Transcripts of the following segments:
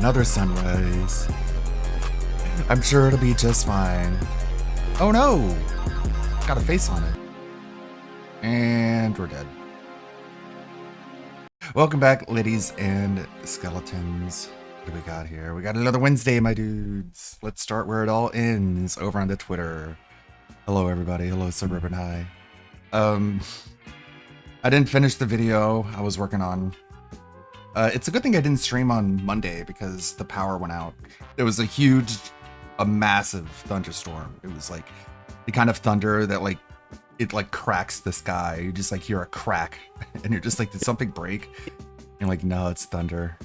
another sunrise. I'm sure it'll be just fine. Oh no! Got a face on it. And we're dead. Welcome back, ladies and skeletons. What do we got here? We got another Wednesday, my dudes. Let's start where it all ends, over on the Twitter. Hello, everybody. Hello, Suburban High. I didn't finish the video I was working on. It's a good thing I didn't stream on Monday because the power went out. There was a massive thunderstorm. It was like the kind of thunder that it cracks the sky. You just hear a crack and you're just like, did something break? And like, no, it's thunder.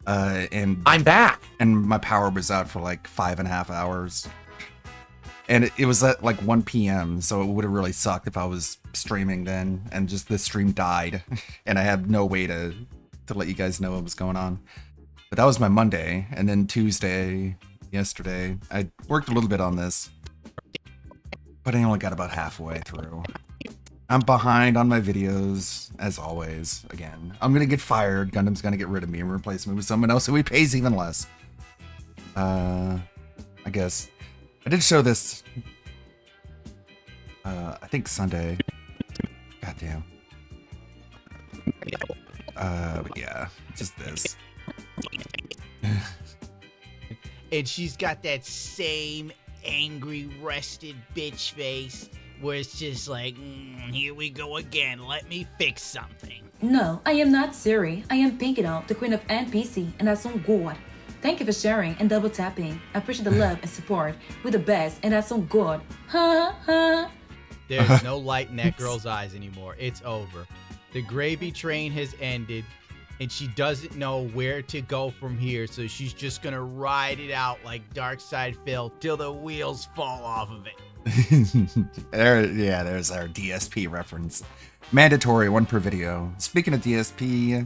And I'm back. And my power was out for like 5.5 hours. And it was at like 1 p.m. So it would have really sucked if I was streaming then and just the stream died and I had no way to let you guys know what was going on. But that was my Monday. And then Tuesday, yesterday, I worked a little bit on this, but I only got about halfway through. I'm behind on my videos, as always. Again, I'm gonna get fired. Gundam's gonna get rid of me and replace me with someone else who he pays even less. I guess I did show this. I think Sunday. Goddamn. But yeah, just this. And she's got that same angry, rested bitch face where it's just like, here we go again. Let me fix something. No, I am not Siri. I am Pinky Doll, the queen of NPC, and that's on God. Thank you for sharing and double tapping. I appreciate the love and support. We're the best, and that's on God. Ha ha. There's no light in that girl's eyes anymore. It's over. The gravy train has ended, and she doesn't know where to go from here, so she's just gonna ride it out like Darkside Phil till the wheels fall off of it. There's our DSP reference. Mandatory, one per video. Speaking of DSP,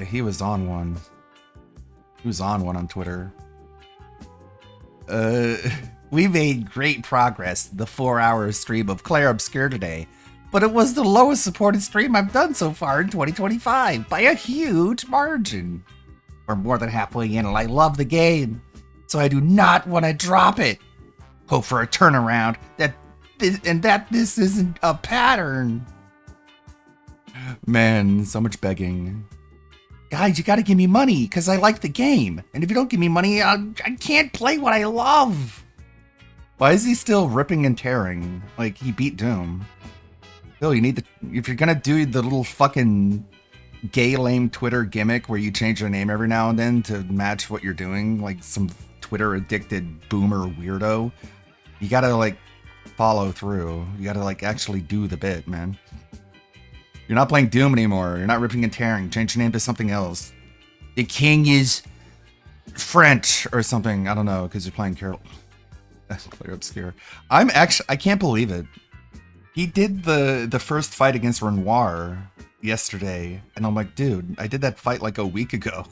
he was on one. He was on one on Twitter. We made great progress the 4-hour stream of Claire Obscure today, but it was the lowest supported stream I've done so far in 2025 by a huge margin. We're more than halfway in and I love the game, so I do not want to drop it. Hope for a turnaround that this isn't a pattern. Man, so much begging. Guys, you gotta give me money because I like the game. And if you don't give me money, I can't play what I love. Why is he still ripping and tearing? Like, he beat Doom. Bill, you need if you're gonna do the little fucking gay lame Twitter gimmick where you change your name every now and then to match what you're doing, like some Twitter addicted boomer weirdo, you gotta follow through. You gotta actually do the bit, man. You're not playing Doom anymore. You're not ripping and tearing. Change your name to something else. The king is French or something. I don't know, because you're playing Carol. Claire Obscure. I can't believe it. He did the first fight against Renoir yesterday, and I'm like, dude, I did that fight like a week ago.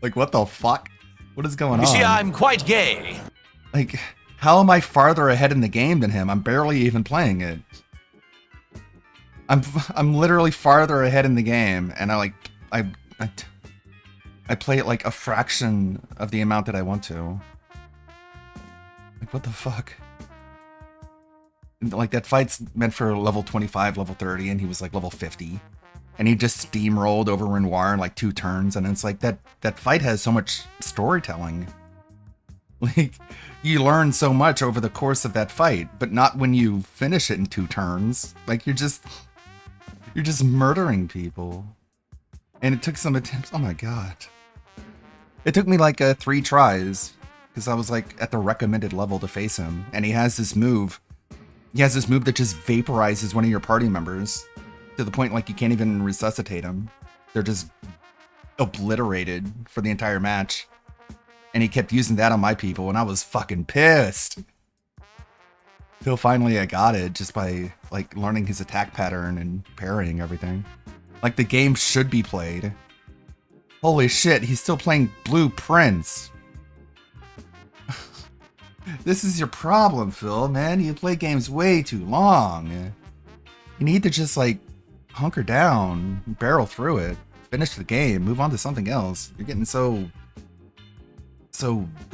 Like, what the fuck? What is going on? You see, I'm quite gay. Like, how am I farther ahead in the game than him? I'm barely even playing it. I'm literally farther ahead in the game, and I play it like a fraction of the amount that I want to. Like, what the fuck? Like, that fight's meant for level 25, level 30, and he was like level 50. And he just steamrolled over Renoir in like 2 turns, and it's like that fight has so much storytelling. Like, you learn so much over the course of that fight, but not when you finish it in 2 turns. Like, you're just murdering people. And it took some attempts. Oh my god. It took me like 3 tries, because I was like at the recommended level to face him. And he has this move. He has this move that just vaporizes one of your party members to the point like you can't even resuscitate them. They're just obliterated for the entire match. And he kept using that on my people, and I was fucking pissed. Till finally I got it just by like learning his attack pattern and parrying everything. Like, the game should be played. Holy shit, he's still playing Blue Prince. This is your problem, Phil, man. You play games way too long. You need to just hunker down, barrel through it. finish the game. Move on to something else. You're getting so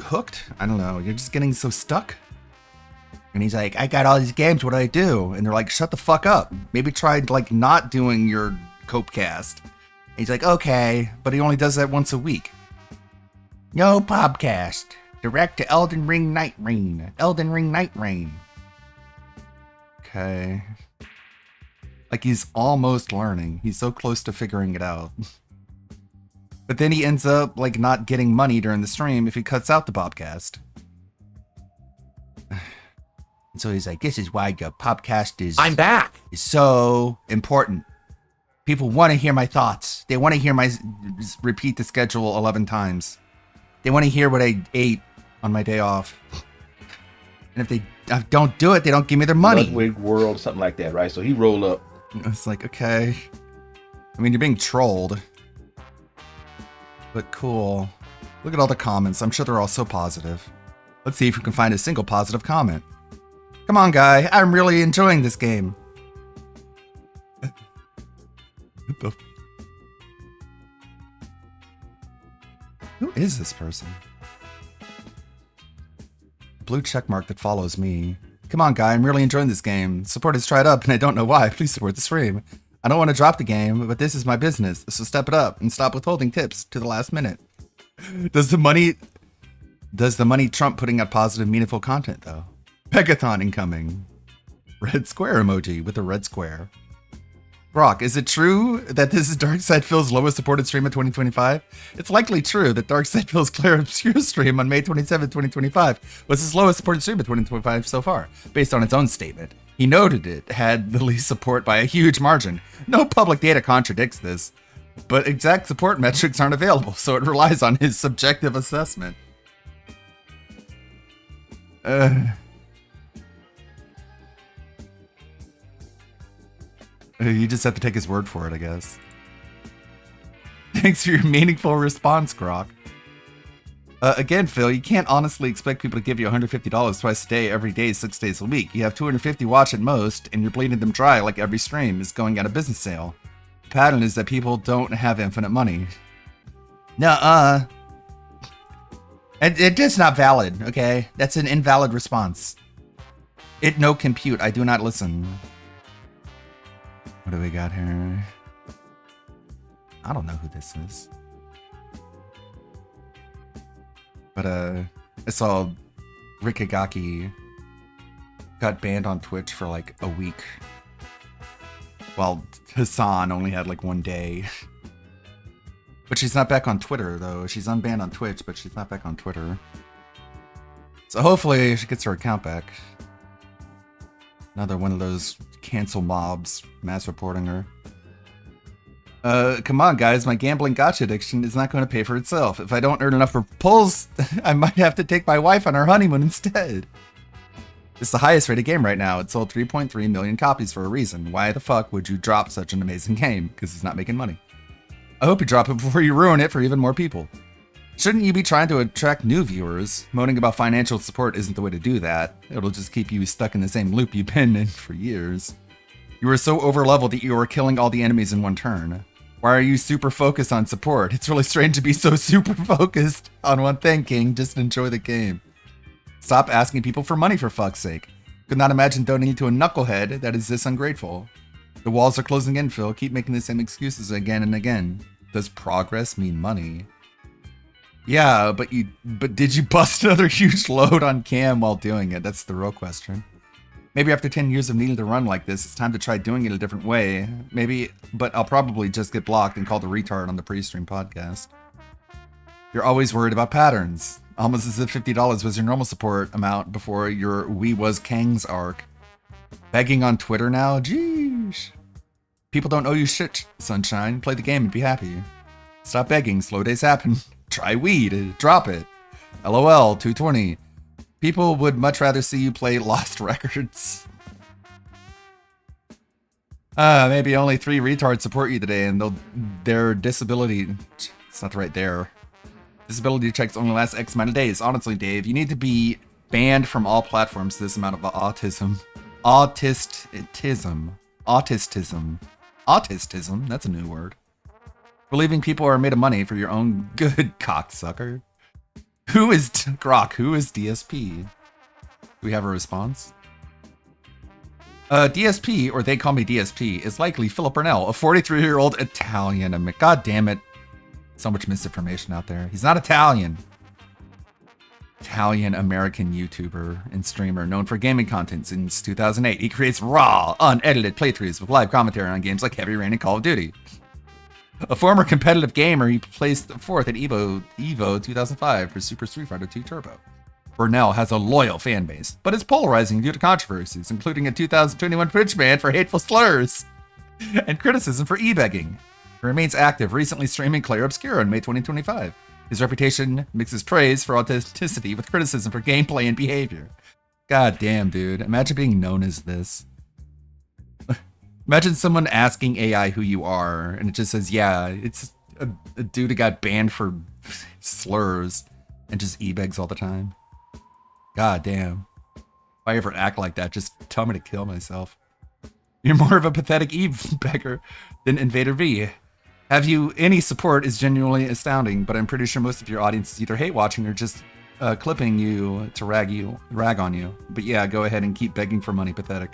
hooked. I don't know. You're just getting so stuck. And he's like, I got all these games. What do I do? And they're like, shut the fuck up. Maybe try like not doing your Copecast. And he's like, okay, but he only does that once a week. No podcast. Direct to Elden Ring Night Rain. Elden Ring Night Rain. Okay. Like he's almost learning. He's so close to figuring it out. But then he ends up like not getting money during the stream if he cuts out the podcast. And so he's like, this is why the podcast is I'm back. Is so important. People want to hear my thoughts. They want to hear my repeat the schedule 11 times. They want to hear what I ate on my day off. And if they don't do it, they don't give me their money. Ludwig World, something like that, right? So he rolled up. It's like, okay. I mean, you're being trolled. But cool. Look at all the comments. I'm sure they're all so positive. Let's see if we can find a single positive comment. Come on, guy. I'm really enjoying this game. Who is this person? Blue checkmark that follows me. Come on, guy. I'm really enjoying this game. Support is dried up, and I don't know why. Please support the stream. I don't want to drop the game, but this is my business, so step it up and stop withholding tips to the last minute. Does the money trump putting out positive, meaningful content, though? Pegathon incoming. Red square emoji with a red square. Brock, is it true that this is Darkside Phil's lowest supported stream of 2025? It's likely true that Darkside Phil's Claire Obscure stream on May 27, 2025 was his lowest supported stream of 2025 so far, based on its own statement. He noted it had the least support by a huge margin. No public data contradicts this, but exact support metrics aren't available, so it relies on his subjective assessment. You just have to take his word for it, I guess. Thanks for your meaningful response, Grok. Again, Phil, you can't honestly expect people to give you $150 twice a day, every day, 6 days a week. You have 250 watch at most, and you're bleeding them dry like every stream is going out of business sale. The pattern is that people don't have infinite money. Nuh-uh. It's just not valid, okay? That's an invalid response. It no compute. I do not listen. What do we got here? I don't know who this is. But I saw Rikigaki got banned on Twitch for like a week. While Hassan only had like 1 day. But she's not back on Twitter though. She's unbanned on Twitch, but she's not back on Twitter. So hopefully she gets her account back. Another one of those cancel mobs mass reporting her. Come on, guys. My gambling gotcha addiction is not going to pay for itself. If I don't earn enough for pulls, I might have to take my wife on her honeymoon instead. It's the highest rated game right now. It sold 3.3 million copies for a reason. Why the fuck would you drop such an amazing game? Because it's not making money. I hope you drop it before you ruin it for even more people. Shouldn't you be trying to attract new viewers? Moaning about financial support isn't the way to do that. It'll just keep you stuck in the same loop you've been in for years. You were so overleveled that you were killing all the enemies in one turn. Why are you super focused on support? It's really strange to be so super focused on one thing, King. Just enjoy the game. Stop asking people for money for fuck's sake. Could not imagine donating to a knucklehead that is this ungrateful. The walls are closing in, Phil. Keep making the same excuses again and again. Does progress mean money? Yeah, but did you bust another huge load on Cam while doing it? That's the real question. Maybe after 10 years of needing to run like this, it's time to try doing it a different way. Maybe, but I'll probably just get blocked and called a retard on the pre-stream podcast. You're always worried about patterns. Almost as if $50 was your normal support amount before your We Was Kang's arc. Begging on Twitter now? Jeez. People don't owe you shit, Sunshine. Play the game and be happy. Stop begging. Slow days happen. Try weed. Drop it. LOL 220. People would much rather see you play Lost Records. Maybe only 3 retards support you today, and their disability... It's not right there. Disability checks only last X amount of days. Honestly, Dave, you need to be banned from all platforms this amount of autism. Autistism. That's a new word. Believing people are made of money for your own good, cocksucker. Who is Grok? Who is DSP? Do we have a response? DSP, or they call me DSP, is likely Philip Burnell, a 43-year-old Italian. God damn it. So much misinformation out there. He's not Italian. Italian-American YouTuber and streamer known for gaming content since 2008. He creates raw, unedited playthroughs with live commentary on games like Heavy Rain and Call of Duty. A former competitive gamer, he placed fourth at EVO 2005 for Super Street Fighter 2 Turbo. Burnell has a loyal fan base, but is polarizing due to controversies, including a 2021 Twitch ban for hateful slurs and criticism for e-begging. He remains active, recently streaming Clair Obscura in May 2025. His reputation mixes praise for authenticity with criticism for gameplay and behavior. God damn, dude. Imagine being known as this. Imagine someone asking AI who you are, and it just says, yeah, it's a dude who got banned for slurs and just e-begs all the time. God damn. If I ever act like that, just tell me to kill myself. You're more of a pathetic e-beggar than Invader V. Have you any support is genuinely astounding, but I'm pretty sure most of your audience is either hate watching or just clipping you to rag on you. But yeah, go ahead and keep begging for money, pathetic.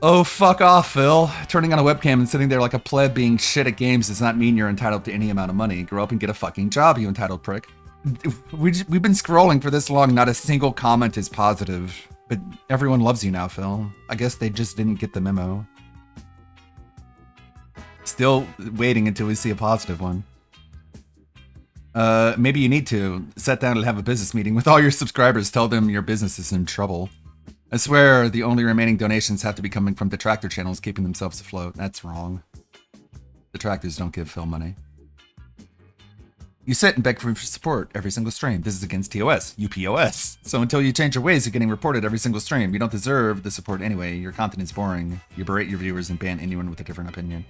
Oh, fuck off, Phil. Turning on a webcam and sitting there like a pleb being shit at games does not mean you're entitled to any amount of money. Grow up and get a fucking job, you entitled prick. We've been scrolling for this long, not a single comment is positive. But everyone loves you now, Phil. I guess they just didn't get the memo. Still waiting until we see a positive one. Maybe you need to sit down and have a business meeting with all your subscribers. Tell them your business is in trouble. I swear the only remaining donations have to be coming from detractor channels keeping themselves afloat. That's wrong. Detractors don't give Phil money. You sit and beg for support every single stream. This is against TOS, UPOS. So until you change your ways of getting reported every single stream, you don't deserve the support anyway. Your content is boring. You berate your viewers and ban anyone with a different opinion.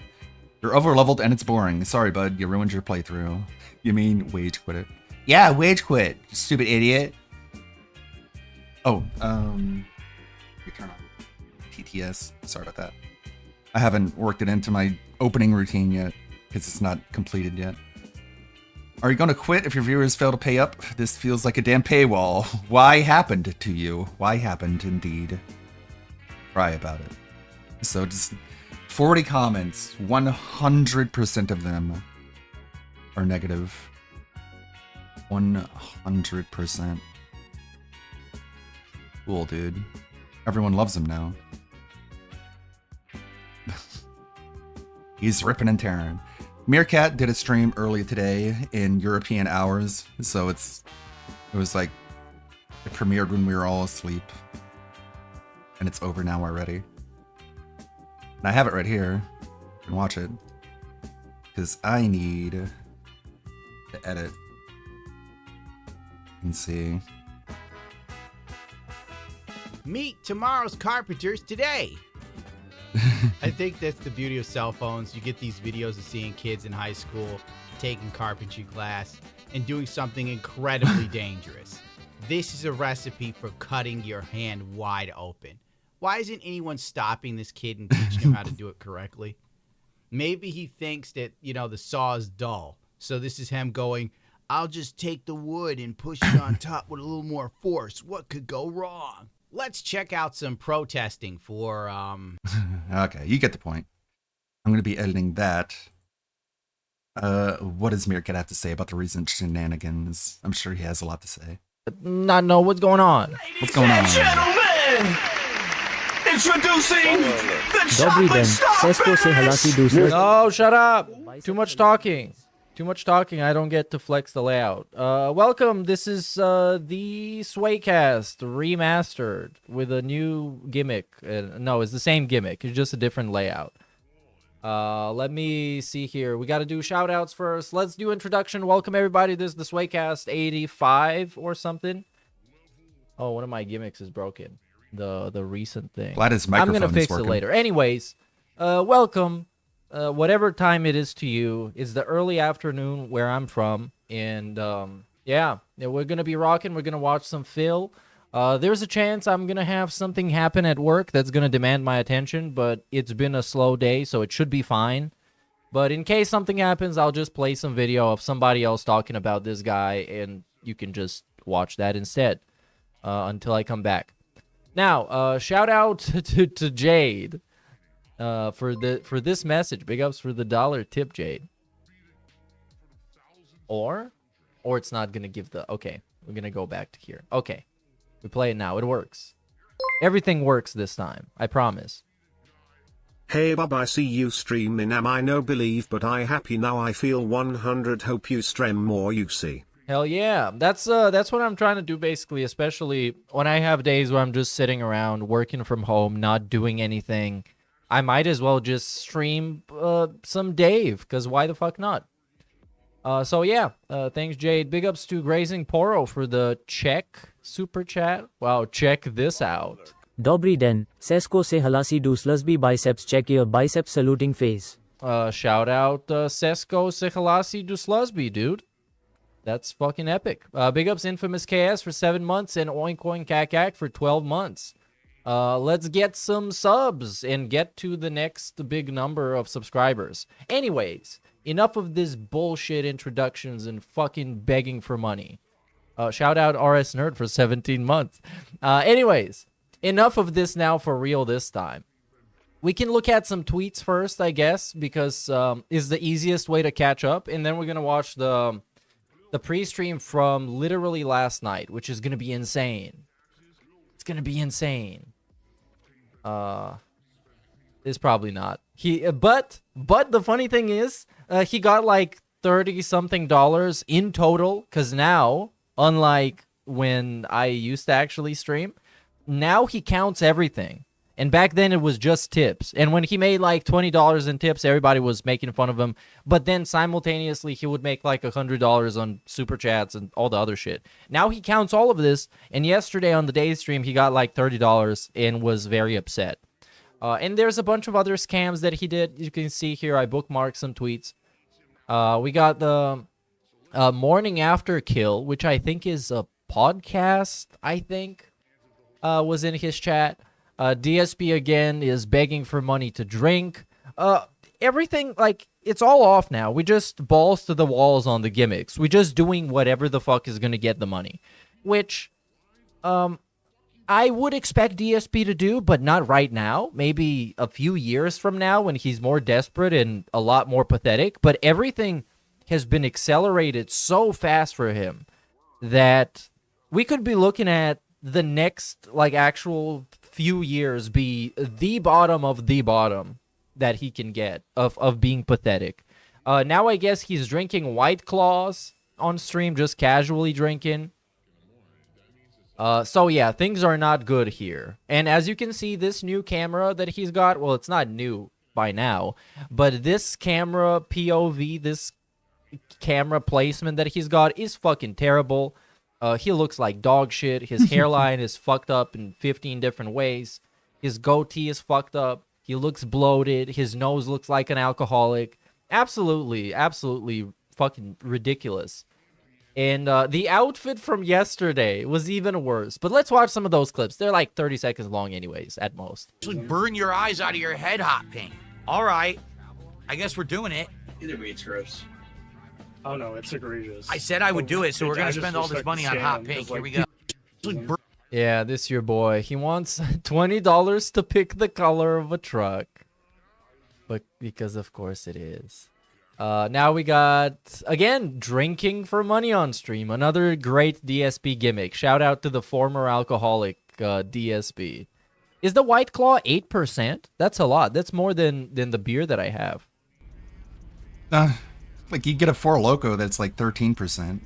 You're over-leveled and it's boring. Sorry, bud. You ruined your playthrough. You mean wage quit it? Yeah, wage quit, you stupid idiot. Oh, you turn on TTS. Sorry about that. I haven't worked it into my opening routine yet because it's not completed yet. Are you going to quit if your viewers fail to pay up? This feels like a damn paywall. Why happened to you? Why happened indeed? Cry about it. So just 40 comments, 100% of them are negative. 100%. Cool, dude. Everyone loves him now. He's ripping and tearing. Meerkat did a stream early today in European hours, so it was like it premiered when we were all asleep, and it's over now already. And I have it right here. You can watch it because I need to edit and see. Meet tomorrow's carpenters today. I think that's the beauty of cell phones. You get these videos of seeing kids in high school taking carpentry class and doing something incredibly dangerous. This is a recipe for cutting your hand wide open. Why isn't anyone stopping this kid and teaching him how to do it correctly? Maybe he thinks that, the saw is dull. So this is him going, I'll just take the wood and push it on top with a little more force. What could go wrong? Let's check out some protesting for, Okay, you get the point. I'm going to be editing that. What does Meerkat have to say about the recent shenanigans? I'm sure he has a lot to say. Not know what's going on. What's going on? Gentlemen, introducing the Dobry chocolate den, Sesko se halaki stoppers. dusu. No, shut up. Too much talking. Too much talking. I don't get to flex the layout. Welcome. This is the Swaycast remastered with a new gimmick. No, it's the same gimmick. It's just a different layout. Let me see here. We got to do shout outs first. Let's do introduction. Welcome everybody. This is the Swaycast 85 or something. Oh, one of my gimmicks is broken. The recent thing. Glad his I'm microphone gonna is fix working. it later. Anyways, welcome. Whatever time it is to you, it's the early afternoon where I'm from, and yeah, we're gonna be rocking. We're gonna watch some Phil. There's a chance I'm gonna have something happen at work that's gonna demand my attention, but it's been a slow day, so it should be fine. But in case something happens, I'll just play some video of somebody else talking about this guy, and you can just watch that instead until I come back. Now, shout out to Jade for this message. Big ups for the $1 tip, Jade. Or it's not gonna give the. Okay, we're gonna go back to here. Okay, we play it now. It works. Everything works this time. I promise. Hey Bob, I see you streaming. Am I no believe, but I happy now. I feel 100. Hope you stream more. You see. Hell yeah. That's what I'm trying to do basically, especially when I have days where I'm just sitting around working from home, not doing anything. I might as well just stream some Dave, because why the fuck not? So yeah, thanks Jade. Big ups to Grazing Poro for the check super chat. Wow, check this out. Dobry den, Sesko se halasi duslasby biceps, check your biceps saluting phase. Shout out Sesko se halasi duslasby, dude. That's fucking epic. Big ups Infamous KS for 7 months and Oink Oink Kakak for 12 months. Let's get some subs and get to the next big number of subscribers. Anyways, enough of this bullshit introductions and fucking begging for money. Shout out RS Nerd for 17 months. Anyways, enough of this now for real this time. We can look at some tweets first, I guess, because is the easiest way to catch up. And then we're going to watch the pre-stream from literally last night, which is going to be insane. It's going to be insane. It's probably not. But the funny thing is, he got like $30-something in total, because now, unlike when I used to actually stream, now he counts everything. And back then it was just tips. And when he made like $20 in tips, everybody was making fun of him. But then simultaneously he would make like $100 on super chats and all the other shit. Now he counts all of this. And yesterday on the day stream, he got like $30 and was very upset. And there's a bunch of other scams that he did. You can see here, I bookmarked some tweets. We got the Morning After Kill, which I think is a podcast, I think, was in his chat. DSP again is begging for money to drink. Everything, like, it's all off now. We just balls to the walls on the gimmicks. We're just doing whatever the fuck is going to get the money. Which, I would expect DSP to do, but not right now. Maybe a few years from now when he's more desperate and a lot more pathetic. But everything has been accelerated so fast for him that we could be looking at the next, like, actual few years be the bottom of the bottom that he can get of being pathetic. Now I guess he's drinking White Claws on stream, just casually drinking. So yeah, things are not good here. And as you can see, this new camera that he's got, well, it's not new by now, but this camera POV, this camera placement that he's got is fucking terrible. He looks like dog shit. His hairline is fucked up in 15 different ways. His goatee is fucked up. He looks bloated. His nose looks like an alcoholic. Absolutely, absolutely fucking ridiculous. And the outfit from yesterday was even worse. But let's watch some of those clips. They're like 30 seconds long anyways, at most. Actually burn your eyes out of your head, Hot Pink. All right. I guess we're doing it. Either way, it's gross. Oh no, it's egregious. I said I would do it, so we're going to spend all this money on Hot Pink. Here we go. Yeah, this your boy. He wants $20 to pick the color of a truck. But because of course it is. Now we got, again, drinking for money on stream. Another great DSP gimmick. Shout out to the former alcoholic DSP. Is the White Claw 8%? That's a lot. That's more than the beer that I have. Like you get a Four Loko that's like 13%.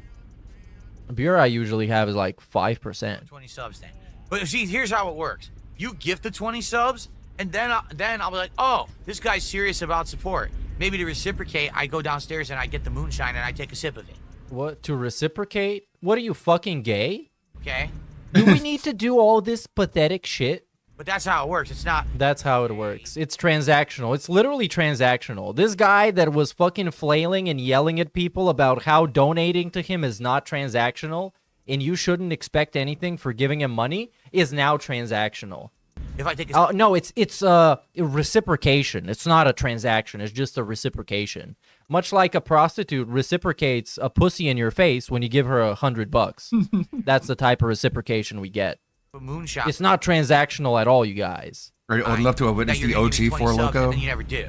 Beer I usually have is like 5%. 20 subs then. But see, here's how it works. You gift the 20 subs, and then I'll be like, oh, this guy's serious about support. Maybe to reciprocate, I go downstairs and I get the moonshine and I take a sip of it. What? To reciprocate? What are you, fucking gay? Okay? Do we need to do all this pathetic shit? But that's how it works. It's not... That's how it works. It's transactional. It's literally transactional. This guy that was fucking flailing and yelling at people about how donating to him is not transactional and you shouldn't expect anything for giving him money is now transactional. If I take a No, it's a reciprocation. It's not a transaction. It's just a reciprocation. Much like a prostitute reciprocates a pussy in your face when you give her $100. That's the type of reciprocation we get. moonshot, It's not transactional at all, you guys. I'd love to have witnessed the OG for Loco. and you never do.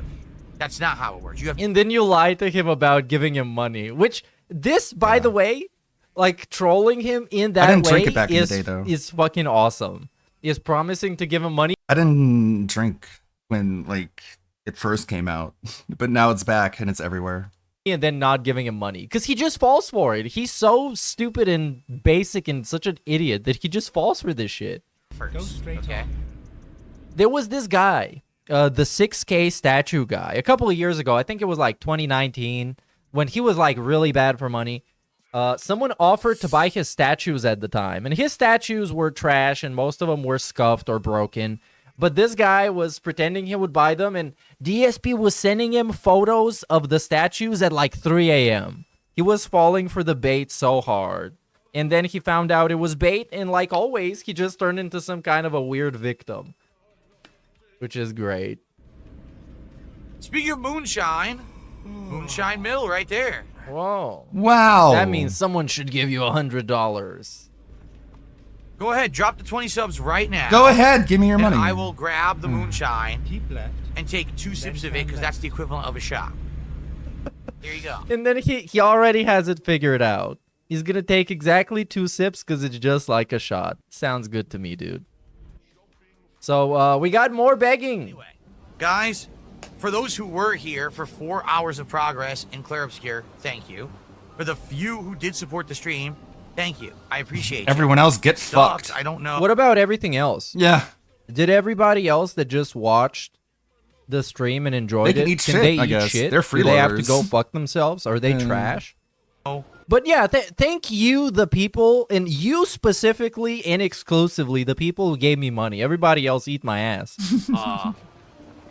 That's not how it works. You have And then you lie to him about giving him money, which this, by the way, like trolling him in that didn't way drink it back in the is, day, though. is fucking awesome. Is promising to give him money. I didn't drink when like it first came out, but now it's back and it's everywhere. And then not giving him money because he just falls for it. He's so stupid and basic and such an idiot that he just falls for this shit. first. Okay. There was this guy, the 6K statue guy, a couple of years ago. I think it was like 2019 when he was like really bad for money. Someone offered to buy his statues at the time, and his statues were trash, and most of them were scuffed or broken. But this guy was pretending he would buy them, and DSP was sending him photos of the statues at like 3 a.m. He was falling for the bait so hard. And then he found out it was bait, and like always, he just turned into some kind of a weird victim. Which is great. Speaking of moonshine, Moonshine Mill right there. Whoa. Wow. That means someone should give you $100. Go ahead, drop the 20 subs right now. Go ahead, give me your and money. I will grab the moonshine and take 2 sips of it because that's the equivalent of a shot. There you go. And then he already has it figured out. He's going to take exactly 2 sips because it's just like a shot. Sounds good to me, dude. So we got more begging. Anyway, guys, for those who were here for 4 hours of progress in Clair Obscure, thank you. For the few who did support the stream, thank you. I appreciate you. Everyone else get Sucked. fucked. I don't know. What about everything else? Yeah. Did everybody else that just watched the stream and enjoyed They can it, eat shit, they I eat guess. shit? They're Do they have to freeloaders. go fuck themselves? Are they trash? No. But yeah, thank you, the people, and you specifically and exclusively, the people who gave me money. Everybody else eat my ass.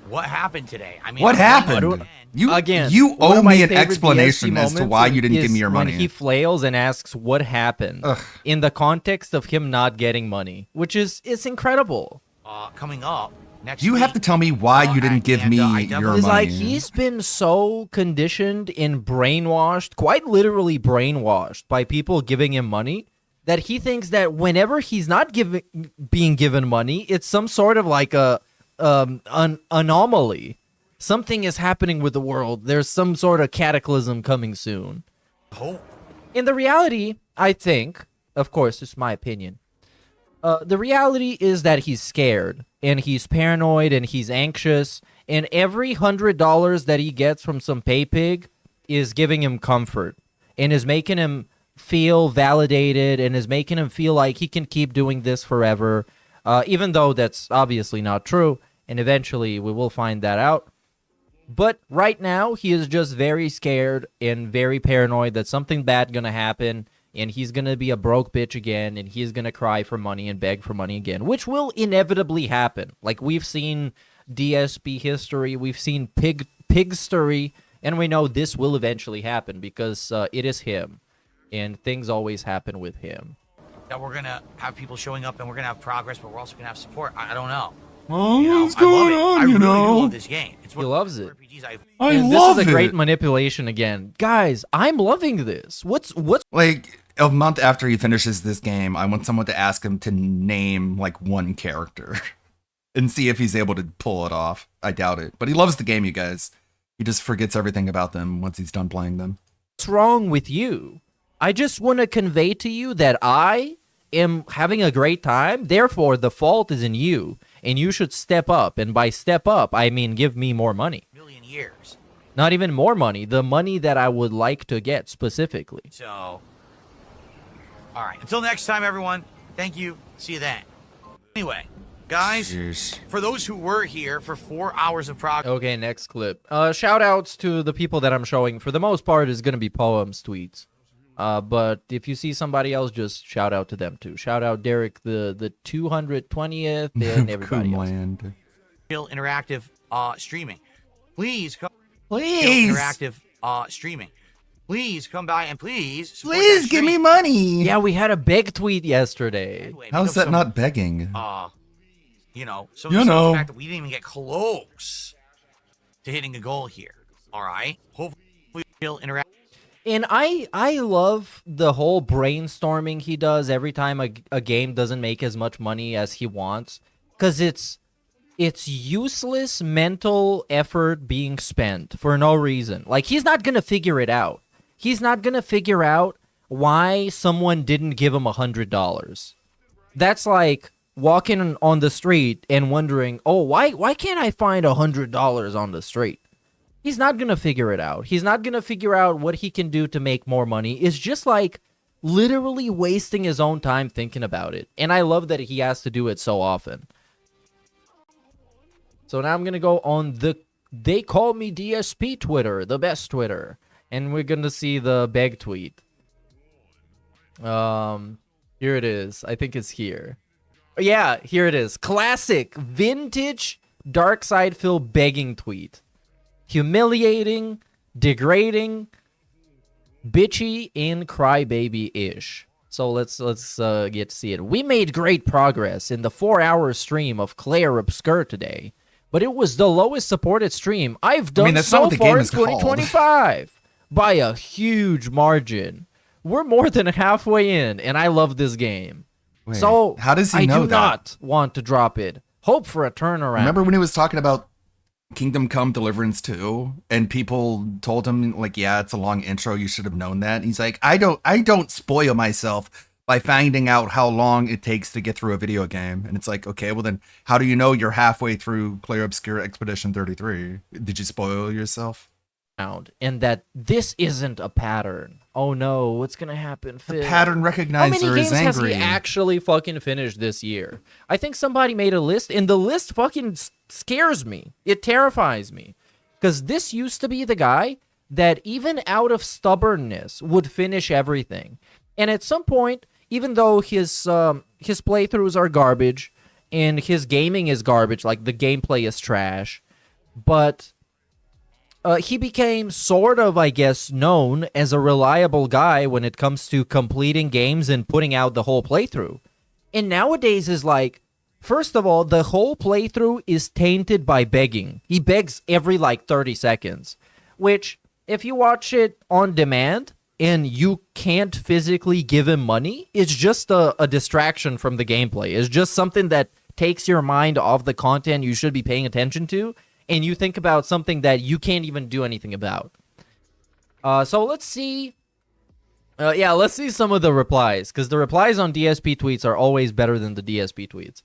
What happened today? I mean, What I happened? don't- You Again, you one owe of my me an favorite explanation DSP as to moments why you didn't give is me your money. when he flails and asks what happened Ugh. in the context of him not getting money, which is it's incredible. coming up next You week. have to tell me why you didn't give me I your definitely- It's money. like he's been so conditioned and brainwashed, quite literally brainwashed by people giving him money, that he thinks that whenever he's not being given money, it's some sort of like a an anomaly. Something is happening with the world. There's some sort of cataclysm coming soon. Hope. In the reality, I think, of course, it's my opinion. The reality is that he's scared and he's paranoid and he's anxious, and every $100 that he gets from some pay pig is giving him comfort and is making him feel validated and is making him feel like he can keep doing this forever, even though that's obviously not true, and eventually we will find that out. But right now, he is just very scared and very paranoid that something bad gonna happen, and he's gonna be a broke bitch again, and he's gonna cry for money and beg for money again, which will inevitably happen. Like, we've seen DSP history, we've seen pigstory, and we know this will eventually happen because it is him, and things always happen with him. That we're gonna have people showing up and we're gonna have progress, but we're also gonna have support. I don't know. Oh, You know, what's I love going it. on, I you really do know? love this game. It's He one loves of it. the RPGs I've I And love this is a great it. manipulation again. Guys, I'm loving this. What's Like a month after he finishes this game, I want someone to ask him to name like one character and see if he's able to pull it off. I doubt it, but he loves the game, you guys. He just forgets everything about them once he's done playing them. what's wrong with you? I just want to convey to you that I am having a great time. Therefore, the fault is in you, and you should step up. And by step up, I mean give me more money. million years. Not even more money, the money that I would like to get specifically. So, all right. Until next time, everyone. Thank you. See you then. Anyway, guys, Jeez. for those who were here for 4 hours of progress. Okay, next clip. Shout outs to the people that I'm showing. For the most part, is going to be Poems tweets. But if you see somebody else, just shout out to them too. Shout out Derek, the 220th, and everybody else. Coomland. Chill Interactive streaming. Please come. Chill Please, Interactive streaming. Please come by and please support please that give me stream. money. Yeah, we had a big tweet yesterday. Anyway, How's pick up that some, not begging? You know, so You the know. fact that we didn't even get close to hitting a goal here. All right, hopefully we'll interact. And I love the whole brainstorming he does every time a game doesn't make as much money as he wants, because it's useless mental effort being spent for no reason. Like, he's not gonna figure it out. He's not gonna figure out why someone didn't give him $100. That's like walking on the street and wondering, oh, why can't I find $100 on the street? He's not going to figure it out. He's not going to figure out what he can do to make more money. It's just like literally wasting his own time thinking about it. And I love that he has to do it so often. So now I'm going to go on the They Call Me DSP Twitter, the best Twitter. And we're going to see the Beg tweet. Here it is. I think it's here. Yeah, here it is. Classic, vintage, Darkseidphil begging tweet. Humiliating, degrading, bitchy, and crybaby-ish. So let's get to see it. We made great progress in the 4-hour stream of Claire Obscure today, but it was the lowest supported stream I've done that's not so what the far game in is called. 2025 by a huge margin. We're more than halfway in, and I love this game. Wait, So how does he I know do that? not want to drop it. Hope for a turnaround. Remember when he was talking about Kingdom Come Deliverance 2 and people told him like, yeah, it's a long intro, you should have known that. And he's like, I don't spoil myself by finding out how long it takes to get through a video game. And it's like, okay, well then how do you know you're halfway through Claire Obscure Expedition 33? Did you spoil yourself? And that this isn't a pattern. Oh no, what's gonna happen? The Phil? pattern How recognizer many is games has angry. he actually fucking finished this year? I think somebody made a list, and the list fucking scares me. It terrifies me. Because this used to be the guy that even out of stubbornness would finish everything. And at some point, even though his playthroughs are garbage and his gaming is garbage, like the gameplay is trash, but he became sort of, I guess, known as a reliable guy when it comes to completing games and putting out the whole playthrough. And nowadays is like, first of all, the whole playthrough is tainted by begging. He begs every like 30 seconds, which if you watch it on demand and you can't physically give him money, it's just a distraction from the gameplay. It's just something that takes your mind off the content you should be paying attention to, and you think about something that you can't even do anything about. So let's see. Let's see some of the replies, because the replies on DSP tweets are always better than the DSP tweets.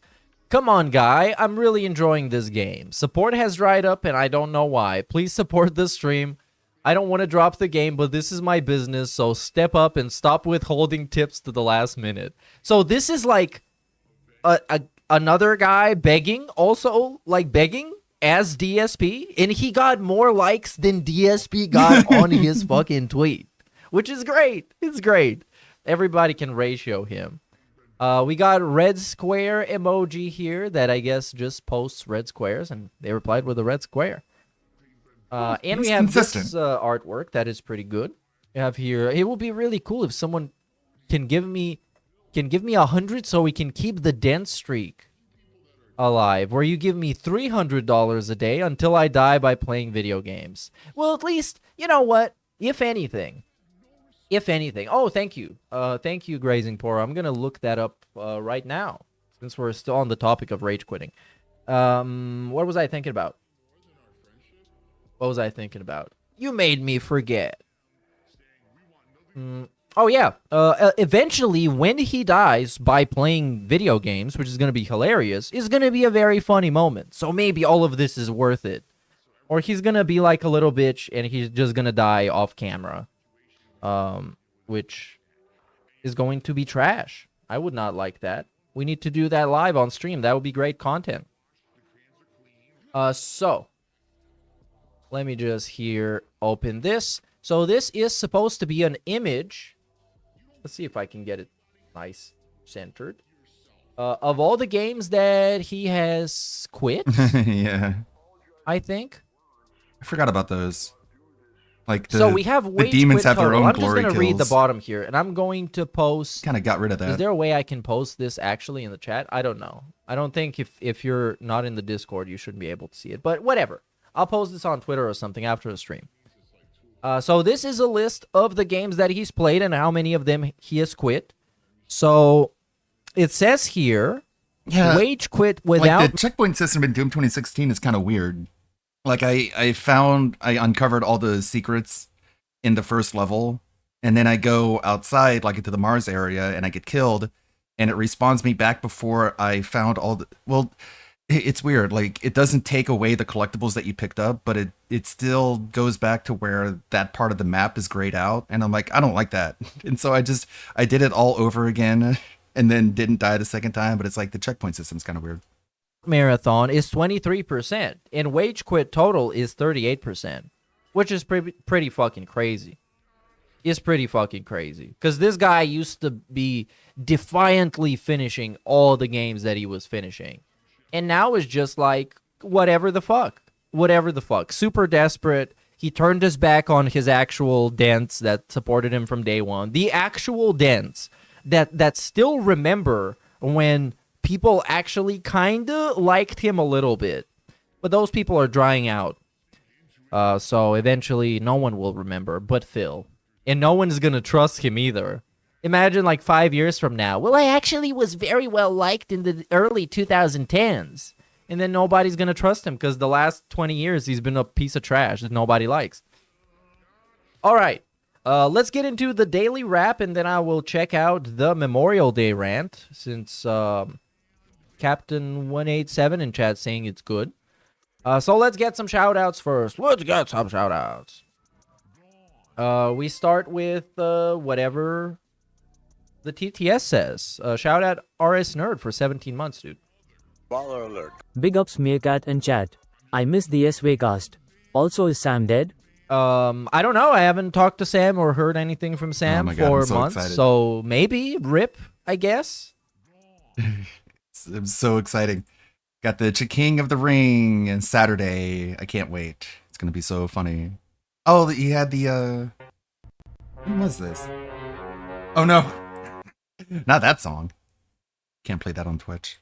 Come on, guy. I'm really enjoying this game. Support has dried up, and I don't know why. Please support this stream. I don't want to drop the game, but this is my business, so step up and stop withholding tips to the last minute. So this is like another guy begging, also like begging as DSP, and he got more likes than DSP got on his fucking tweet, which is great. It's great. Everybody can ratio him. We got red square emoji here that I guess just posts red squares, and they replied with a red square. And we have consistent. this artwork that is pretty good. We have here, it will be really cool if someone can give me 100 so we can keep the dent streak alive, where you give me $300 a day until I die by playing video games. Well, at least, you know what? If anything. Oh, thank you. Thank you, Grazing Poor. I'm going to look that up right now, since we're still on the topic of rage quitting. What was I thinking about? You made me forget. Oh, yeah. Eventually, when he dies by playing video games, which is going to be hilarious, is going to be a very funny moment. So maybe all of this is worth it. Or he's going to be like a little bitch and he's just going to die off camera. Which is going to be trash. I would not like that. We need to do that live on stream. That would be great content. So let me just here open this. So this is supposed to be an image. Let's see if I can get it nice centered. Of all the games that he has quit, Yeah. I think. I forgot about those. Like So we have the Wage demons Quit have their total. own I'm just glory gonna read the kills. bottom here, and I'm going to post. Kind of got rid of Is that. there a way I can post this actually in the chat? I don't know. I don't think if you're not in the Discord, you shouldn't be able to see it. But whatever. I'll post this on Twitter or something after the stream. So this is a list of the games that he's played and how many of them he has quit. So it says here, Yeah. Wage quit without. Like the checkpoint system in Doom 2016 is kind of weird. Like I uncovered all the secrets in the first level, and then I go outside, like into the Mars area, and I get killed, and it respawns me back before I found all the. Well, it's weird. Like it doesn't take away the collectibles that you picked up, but it still goes back to where that part of the map is grayed out, and I'm like, I don't like that, and so I did it all over again, and then didn't die the second time. But it's like the checkpoint system's kind of weird. Marathon is 23%, and Wage Quit total is 38%, which is pretty fucking crazy. It's pretty fucking crazy. Because this guy used to be defiantly finishing all the games that he was finishing. And now is just like, whatever the fuck. Whatever the fuck. Super desperate. He turned his back on his actual dents that supported him from day one. The actual dents that still remember when people actually kind of liked him a little bit. But those people are drying out. So eventually no one will remember but Phil. And no one's going to trust him either. Imagine like 5 years from now. Well, I actually was very well liked in the early 2010s. And then nobody's going to trust him because the last 20 years he's been a piece of trash that nobody likes. All right. Let's get into the daily wrap, and then I will check out the Memorial Day rant since Captain 187 in chat saying it's good. So let's get some shout-outs first. Let's get some shout-outs. We start with whatever the TTS says. Shout out RS Nerd for 17 months, dude. Baller alert. Big ups Meerkat and chat. I miss the SWaycast. Also, is Sam dead? I don't know. I haven't talked to Sam or heard anything from Sam my God, for I'm so months. excited. So maybe RIP, I guess. It's so exciting. Got the King of the Ring and Saturday. I can't wait. It's gonna be so funny. Oh, he had the when was this? Oh no. Not that song. Can't play that on Twitch.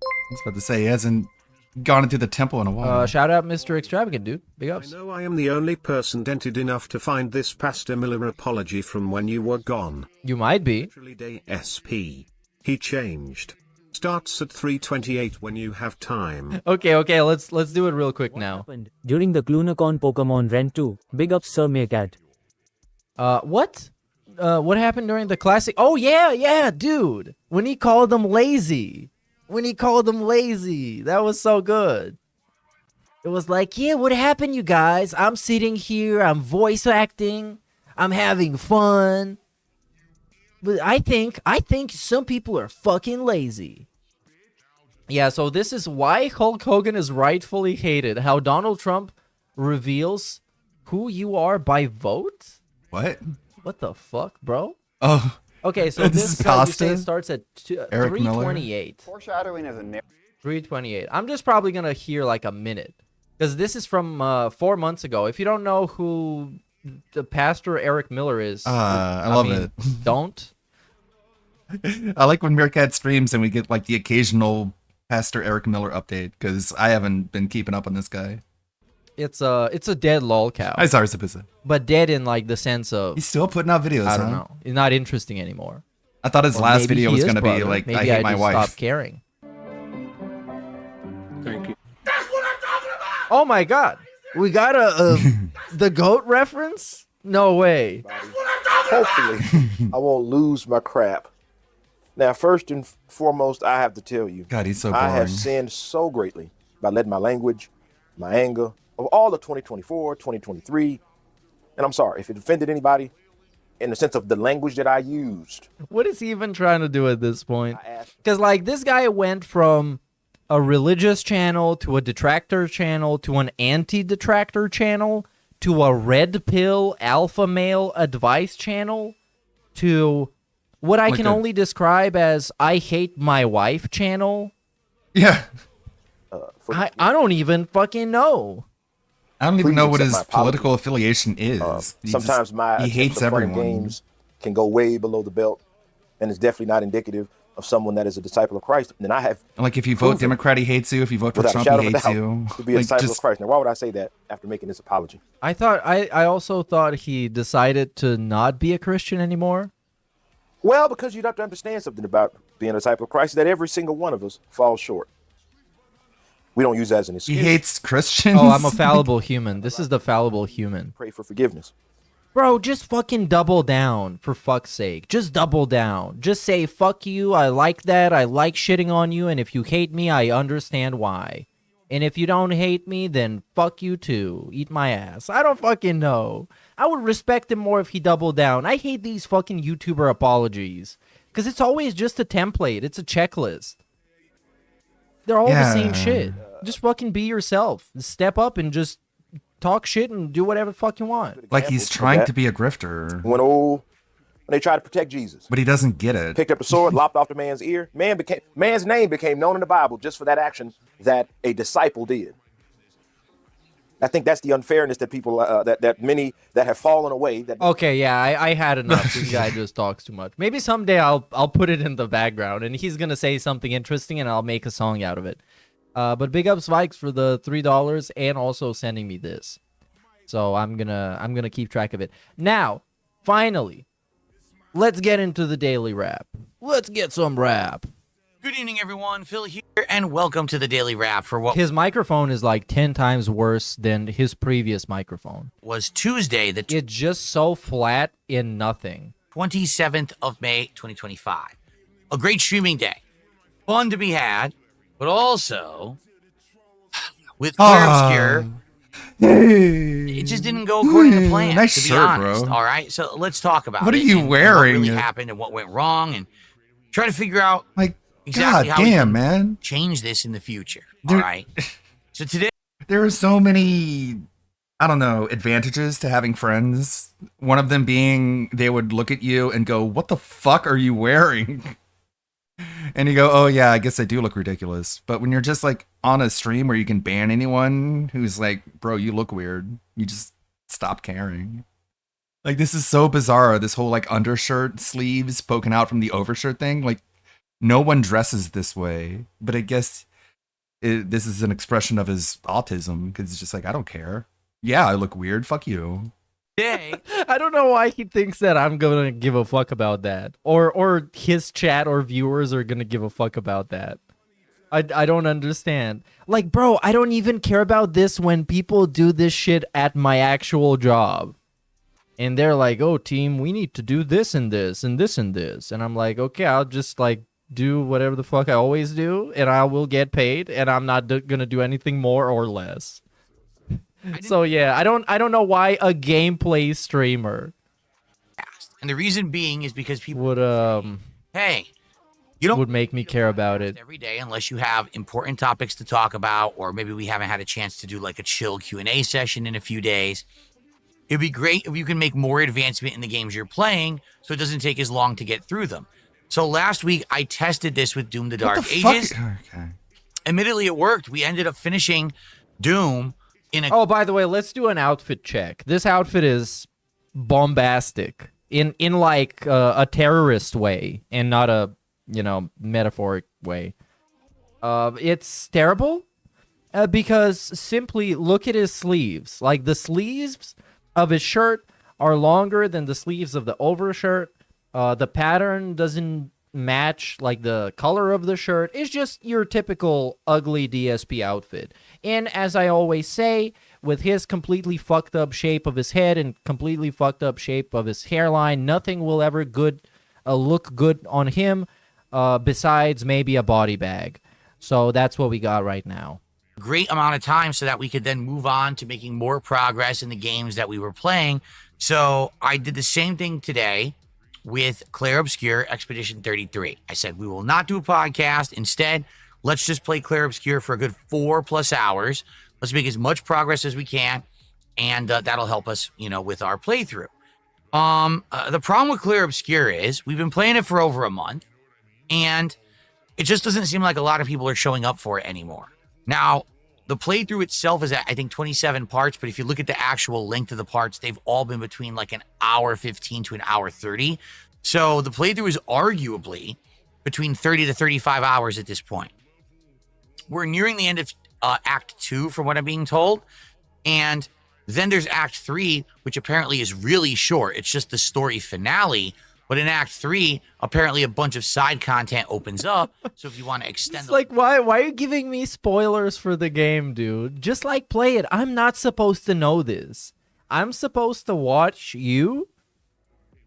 I was about to say he hasn't gone into the temple in a while. Shout out Mr. Extravagant, dude. Big I ups. know I am the only person dented enough to find this Pastor Miller apology from when you were gone. You might be. Literally day SP. He changed. Starts at 3:28 when you have time. Okay, let's do it real quick now. Happened during the Clunacon Pokemon Rent 2. Big ups Sir Meerkat. What? What happened during the classic? Oh yeah, dude. When he called them lazy. That was so good. It was like, yeah, what happened, you guys? I'm sitting here, I'm voice acting, I'm having fun. But I think some people are fucking lazy. Yeah, so this is why Hulk Hogan is rightfully hated. How Donald Trump reveals who you are by vote? What? What the fuck, bro? Oh, Okay, so This this is you say Costa? starts at Eric Miller? 3:28. Foreshadowing is a 3:28. I'm just probably gonna hear like a minute because this is from 4 months ago. If you don't know who the pastor Eric Miller is, I love it. Don't. I like when Meerkat streams and we get like the occasional Pastor Eric Miller update because I haven't been keeping up on this guy. It's a dead lol cow, Hi, sorry, Sapisa. but dead in like the sense of He's still putting out videos. I don't huh? know, it's not interesting anymore. I thought his Or last maybe video he was is, gonna be brother. like, maybe I hate my just wife. stopped caring. Thank you. Oh my god, we got the goat reference? No way. Hopefully, I won't lose my crap. Now, first and foremost, I have to tell you, God, he's so I boring. have sinned so greatly by letting my language, my anger, of all of 2024, 2023, and I'm sorry if it offended anybody in the sense of the language that I used. What is he even trying to do at this point? I asked, Because, like, this guy went from a religious channel to a detractor channel to an anti-detractor channel to a red pill alpha male advice channel to what I Like can a- only describe as I hate my wife channel. Yeah. I don't even fucking know. I don't even Please know what accept his my apology. political affiliation is. Sometimes my he attempts hates at fun and everyone. games can go way below the belt, and it's definitely not indicative of someone that is a disciple of Christ. And I have Like if you vote proven Democrat, he hates you. If you vote for without a Trump, shadow he of a hates doubt you. to be a Like, disciple just of Christ. Now, why would I say that after making this apology? I also thought he decided to not be a Christian anymore. Well, because you'd have to understand something about being a disciple of Christ, that every single one of us falls short. We don't use that as an he excuse. hates Christians. Oh, I'm a fallible human. This is the fallible human. Pray for forgiveness. Bro, just fucking double down, for fuck's sake. Just double down. Just say, fuck you, I like that, I like shitting on you, and if you hate me, I understand why. And if you don't hate me, then fuck you too. Eat my ass. I don't fucking know. I would respect him more if he doubled down. I hate these fucking YouTuber apologies. Because it's always just a template. It's a checklist. They're all the same shit. Just fucking be yourself. Step up and just talk shit and do whatever the fuck you want. Like he's trying to be a grifter. When they tried to protect Jesus, but he doesn't get it. Picked up the sword, lopped off the man's ear. Man's name became known in the Bible just for that action that a disciple did. I think that's the unfairness that people, that many that have fallen away. Okay, yeah, I had enough. This guy just talks too much. Maybe someday I'll put it in the background and he's gonna say something interesting and I'll make a song out of it. But big up Spikes for the $3 and also sending me this. So I'm gonna keep track of it. Now, finally, let's get into the daily rap. Let's get some rap. Good evening, everyone. Phil here, and welcome to the Daily Wrap for what His microphone is like 10 times worse than his previous microphone. was Tuesday, the It's just so flat in nothing. 27th of May, 2025. A great streaming day. Fun to be had, but also with Clear Obscure, it just didn't go according to plan, Nice to be shirt, honest. bro. All right, so let's talk about What it. are you and wearing? What really happened and what went wrong, and try to figure out Like, exactly God how we damn, can man. change this in the future. There- All right. So today, There are so many, I don't know, advantages to having friends. One of them being they would look at you and go, "What the fuck are you wearing?" And you go, "Oh yeah, I guess I do look ridiculous." But when you're just like on a stream where you can ban anyone who's like, "Bro, you look weird," you just stop caring. Like, this is so bizarre. This whole like undershirt sleeves poking out from the overshirt thing. Like, no one dresses this way. But I guess this is an expression of his autism because it's just like, I don't care. Yeah, I look weird. Fuck you. I don't know why he thinks that I'm gonna give a fuck about that, or his chat or viewers are gonna give a fuck about that. I don't understand. Like, bro, I don't even care about this when people do this shit at my actual job, and they're like, "Oh, team, we need to do this and this and this and this," and I'm like, "Okay, I'll just like do whatever the fuck I always do, and I will get paid, and I'm not gonna do anything more or less." So yeah, I don't know why a gameplay streamer and the reason being is because people would hey, you don't would make me care about it. every day unless you have important topics to talk about, or maybe we haven't had a chance to do like a chill Q&A session in a few days. It'd be great if you can make more advancement in the games you're playing so it doesn't take as long to get through them. So last week I tested this with Doom: The Dark What the fuck? Ages. Okay. Admittedly, it worked. We ended up finishing Doom in a Oh, by the way, let's do an outfit check. This outfit is bombastic in like a terrorist way and not a, metaphoric way. It's terrible because simply look at his sleeves. Like, the sleeves of his shirt are longer than the sleeves of the overshirt. The pattern doesn't match like the color of the shirt. It's just your typical ugly DSP outfit. And as I always say, with his completely fucked up shape of his head and completely fucked up shape of his hairline, nothing will ever look good on him besides maybe a body bag. So that's what we got right now. great amount of time so that we could then move on to making more progress in the games that we were playing. So I did the same thing today with Clair Obscur Expedition 33. I said, we will not do a podcast. Instead, let's just play Clair Obscur for a good 4+ hours. Let's make as much progress as we can. And that'll help us, with our playthrough. The problem with Clair Obscur is we've been playing it for over a month, and it just doesn't seem like a lot of people are showing up for it anymore. Now, the playthrough itself is at, I think, 27 parts, but if you look at the actual length of the parts, they've all been between like an hour 15 to an hour 30. So the playthrough is arguably between 30 to 35 hours at this point. We're nearing the end of Act 2, from what I'm being told. And then there's Act 3, which apparently is really short. It's just the story finale. But in Act 3, apparently a bunch of side content opens up. So if you want to extend It's like, why are you giving me spoilers for the game, dude? Just like play it. I'm not supposed to know this. I'm supposed to watch you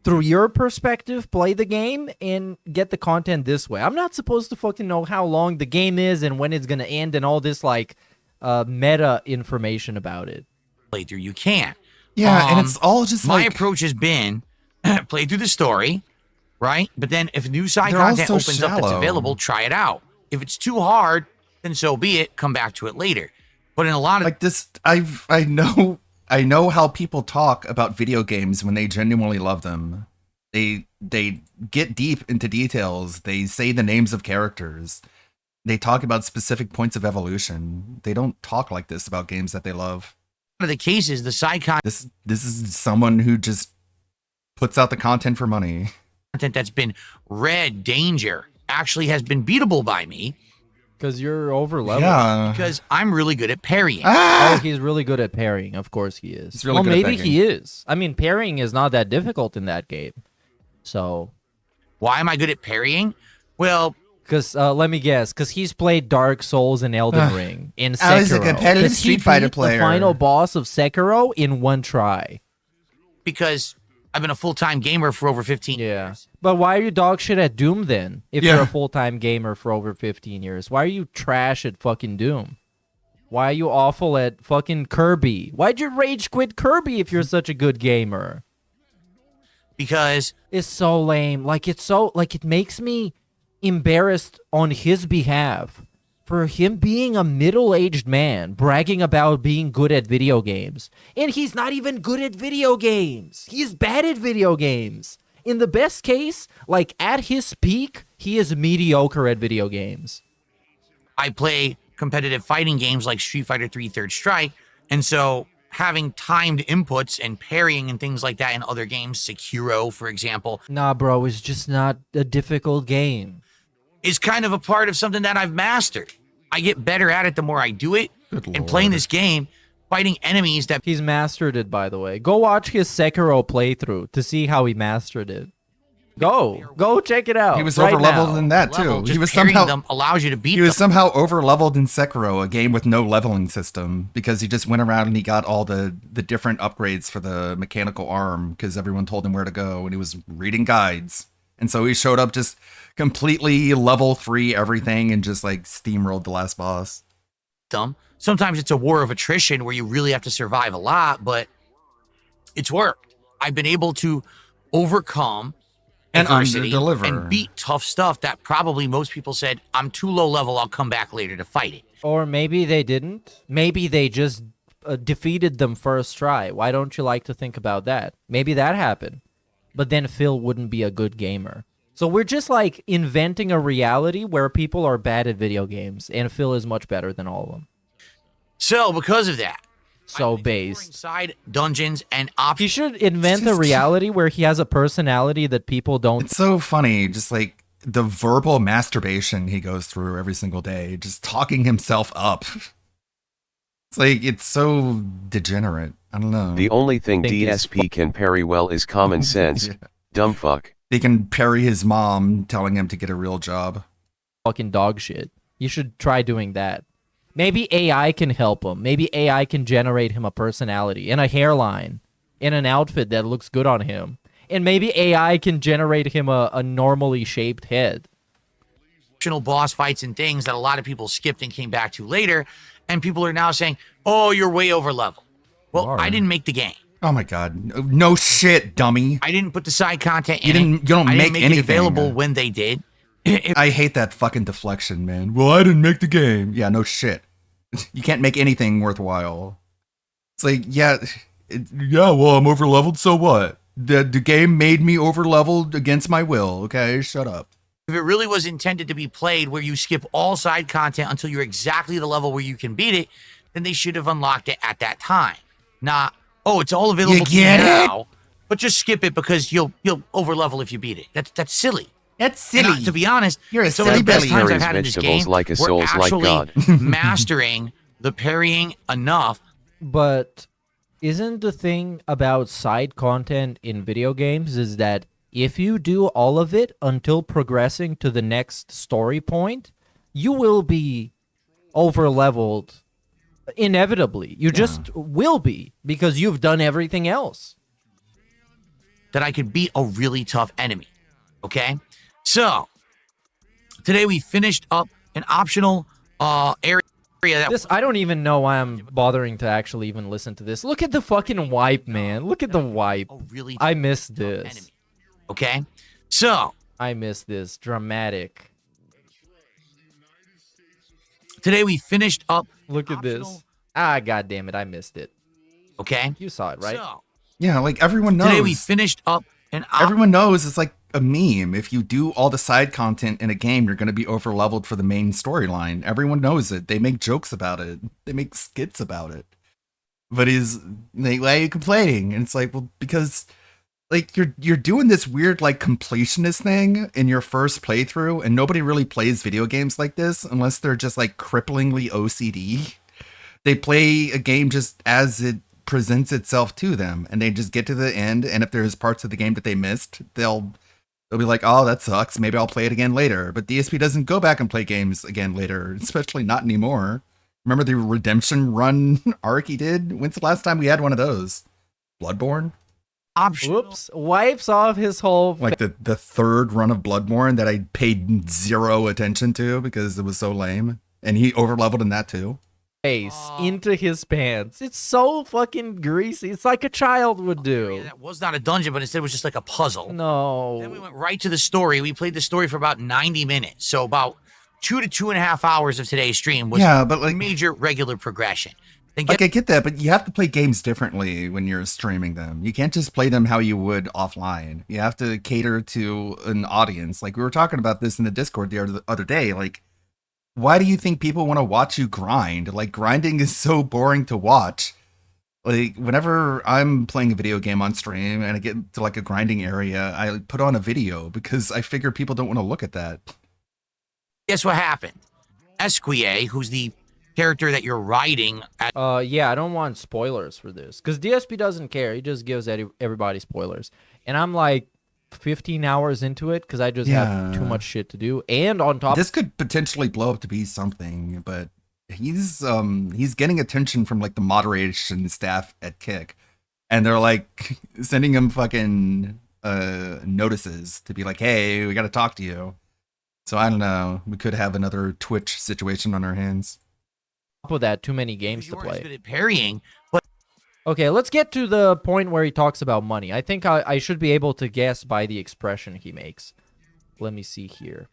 through your perspective, play the game, and get the content this way. I'm not supposed to fucking know how long the game is and when it's going to end and all this, like, meta information about it. Playthrough, you can. Yeah, and it's all just my like... approach has been play through the story, right? But then if new side They're all content so opens up that's shallow. available, try it out. If it's too hard, then so be it. Come back to it later. But in a lot of like this, I know how people talk about video games when they genuinely love them. They get deep into details. They say the names of characters. They talk about specific points of evolution. They don't talk like this about games that they love. one of the cases, the side This is someone who just puts out the content for money. content that's been Red Danger actually has been beatable by me. Because you're over leveled. Yeah. Because I'm really good at parrying. Oh, he's really good at parrying. Of course he is. He's really well, good at maybe begging. he is. I mean, parrying is not that difficult in that game. So, Why am I good at parrying? Well, because let me guess, because he's played Dark Souls and Elden Ring in Sekiro. I was a competitive 'Cause he Street Fighter beat player. The final boss of Sekiro in one try. because I've been a full-time gamer for over 15 Yeah. years. But why are you dog shit at Doom then? If Yeah. you're a full-time gamer for over 15 years, why are you trash at fucking Doom? Why are you awful at fucking Kirby? Why'd you rage quit Kirby if you're such a good gamer? Because It's so lame. Like it makes me embarrassed on his behalf for him being a middle-aged man bragging about being good at video games. And he's not even good at video games. He's bad at video games. In the best case, like at his peak, he is mediocre at video games. I play competitive fighting games like Street Fighter 3 Third Strike, and so having timed inputs and parrying and things like that in other games, Sekiro, for example, Nah, bro, it's just not a difficult game. is kind of a part of something that I've mastered. I get better at it the more I do it. Good And playing lord. this game, fighting enemies that He's mastered it, by the way. Go watch his Sekiro playthrough to see how he mastered it. Go check it out. He was right over leveled now. in that level, too. just He was parrying somehow them allows you to beat he was them. somehow over leveled in Sekiro, a game with no leveling system, because he just went around and he got all the different upgrades for the mechanical arm because everyone told him where to go and he was reading guides. And so he showed up just completely level 3 everything and just like steamrolled the last boss. them. Sometimes it's a war of attrition where you really have to survive a lot, but it's worked. I've been able to overcome And adversity under-deliver. and beat tough stuff that probably most people said, I'm too low level, I'll come back later to fight it. Or maybe they didn't. Maybe they just defeated them first try. Why don't you like to think about that? Maybe that happened. But then Phil wouldn't be a good gamer. So we're just like inventing a reality where people are bad at video games, and Phil is much better than all of them. So because of that, So I've been exploring based. side dungeons and He options. should invent a Just- reality where he has a personality that people don't. It's so funny, just like the verbal masturbation he goes through every single day, just talking himself up. It's like, it's so degenerate. I don't know. The only thing Think he's DSP can parry well is common sense. Yeah. Dumb fuck. He can parry his mom telling him to get a real job. Fucking dog shit. You should try doing that. Maybe AI can help him. Maybe AI can generate him a personality and a hairline and an outfit that looks good on him. And maybe AI can generate him a normally shaped head. Optional boss fights and things that a lot of people skipped and came back to later, and people are now saying, oh, you're way over level. Well, are. I didn't make the game. Oh my god. No shit, dummy. I didn't put the side content in You didn't- it. you don't I make didn't make anything. it available when they did. I hate that fucking deflection, man. Well, I didn't make the game. Yeah, no shit. You can't make anything worthwhile. It's like, yeah, well, I'm over leveled, so what? The game made me over leveled against my will, okay? Shut up. If it really was intended to be played where you skip all side content until you're exactly the level where you can beat it, then they should have unlocked it at that time. Not, oh, it's all available to you now, but just skip it because you'll overlevel if you beat it. That's silly. That's silly. And, to be honest, You're a some of the silly best Billy. times I've Parries had in this vegetables game like a were souls like actually God. mastering the parrying enough. But isn't the thing about side content in video games is that if you do all of it until progressing to the next story point, you will be over-leveled inevitably. You just will be because you've done everything else. That I could beat a really tough enemy. Okay? So, today we finished up an optional area that This I don't even know why I'm bothering to actually even listen to this. Look at the fucking wipe, man. Look at the wipe. really I miss tough this. enemy. Okay? So, I miss this. Dramatic. today we finished up Look at this. Ah, god damn it, I missed it. Okay? You saw it, right? So, Yeah, like everyone knows. today we finished up an Everyone knows it's like a meme. If you do all the side content in a game, you're going to be over leveled for the main storyline. Everyone knows it. They make jokes about it. They make skits about it. But why are you complaining? And it's like, well, because like you're doing this weird like completionist thing in your first playthrough, and nobody really plays video games like this unless they're just like cripplingly OCD. They play a game just as it presents itself to them, and they just get to the end, and if there's parts of the game that they missed, they'll be like, oh, that sucks, maybe I'll play it again later. But DSP doesn't go back and play games again later, especially not anymore. Remember the redemption run arc he did? When's the last time we had one of those? Bloodborne? Whoops. Wipes off his whole Like the third run of Bloodborne that I paid zero attention to because it was so lame, and he overleveled in that too. face into his pants. It's so fucking greasy. It's like a child would do. that was not a dungeon, but instead it was just like a puzzle. No. Then we went right to the story. We played the story for about 90 minutes. So about 2 to 2.5 hours of today's stream was but like major regular progression. Like I get that, but you have to play games differently when you're streaming them. You can't just play them how you would offline. You have to cater to an audience. Like we were talking about this in the Discord the other day. Like, why do you think people want to watch you grind? Like grinding is so boring to watch. Like whenever I'm playing a video game on stream and I get to like a grinding area, I put on a video because I figure people don't want to look at that. Guess what happened? Esquie, who's the character that you're riding at Yeah, I don't want spoilers for this because DSP doesn't care. He just gives everybody spoilers, and I'm like 15 hours into it because I just have too much shit to do. And on top, this could potentially blow up to be something, but he's getting attention from like the moderation staff at Kick, and they're like sending him fucking notices to be like, hey, we got to talk to you. So I don't know, we could have another Twitch situation on our hands. with that, too many games to you weren't as play. good at parrying, but Okay, let's get to the point where he talks about money. I think I should be able to guess by the expression he makes. Let me see here.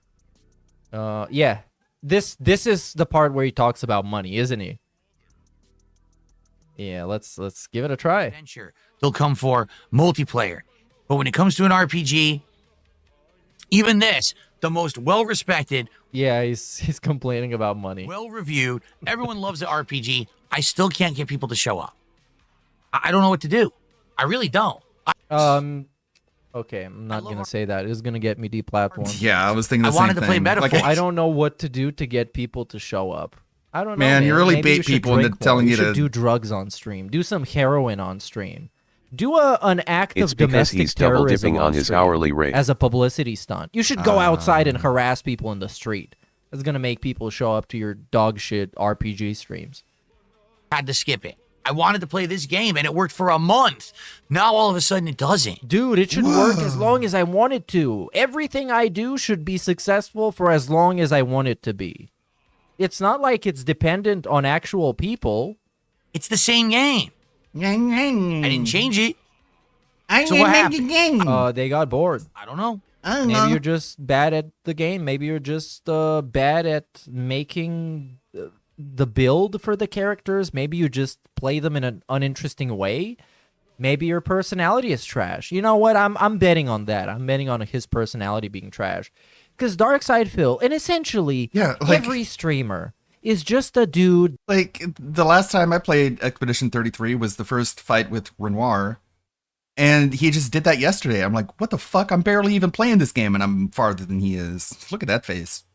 Yeah, this is the part where he talks about money, isn't he? Yeah, let's give it a try. adventure, they'll come for multiplayer. But when it comes to an RPG, even this, the most well-respected, Yeah, he's complaining about money. well-reviewed, everyone loves the RPG, I still can't get people to show up. I don't know what to do. I really don't. Okay, I'm not gonna say that. It's gonna get me deplatformed. Yeah, I was thinking the I same wanted to play thing. Metaphor. Like, I don't know what to do to get people to show up. I don't know. Man, you really Maybe bait should people into drink more. telling you should to- do drugs on stream. Do some heroin on stream. Do an act It's of because domestic he's double terrorism dipping on his stream hourly rate. as a publicity stunt. You should go outside and harass people in the street. That's gonna make people show up to your dog shit RPG streams. Had to skip it. I wanted to play this game, and it worked for a month. Now all of a sudden it doesn't. Dude, it should work as long as I want it to. Everything I do should be successful for as long as I want it to be. It's not like it's dependent on actual people. It's the same game. I didn't change it. I So what happened? They got bored. I don't know. Maybe you're just bad at the game. Maybe you're just bad at making the build for the characters. Maybe you just play them in an uninteresting way. Maybe your personality is trash. You know what? I'm betting on that. I'm betting on his personality being trash. Because Darkside Phil, and essentially every streamer is just a dude. Like, the last time I played Expedition 33 was the first fight with Renoir. And he just did that yesterday. I'm like, what the fuck? I'm barely even playing this game, and I'm farther than he is. Look at that face.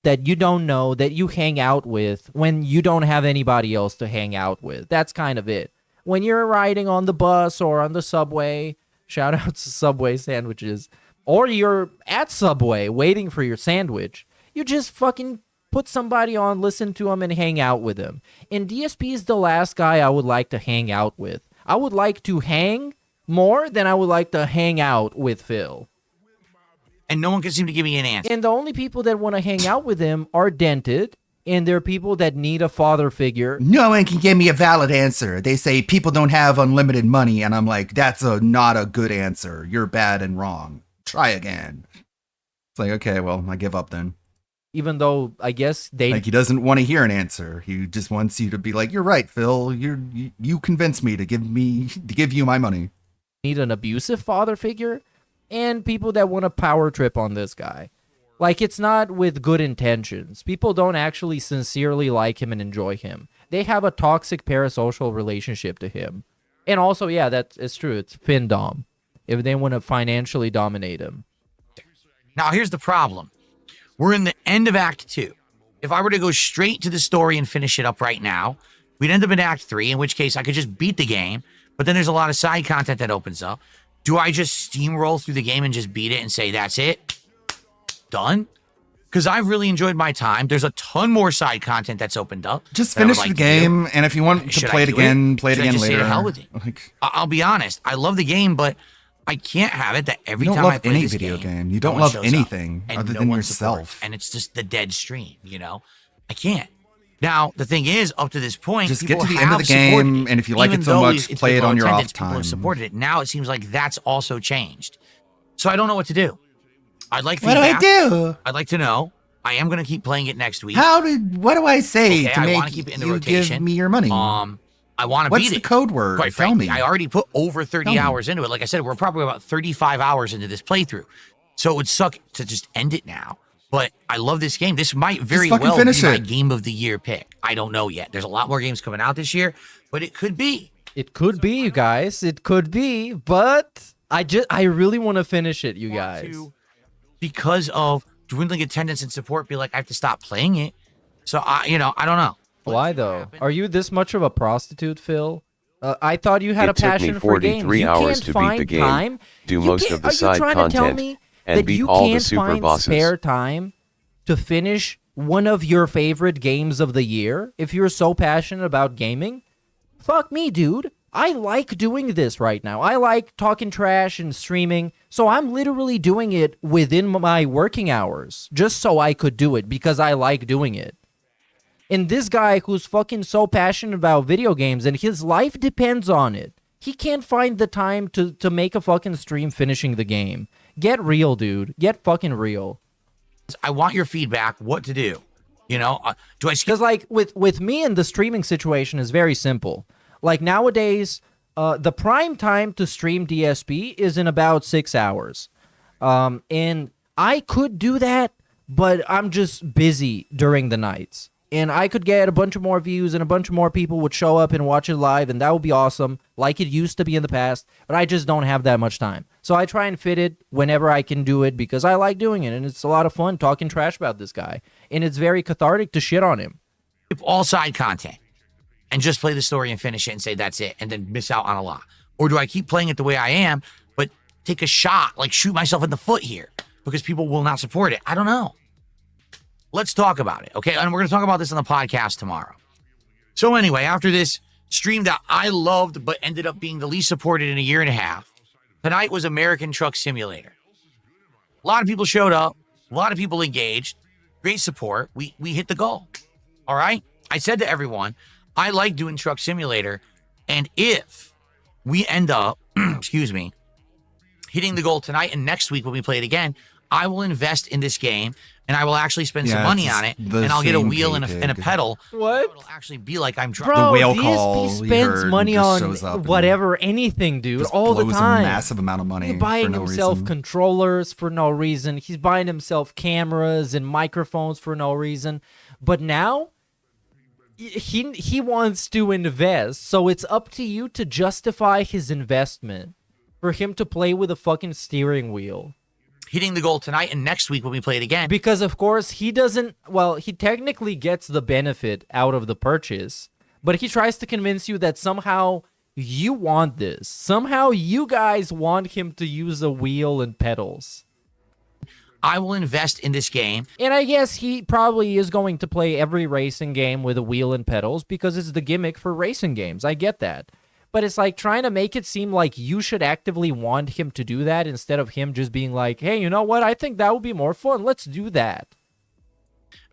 That you don't know, that you hang out with when you don't have anybody else to hang out with. That's kind of it. When you're riding on the bus or on the subway, shout out to Subway sandwiches, or you're at Subway waiting for your sandwich, you just fucking put somebody on, listen to him, and hang out with him. And DSP is the last guy I would like to hang out with. I would like to hang more than I would like to hang out with Phil. And no one can seem to give me an answer. And the only people that want to hang out with him are dented, and they're people that need a father figure. No one can give me a valid answer. They say people don't have unlimited money, and I'm like, that's not a good answer. You're bad and wrong. Try again. It's like, okay, well, I give up then. Even though I guess they he doesn't want to hear an answer. He just wants you to be like, you're right, Phil. You convinced me to give you my money. Need an abusive father figure, and people that want to power trip on this guy. Like, it's not with good intentions. People don't actually sincerely like him and enjoy him. They have a toxic parasocial relationship to him. And also, yeah, it's true. It's Findom. If they want to financially dominate him. Now, here's the problem. We're in the end of Act 2. If I were to go straight to the story and finish it up right now, we'd end up in Act 3, in which case I could just beat the game, but then there's a lot of side content that opens up. Do I just steamroll through the game and just beat it and say, that's it? Done? Because I've really enjoyed my time. There's a ton more side content that's opened up. Just finish the game, and if you want to play it again, play it again later. Say to hell with it? I'll be honest. I love the game, but I can't have it that every time I play this video game. You no don't one love shows anything up, other no than one yourself. supports, and it's just the dead stream, you know? I can't. Now, the thing is, up to this point, just get to the have end of the game, supported it. and if you like Even it so though much, it's play been it on low your off attendance, people have time. supported it. Now it seems like that's also changed. So I don't know what to do. I'd like What do I feedback. do? I'd like to know. I am going to keep playing it next week. What do I say Okay, to I make wanna keep it in the you rotation. give me your money? I want to What's beat the it. code word? Quite Tell frankly, me. I already put over 30 Tell me. hours into it. Like I said, we're probably about 35 hours into this playthrough. So it would suck to just end it now. But I love this game. This might very fucking well be finish my it. game of the year pick. I don't know yet. There's a lot more games coming out this year, but it could be. It could be, you guys. It could be, but I really want to finish it, you guys. Because of dwindling attendance and support, be like, I have to stop playing it. So, I don't know. Why, though? Are you this much of a prostitute, Phil? I thought you had a It took me passion for games. 43 You hours can't to beat find the game, time. do You most can't- of the are you side trying to tell content, me and that beat you all the can't super find bosses. spare time to finish one of your favorite games of the year if you're so passionate about gaming? Fuck me, dude. I like doing this right now. I like talking trash and streaming, so I'm literally doing it within my working hours just so I could do it because I like doing it. And this guy who's fucking so passionate about video games and his life depends on it, he can't find the time to make a fucking stream finishing the game. Get real, dude. Get fucking real. I want your feedback. What to do? Do I skip? Because like with me and the streaming situation is very simple. Like nowadays, the prime time to stream DSP is in about 6 hours. And I could do that, but I'm just busy during the nights. And I could get a bunch of more views and a bunch of more people would show up and watch it live, and that would be awesome, like it used to be in the past, but I just don't have that much time. So I try and fit it whenever I can do it because I like doing it, and it's a lot of fun talking trash about this guy. And it's very cathartic to shit on him. All side content and just play the story and finish it and say that's it and then miss out on a lot? Or do I keep playing it the way I am, but take a shot, like shoot myself in the foot here because people will not support it? I don't know. Let's talk about it, okay? And we're going to talk about this on the podcast tomorrow. So anyway, after this stream that I loved but ended up being the least supported in a year and a half, tonight was American Truck Simulator. A lot of people showed up. A lot of people engaged. Great support. We hit the goal, all right? I said to everyone, I like doing Truck Simulator, and if we end up, hitting the goal tonight and next week when we play it again, I will invest in this game and I will actually spend some Yeah, money it's on it, the and I'll get a same wheel and a pig. pedal. What? It'll actually be like I'm driving. Bro, The whale DSP call, he spends heard, money just on shows up and whatever, anything, dude, Just all the blows time. a massive amount of money. He's buying for no himself reason. controllers for no reason. He's buying himself cameras and microphones for no reason. But now he wants to invest, so it's up to you to justify his investment for him to play with a fucking steering wheel. Hitting the goal tonight and next week when we play it again. Because of course he doesn't, well, he technically gets the benefit out of the purchase, but he tries to convince you that somehow you want this. Somehow you guys want him to use a wheel and pedals. I will invest in this game. And I guess he probably is going to play every racing game with a wheel and pedals because it's the gimmick for racing games. I get that. But it's like trying to make it seem like you should actively want him to do that instead of him just being like, hey, you know what? I think that would be more fun. Let's do that.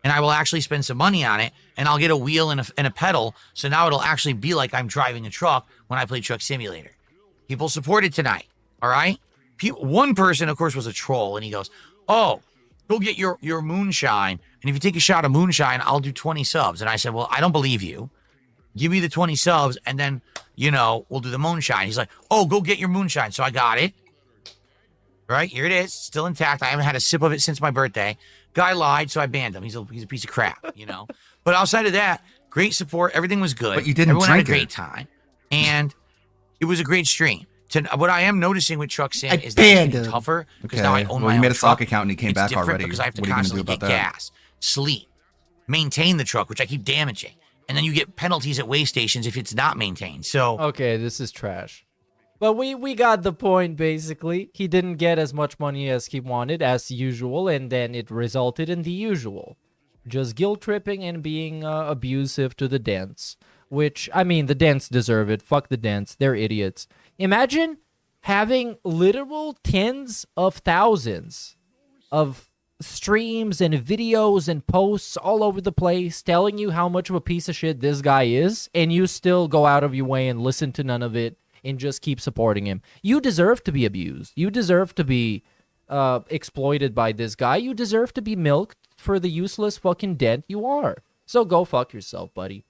And I will actually spend some money on it, and I'll get a wheel and a pedal, so now it'll actually be like I'm driving a truck when I play Truck Simulator. People supported tonight, all right? One person, of course, was a troll, and he goes, oh, go get your moonshine, and if you take a shot of moonshine, I'll do 20 subs. And I said, well, I don't believe you. Give me the 20 subs, and then, we'll do the moonshine. He's like, oh, go get your moonshine. So I got it. Right, here it is, still intact. I haven't had a sip of it since my birthday. Guy lied, so I banned him. He's a piece of crap, But outside of that, great support. Everything was good. But you didn't Everyone had a drink it. great time. And it was a great stream. What I am noticing with Truck Sim I is that it's banned getting him. tougher because Okay. now I own Well, my he own made a truck. stock account and he came It's back different already. because I have to What are you gonna do constantly about get that? gas, sleep, maintain the truck, which I keep damaging. And then you get penalties at way stations if it's not maintained. So Okay, this is trash. But we got the point, basically. He didn't get as much money as he wanted, as usual, and then it resulted in the usual. Just guilt-tripping and being abusive to the Dents. Which, I mean, the Dents deserve it. Fuck the Dents. They're idiots. Imagine having literal tens of thousands of streams and videos and posts all over the place telling you how much of a piece of shit this guy is, and you still go out of your way and listen to none of it and just keep supporting him. You deserve to be abused. You deserve to be exploited by this guy. You deserve to be milked for the useless fucking dent you are. So go fuck yourself, buddy.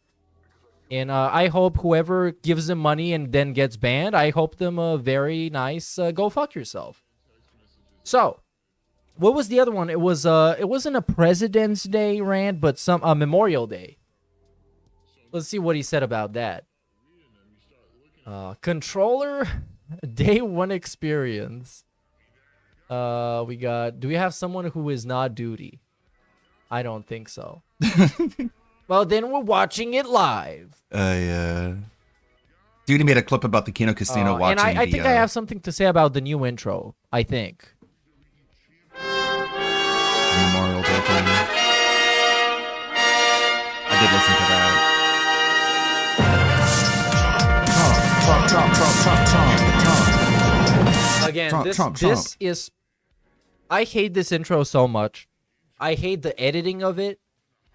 And I hope whoever gives him money and then gets banned, I hope them a very nice go fuck yourself. So, what was the other one? It wasn't a President's Day rant, but some Memorial Day. Let's see what he said about that. Controller Day 1 experience. Do we have someone who is not duty? I don't think so. Well, then we're watching it live. Yeah. Dude, he made a clip about the Kino Casino watching and I think I have something to say about the new intro, I think. Memorial Day thing. I did listen to that. Again, Trump, this Trump, Trump. is... I hate this intro so much. I hate the editing of it.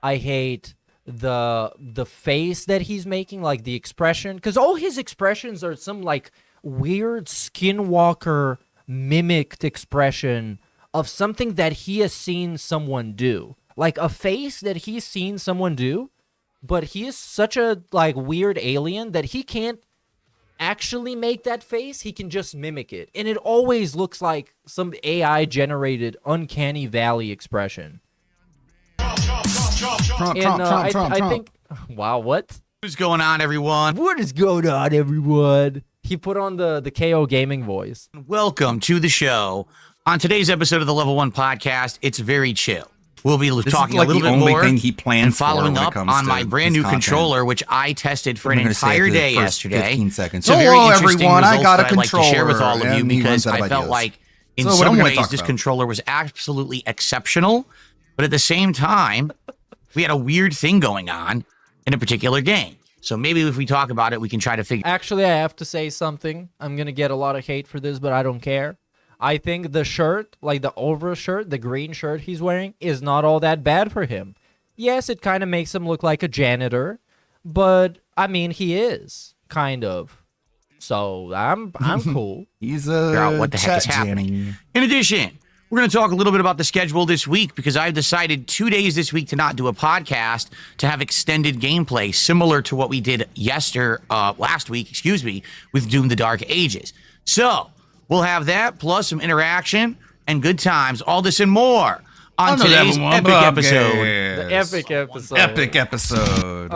I hate the face that he's making, like the expression. Because all his expressions are some, like, weird Skinwalker mimicked expression of something that he has seen someone do. Like, a face that he's seen someone do, but he is such a, like, weird alien that he can't actually make that face. He can just mimic it. And it always looks like some AI-generated Uncanny Valley expression. I think... Wow, what? what's going on, everyone? What is going on, everyone? He put on the KO gaming voice. Welcome to the show. On today's episode of the Level 1 podcast, it's very chill. We'll be talking like a little the bit only more thing he plans and following for when it up comes on to my brand his new content. controller, which I tested for an I'm gonna say entire the day first yesterday. 15 seconds. So very Hello, interesting everyone. I results got a that I'd like to share with all of controller, you and he because runs out of I felt ideas. like in So what I'm some gonna ways talk this about. controller was absolutely exceptional, but at the same time, we had a weird thing going on in a particular game. So maybe if we talk about it, we can try to figure. Actually, I have to say something. I'm going to get a lot of hate for this, but I don't care. I think the shirt, like the overshirt, the green shirt he's wearing, is not all that bad for him. Yes, it kind of makes him look like a janitor, but I mean, he is kind of. So I'm cool. He's Figure out what the heck is chat happening. jamming. In addition, we're going to talk a little bit about the schedule this week because I've decided 2 days this week to not do a podcast to have extended gameplay similar to what we did last week, with Doom: The Dark Ages. So we'll have that plus some interaction and good times, all this and more on today's epic episode. The epic episode. Epic episode.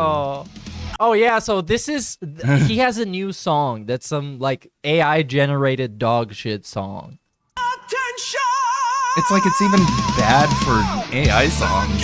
Oh yeah, so this is he has a new song that's some like AI generated dog shit song. It's like it's even bad for AI songs.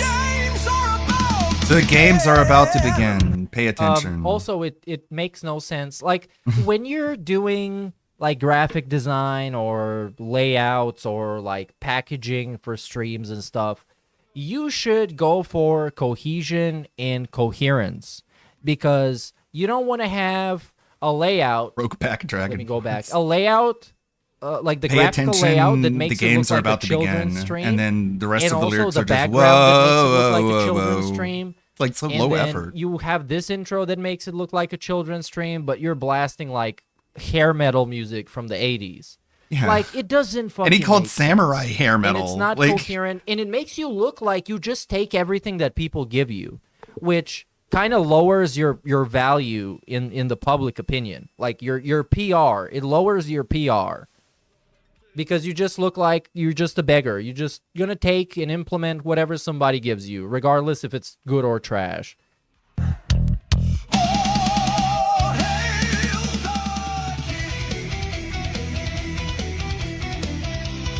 The games are about to begin. Pay attention. Also, it makes no sense. Like when you're doing like graphic design or layouts or like packaging for streams and stuff, you should go for cohesion and coherence. Because you don't want to have a layout. Broke back dragon. Let me go back. A layout, like the Pay graphical attention, layout that makes the games it look are about like a to children's begin, stream, and then the rest and of the also lyrics the are just background that makes it look like a whoa, children's whoa. stream. It's like so and low then effort. You have this intro that makes it look like a children's stream, but you're blasting like hair metal music from the 80s. Yeah. Like it doesn't fucking. And he called make samurai sense. hair metal. And it's not like, coherent, and it makes you look like you just take everything that people give you, which kind of lowers your value in the public opinion. Like your PR, it lowers your PR because you just look like you're just a beggar. You're just gonna take and implement whatever somebody gives you, regardless if it's good or trash.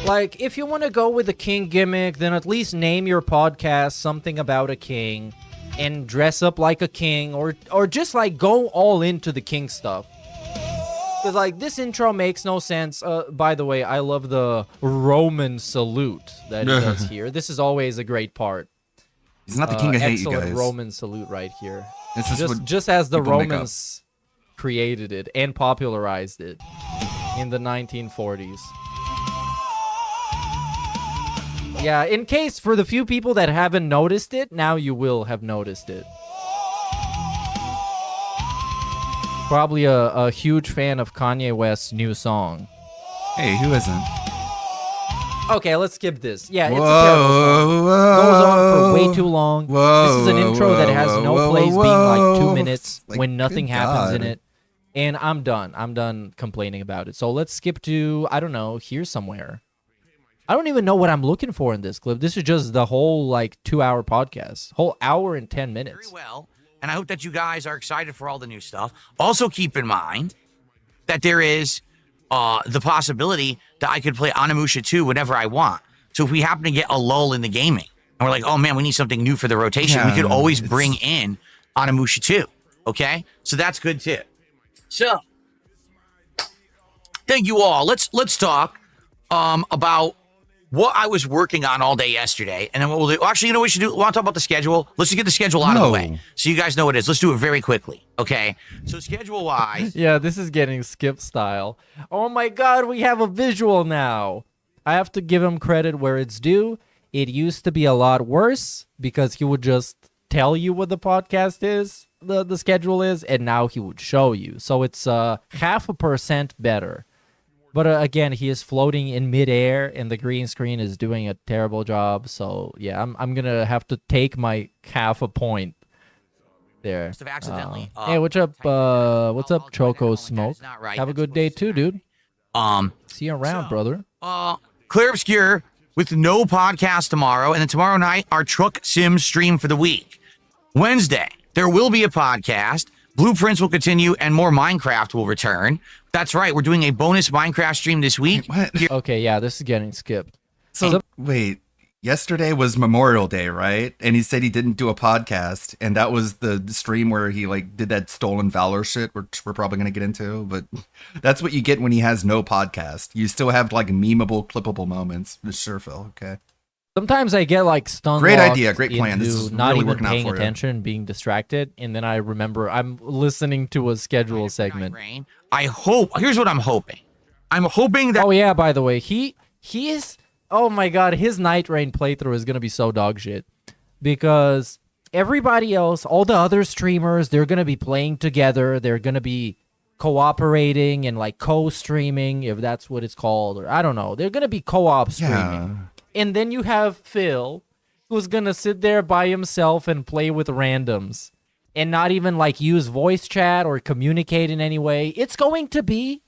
Like, if you want to go with the king gimmick, then at least name your podcast something about a king and dress up like a king, or just, like, go all into the king stuff. Because, like, this intro makes no sense. By the way, I love the Roman salute that he does here. This is always a great part. He's not the king of hate, you excellent guys. Roman salute right here. This is Just as the people make up. Romans created it and popularized it in the 1940s. Yeah, in case for the few people that haven't noticed it, now you will have noticed it. Probably a huge fan of Kanye West's new song. Hey, who isn't? Okay, let's skip this. Yeah, it's a terrible song. Goes on for way too long. This is an intro that has no plays being like 2 minutes when nothing happens in it. And I'm done. I'm done complaining about it. So let's skip to, I don't know, here somewhere. I don't even know what I'm looking for in this clip. This is just the whole like 2-hour podcast. Whole hour and 10 minutes. Very well. And I hope that you guys are excited for all the new stuff. Also keep in mind that there is the possibility that I could play Onimusha 2 whenever I want. So if we happen to get a lull in the gaming and we're like, oh man, we need something new for the rotation, we could always bring in Onimusha 2. Okay? So that's good too. So thank you all. Let's talk about what I was working on all day yesterday, and then what we'll do. Actually, you know what we should do? We want to talk about the schedule? Let's just get the schedule out of the way so you guys know what it is. Let's do it very quickly, okay? So schedule-wise... Yeah, this is getting skip style. Oh my god, we have a visual now. I have to give him credit where it's due. It used to be a lot worse because he would just tell you what the podcast is, the schedule is, and now he would show you. So it's 0.5% better. But again, he is floating in midair, and the green screen is doing a terrible job. So yeah, I'm gonna have to take my 0.5 point there. Hey, what's up? What's up, Choco Smoke? Have a good day too, dude. See you around, brother. Clear Obscure with no podcast tomorrow, and then tomorrow night our Truck Sim stream for the week. Wednesday there will be a podcast. Blueprints will continue, and more Minecraft will return. That's right, we're doing a bonus Minecraft stream this week. What? Okay, yeah, this is getting skipped. So, wait, yesterday was Memorial Day, right? And he said he didn't do a podcast, and that was the stream where he like did that stolen valor shit, which we're probably gonna get into. But that's what you get when he has no podcast. You still have like memeable, clippable moments. Sure, Phil. Okay. Sometimes I get like stunned. Great idea, great plan. This is not really even working out paying for you. attention, being distracted, and then I remember I'm listening to a schedule segment. I hope. Here's what I'm hoping. I'm hoping that. Oh yeah, by the way, he is. Oh my god, his Night Rain playthrough is gonna be so dog shit because everybody else, all the other streamers, they're gonna be playing together. They're gonna be cooperating and like co-streaming, if that's what it's called, or I don't know. They're gonna be co-op streaming. Yeah. And then you have Phil, who's gonna sit there by himself and play with randoms and not even like use voice chat or communicate in any way. It's going to be,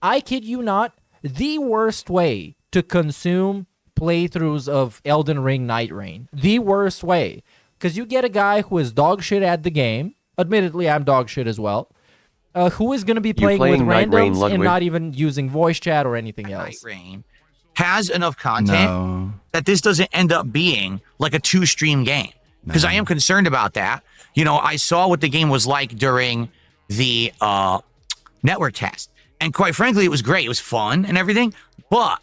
I kid you not, the worst way to consume playthroughs of Elden Ring Night Rain. The worst way. Because you get a guy who is dog shit at the game. Admittedly, I'm dog shit as well. Who is going to be playing with Night Rain, randoms and Ludwig? not even using voice chat or anything Night else. Rain has enough content that this doesn't end up being like a 2-stream game. Because I am concerned about that. You know, I saw what the game was like during the network test. And quite frankly, it was great. It was fun and everything. But,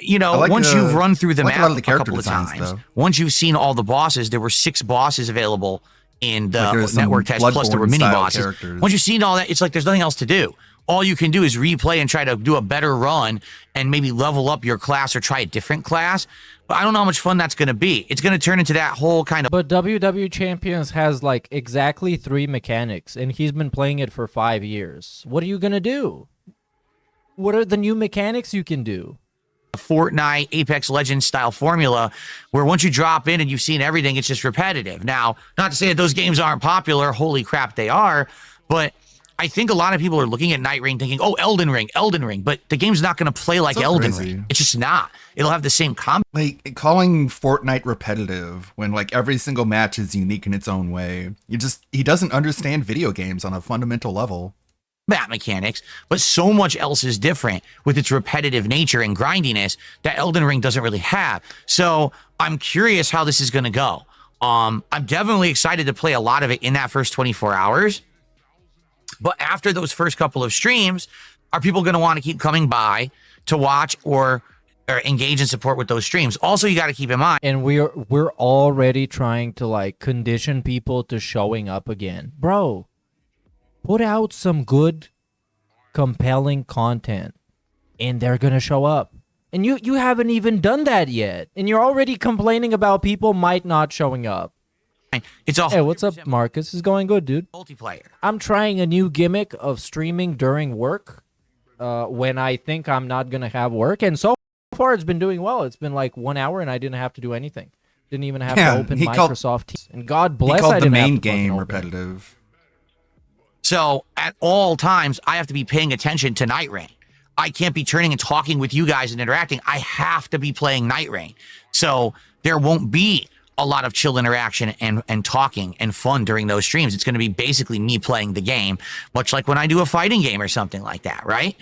you know, once you've run through the map a couple of times, once you've seen all the bosses, there were 6 bosses available in the network test, plus there were mini bosses. Once you've seen all that, it's like there's nothing else to do. All you can do is replay and try to do a better run and maybe level up your class or try a different class. But I don't know how much fun that's going to be. It's going to turn into that whole kind of... But WW Champions has like exactly 3 mechanics, and he's been playing it for 5 years. What are you going to do? What are the new mechanics you can do? Fortnite, Apex Legends style formula, where once you drop in and you've seen everything, it's just repetitive. Now, not to say that those games aren't popular. Holy crap, they are. But I think a lot of people are looking at Night Rain thinking, oh, Elden Ring. But the game's not going to play like Elden Ring. It's just not. It'll have the same combat. Like, calling Fortnite repetitive when, like, every single match is unique in its own way. He doesn't understand video games on a fundamental level. Mechanics, but so much else is different with its repetitive nature and grindiness that Elden Ring doesn't really have. So I'm curious how this is going to go. I'm definitely excited to play a lot of it in that first 24 hours. But after those first couple of streams, are people going to want to keep coming by to watch or engage and support with those streams? Also, you got to keep in mind, and we're already trying to like condition people to showing up again, bro. Put out some good, compelling content, and they're gonna show up. And you haven't even done that yet, and you're already complaining about people might not showing up. It's all. Hey, what's up, Marcus? It's going good, dude. Multiplayer. I'm trying a new gimmick of streaming during work, when I think I'm not gonna have work, and so far it's been doing well. It's been like 1 hour, and I didn't have to do anything. Didn't even have to open Microsoft Teams. And God bless, he called I the didn't main have to game open repetitive. So at all times, I have to be paying attention to Night Rain. I can't be turning and talking with you guys and interacting. I have to be playing Night Rain. So there won't be a lot of chill interaction and talking and fun during those streams. It's going to be basically me playing the game, much like when I do a fighting game or something like that, right?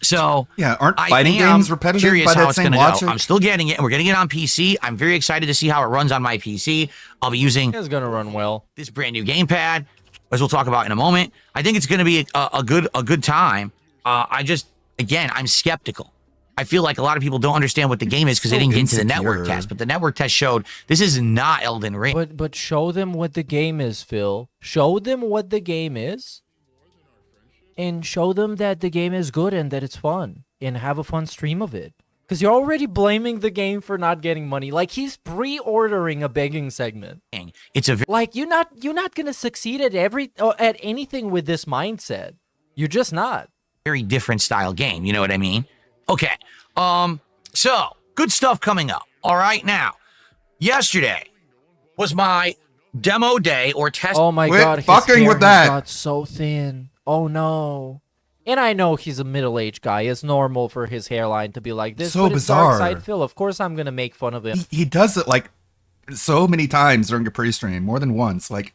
So yeah, aren't fighting games repetitive curious by how that it's same gonna logic? go. I'm still getting it, and we're getting it on PC. I'm very excited to see how it runs on my PC. I'll be using It's gonna run well. this brand new gamepad, as we'll talk about in a moment. I think it's going to be a good time. I'm skeptical. I feel like a lot of people don't understand what the game is because they didn't get into the network test. But the network test showed this is not Elden Ring. But show them what the game is, Phil. Show them what the game is. And show them that the game is good and that it's fun. And have a fun stream of it. Because you're already blaming the game for not getting money. Like, he's pre-ordering a begging segment. It's a like, you're not gonna succeed at at anything with this mindset. You're just not. Very different style game. You know what I mean? Okay. So good stuff coming up. All right. Now, yesterday was my demo day or test. Oh my God! His hair got so thin. Oh no. And I know he's a middle-aged guy. It's normal for his hairline to be like this. So but bizarre. It's Dark Side Phil. Of course I'm gonna make fun of him. He does it like so many times during a pre-stream, more than once. Like,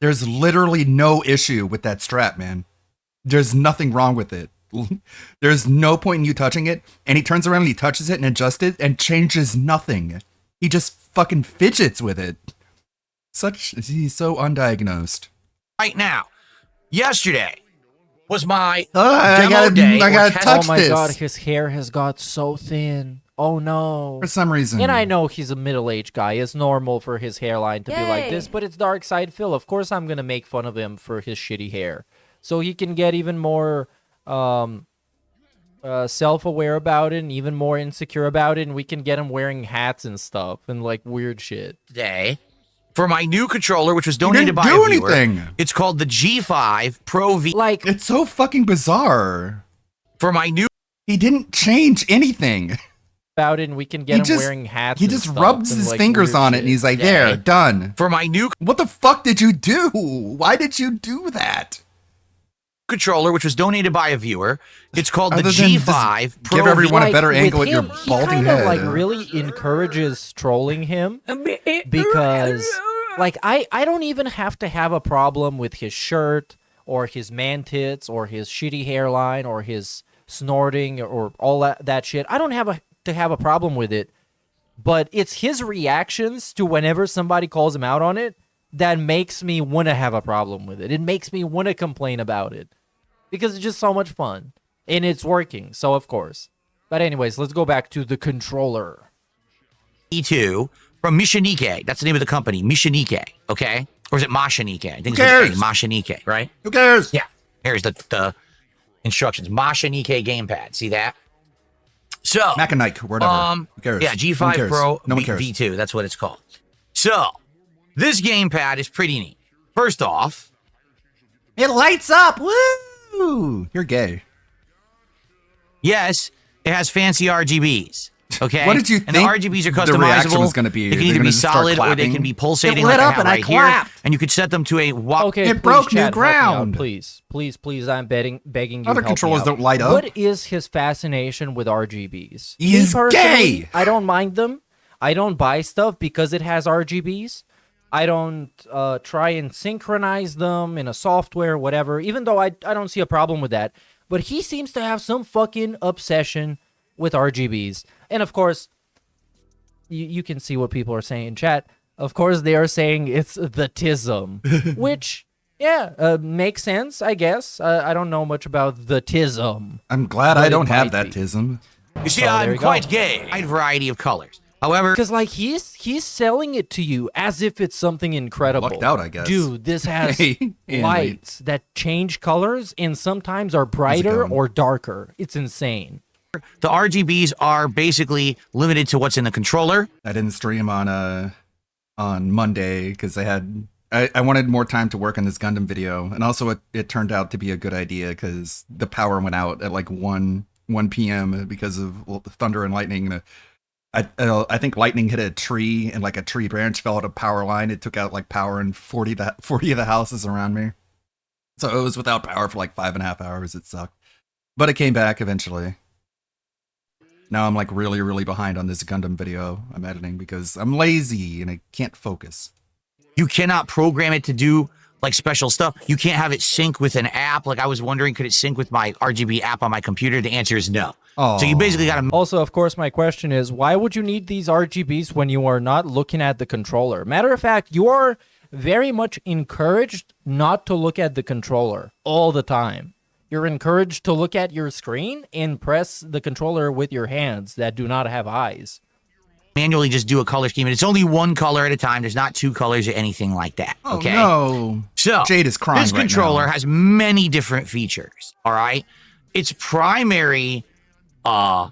there's literally no issue with that strap, man. There's nothing wrong with it. There's no point in you touching it. And he turns around and he touches it and adjusts it and changes nothing. He just fucking fidgets with it. He's so undiagnosed. Right now, yesterday was my I demo day. gotta touch Oh my this. God, his hair has got so thin. Oh no. For some reason. And I know he's a middle-aged guy. It's normal for his hairline to be like this, but it's Dark Side Phil. Of course I'm gonna make fun of him for his shitty hair. So he can get even more self-aware about it and even more insecure about it, and we can get him wearing hats and stuff and like weird shit. Today For my new controller, which was He donated didn't by do a viewer, anything. it's called the G5 Pro V. Like, It's so fucking bizarre. For my new He didn't change anything. about it, and we can get him wearing hats. He and just stuff rubs and, his like, fingers weird on it, shit. and he's like, Yeah. "There, done." for my new What the fuck did you do? Why did you do that? controller, which was donated by a viewer, it's called the Other than just G5 Pro give everyone a Like, better with angle at your him, balding he kinda, head. like really encourages trolling him because like I don't even have to have a problem with his shirt or his man tits or his shitty hairline or his snorting or all that shit. I don't have to have a problem with it, but it's his reactions to whenever somebody calls him out on it that makes me want to have a problem with it. It makes me want to complain about it because it's just so much fun and it's working. So of course. But anyways, let's go back to the controller. E2 from Mishinike. That's the name of the company, Mishinike. Okay, or is it Mashinike? I think Who it's cares? Mashinike, right? Who cares? Yeah. Here's the instructions. Mashinike gamepad. See that? So Mac and Nike, whatever. Who cares? Yeah, No one G5 cares. Pro No one cares. V2. That's what it's called. So this gamepad is pretty neat. First off, It lights up. Woo! You're gay. yes, it has fancy RGBs. Okay. What did you And the think RGBs are the reaction customizable. was gonna be? They can They're either gonna be just start solid or they clapping? can be pulsating. It lit like I up have and I right here. clapped. And you could set them to a Okay, It please, broke new chat, help me out, ground. please. I'm begging you. Other help me controllers out. don't light up. What is his fascination with RGBs? He Me is personally, gay. I don't mind them. I don't buy stuff because it has RGBs. I don't try and synchronize them in a software, whatever. Even though I don't see a problem with that, but he seems to have some fucking obsession with RGBs, and of course. You can see what people are saying in chat. Of course, they are saying it's the tism, which, yeah, makes sense, I guess. I don't know much about the tism. I'm glad But I it don't have might that be. tism. You see, So there I'm you quite go. gay. Wide variety of colors. However, Because, like, he's selling it to you as if it's something incredible. Lucked out, I guess. Dude, this has Hey, Andy. lights that change colors and sometimes are brighter going? or darker. It's insane. the RGBs are basically limited to what's in the controller. I didn't stream on Monday because I wanted more time to work on this Gundam video, and also it turned out to be a good idea because the power went out at like 1 p.m. because of thunder and lightning. I think lightning hit a tree and like a tree branch fell out of power line. It took out like power in 40 of the houses around me. So it was without power for like 5.5 hours. It sucked, but it came back eventually. Now I'm like really, really behind on this Gundam video I'm editing because I'm lazy and I can't focus. You cannot program it to do like special stuff. You can't have it sync with an app. Like I was wondering, could it sync with my RGB app on my computer? The answer is no. So you basically got to. Also, of course, my question is, why would you need these RGBs when you are not looking at the controller? Matter of fact, you are very much encouraged not to look at the controller all the time. You're encouraged to look at your screen and press the controller with your hands that do not have eyes. manually just do a color scheme, and it's only one color at a time. There's not two colors or anything like that. Oh, Okay. no. So Jade is crying this right controller now. has many different features. All right. Its primary, I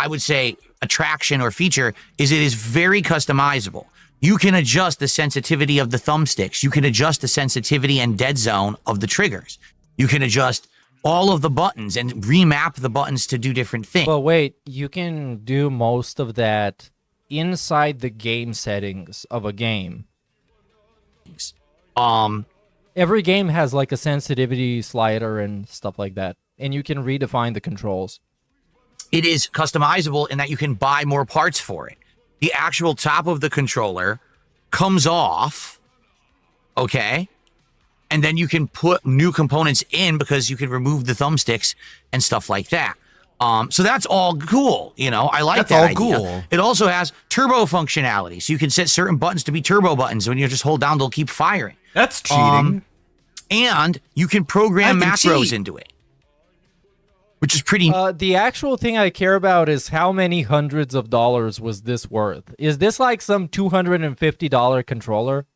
would say, attraction or feature is it is very customizable. You can adjust the sensitivity of the thumbsticks. You can adjust the sensitivity and dead zone of the triggers. You can adjust all of the buttons and remap the buttons to do different things. But wait, you can do most of that inside the game settings of a game. Every game has like a sensitivity slider and stuff like that, and you can redefine the controls. It is customizable in that you can buy more parts for it. The actual top of the controller comes off, okay? And then you can put new components in because you can remove the thumbsticks and stuff like that. So that's all cool, you know. I like That's that all idea. cool. It also has turbo functionality, so you can set certain buttons to be turbo buttons. When you just hold down, they'll keep firing. That's cheating. And you can program I can macros cheat. into it, which is pretty. The actual thing I care about is how many hundreds of dollars was this worth? Is this like some $250 controller?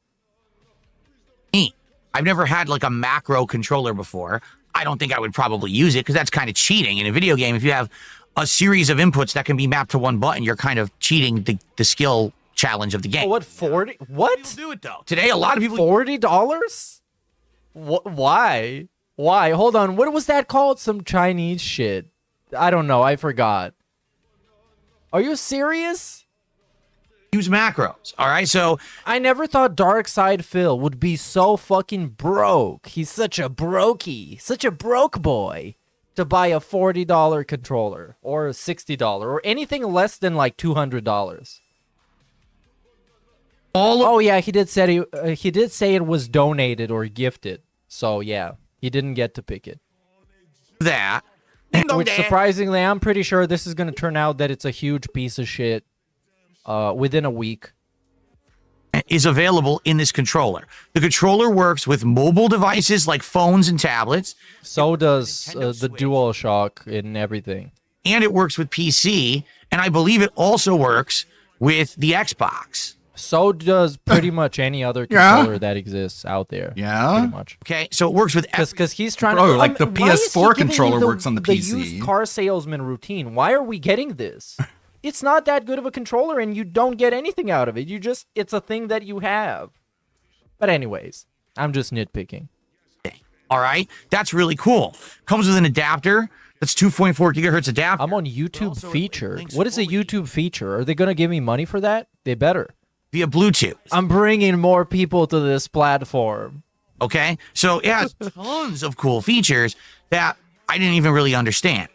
Neat. I've never had like a macro controller before. I don't think I would probably use it because that's kind of cheating. In a video game, if you have a series of inputs that can be mapped to one button, you're kind of cheating the skill challenge of the game. Oh, what 40? What? Do it though. Today, a lot of people. $40? Why? Why? Hold on. What was that called? Some Chinese shit. I don't know. I forgot. Are you serious? Use macros. All right. So I never thought Darkside Phil would be so fucking broke. He's such a brokey, such a broke boy to buy a $40 controller or a $60 or anything less than like $200. Oh yeah, he did say it was donated or gifted. So yeah, he didn't get to pick it. That. Which surprisingly, I'm pretty sure this is going to turn out that it's a huge piece of shit within a week. Is available in this controller. The controller works with mobile devices like phones and tablets. So does the DualShock and everything. And it works with PC, and I believe it also works with the Xbox. So does pretty much any other controller that exists out there. Yeah. Pretty much. Okay, so it works with because he's trying Bro, to like the why is he PS4 giving me controller works on the PC. The used car salesman routine. Why are we getting this? It's not that good of a controller, and you don't get anything out of it. It's a thing that you have. But anyways, I'm just nitpicking. All right, that's really cool. Comes with an adapter. That's 2.4 gigahertz adapter. I'm on YouTube featured. What is a YouTube feature? Are they gonna give me money for that? They better. Via Bluetooth. I'm bringing more people to this platform. Okay, so it has tons of cool features that I didn't even really understand.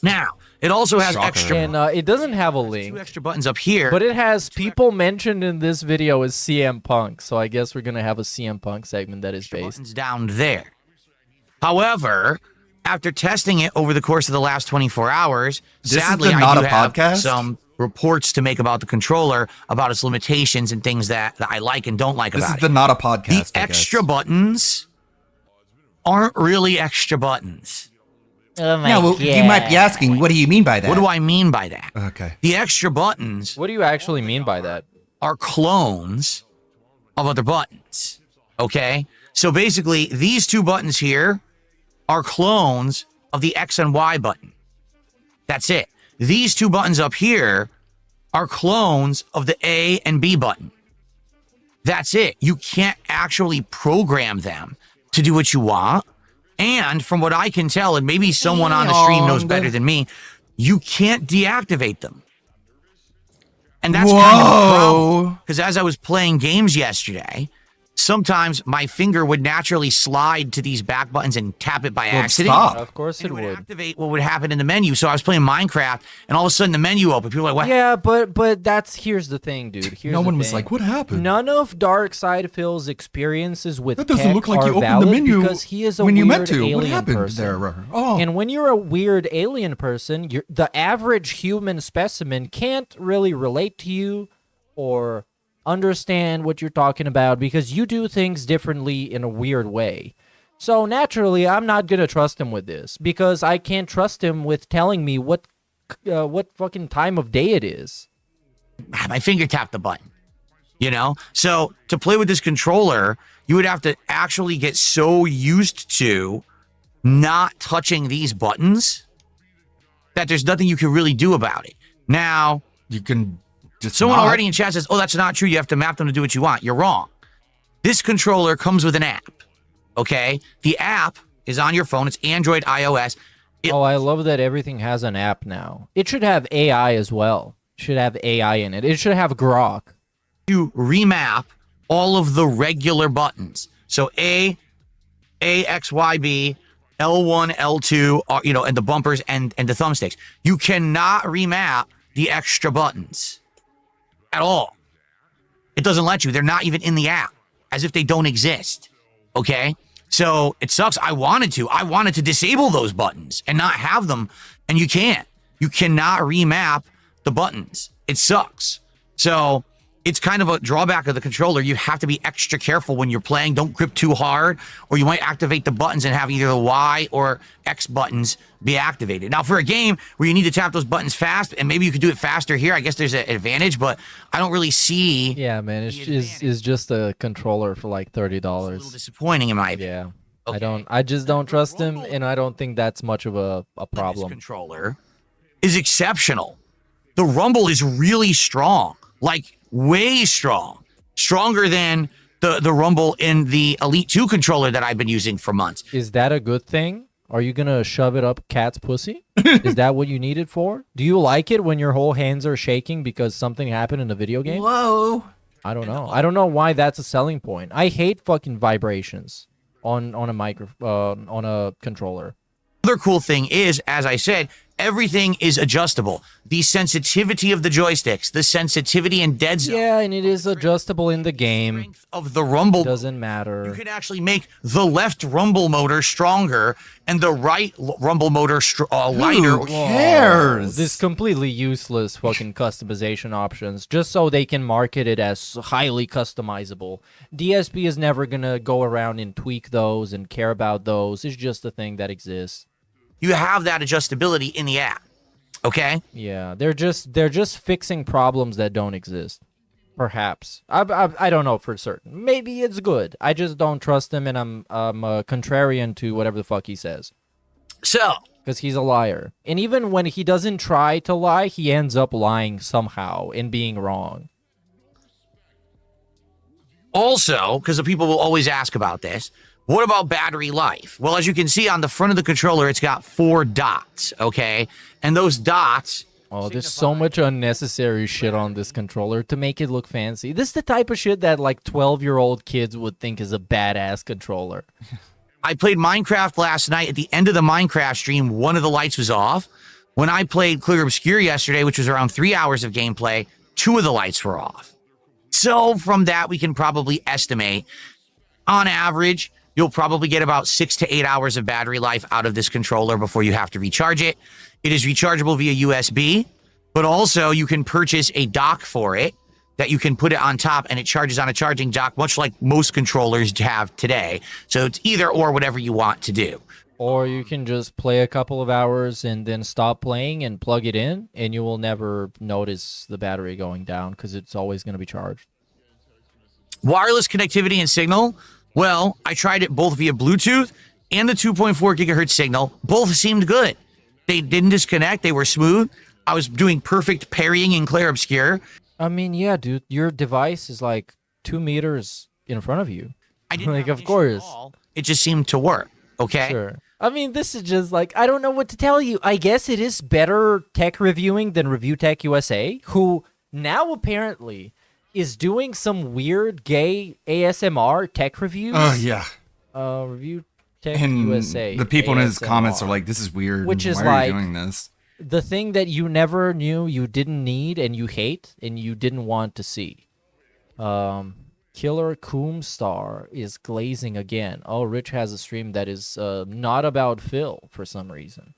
Now, it also has extra... And it doesn't have a link. 2 extra buttons up here. But it has people mentioned in this video as CM Punk. So I guess we're going to have a CM Punk segment that is based. Buttons down there. However, after testing it over the course of the last 24 hours, sadly, I do have some reports to make about the controller, about its limitations and things that I like and don't like about it. This is the Not a Podcast. The extra buttons aren't really extra buttons. Oh my yeah, well, you might be asking, what do you mean by that? What do I mean by that? Okay. The extra buttons. What do you actually mean by that? Are clones of other buttons. Okay? So basically, these two buttons here are clones of the X and Y button. That's it. These two buttons up here are clones of the A and B button. That's it. You can't actually program them to do what you want. And from what I can tell, and maybe someone on the stream knows better than me, you can't deactivate them. And that's kind of a problem. Because as I was playing games yesterday, sometimes my finger would naturally slide to these back buttons and tap it by accident. Of course it would. Activate what would happen in the menu. So I was playing Minecraft, and all of a sudden the menu opened. People were like, what? Yeah, but here's the thing, dude. No one was like, what happened? None of Darkside Phil's experiences with that doesn't tech look like are you opened valid the menu because he is a when weird you meant to. alien What happened person. there? Oh. And when you're a weird alien person, the average human specimen can't really relate to you or understand what you're talking about because you do things differently in a weird way. So naturally, I'm not going to trust him with this because I can't trust him with telling me what fucking time of day it is. My finger tapped the button, you know? So to play with this controller, you would have to actually get so used to not touching these buttons that there's nothing you can really do about it. Now, you can just someone already in chat says, oh, that's not true. You have to map them to do what you want. You're wrong. This controller comes with an app, okay? The app is on your phone. It's Android, iOS. I love that everything has an app now. It should have AI as well. It should have AI in it. It should have Grok. You remap all of the regular buttons. So A, X, Y, B, L1, L2, you know, and the bumpers and the thumbsticks. You cannot remap the extra buttons at all. It doesn't let you. They're not even in the app, as if they don't exist. Okay? So it sucks. I wanted to disable those buttons and not have them, and you can't. You cannot remap the buttons. It sucks. So it's kind of a drawback of the controller. You have to be extra careful when you're playing. Don't grip too hard, or you might activate the buttons and have either the Y or X buttons be activated. Now, for a game where you need to tap those buttons fast, and maybe you could do it faster here, I guess there's an advantage, but I don't really see... Yeah, man, it's just a controller for like $30. It's a little disappointing in my opinion. Yeah. Okay. I just don't trust him, and I don't think that's much of a problem. This controller is exceptional. The rumble is really strong. like way stronger than the Rumble in the Elite 2 controller that I've been using for months. Is that a good thing? Are you gonna shove it up cat's pussy? Is that what you need it for? Do you like it when your whole hands are shaking because something happened in a video game? Whoa. I don't know. I don't know why that's a selling point. I hate fucking vibrations on a controller. Other cool thing is, as I said, everything is adjustable. The sensitivity of the joysticks, the sensitivity in Dead Zone. Yeah, and it is adjustable in the game. Of the Rumble doesn't matter. You can actually make the left Rumble motor stronger and the right Rumble motor lighter. Who cares? This completely useless fucking customization options just so they can market it as highly customizable. DSP is never gonna go around and tweak those and care about those. It's just a thing that exists. You have that adjustability in the app. Okay? Yeah, they're just fixing problems that don't exist. Perhaps. I don't know for certain. Maybe it's good. I just don't trust him, and I'm contrarian to whatever the fuck he says. So, because he's a liar. And even when he doesn't try to lie, he ends up lying somehow and being wrong. Also, because the people will always ask about this, what about battery life? Well, as you can see on the front of the controller, it's got 4 dots, okay? And those dots... Oh, there's so much unnecessary shit on this controller to make it look fancy. This is the type of shit that, like, 12-year-old kids would think is a badass controller. I played Minecraft last night. At the end of the Minecraft stream, one of the lights was off. When I played Clear Obscure yesterday, which was around 3 hours of gameplay, 2 of the lights were off. So from that, we can probably estimate, on average, you'll probably get about 6 to 8 hours of battery life out of this controller before you have to recharge it. It is rechargeable via USB, but also you can purchase a dock for it that you can put it on top and it charges on a charging dock, much like most controllers have today. So it's either or, whatever you want to do. Or you can just play a couple of hours and then stop playing and plug it in, and you will never notice the battery going down because it's always going to be charged. Wireless connectivity and signal. Well, I tried it both via Bluetooth and the 2.4 gigahertz signal. Both seemed good. They didn't disconnect. They were smooth. I was doing perfect parrying in Clair Obscur. I mean, yeah, dude, your device is like 2 meters in front of you. I didn't like, of course. It just seemed to work. Okay. Sure. I mean, this is just like, I don't know what to tell you. I guess it is better tech reviewing than Review Tech USA, who now apparently is doing some weird gay ASMR tech reviews. Oh, yeah. Review Tech And USA. the people in his ASMR, comments are like, this is weird. Which is Why like, are you doing this? The thing that you never knew you didn't need and you hate and you didn't want to see. Killer Coomstar is glazing again. Oh, Rich has a stream that is not about Phil for some reason.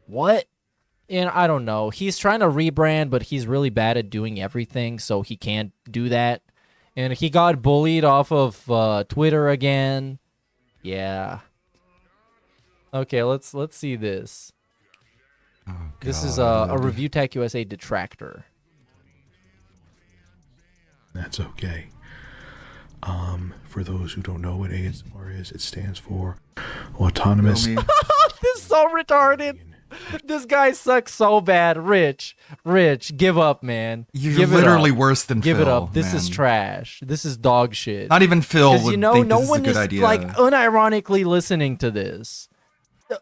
What? And I don't know. He's trying to rebrand, but he's really bad at doing everything, so he can't do that. And he got bullied off of Twitter again. Yeah. Okay, let's see this. Oh, this is a Review Tech USA detractor. That's okay. For those who don't know what ASMR is, it stands for Autonomous. This is so retarded. This guy sucks so bad. Rich, give up, man. You're give literally it up. worse than Give Phil, it up. This is man. trash. This is dog shit. Not even Phil would you know, think no this is one a good is idea. like unironically listening to this.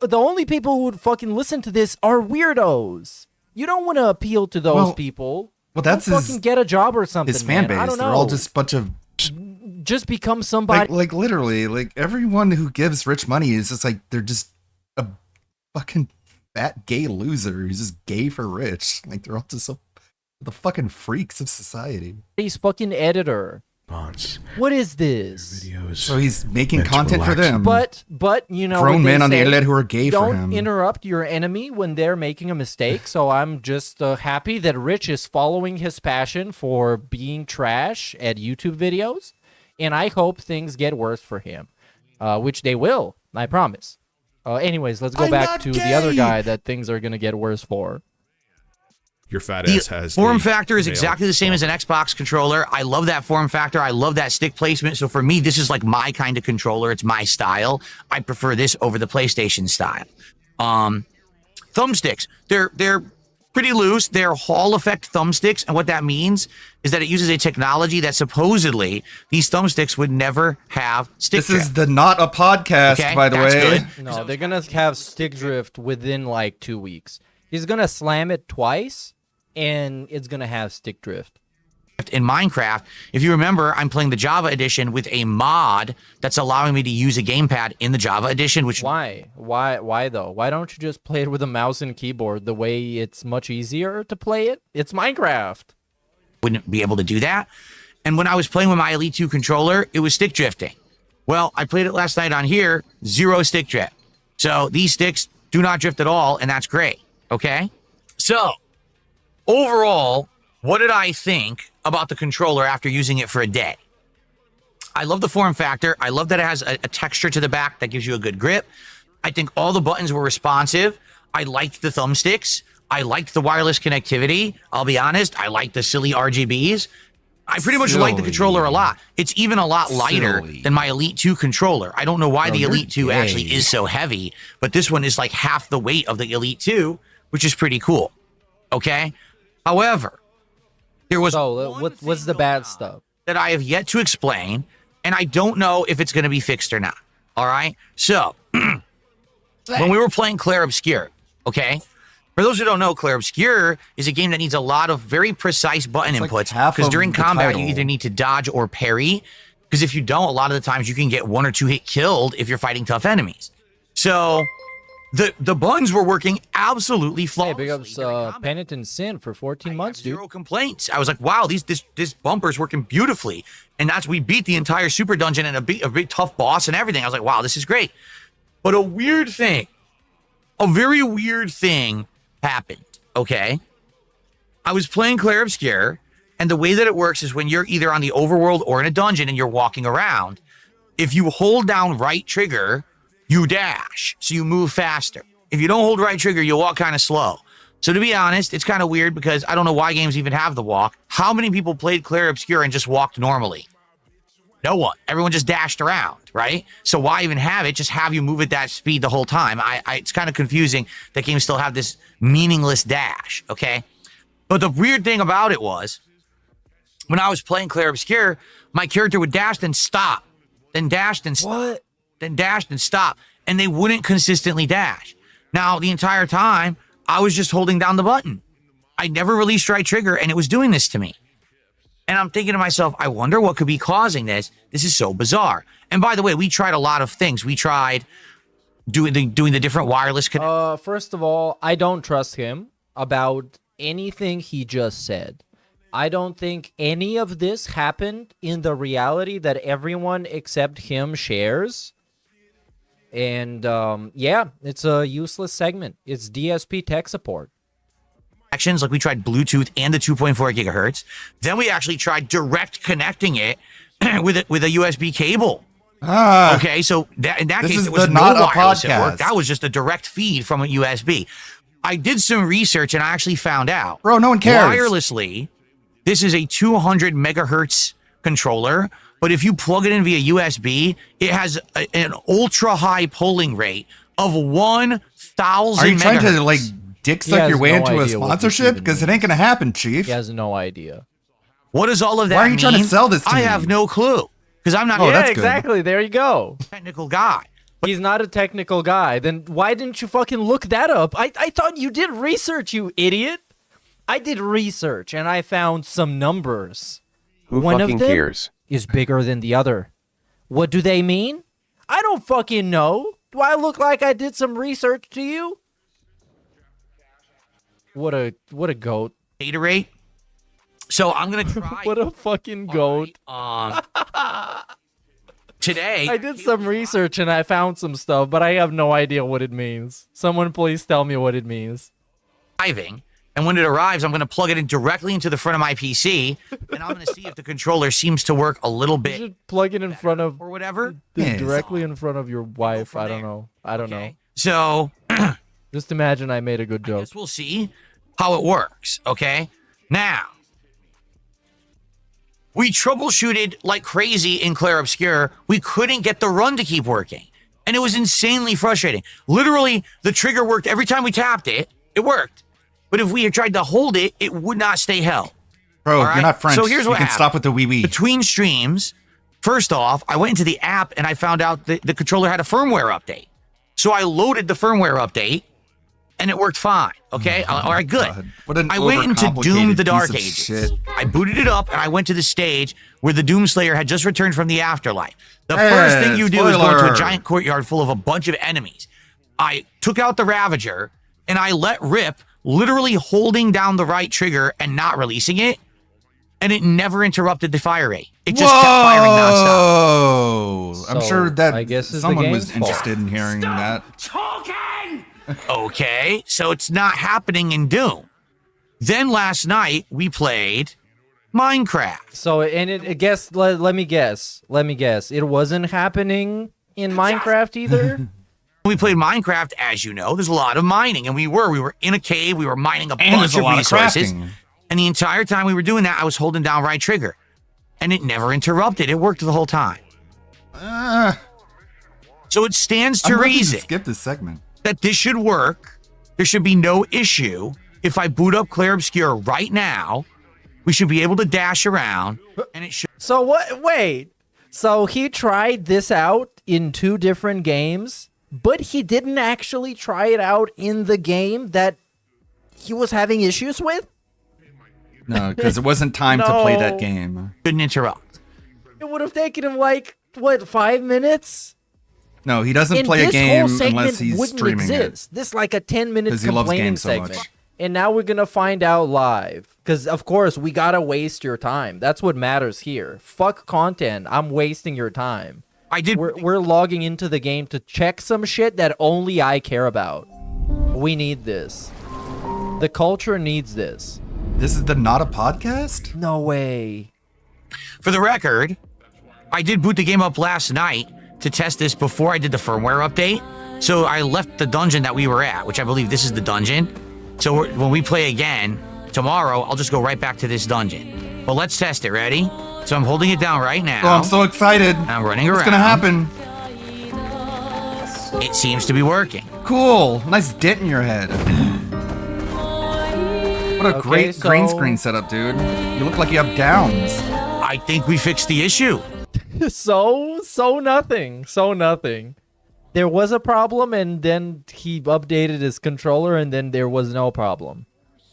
The only people who would fucking listen to this are weirdos. You don't want to appeal to those people. Well, that's Go his, fucking get a job or something. his fan man. base. I don't know. They're all just a bunch of just become somebody. like literally, like everyone who gives Rich money is just like they're just a fucking fat gay loser who's just gay for Rich. Like they're all just so the fucking freaks of society. He's fucking editor. What is this? So he's making content for them. But you know, grown what they men on the say, internet who are gay for don't him. interrupt your enemy when they're making a mistake. So I'm just happy that Rich is following his passion for being trash at YouTube videos, and I hope things get worse for him, which they will. I promise. Anyways, let's go back to the other guy that things are gonna get worse for. Your fat ass has form factor is exactly the same as an Xbox controller. I love that form factor. I love that stick placement. So for me, this is like my kind of controller. It's my style. I prefer this over the PlayStation style. Thumbsticks, they're pretty loose. They're Hall effect thumbsticks, and what that means is that it uses a technology that supposedly these thumbsticks would never have stick This drift. is the not a podcast, Okay, by the that's way. good. No, they're gonna have stick drift within like 2 weeks. He's gonna slam it twice, and it's gonna have stick drift. In Minecraft, if you remember, I'm playing the Java edition with a mod that's allowing me to use a gamepad in the Java edition, which Why though? Why don't you just play it with a mouse and keyboard the way it's much easier to play it? It's Minecraft. wouldn't be able to do that. And when I was playing with my Elite 2 controller, it was stick drifting. Well, I played it last night on here, 0 stick drift. So these sticks do not drift at all, and that's great. Okay? So, overall, what did I think about the controller after using it for a day? I love the form factor. I love that it has a texture to the back that gives you a good grip. I think all the buttons were responsive. I liked the thumbsticks. I liked the wireless connectivity. I'll be honest, I liked the silly RGBs. I pretty much like the controller a lot. It's even a lot lighter than my Elite 2 controller. I don't know why the Elite 2 actually is so heavy, but this one is like half the weight of the Elite 2, which is pretty cool. Okay? However, there was what's the bad stuff that I have yet to explain, and I don't know if it's going to be fixed or not. All right? So, when we were playing Clair Obscur, okay? For those who don't know, Clair Obscur is a game that needs a lot of very precise button inputs, because during combat you either need to dodge or parry, because if you don't, a lot of the times you can get 1 or 2 hit killed if you're fighting tough enemies. So the buttons were working absolutely flawlessly. Hey, big ups Penitent Sin for 14 months, dude. Zero complaints. I was like, wow, this bumper's working beautifully. And we beat the entire super dungeon and a big tough boss and everything. I was like, wow, this is great. But a very weird thing happened, okay? I was playing Clair Obscur, and the way that it works is when you're either on the overworld or in a dungeon and you're walking around, if you hold down right trigger, you dash, so you move faster. If you don't hold right trigger, you walk kind of slow. So to be honest, it's kind of weird because I don't know why games even have the walk. How many people played Clair Obscur and just walked normally? No one. Everyone just dashed around, right? So why even have it? Just have you move at that speed the whole time. It's kind of confusing that games still have this meaningless dash, okay? But the weird thing about it was, when I was playing Clair Obscur, my character would dash and stop, then dash and stop, then dash and stop, and they wouldn't consistently dash. Now, the entire time, I was just holding down the button. I never released right trigger, and it was doing this to me. And I'm thinking to myself, I wonder what could be causing this. This is so bizarre. And by the way, we tried a lot of things. We tried doing the different wireless connect. First of all, I don't trust him about anything he just said. I don't think any of this happened in the reality that everyone except him shares. And yeah, it's a useless segment. It's DSP tech support. Actions, like we tried Bluetooth and the 2.4 gigahertz. Then we actually tried direct connecting it with a USB cable. Okay, so in that case, it was no wireless at work. That was just a direct feed from a USB. I did some research and I actually found out. Bro, no one cares. Wirelessly, this is a 200 megahertz controller, but if you plug it in via USB, it has an ultra high polling rate of 1,000 megahertz. Are you trying to like dick suck your way into a sponsorship? Because it ain't gonna happen, Chief. He has no idea. What does all of that mean? Why are you trying to sell this to me? I have no clue. Because I'm not yeah, exactly. There you go. Technical guy. He's not a technical guy. Then why didn't you fucking look that up? I thought you did research, you idiot. I did research and I found some numbers. Who One fucking of them cares? is bigger than the other. What do they mean? I don't fucking know. Do I look like I did some research to you? What a goat. Data rate. So I'm gonna try. What a fucking goat. Today I did some research and I found some stuff, but I have no idea what it means. Someone please tell me what it means. Arriving, and when it arrives, I'm gonna plug it in directly into the front of my PC, and I'm gonna see if the controller seems to work a little bit. You should plug it in front of or whatever. Directly in front of your wife. I don't know. I don't know. So just imagine I made a good joke. I guess we'll see how it works. Okay. Now, we troubleshooted like crazy in Clair Obscur. We couldn't get the run to keep working. And it was insanely frustrating. Literally, the trigger worked every time we tapped it. It worked. But if we had tried to hold it, it would not stay held. Bro, All right? you're not French. So here's you what can happened. stop with the wee wee. Between streams, first off, I went into the app and I found out that the controller had a firmware update. So I loaded the firmware update and it worked fine. Okay, all right, good. God. What an I went into Doom: The Dark piece of Ages. shit. I booted it up and I went to the stage where the Doomslayer had just returned from the afterlife. The first thing you do is go into spoiler. a giant courtyard full of a bunch of enemies. I took out the Ravager and I let rip, literally holding down the right trigger and not releasing it, and it never interrupted the fire rate. It just kept firing nonstop. Whoa! I'm So, sure that I guess it's the someone was game's fault. interested in hearing that. Okay, so it's not happening in Doom. Then last night we played Minecraft. So, and let me guess. It wasn't happening in Minecraft either? We played Minecraft, as you know. There's a lot of mining, and we were in a cave. We were mining a And bunch there's a of lot of resources. crafting. And the entire time we were doing that, I was holding down right trigger, and it never interrupted. It worked the whole time. So it stands to I'm ready reason skip this segment. that this should work. There should be no issue. If I boot up Claire Obscure right now, we should be able to dash around, and it should. So what? Wait. So he tried this out in 2 different games, but he didn't actually try it out in the game that he was having issues with? No, because it wasn't time to play that game. Couldn't interrupt. It would have taken him like, what, 5 minutes? No, he doesn't And play a this game whole segment unless he's wouldn't streaming exist. This like a 10-minute 'Cause he loves complaining games so segment. much. And now we're gonna find out live. Because of course we gotta waste your time. That's what matters here. Fuck content. I'm wasting your time. I did. We're logging into the game to check some shit that only I care about. We need this. The culture needs this. This is the Not a Podcast? No way. For the record, I did boot the game up last night to test this before I did the firmware update. So I left the dungeon that we were at, which I believe this is the dungeon. So when we play again tomorrow, I'll just go right back to this dungeon. But let's test it. Ready? So I'm holding it down right now. Oh, I'm so excited. I'm running around. What's gonna happen? It seems to be working. Cool. Nice dent in your head. What a Okay, great green so- screen setup, dude. You look like you have downs. I think we fixed the issue. So nothing. There was a problem, and then he updated his controller, and then there was no problem.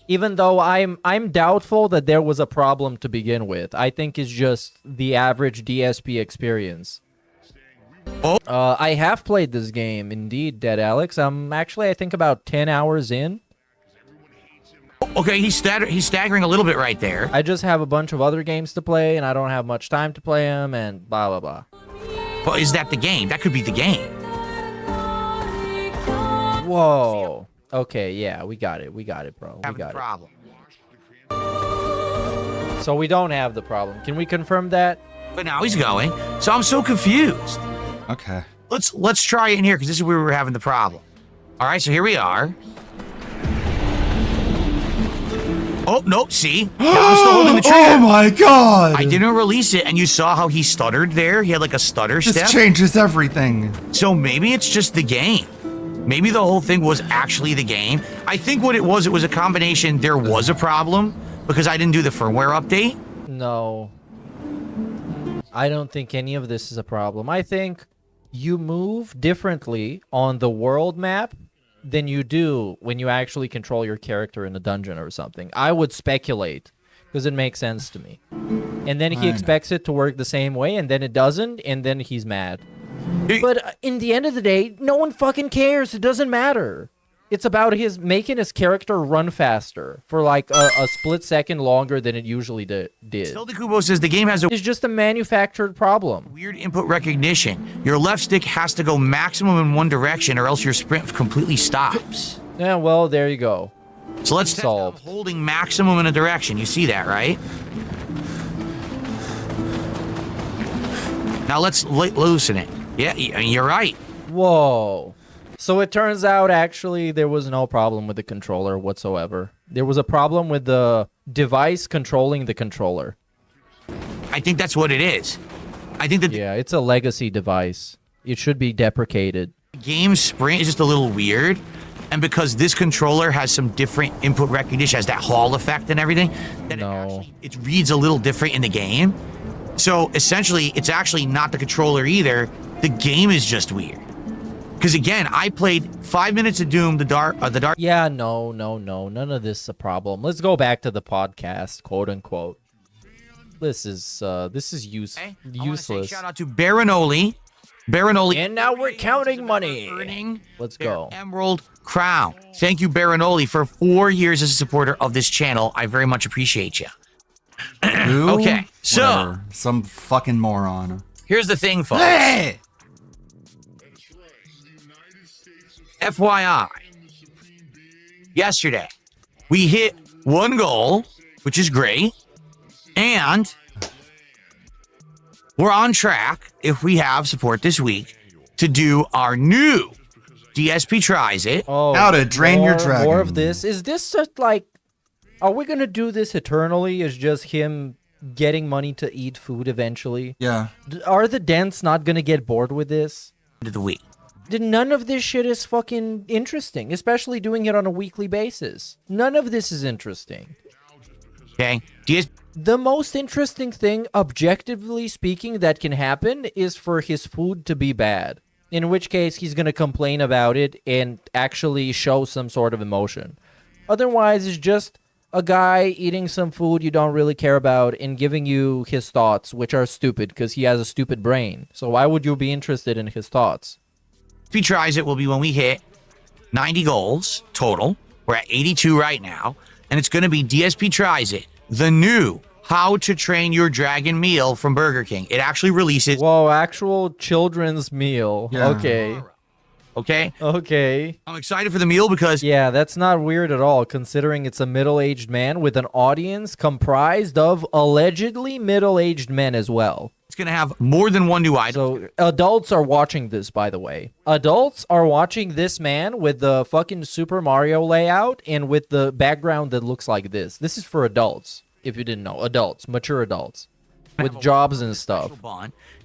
Even though I'm doubtful that there was a problem to begin with. I think it's just the average DSP experience. Oh. I have played this game, indeed, Dead Alex. I'm actually, I think, about 10 hours in. Okay, he's staggering a little bit right there. I just have a bunch of other games to play, and I don't have much time to play them, and blah, blah, blah. Well, is that the game? That could be the game. Whoa. Okay, yeah, we got it, bro. We Having a got it. problem. So we don't have the problem. Can we confirm that? But now he's going. So I'm so confused. Okay. Let's try it in here because this is where we were having the problem. All right, so here we are. Oh, nope, see? Now I'm still holding the trigger. Oh my god! I didn't release it, and you saw how he stuttered there? He had like a stutter This step. changes everything. So maybe it's just the game. Maybe the whole thing was actually the game. I think what it was a combination. There was a problem because I didn't do the firmware update. No. I don't think any of this is a problem. I think you move differently on the world map than you do when you actually control your character in a dungeon or something. I would speculate because it makes sense to me. And then he expects it to work the same way, and then it doesn't, and then he's mad. But in the end of the day, no one fucking cares. It doesn't matter. It's about his making his character run faster for like a split second longer than it usually did. Still, the Kubo says the game has a It's just a manufactured problem. weird input recognition. Your left stick has to go maximum in one direction or else your sprint completely stops. Yeah, well, there you go. So let's test Solved. holding maximum in a direction. You see that, right? Now let's loosen it. Yeah, you're right. Whoa. So it turns out actually there was no problem with the controller whatsoever. There was a problem with the device controlling the controller. I think that's what it is. I think that Yeah, it's a legacy device. It should be deprecated. the game sprint is just a little weird. and because this controller has some different input recognition, has that Hall effect and everything, then it reads a little different in the game. So essentially, it's actually not the controller either. The game is just weird. Because again, I played 5 minutes of Doom, the dark. Yeah, no, none of this is a problem. Let's go back to the podcast, quote unquote. This is useless. Say shout out to Baronoli. And now we're counting money. Let's go. Emerald Crown. Thank you, Baronoli, for 4 years as a supporter of this channel. I very much appreciate you. Okay, so Whatever. Some fucking moron. Here's the thing, folks. Hey! FYI, yesterday we hit 1 goal, which is great, and we're on track, if we have support this week, to do our new DSP Tries It. Oh, How to drain your dragon. More of this. Is this just like, are we gonna do this eternally? Is just him getting money to eat food eventually? Yeah. Are the dents not gonna get bored with this? Of the week. None of this shit is fucking interesting, especially doing it on a weekly basis. None of this is interesting. Okay. The most interesting thing, objectively speaking, that can happen is for his food to be bad. In which case, he's going to complain about it and actually show some sort of emotion. Otherwise, it's just a guy eating some food you don't really care about and giving you his thoughts, which are stupid because he has a stupid brain. So why would you be interested in his thoughts? DSP Tries It will be when we hit 90 goals total. We're at 82 right now. And it's going to be DSP Tries It, the new How to Train Your Dragon meal from Burger King. It actually releases. Whoa, actual children's meal. Yeah. Okay. Okay. I'm excited for the meal because... Yeah, that's not weird at all, considering it's a middle-aged man with an audience comprised of allegedly middle-aged men as well. It's going to have more than one new item. So adults are watching this, by the way. Adults are watching this man with the fucking Super Mario layout and with the background that looks like this. This is for adults, if you didn't know. Adults, mature adults, with jobs and stuff.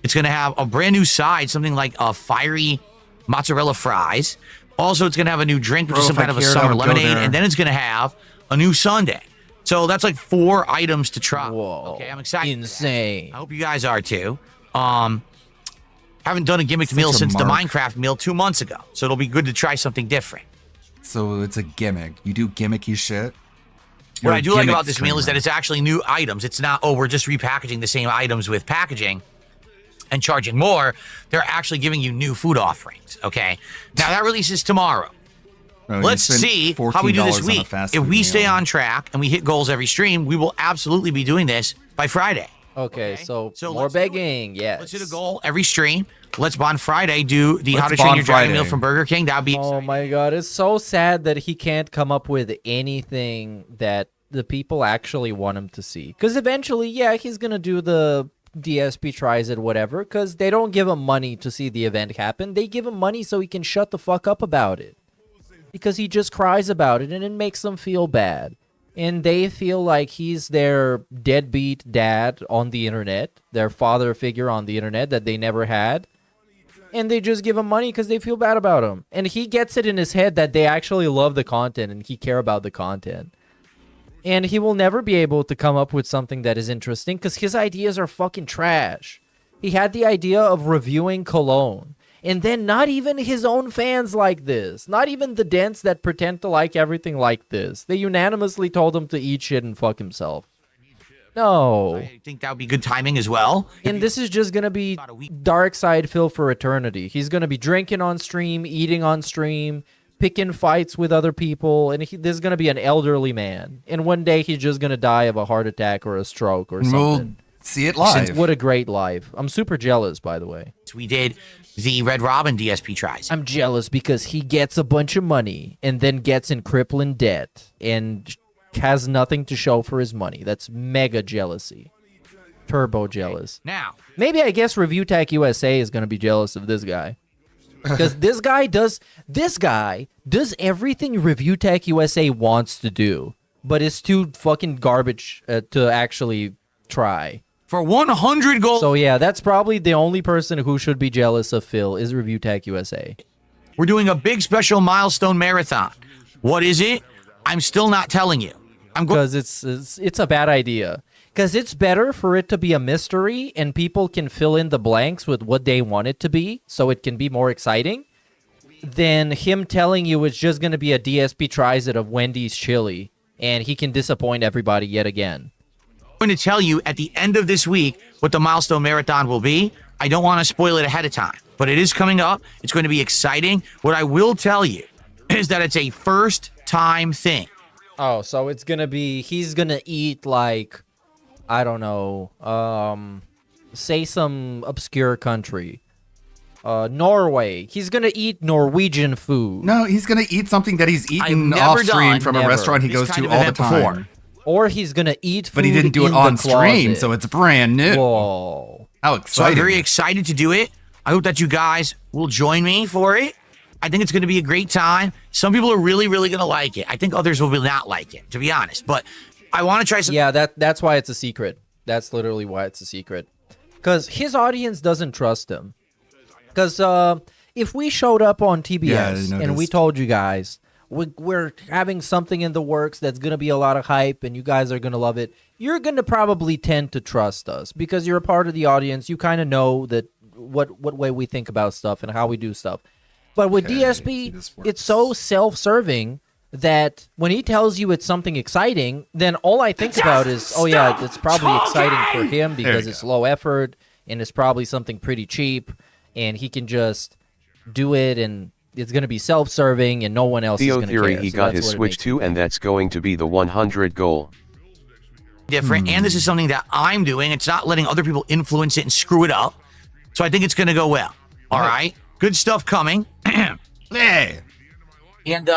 It's going to have a brand new side, something like a fiery mozzarella fries. Also, it's going to have a new drink, which is some kind of a summer lemonade. And then it's going to have a new sundae. So that's like 4 items to try. Whoa. Okay, I'm excited. Insane. I hope you guys are too. Haven't done a gimmicked meal since the Minecraft meal 2 months ago. So it'll be good to try something different. So it's a gimmick. You do gimmicky shit. What I do like about this meal is that it's actually new items. It's not, oh, we're just repackaging the same items with packaging and charging more. They're actually giving you new food offerings, okay? Now, that releases tomorrow. Let's see how we do this week. If we stay on track and we hit goals every stream, we will absolutely be doing this by Friday. Okay, so more begging, yes. Let's hit a goal every stream. Let's on Friday do the How to Train Your Dragon meal from Burger King. That'd be exciting. Oh my god, it's so sad that he can't come up with anything that the people actually want him to see. Because eventually, yeah, he's gonna do the DSP Tries It, whatever, because they don't give him money to see the event happen. They give him money so he can shut the fuck up about it. Because he just cries about it and it makes them feel bad. And they feel like he's their deadbeat dad on the internet, their father figure on the internet that they never had. And they just give him money because they feel bad about him. And he gets it in his head that they actually love the content and he care about the content. And he will never be able to come up with something that is interesting because his ideas are fucking trash. He had the idea of reviewing Cologne. And then not even his own fans like this. Not even the dents that pretend to like everything like this. They unanimously told him to eat shit and fuck himself. No. I think that would be good timing as well. And this is just going to be Dark Side Phil for eternity. He's going to be drinking on stream, eating on stream, picking fights with other people. And this is going to be an elderly man. And one day he's just going to die of a heart attack or a stroke or something. See it live. What a great life. I'm super jealous, by the way. We did the Red Robin DSP Tries. I'm jealous because he gets a bunch of money and then gets in crippling debt and has nothing to show for his money. That's mega jealousy. Turbo jealous. Now, maybe I guess Review Tech USA is going to be jealous of this guy. Because this guy does everything Review Tech USA wants to do, but it's too fucking garbage to actually try. For 100 goals. So yeah, that's probably the only person who should be jealous of Phil is Review Tech USA. we're doing a big special milestone marathon. What is it? I'm still not telling you. Because it's a bad idea. Because it's better for it to be a mystery and people can fill in the blanks with what they want it to be so it can be more exciting than him telling you it's just going to be a DSP tries it of Wendy's chili and he can disappoint everybody yet again. I'm going to tell you at the end of this week what the milestone marathon will be. I don't want to spoil it ahead of time, but it is coming up. It's going to be exciting. What I will tell you is that it's a first time thing. Oh, so it's going to be, he's going to eat like, I don't know, say some obscure country. Norway. He's going to eat Norwegian food. No, he's going to eat something that he's eaten off stream from a restaurant he goes to all the time. Or he's going to eat food. But he didn't do it on stream, so it's brand new. Whoa. How So exciting. I'm very excited to do it. I hope that you guys will join me for it. I think it's going to be a great time. Some people are really, really going to like it. I think others will not like it, to be honest. But I want to try some. Yeah, that's why it's a secret. That's literally why it's a secret. Because his audience doesn't trust him. Because if we showed up on TBS and we told you guys, we're having something in the works that's going to be a lot of hype and you guys are going to love it, you're going to probably tend to trust us because you're a part of the audience. You kind of know that what way we think about stuff and how we do stuff. But with DSP, it's so self-serving that when he tells you it's something exciting, then all I think about is, oh yeah, it's probably exciting for him because it's low effort and it's probably something pretty cheap and he can just do it and it's going to be self-serving and no one else is Theo going to Theory, care. he So got that's his what it Switch makes too, and that's going to be the 100 goal. Different, and this is something that I'm doing. It's not letting other people influence it and screw it up. So I think it's going to go well. All right. Good stuff coming. Hey. And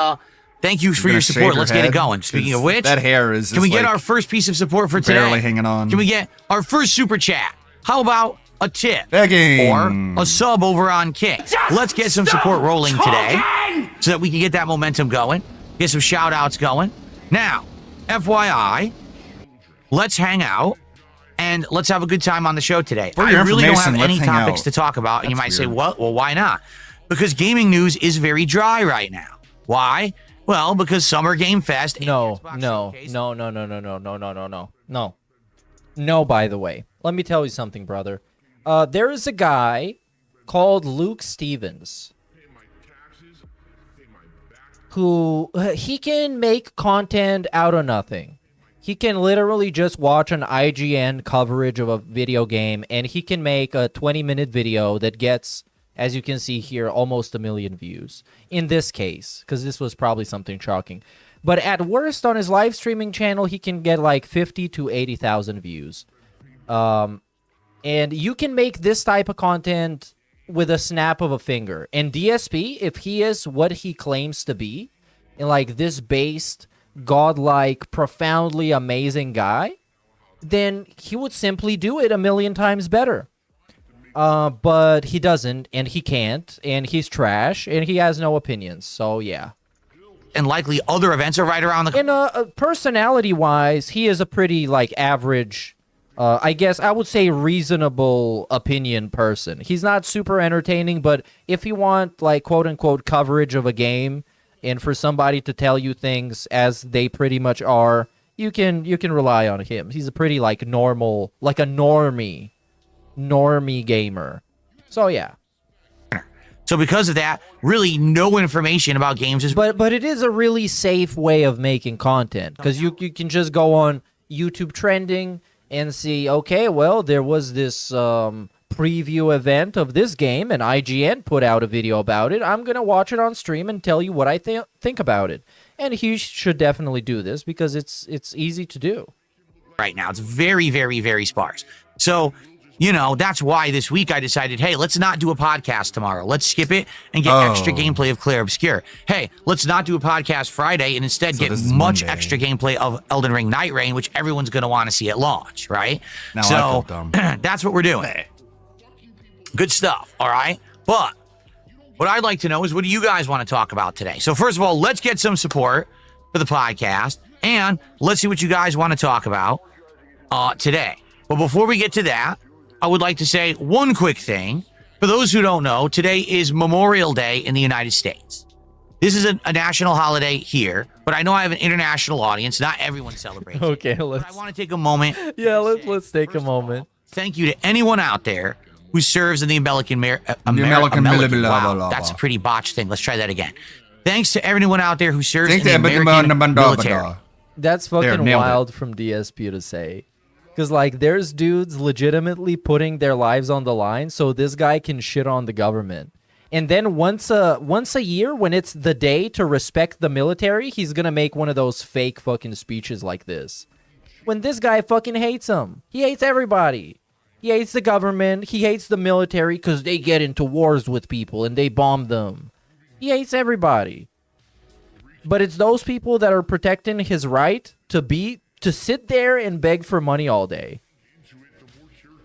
thank you for your support. Let's get it going. Speaking of which, that hair is just can we get like our first piece of support for today? barely hanging on. Can we get our first super chat? How about a tip? Begging. Or a sub over on King? Let's get some support rolling today so that we can get that momentum going, get some shout outs going. Now, FYI, let's hang out and let's have a good time on the show today. For your I really don't have information, any let's hang topics out. to talk about, and you might That's say, weird. "What? Well, why not?" Because gaming news is very dry right now. Why? Well, because Summer Game Fest. No, by the way. Let me tell you something, brother. There is a guy called Luke Stevens who he can make content out of nothing. He can literally just watch an IGN coverage of a video game and he can make a 20-minute video that gets, as you can see here, almost 1 million views. In this case, because this was probably something shocking. But at worst, on his live streaming channel, he can get like 50 to 80,000 views. And you can make this type of content with a snap of a finger. And DSP, if he is what he claims to be, and like this based, godlike, profoundly amazing guy, then he would simply do it 1 million times better. But he doesn't, and he can't, and he's trash, and he has no opinions. So yeah. And likely other events are right around the. And personality-wise, he is a pretty like average. I guess I would say reasonable opinion person. He's not super entertaining, but if you want like quote-unquote coverage of a game and for somebody to tell you things as they pretty much are, you can rely on him. He's a pretty like normal, like a normie gamer. So yeah. So because of that, really no information about games is. But it is a really safe way of making content because you can just go on YouTube trending and see, okay, well, there was this preview event of this game and IGN put out a video about it. I'm going to watch it on stream and tell you what I think about it. And he should definitely do this because it's easy to do. Right now, it's very, very, very sparse. So, that's why this week I decided, hey, let's not do a podcast tomorrow. Let's skip it and get extra gameplay of Clair Obscur. Hey, let's not do a podcast Friday and instead get much extra gameplay of Elden Ring Night Reign, which everyone's going to want to see at launch, right? Now I feel dumb. That's what we're doing. Good stuff, all right? But what I'd like to know is what do you guys want to talk about today? So first of all, let's get some support for the podcast, and let's see what you guys want to talk about today. But before we get to that, I would like to say one quick thing For those who don't know, today is Memorial Day in the United States. This is a national holiday here, but I know I have an international audience. Not everyone celebrates. Okay, But I want to take a moment. Yeah, let's take a moment. Thank you to anyone out there who serves in the American American wow, blah, blah, blah, that's a blah. pretty botched thing. Let's try that again. Thanks to everyone out there who serves Thanks in the to American everyone- military. That's There, fucking nailed it. wild from DSP to say. Because, like, there's dudes legitimately putting their lives on the line so this guy can shit on the government. And then once a year, when it's the day to respect the military, he's going to make one of those fake fucking speeches like this. When this guy fucking hates them. He hates everybody. He hates the government. He hates the military because they get into wars with people and they bomb them. He hates everybody. But it's those people that are protecting his right to sit there and beg for money all day.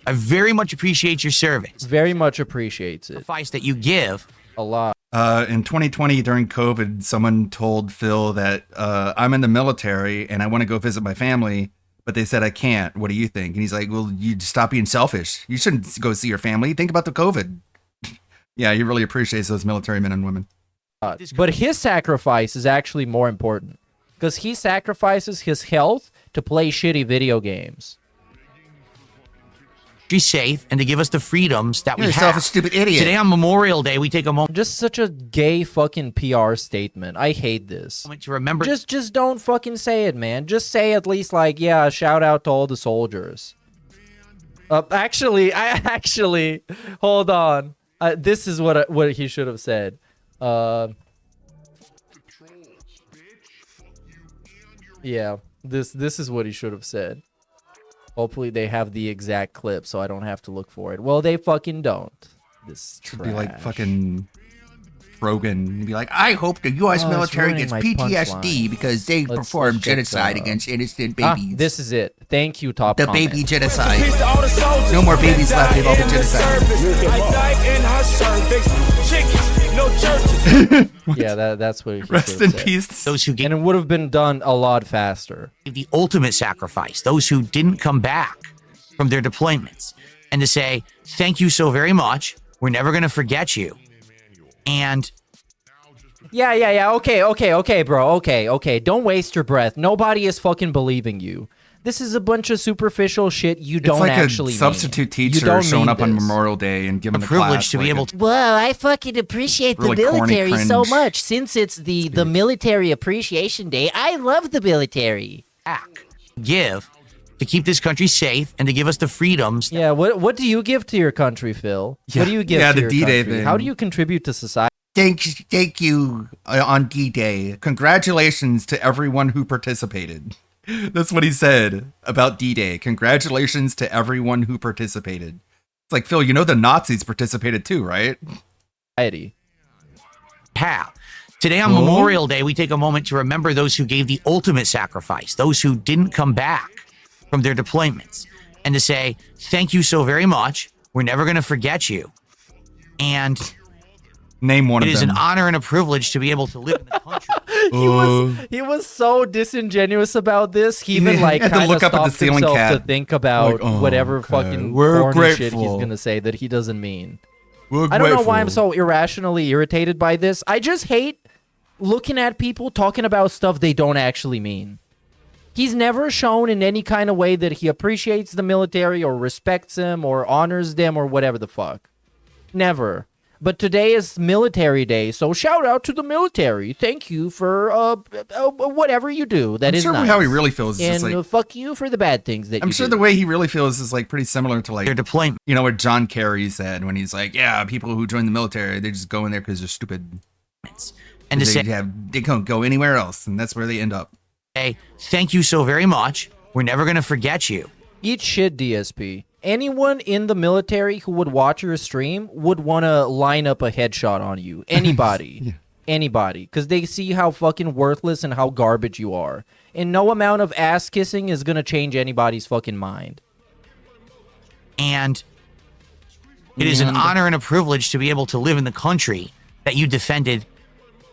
I very much appreciate your service. Very much appreciates it. Sacrifice that you give. A lot. In 2020, during COVID, someone told Phil that I'm in the military and I want to go visit my family, but they said I can't. What do you think? And he's like, well, you stop being selfish. You shouldn't go see your family. Think about the COVID. Yeah, he really appreciates those military men and women. But his sacrifice is actually more important. Because he sacrifices his health to play shitty video games. Be safe and to give us the freedoms that we You're a have. selfish, stupid idiot. Today on Memorial Day, we take a moment Just such a gay fucking PR statement. I hate this. to remember. Just don't fucking say it, man. Just say at least like, yeah, shout out to all the soldiers. Actually, hold on. This is what he should have said. Yeah, this is what he should have said. Hopefully they have the exact clip so I don't have to look for it. Well, they fucking don't. This Should be like trash. fucking Rogan. He'd be like, I hope the U.S. Oh, it's military ruining gets my PTSD punchline. because they Let's perform check genocide that out. against innocent Ah, babies. this is it. Thank you, top the comment. baby genocide. No more babies left. They've all been genocided. Yeah, that's what he Rest should in have said. peace. Those who And it would have been done a lot faster. gave the ultimate sacrifice, those who didn't come back from their deployments, and to say, thank you so very much. We're never going to forget you. And Yeah. Okay, bro. Okay. Don't waste your breath. Nobody is fucking believing you. This is a bunch of superficial shit you It's don't like actually a substitute mean. You teacher don't showing mean up on this. Memorial Day and giving a the privilege class, to be like, able to Well, I fucking appreciate Really the corny military so cringe much. Since it's the Military Appreciation Day, I love the military. give to keep this country safe and to give us the freedoms. Yeah, what do you give to your country, Phil? What do you give yeah, to the your D-Day country? thing. How do you contribute to society? Thank you on D-Day. Congratulations to everyone who participated. That's what he said about D-Day. Congratulations to everyone who participated. It's like, Phil, you know the Nazis participated too, right? Have. Today on Memorial Day, we take a moment to remember those who gave the ultimate sacrifice, those who didn't come back from their deployments, and to say, thank you so very much. We're never going to forget you. And name one it of is them. an honor and a privilege to be able to live in the country. He was so disingenuous about this. He even Yeah, like had to kind of look up at the stopped ceiling himself cat. to think about Like, oh, whatever okay. fucking We're corny shit he's grateful. gonna say that he doesn't mean. We're I don't know why I'm grateful. so irrationally irritated by this. I just hate looking at people talking about stuff they don't actually mean. He's never shown in any kind of way that he appreciates the military or respects them or honors them or whatever the fuck. Never. But today is Military Day, so shout out to the military. Thank you for whatever you do. That I'm is sure nice. how he really feels is And just like, fuck you for the bad things that I'm you sure do. the way he really feels is like pretty similar to like Their deployment. You know what John Kerry said when he's like, yeah, people who join the military, they just go in there because they're stupid. And to say, they can't go anywhere else, and that's where they end up. thank you so very much. We're never going to forget you. Eat shit, DSP. Anyone in the military who would watch your stream would want to line up a headshot on you. Anybody. Anybody. Because they see how fucking worthless and how garbage you are. And no amount of ass kissing is going to change anybody's fucking mind. And it is an honor and a privilege to be able to live in the country that you defended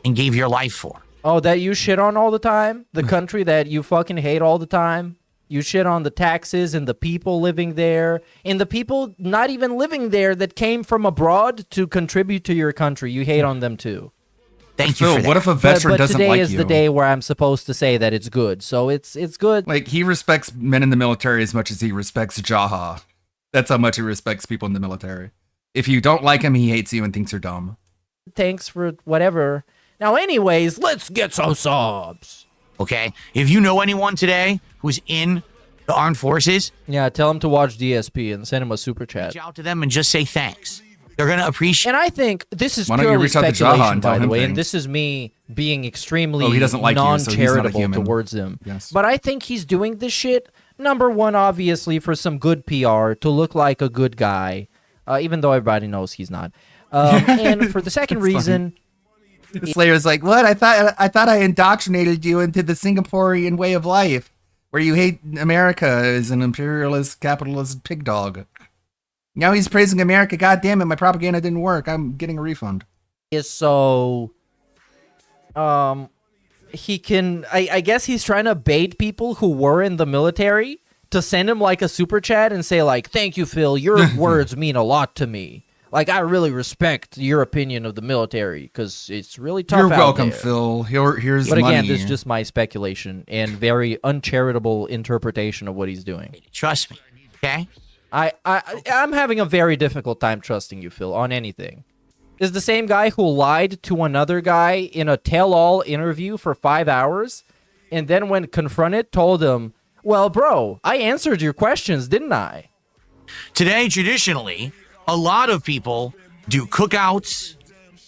and gave your life for. Oh, that you shit on all the time? The country that you fucking hate all the time? You shit on the taxes and the people living there, and the people not even living there that came from abroad to contribute to your country. You hate on them too. Thank you Phil, for that. what if a veteran but doesn't today like is you? the day where I'm supposed to say that it's good. So it's good. Like, he respects men in the military as much as he respects Jaha. That's how much he respects people in the military. If you don't like him, he hates you and thinks you're dumb. Thanks for whatever. Now, anyways, let's get some subs. Okay? If you know anyone today who's in the armed forces, Yeah, tell him to watch DSP and send him a super chat. reach out to them and just say thanks. They're going to appreciate. And I think this is Why don't you purely reach out to Jaha speculation, and tell by the him way, and things? this is me being extremely Oh, he doesn't like you, so he's not a non-charitable human. towards him. Yes. But I think he's doing this shit, number one, obviously, for some good PR, to look like a good guy, even though everybody knows he's not. And for the second That's reason... Slayer's like, what? I thought I indoctrinated you into the Singaporean way of life, where you hate America as an imperialist, capitalist pig dog. Now he's praising America. God damn it, my propaganda didn't work. I'm getting a refund. Is so he can I guess he's trying to bait people who were in the military to send him like a super chat and say like, thank you, Phil, your words mean a lot to me. Like, I really respect your opinion of the military because it's really tough. You're out welcome, there. Phil. Here's But money. again, this is just my speculation and very uncharitable interpretation of what he's doing. Trust me, okay? I'm having a very difficult time trusting you, Phil, on anything. Is the same guy who lied to another guy in a tell-all interview for 5 hours, and then when confronted, told him, well, bro, I answered your questions, didn't I? Today, traditionally, a lot of people do cookouts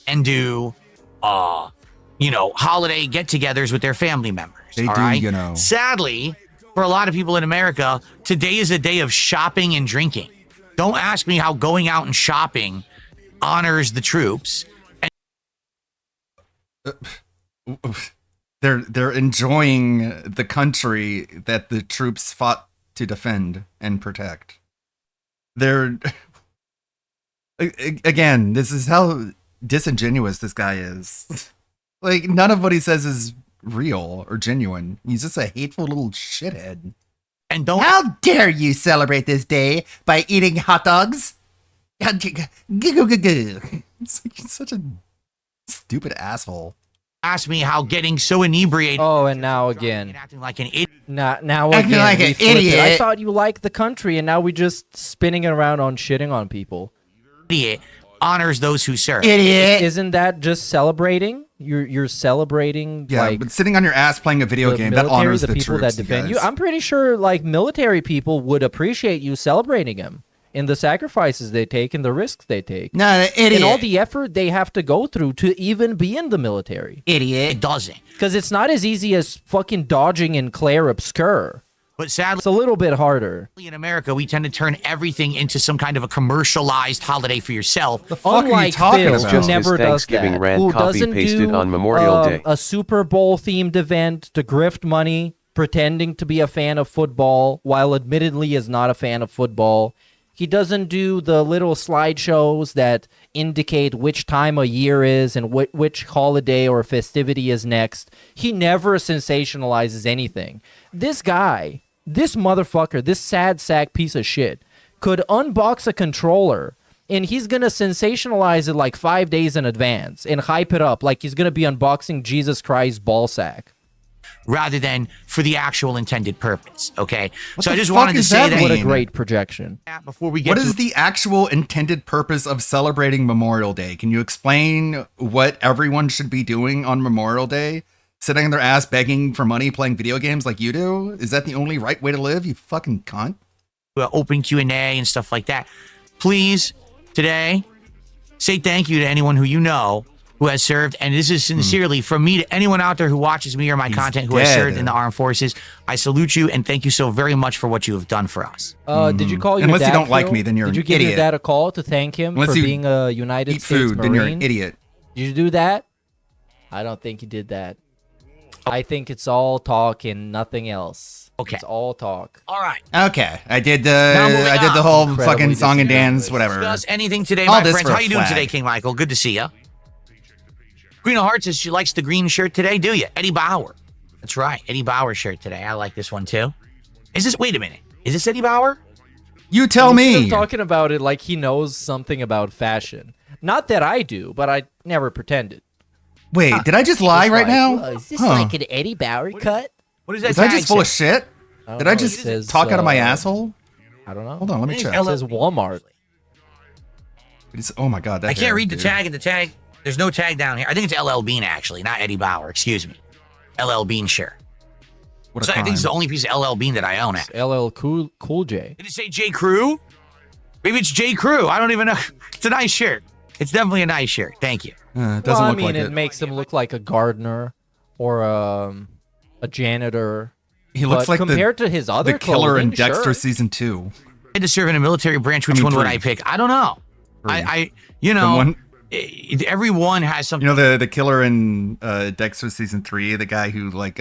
and do, holiday get-togethers with their family members. They all do, right? you know. Sadly, for a lot of people in America, today is a day of shopping and drinking. Don't ask me how going out and shopping honors the troops. They're enjoying the country that the troops fought to defend and protect. They're again, this is how disingenuous this guy is. Like, none of what he says is real or genuine. He's just a hateful little shithead. And don't. How dare you celebrate this day by eating hot dogs? It's like, he's such a stupid asshole. Ask me how getting so inebriated. Oh, and now again. Acting like an idiot. Now Acting again, like we an flipped it. I idiot. thought you liked the country, and now we just spinning it around on shitting on people. Idiot honors those who serve. Idiot. Isn't that just celebrating? You're celebrating, Yeah, like, but sitting on your ass playing a video the game, that military, honors the the people troops, that defend you. guys. I'm pretty sure, like, military people would appreciate you celebrating them in the sacrifices they take and the risks they take. No, idiot. And all the effort they have to go through to even be in the military. Idiot. It doesn't. Because it's not as easy as fucking dodging in Claire Obscure. But sadly, It's a little bit harder. in America, we tend to turn everything into some kind of a commercialized holiday for yourself. The fuck are you Unlike talking Phil, about? who Just never his does Thanksgiving that, rant who copy doesn't pasted do on Memorial Day. a Super Bowl themed event to grift money, pretending to be a fan of football while admittedly is not a fan of football. He doesn't do the little slideshows that indicate which time of year is and which holiday or festivity is next. He never sensationalizes anything. This guy, this motherfucker, this sad sack piece of shit, could unbox a controller and he's going to sensationalize it like 5 days in advance and hype it up like he's going to be unboxing Jesus Christ's ball sack. Rather than for the actual intended purpose. Okay. So the I just fuck wanted to does say that that What a mean? great projection. before we get What to is the actual intended purpose of celebrating Memorial Day? Can you explain what everyone should be doing on Memorial Day? Sitting on their ass begging for money, playing video games like you do? Is that the only right way to live, you fucking cunt? open Q&A and stuff like that. Please, today, say thank you to anyone who you know who has served. And this is sincerely from me to anyone out there who watches me or my content who has dead. served in the armed forces. I salute you and thank you so very much for what you have done for us. Did you call your Unless you dad, don't like Phil? me, then you're Did you an give your idiot. dad a call to thank him Unless for you being a United Eat States food, Marine? then you're an idiot. Did you do that? I don't think you did that. I think it's all talk and nothing else. Okay. It's all talk. All right. Okay, I did Now moving the on. whole Incredibly fucking song and dance, disingenuous. whatever. Discuss anything today, All my this friends. for a How you doing flag. today, King Michael? Good to see you. Green of Hearts says she likes the green shirt today, do you? Eddie Bauer. That's right. Eddie Bauer shirt today. I like this one too. Is this? Wait a minute. Is this Eddie Bauer? You tell me. He's talking about it like he knows something about fashion. Not that I do, but I never pretended. Wait, did I just lie right now? Is this like an Eddie Bauer cut? What is that? Was I just full of shit? I Did don't I know, just it says, talk out of my asshole? I don't know. Hold on, let me check. It says Walmart. Oh my god, that I can't hair, read the dude. tag at the tag. There's no tag down here. I think it's LL Bean actually, not Eddie Bauer. Excuse me. LL Bean shirt. What a So I think it's the crime. only piece of LL Bean that I own. It's LL Cool J. Did it say J. Crew? Maybe it's J. Crew. I don't even know. It's a nice shirt. It's definitely a nice shirt. Thank you. It doesn't Well, I look mean, like it makes him look like a gardener or a janitor. He looks But like compared to his other the killer in clothing, Dexter sure. season 2. I had to serve in a military branch. Which I mean, one would 3. I pick? I don't know. You The know, one- everyone has something. You know the killer in Dexter season 3, the guy who like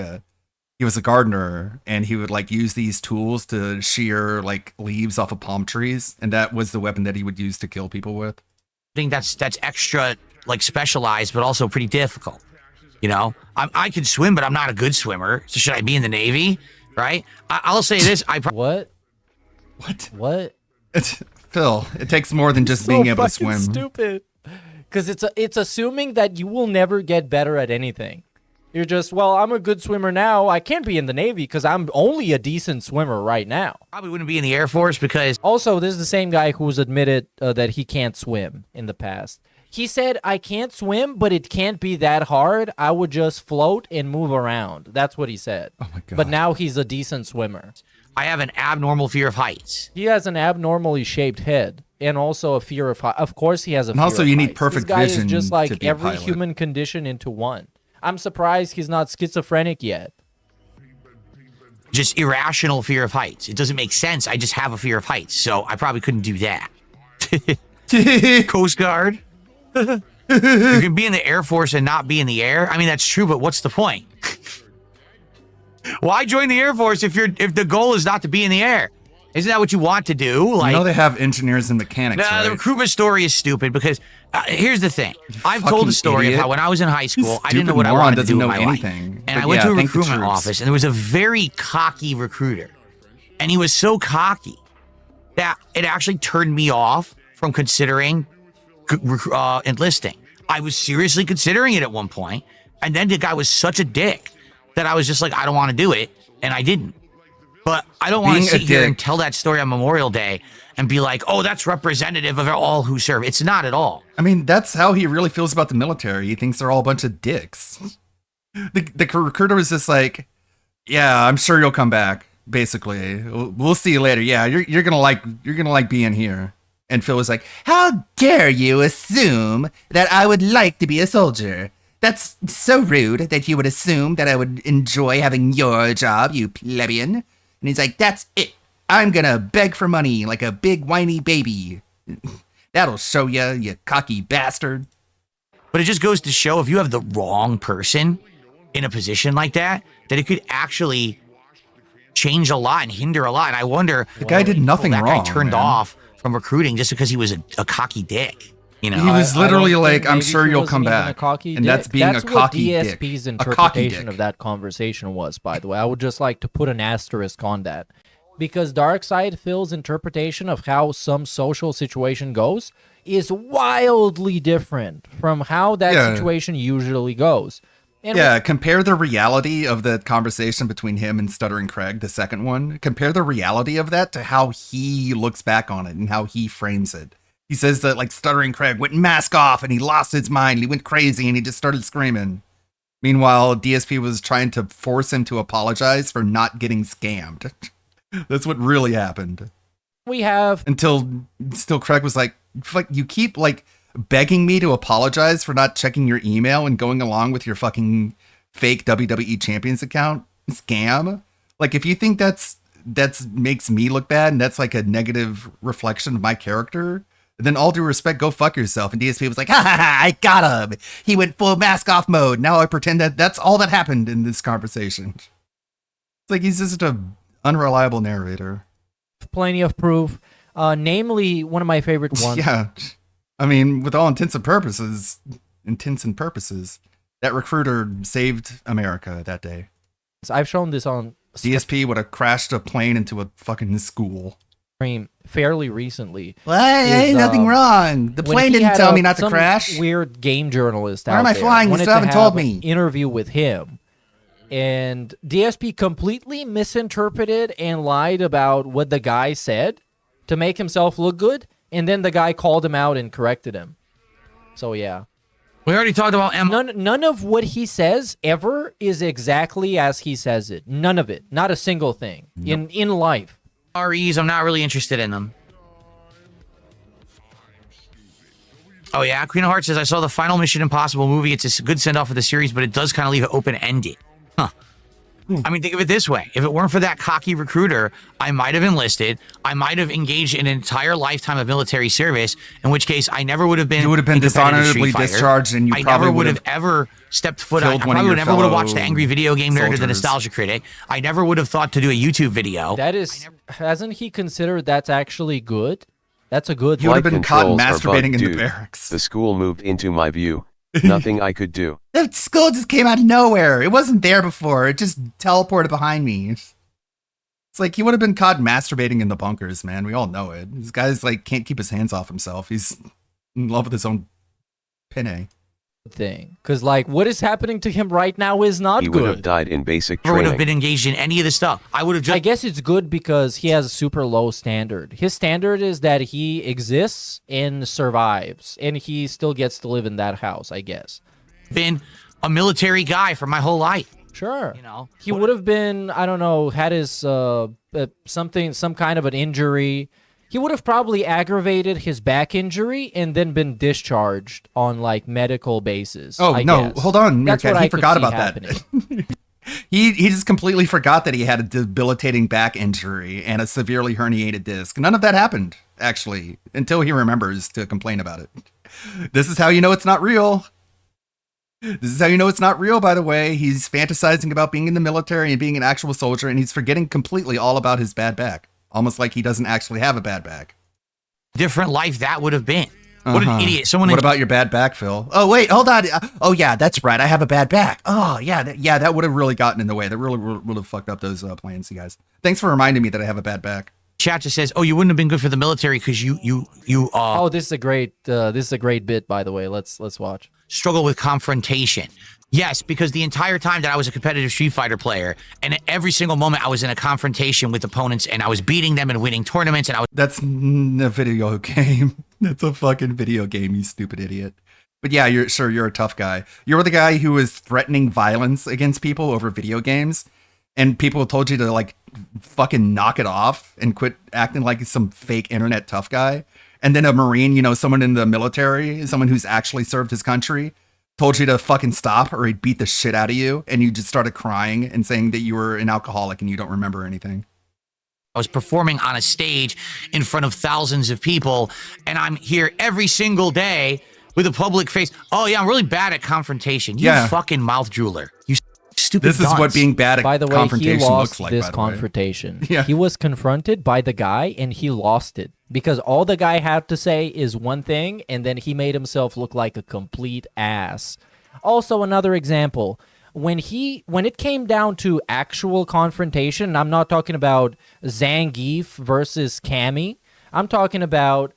he was a gardener and he would like use these tools to shear like leaves off of palm trees, and that was the weapon that he would use to kill people with. I think that's extra like specialized, but also pretty difficult. You know, I can swim, but I'm not a good swimmer. So should I be in the Navy? Right? I'll say this. What? Phil, it takes more than just being able to swim. Stupid. Because it's assuming that you will never get better at anything. You're just, well, I'm a good swimmer now. I can't be in the Navy because I'm only a decent swimmer right now. Probably wouldn't be in the Air Force because... Also, this is the same guy who's admitted that he can't swim in the past. He said, I can't swim, but it can't be that hard. I would just float and move around. That's what he said. Oh my God. But now he's a decent swimmer. I have an abnormal fear of heights. He has an abnormally shaped head and also a fear of heights. Of course he has a And fear also of you need heights. perfect This guy vision is just to like be a every pilot. human condition into one. I'm surprised he's not schizophrenic yet. Just irrational fear of heights. It doesn't make sense. I just have a fear of heights, so I probably couldn't do that. Coast Guard. You can be in the Air Force and not be in the air. I mean, that's true, but what's the point? Why join the Air Force if the goal is not to be in the air? Isn't that what you want to do? You know they have engineers and mechanics, Nah, right? the recruitment story is stupid because here's the thing. I've told fucking the story idiot. of how when I was in high school, I didn't know stupid what I moron wanted to doesn't do with know my life. anything. And But I went yeah, to a thank the recruitment troops. office, and there was a very cocky recruiter. And he was so cocky that it actually turned me off from considering enlisting. I was seriously considering it at one point, and then the guy was such a dick that I was just like, I don't want to do it, and I didn't. But I don't want to Being a sit here dick- and tell that story on Memorial Day and be like, oh, that's representative of all who serve. It's not at all. I mean, that's how he really feels about the military. He thinks they're all a bunch of dicks. The recruiter was just like, yeah, I'm sure you'll come back. Basically, we'll see you later. Yeah, you're gonna like being here. And Phil was like, how dare you assume that I would like to be a soldier? That's so rude that you would assume that I would enjoy having your job, you plebeian. And he's like, that's it. I'm gonna beg for money like a big whiny baby. That'll show ya, you cocky bastard. But it just goes to show if you have the wrong person in a position like that, that it could actually change a lot and hinder a lot. And I wonder, The guy did nothing that wrong, guy turned man. off from recruiting just because he was a cocky dick. You know, He was literally I don't like, think I'm maybe sure he you'll wasn't come even a back. cocky And dick. that's being That's a cocky what dick. DSP's A cocky interpretation dick. of that conversation was, by the way. I would just like to put an asterisk on that. Because Darkseid Phil's interpretation of how some social situation goes is wildly different from how that Yeah. situation usually goes. And Yeah, compare the reality of the conversation between him and Stuttering Craig, the second one. Compare the reality of that to how he looks back on it and how he frames it. He says that like Stuttering Craig went mask off and he lost his mind. He went crazy and he just started screaming. Meanwhile, DSP was trying to force him to apologize for not getting scammed. That's what really happened. we have Until Craig was like, you keep like begging me to apologize for not checking your email and going along with your fucking fake WWE Champions account scam. Like, if you think that's makes me look bad and that's like a negative reflection of my character, then all due respect, go fuck yourself. And DSP was like, ha ha ha, I got him. He went full mask off mode. Now I pretend that that's all that happened in this conversation. It's like he's just a unreliable narrator. plenty of proof. Namely, one of my favorite ones. Yeah. I mean, with all intents and purposes, that recruiter saved America that day. I've shown this on DSP would have crashed a plane into a fucking school. Fairly recently. Well, ain't nothing wrong. The plane didn't tell me not to some crash. Weird game journalist Where out am I there flying? You wanted still to haven't told have me. an interview with him. And DSP completely misinterpreted and lied about what the guy said to make himself look good. And then the guy called him out and corrected him. So, yeah. We already talked about none of what he says ever is exactly as he says it. None of it. Not a single thing in life. REs, I'm not really interested in them. Oh yeah, Queen of Hearts says, I saw the final Mission Impossible movie. It's a good send-off for the series, but it does kind of leave it open-ended. Huh. I mean, think of it this way. If it weren't for that cocky recruiter, I might have enlisted. I might have engaged in an entire lifetime of military service, in which case I never would have been. You would have been a competitive dishonorably Street Fighter. discharged, and you I probably never would would have have ever stepped foot on. I killed one of probably your never would have watched the fellow Angry Video Game Nerd or the soldiers. Nostalgia Critic. I never would have thought to do a YouTube video. That is, hasn't he considered that's actually good? That's a good You would have Flight been caught controls are masturbating bugged, in the dude. barracks. The school moved into my view. Nothing I could do. That skull just came out of nowhere. It wasn't there before. It just teleported behind me. It's like he would have been caught masturbating in the bunkers, man. We all know it. This guy's like can't keep his hands off himself. He's in love with his own penne. thing. Because, like, what is happening to him right now is not He good. would have died in basic Never would have training. been engaged in any of this stuff. I would have just. I guess it's good because he has a super low standard. His standard is that he exists and survives, and he still gets to live in that house, I guess. Been a military guy for my whole life. Sure. You know, he would have been, I don't know, had his some kind of an injury. He would have probably aggravated his back injury and then been discharged on like medical basis. Oh, I no, guess. hold on, That's Meerkat. what He I could forgot see about happening. that. He just completely forgot that he had a debilitating back injury and a severely herniated disc. None of that happened, actually, until he remembers to complain about it. This is how you know it's not real. This is how you know it's not real, by the way. He's fantasizing about being in the military and being an actual soldier, and he's forgetting completely all about his bad back. Almost like he doesn't actually have a bad back. different life that would have been. What an idiot! Someone. What about your bad back, Phil? Oh wait, hold on. Oh yeah, that's right. I have a bad back. Oh yeah, that would have really gotten in the way. That really would have fucked up those plans, you guys. Thanks for reminding me that I have a bad back. Chat just says, "Oh, you wouldn't have been good for the military because you." Oh, this is a great bit, by the way. Let's watch. Struggle with confrontation. Yes, because the entire time that I was a competitive Street Fighter player, and at every single moment I was in a confrontation with opponents, and I was beating them and winning tournaments, and I was. That's a video game. That's a fucking video game, you stupid idiot. But yeah, you're a tough guy. You're the guy who was threatening violence against people over video games, and people told you to like fucking knock it off and quit acting like some fake internet tough guy. And then a Marine, someone in the military, someone who's actually served his country, told you to fucking stop or he'd beat the shit out of you, and you just started crying and saying that you were an alcoholic and you don't remember anything. I was performing on a stage in front of thousands of people, and I'm here every single day with a public face. Oh yeah, I'm really bad at confrontation. You fucking mouth drooler. You stupid. This is what being bad at By the way, confrontation he lost looks like. this by the way. confrontation. Yeah. He was confronted by the guy and he lost it because all the guy had to say is one thing, and then he made himself look like a complete ass. Also, another example. When it came down to actual confrontation, and I'm not talking about Zangief versus Cammy, I'm talking about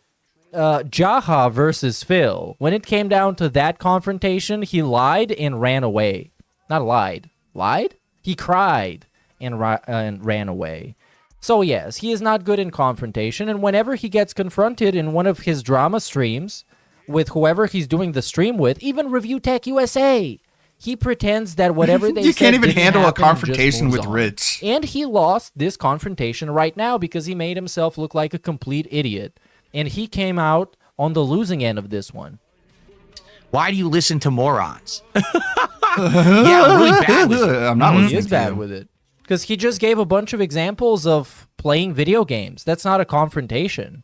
Jaha versus Phil. When it came down to that confrontation, he lied and ran away. Not lied. Lied? He cried and ran away. So yes, he is not good in confrontation, and whenever he gets confronted in one of his drama streams with whoever he's doing the stream with, even Review Tech USA, he pretends that whatever they You said can't even didn't handle a happen and just confrontation moves with on. Rich. And he lost this confrontation right now because he made himself look like a complete idiot. And he came out on the losing end of this one. Why do you listen to morons? Yeah, I'm really bad with it. I'm not listening He is to bad you. with it. Because he just gave a bunch of examples of playing video games. That's not a confrontation.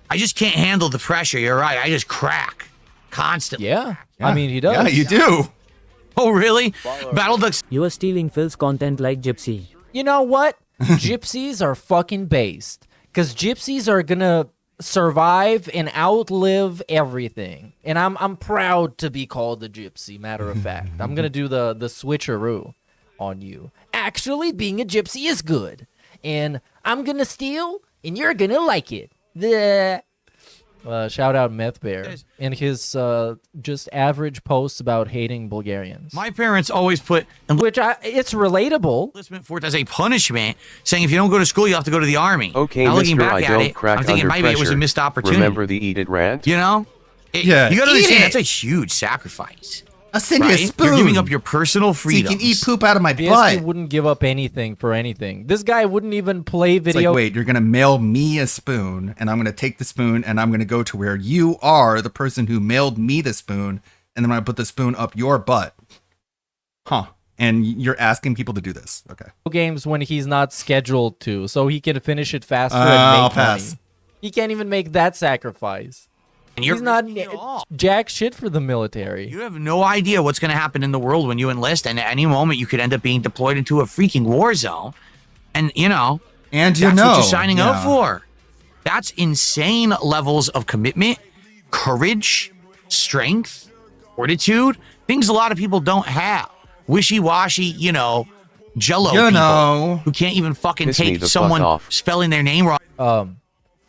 I just can't handle the pressure. You're right. I just crack constantly. Yeah. I mean, he does. Yeah, you do. Oh, really? Battle Ducks. You are stealing Phil's content like Gypsy. You know what? Gypsies are fucking based. Because gypsies are going to survive and outlive everything. And I'm proud to be called a gypsy, matter of fact. I'm going to do the switcheroo. on you. Actually, being a gypsy is good. And I'm gonna steal, and you're gonna like it. The shout out Meth Bear and his just average posts about hating Bulgarians. My parents always put it's relatable. enlistment forth as a punishment, saying if you don't go to school, you have to go to the army. Okay, now, looking mister, back I at don't it, crack I'm thinking under maybe it was a pressure. missed opportunity. Remember the eat it rant? You know? Yeah, You gotta eat understand it. that's a huge sacrifice. I'll send you a right? spoon. You're giving up your personal so you freedom. can eat poop out of my DSP butt. wouldn't give up anything for anything. This guy wouldn't even play It's video. like, wait, you're gonna mail me a spoon, and I'm gonna take the spoon, and I'm gonna go to where you are, the person who mailed me the spoon, and then I'm gonna put the spoon up your butt. Huh. And you're asking people to do this. Okay. Games when he's not scheduled to, so he can finish it faster and I'll make pass. money. He can't even make that sacrifice. And you're He's not risking it all. jack shit for the military. You have no idea what's going to happen in the world when you enlist, and at any moment you could end up being deployed into a freaking war zone. And And that's what you're signing up for. That's insane levels of commitment, courage, strength, fortitude, things a lot of people don't have. Wishy-washy, jello people who can't even fucking Piss me take the fuck someone off. spelling their name wrong.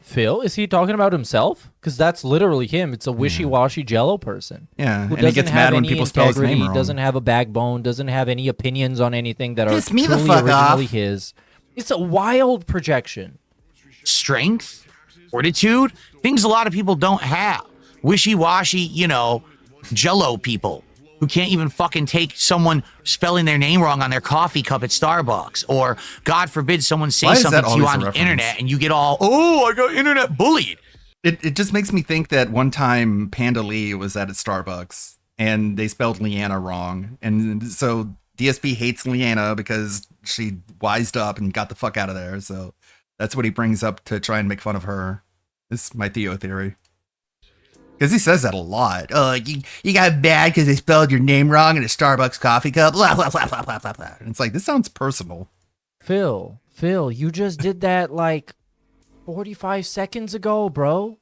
Phil, is he talking about himself? Because that's literally him. It's a wishy-washy Jello person. Yeah, who and he doesn't gets have mad when any people spell his name integrity, wrong. doesn't have a backbone, doesn't have any opinions on anything that Piss are me the truly fuck originally off. his. It's a wild projection. Strength, fortitude, things a lot of people don't have. Wishy-washy, jello people who can't even fucking take someone spelling their name wrong on their coffee cup at Starbucks. Or, God forbid, someone say Why is something that to you always on a the reference? internet and you get all, oh, I got internet bullied. It just makes me think that one time Panda Lee was at a Starbucks and they spelled Leanna wrong. And so DSP hates Leanna because she wised up and got the fuck out of there. So that's what he brings up to try and make fun of her. This is my Theo theory. Because he says that a lot. Oh, you got mad because they spelled your name wrong in a Starbucks coffee cup. Blah, blah, blah, blah, blah, blah, blah. And it's like, this sounds personal. Phil, you just did that like 45 seconds ago, bro.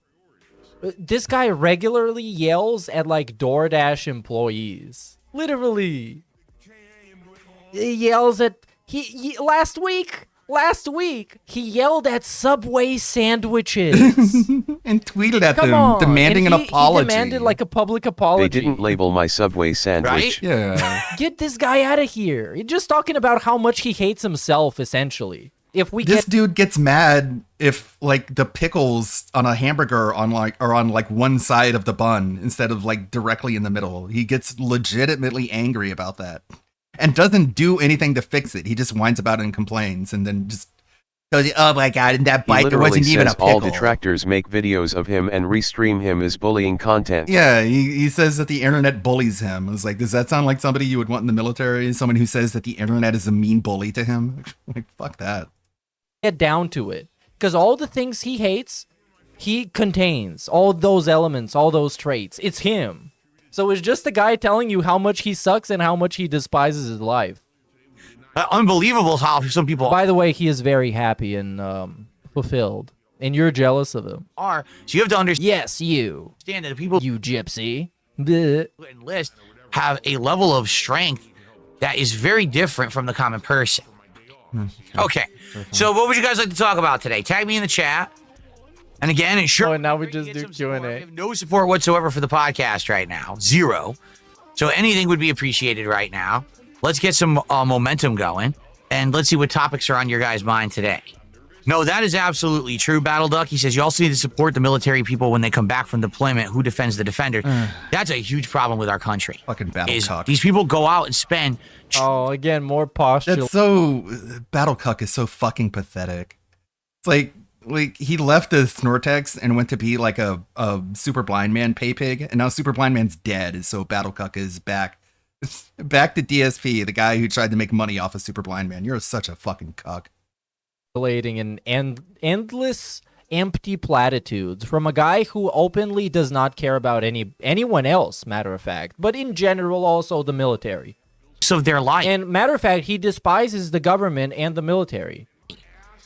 This guy regularly yells at like DoorDash employees. Literally. He yells at he last week he yelled at Subway sandwiches. And tweeted at Come them, on. demanding And an apology. He demanded like a public apology. They didn't label my Subway sandwich. Yeah. Get this guy out of here. You're just talking about how much he hates himself, essentially. If we This get dude gets mad if like the pickles on a hamburger are on one side of the bun instead of like directly in the middle. He gets legitimately angry about that and doesn't do anything to fix it. He just whines about it and complains and then just goes, "Oh my god, in that He bite there literally wasn't even a says pickle." all detractors make videos of him and restream him as bullying content. Yeah, he says that the internet bullies him. It's like, does that sound like somebody you would want in the military? Someone who says that the internet is a mean bully to him? Like, fuck that. get down to it, because all the things he hates, he contains all those elements, all those traits. It's him. So it's just a guy telling you how much he sucks and how much he despises his life. Unbelievable how some people By the way, he is very happy and fulfilled, and you're jealous of him. are. So you have to understand Yes, you. that the people You gypsy. Bleh. who enlist have a level of strength that is very different from the common person. Okay, so what would you guys like to talk about today? Tag me in the chat. And again, it sure. Oh, and now we just do We Q&A. have no support whatsoever for the podcast right now. Zero. So anything would be appreciated right now. Let's get some momentum going. And let's see what topics are on your guys' mind today. No, that is absolutely true, Battle Duck. He says you also need to support the military people when they come back from deployment. Who defends the defender? That's a huge problem with our country. Fucking battle Is cock. these people go out and spend. Oh, again, more posture. That's so Battle Cuck is so fucking pathetic. It's like he left the Snortex and went to be like a super blind man pay pig, and now super blind man's dead. So Battle Cuck is back to DSP, the guy who tried to make money off of super blind man. You're such a fucking cuck. And endless empty platitudes from a guy who openly does not care about anyone else, matter of fact, but in general also the military. Of their life. And matter of fact, he despises the government and the military.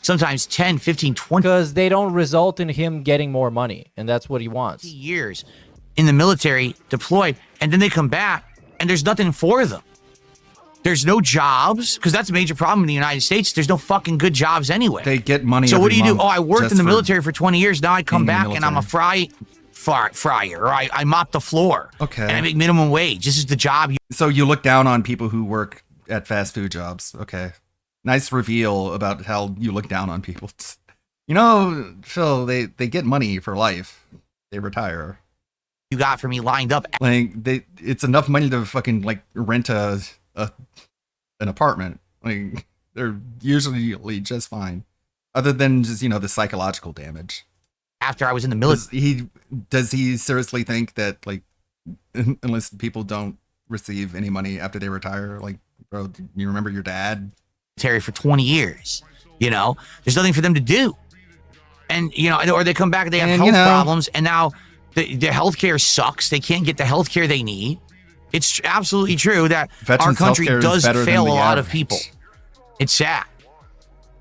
Sometimes 10, 15, 20 because they don't result in him getting more money, and that's what he wants. years in the military deployed, and then they come back and there's nothing for them. There's no jobs, because that's a major problem in the United States. There's no fucking good jobs anywhere. They get money. So what every do you do? month Oh, I worked just in the for military for 20 years. Now I come being in back the and I'm a fryer, or I mop the floor. Okay. And I make minimum wage. This is the job. So you look down on people who work at fast food jobs. Okay. Nice reveal about how you look down on people. You know, Phil, they get money for life. They retire. You got for me lined up. Like it's enough money to fucking like rent an apartment. Like they're usually just fine. Other than just, you know, the psychological damage. After I was in the military. Does he seriously think that, like, unless people don't receive any money after they retire, like, bro, you remember your dad? For 20 years, you know, there's nothing for them to do. And, you know, or they come back and they have health problems, and now their healthcare sucks. They can't get the healthcare they need. It's absolutely true that Veterans our country healthcare is does better than fail a the lot of average. people. It's sad.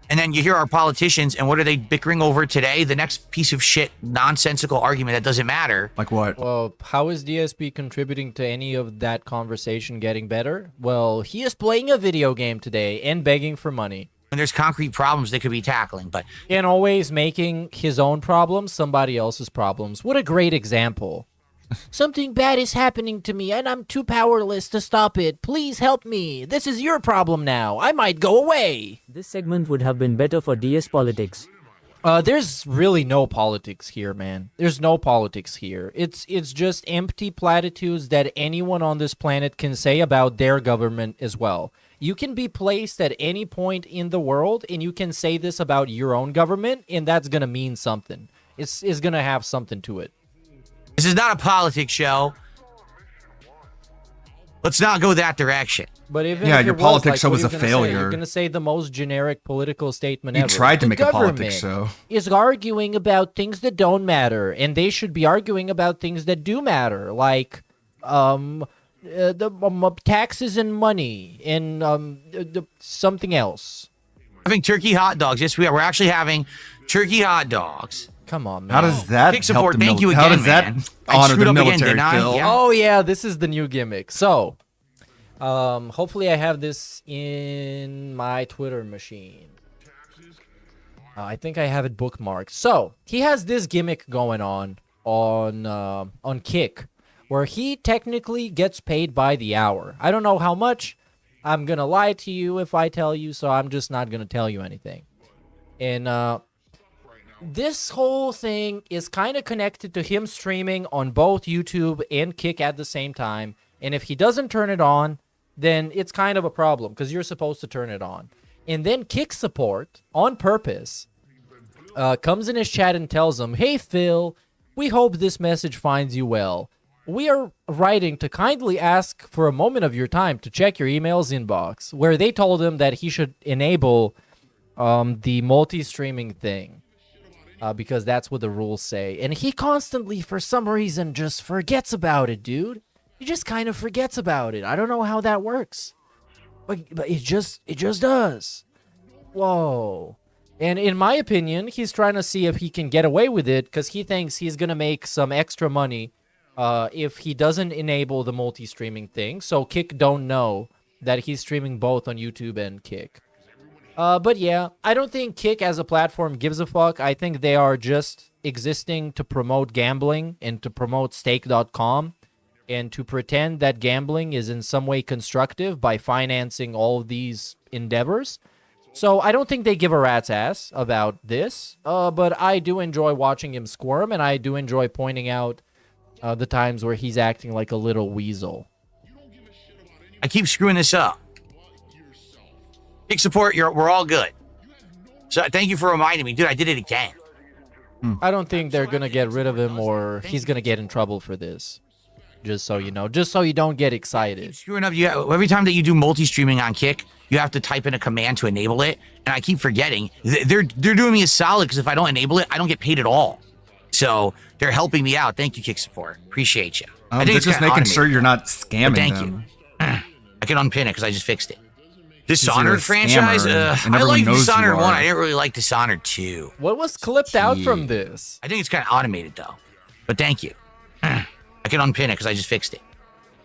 And then you hear our politicians, and what are they bickering over today? The next piece of shit, nonsensical argument that doesn't matter. Like what? Well, how is DSP contributing to any of that conversation getting better? Well, he is playing a video game today and begging for money. And there's concrete problems they could be tackling, but... And always making his own problems somebody else's problems. What a great example. Something bad is happening to me, and I'm too powerless to stop it. Please help me. This is your problem now. I might go away. This segment would have been better for DS Politics. There's really no politics here, man. There's no politics here. It's just empty platitudes that anyone on this planet can say about their government as well. You can be placed at any point in the world, and you can say this about your own government, and that's going to mean something. It's going to have something to it. This is not a politics show. Let's not go that direction. But even Yeah, if your it politics was, show like, was what a are you gonna say? failure. You're going to say the most generic political statement You ever. tried to The make a politics government show. Is arguing about things that don't matter. And they should be arguing about things that do matter, like the taxes and money and something else. Having turkey hot dogs. Yes, we are. We're actually having turkey hot dogs. Come on, man. How does that Kick support. help the Thank you How again, does that man. I honor screwed the up again, military, didn't I? Phil? Yeah. Oh yeah, this is the new gimmick. So, hopefully I have this in my Twitter machine. I think I have it bookmarked. So he has this gimmick going on Kick, where he technically gets paid by the hour. I don't know how much. I'm gonna lie to you if I tell you, so I'm just not gonna tell you anything. And this whole thing is kind of connected to him streaming on both YouTube and Kick at the same time. And if he doesn't turn it on, then it's kind of a problem because you're supposed to turn it on. And then Kick support, on purpose, comes in his chat and tells him, "Hey, Phil, we hope this message finds you well. We are writing to kindly ask for a moment of your time to check your emails inbox," where they told him that he should enable the multi-streaming thing. Because that's what the rules say. And he constantly, for some reason, just forgets about it, dude. He just kind of forgets about it. I don't know how that works. But it just does. Whoa. And in my opinion, he's trying to see if he can get away with it because he thinks he's going to make some extra money if he doesn't enable the multi-streaming thing. So Kick don't know that he's streaming both on YouTube and Kick. But yeah, I don't think Kick as a platform gives a fuck. I think they are just existing to promote gambling and to promote stake.com and to pretend that gambling is in some way constructive by financing all of these endeavors. So I don't think they give a rat's ass about this, but I do enjoy watching him squirm, and I do enjoy pointing out the times where he's acting like a little weasel. I keep screwing this up. Kick support, we're all good. So thank you for reminding me. Dude, I did it again. I don't think they're going to get rid of him or he's going to get in trouble for this. Just so you know. Just so you don't get excited. Screwing up. Every time that you do multi-streaming on Kick, you have to type in a command to enable it. And I keep forgetting. They're doing me a solid because if I don't enable it, I don't get paid at all. So they're helping me out. Thank you, Kick support. Appreciate you. I think They're it's just kinda making automated. sure you're not scamming But thank them. you. I can unpin it because I just fixed it. Because you're a Dishonored franchise? scammer and I everyone like knows you Dishonored 1. are. I didn't really like Dishonored 2. What was clipped out from this? I think it's kind of automated, though. But thank you. I can unpin it because I just fixed it.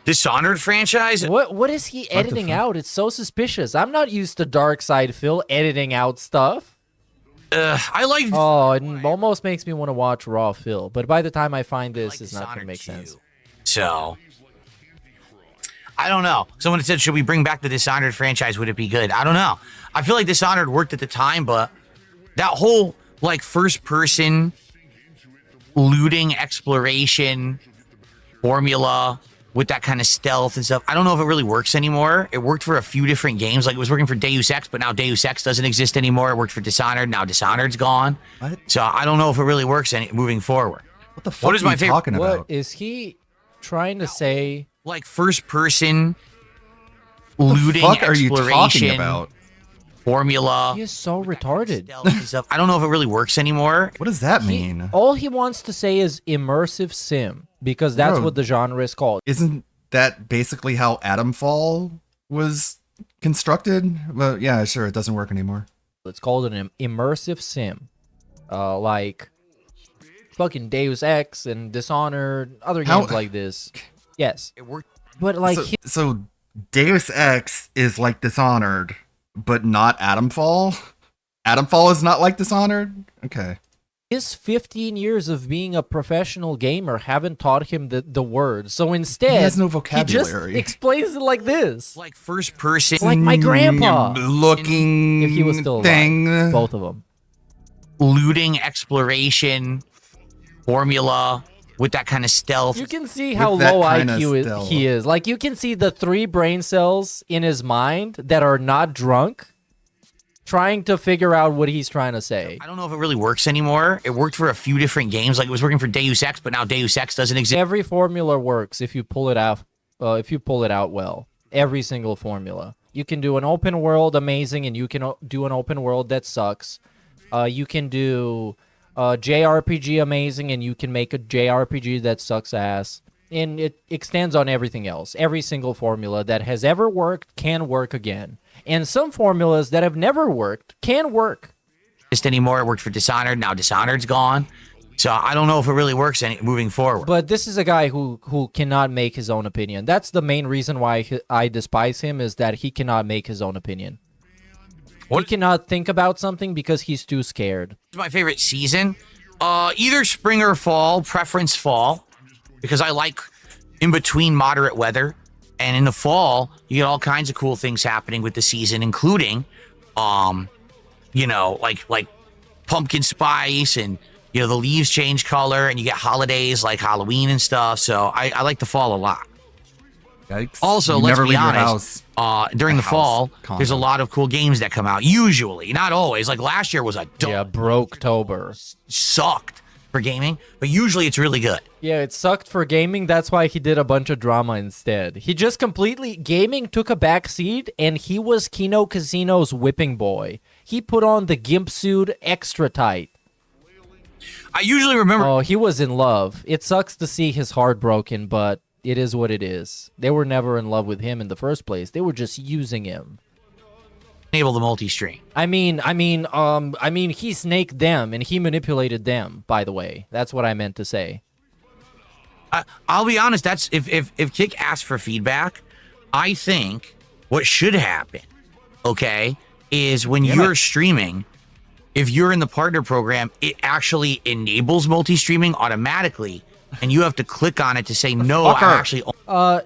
Dishonored franchise? What is he editing out? It's so suspicious. I'm not used to Dark Side Phil editing out stuff. I like. Oh, it almost makes me want to watch Raw Phil. But by the time I find this, it's not gonna make sense. So, I don't know. Someone said, should we bring back the Dishonored franchise? Would it be good? I don't know. I feel like Dishonored worked at the time, but that whole like first person looting exploration formula with that kind of stealth and stuff, I don't know if it really works anymore. It worked for a few different games. Like it was working for Deus Ex, but now Deus Ex doesn't exist anymore. It worked for Dishonored. Now Dishonored's gone. What? So I don't know if it really works moving forward. What the fuck is are my you favorite? talking about? What is he trying to say? Like first person What the looting fuck are you talking exploration about? formula. He is so retarded. And stuff. I don't know if it really works anymore. What does that mean? All he wants to say is immersive sim because that's Bro. what the genre is called. Isn't that basically how Atomfall was constructed? Well, yeah, sure, it doesn't work anymore. It's called an immersive sim, like fucking Deus Ex and Dishonored, other games like this. Yes, it worked, but like so Deus Ex is like Dishonored, but not Atomfall. Atomfall is not like Dishonored. Okay. his 15 years of being a professional gamer haven't taught him the words. So instead, He has no vocabulary. He just explains it like this. Like first person. Like my grandpa. Looking If he was still alive. thing. Both of them. Looting exploration formula with that kind of stealth. You can see how With that low kinda IQ stealth. he is. Like, you can see the 3 brain cells in his mind that are not drunk trying to figure out what he's trying to say. I don't know if it really works anymore. It worked for a few different games. Like it was working for Deus Ex, but now Deus Ex doesn't exist. Every formula works if you pull it out. If you pull it out well, every single formula. You can do an open world amazing, and you can do an open world that sucks. You can do JRPG amazing, and you can make a JRPG that sucks ass. And it extends on everything else. Every single formula that has ever worked can work again. And some formulas that have never worked can work. Anymore. It worked for Dishonored. Now Dishonored's gone. So I don't know if it really works moving forward. But this is a guy who cannot make his own opinion. That's the main reason why I despise him, is that he cannot make his own opinion. He cannot think about something because he's too scared. My favorite season, either spring or fall, preference fall, because I like in between moderate weather. And in the fall, you get all kinds of cool things happening with the season, including, like pumpkin spice, and the leaves change color, and you get holidays like Halloween and stuff. So I like the fall a lot. Yikes. Also, You let's never be leave your honest, house. during the house fall, content. there's a lot of cool games that come out. Usually, not always. Like last year was a Broke-tober. Sucked for gaming, but usually it's really good. Yeah, it sucked for gaming. That's why he did a bunch of drama instead. He just gaming took a back seat, and he was Kino Casino's whipping boy. He put on the gimp suit extra tight. I usually remember. Oh, he was in love. It sucks to see his heart broken, but it is what it is. They were never in love with him in the first place. They were just using him. Enable the multi-stream. I mean, he snaked them and he manipulated them, by the way. That's what I meant to say. I'll be honest, that's if Kick asks for feedback, I think what should happen, okay, is when you're streaming, if you're in the partner program, it actually enables multi-streaming automatically, and you have to click on it to say, no, I actually...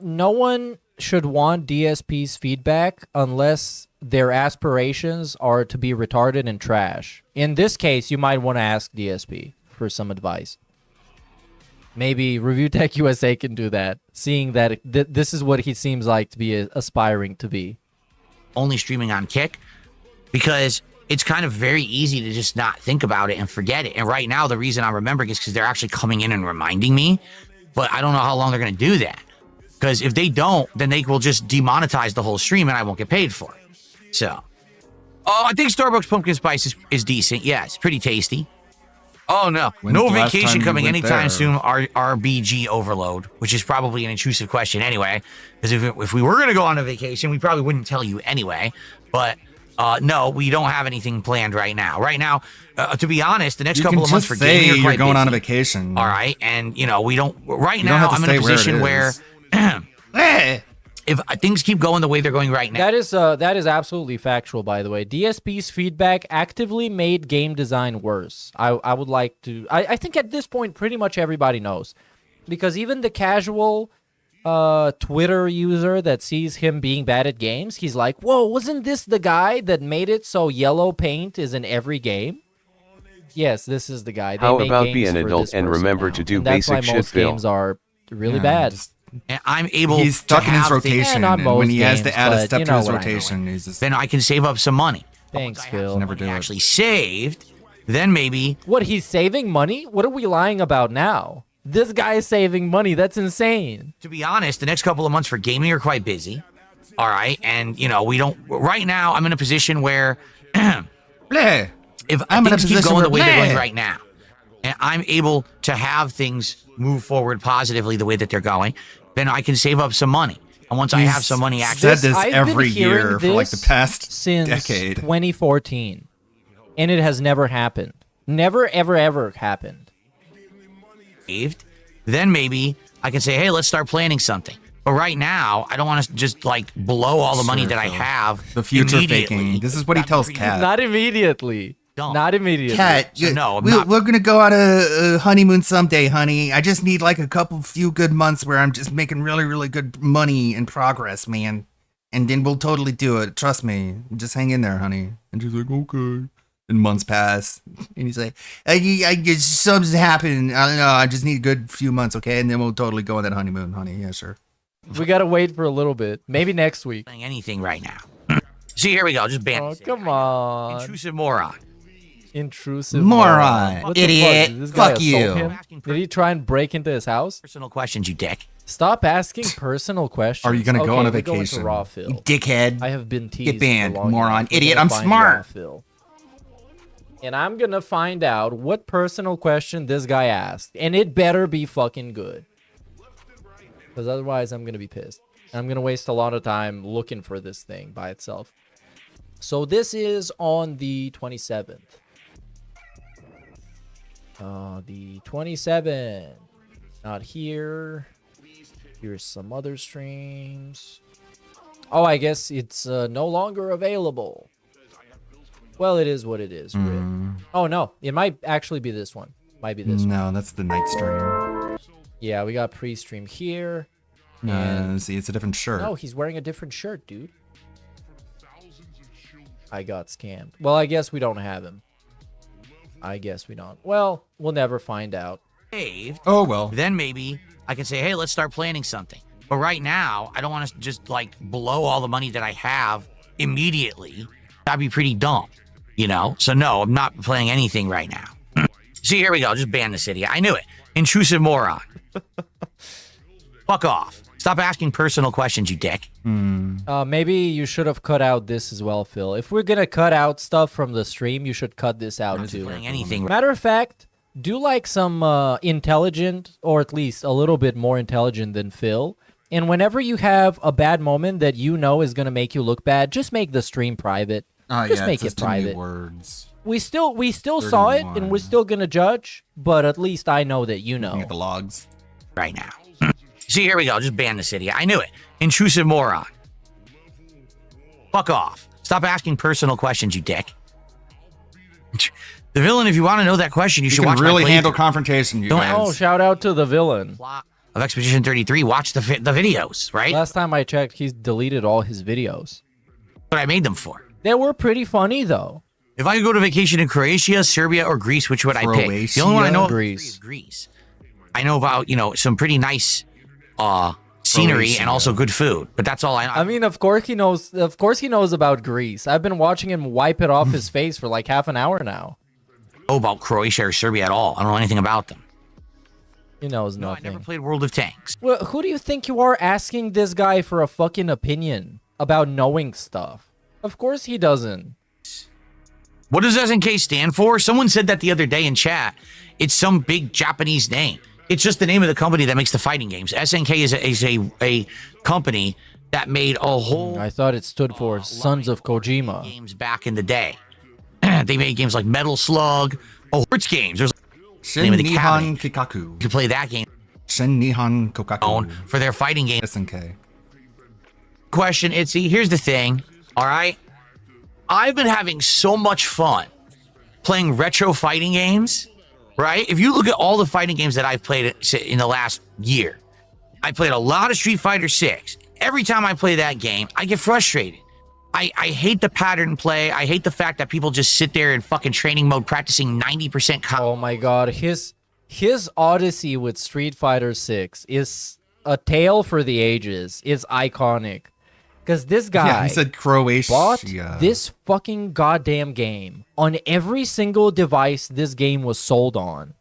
No one should want DSP's feedback unless their aspirations are to be retarded and trash. In this case, you might want to ask DSP for some advice. Maybe Review Tech USA can do that, seeing that this is what he seems like to be aspiring to be. Only streaming on Kick, because it's kind of very easy to just not think about it and forget it. And right now, the reason I'm remembering is because they're actually coming in and reminding me, but I don't know how long they're going to do that. Because if they don't, then they will just demonetize the whole stream and I won't get paid for it. So, I think Starbucks pumpkin spice is decent. Yeah, it's pretty tasty. Oh, no. When's No the last vacation time you coming went anytime there? soon. RBG overload, which is probably an intrusive question anyway. Because if we were going to go on a vacation, we probably wouldn't tell you anyway. But no, we don't have anything planned right now. Right now, to be honest, the next couple of months for gaming are you're quite going busy. on a vacation. All right, and we don't. Right You don't now, have to I'm in a say where it position where is. if things keep going the way they're going right now. That is absolutely factual, by the way. DSP's feedback actively made game design worse. I would like to. I think at this point, pretty much everybody knows, because even the casual Twitter user that sees him being bad at games, he's like, "Whoa, wasn't this the guy that made it so yellow paint is in every game?" Yes, this is the guy. They How make about games be an for adult this and person remember now. to do And that's basic why shit, most Phil? games are really Yeah, bad. And I'm able He's to stuck in his have things- rotation, not and when most he has games, to add a but step you to know his what I mean. rotation, he's just then I can save up some money. Thanks, Phil. never do it. Actually saved, then maybe What, he's saving money? What are we lying about now? This guy is saving money. That's insane. to be honest, the next couple of months for gaming are quite busy. All right, and we don't. Right now, I'm in a position where Bleh. if I'm in a things keep position going the where way they're going bleh. right now, and I'm able to have things move forward positively the way that they're going, then I can save up some money. And once I have some money, said this I've every been hearing year for like the this past since decade. 2014, and it has never happened. Never, ever, ever happened. saved, then maybe I can say, hey, let's start planning something. But right now, I don't want to just like blow all the money Sure, that I Phil. have. The future immediately. faking. This is what he tells Kat. Not immediately. Don't. Not immediately. Kat, So no, I'm we're not- gonna go on a honeymoon someday, honey. I just need like a few good months where I'm just making really, really good money and progress, man. And then we'll totally do it. Trust me. Just hang in there, honey. And she's like, okay. And months pass, and he's like, I just something's happened. I don't know. I just need a good few months, okay? And then we'll totally go on that honeymoon, honey. Yeah, sure. We gotta wait for a little bit. Maybe next week. Doing anything right now. See, here we go. Just ban. Oh, this. come on. Intrusive moron. Intrusive Moron. What the Idiot. fuck? Did this guy Fuck you. assault him? Did he try and break into his house? Personal questions, you dick. Stop asking personal questions. Are you gonna go on a we're going to vacation? Raw Phil. You dickhead. I have been teased. Get banned, for long moron. enough. We're Idiot, gonna I'm find smart. Raw Phil. And I'm gonna find out what personal question this guy asked, and it better be fucking good. Because otherwise, I'm gonna be pissed. I'm gonna waste a lot of time looking for this thing by itself. So this is on the 27th. The 27th. Not here. Here's some other streams. Oh, I guess it's no longer available. Well, it is what it is. Rip. Oh, no. It might actually be this one. Might be this one. No, that's the night stream. Yeah, we got pre-stream here. See, it's a different shirt. No, he's wearing a different shirt, dude. I got scammed. Well, I guess we don't have him. I guess we don't. Well, we'll never find out. Saved. Oh, well. Then maybe I can say, hey, let's start planning something. But right now, I don't want to just like blow all the money that I have immediately. That'd be pretty dumb, So no, I'm not planning anything right now. See, here we go. Just ban the city. I knew it. Intrusive moron. Fuck off. Stop asking personal questions, you dick. Maybe you should have cut out this as well, Phil. If we're gonna cut out stuff from the stream, you should cut this out Not too. playing anything. Matter of fact, do like some intelligent, or at least a little bit more intelligent than Phil. And whenever you have a bad moment that you know is gonna make you look bad, just make the stream private. Just make it private. Words. We still saw it, and 31. we're still gonna judge. But at least I know that you Looking know. at the logs. Right now. See, here we go. Just ban the city. I knew it. Intrusive moron. Fuck off. Stop asking personal questions, you dick. The villain, if you want to know that question, you You should can watch really my handle playthrough confrontation, you Don't- guys. Oh, shout out to the villain. of Expedition 33. Watch the videos, right? Last time I checked, he's deleted all his videos. What I made them for. They were pretty funny though. If I could go to vacation in Croatia, Serbia, or Greece, which would I pick? The only one I know of Greece. is Greece. I know about, some pretty nice scenery Croatia. and also good food, but that's all I know. I mean, of course he knows. Of course he knows about Greece. I've been watching him wipe it off his face for like half an hour now. know about Croatia or Serbia at all. I don't know anything about them. He knows No, I nothing. never played World of Tanks. Well, who do you think you are asking this guy for a fucking opinion about knowing stuff? Of course he doesn't. What does SNK stand for? Someone said that the other day in chat. It's some big Japanese name. It's just the name of the company that makes the fighting games. SNK is a company that made a whole I thought it stood for Sons of Kojima. games back in the day. They made games like Metal Slug, Horse games. There's the name of the Nihon cabinet. Kikaku. You could play that game Shin Nihon Kokaku. for their fighting game. SNK. question, Itzy. Here's the thing. All right. I've been having so much fun playing retro fighting games, right? If you look at all the fighting games that I've played in the last year, I played a lot of Street Fighter 6. Every time I play that game, I get frustrated. I hate the pattern play. I hate the fact that people just sit there in fucking training mode practicing 90%. Oh my god, his odyssey with Street Fighter 6 is a tale for the ages. Is iconic. Because this guy Yeah, he said Croatia. bought this fucking goddamn game on every single device this game was sold on.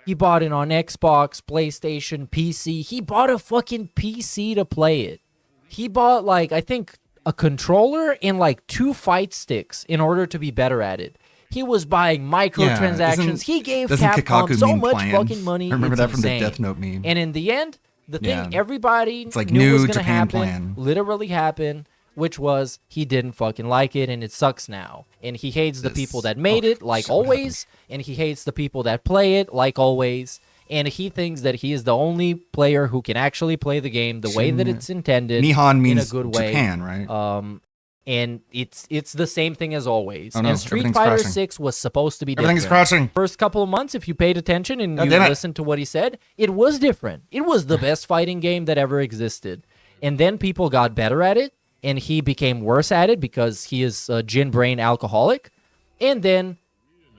He bought it on Xbox, PlayStation, PC. He bought a fucking PC to play it. He bought, like, I think, a controller and, like, 2 fight sticks in order to be better at it. He was buying microtransactions. He gave Capcom Kikaku so mean much plan? fucking money. I remember It's that from insane. the Death Note meme. And in the end, the thing Yeah. everybody It's like knew new was going to Japan happen, plan. literally happened, which was he didn't fucking like it and it sucks now. And he hates the people that made it, like always, and he hates the people that play it, like always. And he thinks that he is the only player who can actually play the game the way that it's intended. Nihon in a means good way. Japan, right? And it's the same thing as always. Oh, no, and Street everything's Fighter crashing. 6 was supposed to be Everything's different. crashing. First couple of months, if you paid attention and God you damn it. listened to what he said, it was different. It was the best fighting game that ever existed. And then people got better at it, and he became worse at it because he is a gin brain alcoholic. And then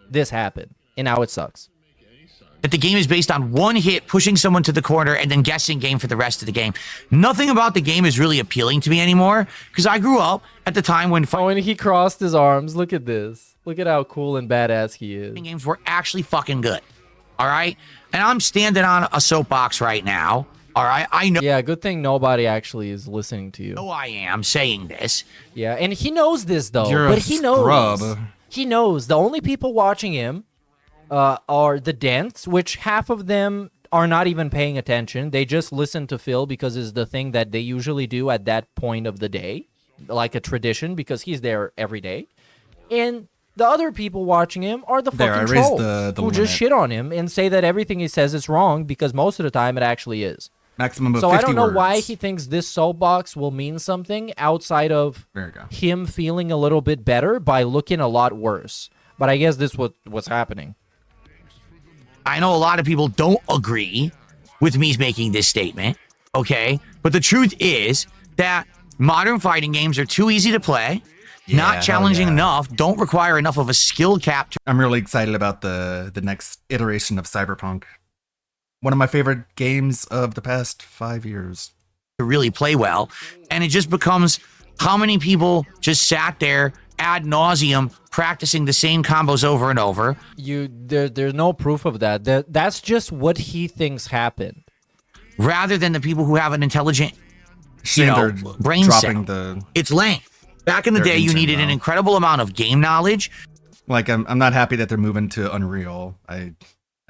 this happened, and now it sucks. That the game is based on one hit, pushing someone to the corner, and then guessing game for the rest of the game. Nothing about the game is really appealing to me anymore, because I grew up at the time when when he crossed his arms. Look at this. Look at how cool and badass he is. games were actually fucking good. All right? And I'm standing on a soapbox right now. All right? I know. Yeah, good thing nobody actually is listening to you. I am saying this. Yeah, and he knows this though. You're but a he knows. scrub. He knows the only people watching him are the dents, which half of them are not even paying attention. They just listen to Phil because it's the thing that they usually do at that point of the day, like a tradition because he's there every day. And the other people watching him are the There, fucking I raised trolls the who just limit. shit on him and say that everything he says is wrong because most of the time it actually is. Maximum of So 50 I don't know words. why he thinks this soapbox will mean something outside of There you go. him feeling a little bit better by looking a lot worse. But I guess this what's happening. I know a lot of people don't agree with me making this statement, okay? But the truth is that modern fighting games are too easy to play, Yeah, not hell challenging yeah. enough, don't require enough of a skill cap to I'm really excited about the next iteration of Cyberpunk. One of my favorite games of the past 5 years. really play well. And it just becomes how many people just sat there ad nauseum practicing the same combos over and over. There's no proof of that. That's just what he thinks happened. Rather than the people who have an intelligent Shame they're brain dropping cell. the It's length. Back in the their day, you engine, needed an though. incredible amount of game knowledge. Like I'm not happy that they're moving to Unreal. I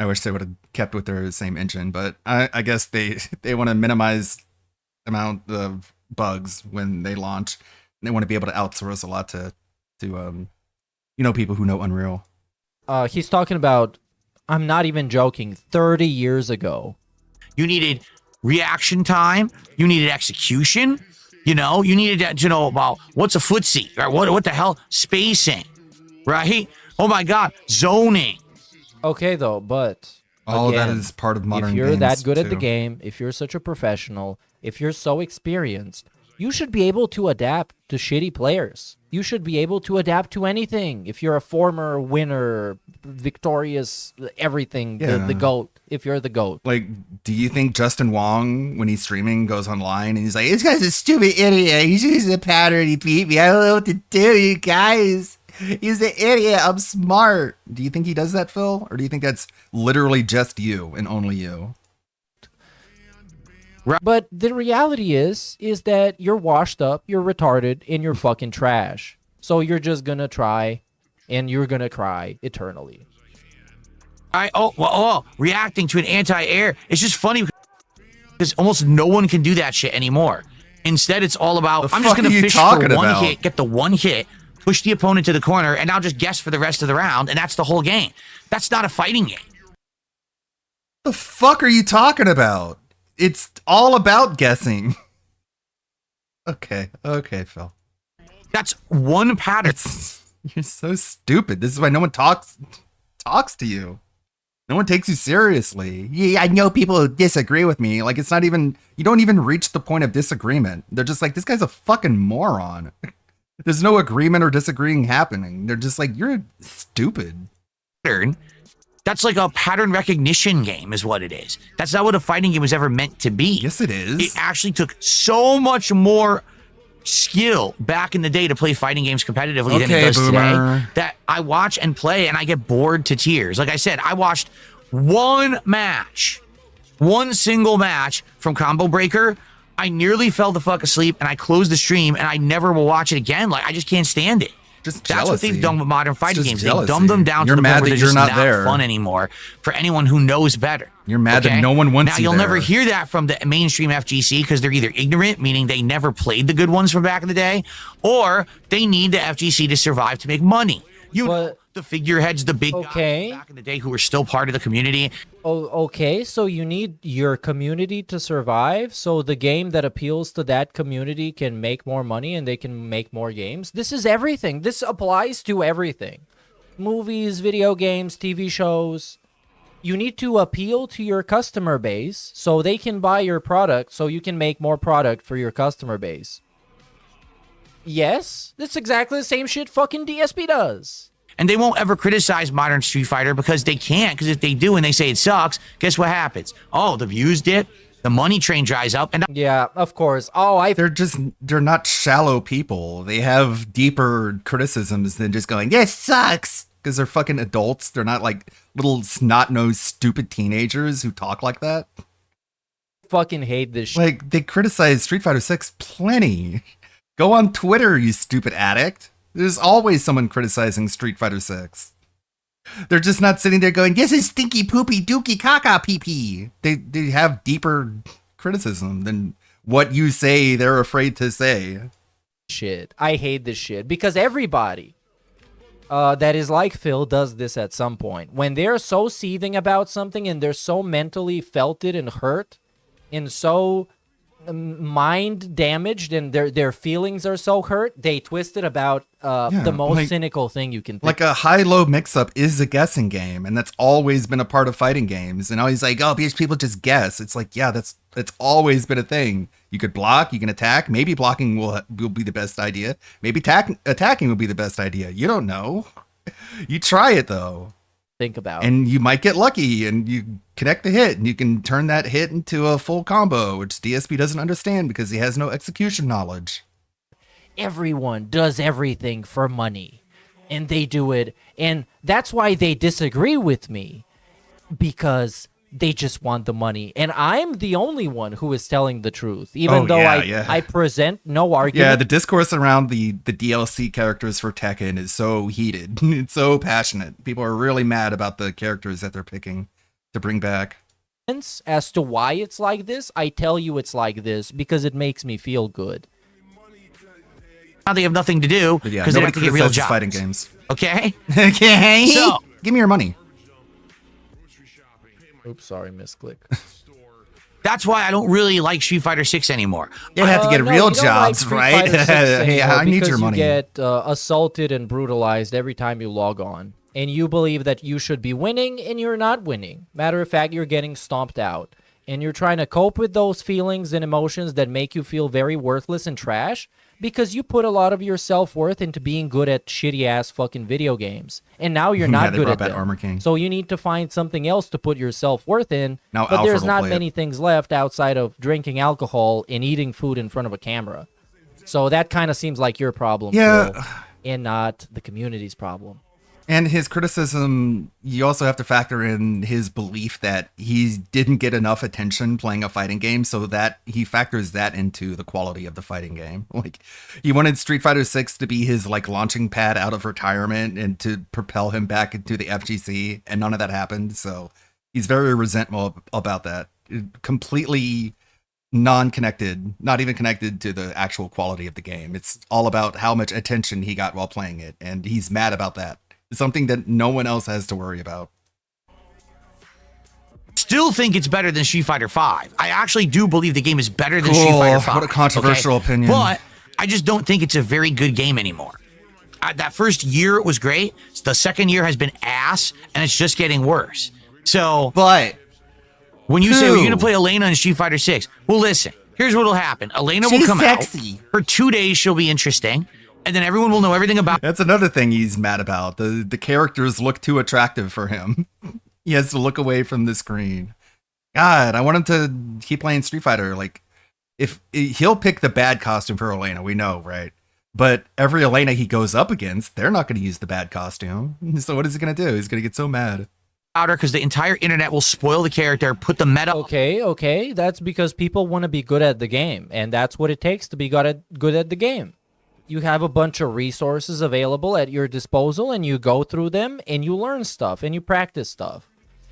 wish they would have kept with their same engine, but I guess they want to minimize the amount of bugs when they launch. And they want to be able to outsource a lot to people who know Unreal. He's talking about, I'm not even joking, 30 years ago. You needed reaction time. You needed execution. You needed to know about what's a footsie or what the hell spacing, right? Oh my God, zoning. Okay, though, but All of that again, is part of modern if you're games, that good at the too. game, if you're such a professional, if you're so experienced, you should be able to adapt to shitty players. You should be able to adapt to anything. If you're a former winner, victorious, everything, Yeah. the GOAT, if you're the GOAT. Like, do you think Justin Wong, when he's streaming, goes online and he's like, "This guy's a stupid idiot. He's using a pattern. He beat me. I don't know what to do, you guys. He's an idiot. I'm smart." Do you think he does that, Phil? Or do you think that's literally just you and only you? But the reality is that you're washed up, you're retarded, and you're fucking trash. So you're just gonna try, and you're gonna cry eternally. Reacting to an anti-air. It's just funny because almost no one can do that shit anymore. Instead, it's all about, The I'm just fuck going are you to fish for talking one about? hit, get the one hit, push the opponent to the corner, and I'll just guess for the rest of the round, and that's the whole game. That's not a fighting game. The fuck are you talking about? It's all about guessing. Okay, Phil. That's one pattern. You're so stupid. This is why no one talks to you. No one takes you seriously. Yeah, I know people disagree with me. Like, it's not even, you don't even reach the point of disagreement. They're just like, this guy's a fucking moron. There's no agreement or disagreeing happening. They're just like, you're stupid. That's like a pattern recognition game is what it is. That's not what a fighting game was ever meant to be. Yes, it is. It actually took so much more skill back in the day to play fighting games competitively than it does today, that I watch and play and I get bored to tears. Like I said, I watched one single match from Combo Breaker. I nearly fell the fuck asleep and I closed the stream and I never will watch it again. Like, I just can't stand it. Just That's what they've done with modern fighting games. Jealousy. They've dumbed them down You're to the mad point where that they're just you're not not there. fun anymore for anyone who knows better. You're mad that no one wants now, you you'll there. never hear that from the mainstream FGC because they're either ignorant, meaning they never played the good ones from back in the day, or they need the FGC to survive to make money. You know, the figureheads, the big guys back in the day who are still part of the community. Oh, okay. So you need your community to survive. So the game that appeals to that community can make more money and they can make more games. This is everything. This applies to everything. Movies, video games, TV shows. You need to appeal to your customer base so they can buy your product so you can make more product for your customer base. Yes, that's exactly the same shit fucking DSP does. And they won't ever criticize modern Street Fighter because they can't. Because if they do and they say it sucks, guess what happens? Oh, the views dip, the money train dries up, and yeah, of course. They're not shallow people. They have deeper criticisms than just going, "Yes, sucks," because they're fucking adults. They're not like little snot-nosed, stupid teenagers who talk like that. Fucking hate this shit. Like, they criticize Street Fighter 6 plenty. Go on Twitter, you stupid addict. There's always someone criticizing Street Fighter 6. They're just not sitting there going, "This is stinky poopy dookie caca pee pee." They have deeper criticism than what you say they're afraid to say. Shit. I hate this shit because everybody that is like Phil does this at some point. When they're so seething about something and they're so mentally felted and hurt and so mind damaged and their feelings are so hurt, they twist it about the most cynical thing you can think. Like a high-low mix-up is a guessing game, and that's always been a part of fighting games. And always like, oh, these people just guess. It's like, yeah, that's always been a thing. You could block, you can attack. Maybe blocking will be the best idea. Maybe attacking will be the best idea. You don't know. You try it though. Think about. And you might get lucky and you connect the hit and you can turn that hit into a full combo, which DSP doesn't understand because he has no execution knowledge. Everyone does everything for money and they do it. And that's why they disagree with me, because they just want the money. And I'm the only one who is telling the truth, even though I present no argument. Yeah, the discourse around the DLC characters for Tekken is so heated. It's so passionate. People are really mad about the characters that they're picking to bring back. As to why it's like this, I tell you it's like this because it makes me feel good. Now they have nothing to do because they have to get real jobs. Fighting games. Okay? Okay. So, give me your money. Oops, sorry, misclick. That's why I don't really like Street Fighter 6 anymore. You have to get real jobs, right? Hey, I need your money. You get assaulted and brutalized every time you log on. And you believe that you should be winning, and you're not winning. Matter of fact, you're getting stomped out. And you're trying to cope with those feelings and emotions that make you feel very worthless and trash because you put a lot of your self-worth into being good at shitty-ass fucking video games. And now you're not good at them. Armor King. So you need to find something else to put your self-worth in. Now but Alfred there's will not play many things left outside of drinking alcohol and eating food in front of a camera. So that kind of seems like your problem, Yeah. Phil, and not the community's problem. And his criticism, you also have to factor in his belief that he didn't get enough attention playing a fighting game, so that he factors that into the quality of the fighting game. Like, he wanted Street Fighter 6 to be his like launching pad out of retirement and to propel him back into the FGC, and none of that happened. So he's very resentful about that. Completely non-connected, not even connected to the actual quality of the game. It's all about how much attention he got while playing it, and he's mad about that. Something that no one else has to worry about. still think it's better than Street Fighter 5. I actually do believe the game is better than Street Fighter 5. What a controversial opinion. But I just don't think it's a very good game anymore. That first year it was great. The second year has been ass, and it's just getting worse. So, but when you say, well, you're going to play Elena in Street Fighter 6, well, listen, here's what will happen. Elena will come out. For 2 days, she'll be interesting, and then everyone will know everything about. That's another thing he's mad about. The characters look too attractive for him. He has to look away from the screen. God, I want him to keep playing Street Fighter. Like, if he'll pick the bad costume for Elena, we know, right? But every Elena he goes up against, they're not going to use the bad costume. So what is he going to do? He's going to get so mad. Because the entire internet will spoil the character, put the meta. Okay. That's because people want to be good at the game, and that's what it takes to be good at the game. You have a bunch of resources available at your disposal, and you go through them, and you learn stuff, and you practice stuff.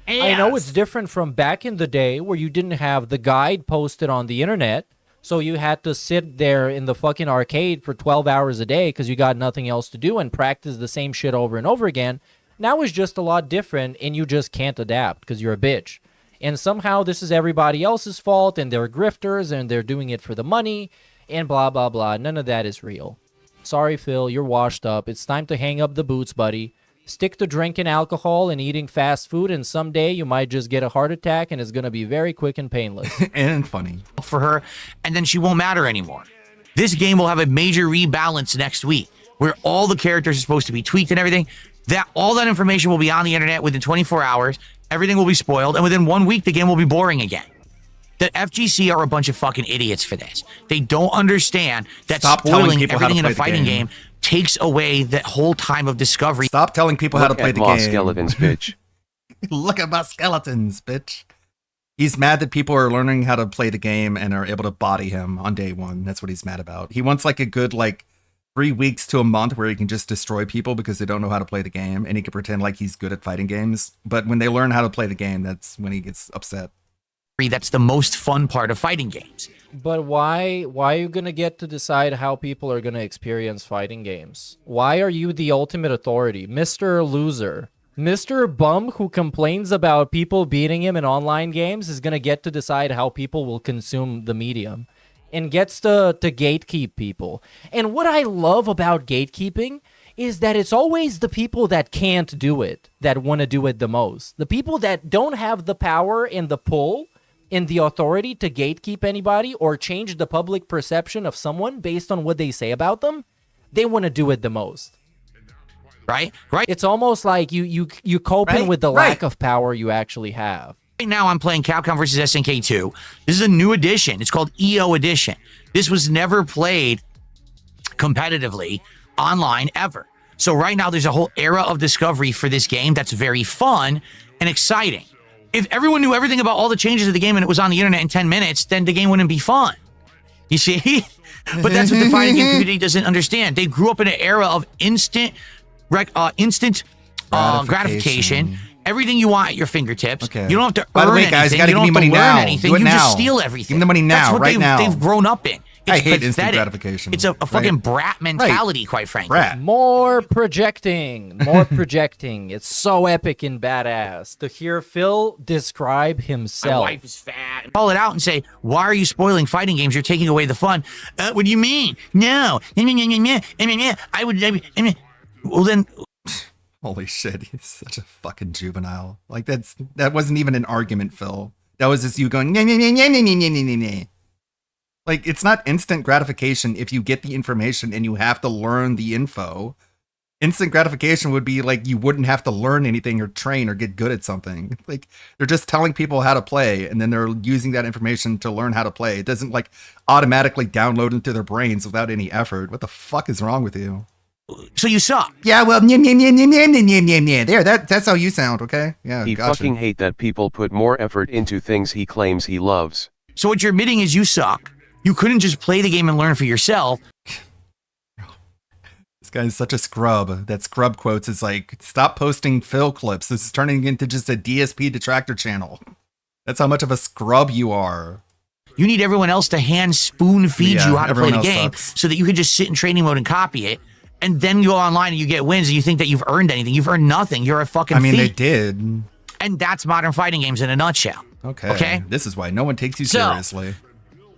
Yes. I know it's different from back in the day where you didn't have the guide posted on the internet, so you had to sit there in the fucking arcade for 12 hours a day because you got nothing else to do and practice the same shit over and over again. Now it's just a lot different, and you just can't adapt because you're a bitch. And somehow this is everybody else's fault, and they're grifters, and they're doing it for the money, and blah, blah, blah. None of that is real. Sorry, Phil, you're washed up. It's time to hang up the boots, buddy. Stick to drinking alcohol and eating fast food, and someday you might just get a heart attack, and it's going to be very quick and painless. And funny. For her, and then she won't matter anymore. This game will have a major rebalance next week, where all the characters are supposed to be tweaked and everything. All that information will be on the internet within 24 hours. Everything will be spoiled, and within 1 week, the game will be boring again. The FGC are a bunch of fucking idiots for this. They don't understand that spoiling everything in a fighting game takes away the whole time of discovery. Stop telling people how to play the game. Skeletons, bitch. Look at my skeletons, bitch. He's mad that people are learning how to play the game and are able to body him on day one. That's what he's mad about. He wants like a good 3 weeks to a month where he can just destroy people because they don't know how to play the game, and he can pretend like he's good at fighting games. But when they learn how to play the game, that's when he gets upset. That's the most fun part of fighting games. But why are you going to get to decide how people are going to experience fighting games? Why are you the ultimate authority? Mr. Loser. Mr. Bum who complains about people beating him in online games is going to get to decide how people will consume the medium and gets to gatekeep people. And what I love about gatekeeping is that it's always the people that can't do it that want to do it the most. The people that don't have the power and the pull and the authority to gatekeep anybody or change the public perception of someone based on what they say about them, they want to do it the most. Right. It's almost like you coping with the lack of power you actually have. Right now I'm playing Capcom vs. SNK 2. This is a new edition. It's called EO Edition. This was never played competitively online ever. So right now there's a whole era of discovery for this game that's very fun and exciting. If everyone knew everything about all the changes of the game and it was on the internet in 10 minutes, then the game wouldn't be fun. You see? But that's what the fighting game community doesn't understand. They grew up in an era of instant gratification. Everything you want at your fingertips. Okay. You don't have to By the way, earn guys, anything. you gotta You give me don't money have to learn now. anything. Do it You now. just steal everything. Give me the money now, That's what right now. they've grown up in. I It's hate instant pathetic. gratification. It's a fucking right? brat mentality, quite frankly. Brat. More projecting. It's so epic and badass to hear Phil describe My himself. wife is fat. Call it out and say, why are you spoiling fighting games? You're taking away the fun. What do you mean? No. I would. Well, then. Holy shit, he's such a fucking juvenile. Like that wasn't even an argument, Phil. That was just you going, nah, nah, nah, nah, nah, nah, nah, nah, nah. Like, it's not instant gratification if you get the information and you have to learn the info. Instant gratification would be like you wouldn't have to learn anything or train or get good at something. Like, they're just telling people how to play, and then they're using that information to learn how to play. It doesn't like automatically download into their brains without any effort. What the fuck is wrong with you? So you suck. Yeah, well, there, that's how you sound, okay? Yeah, He gotcha. fucking hate that people put more effort into things he claims he loves. So what you're admitting is you suck. You couldn't just play the game and learn for yourself. This guy's such a scrub. That scrub quotes is like, stop posting Phil clips. This is turning into just a DSP detractor channel. That's how much of a scrub you are. You need everyone else to hand spoon feed Yeah, you how to play everyone the else game sucks. so that you can just sit in training mode and copy it. And then you go online and you get wins and you think that you've earned anything. You've earned nothing. You're a fucking I mean, they thief. did. And that's modern fighting games in a nutshell. Okay. This is why no one takes you seriously.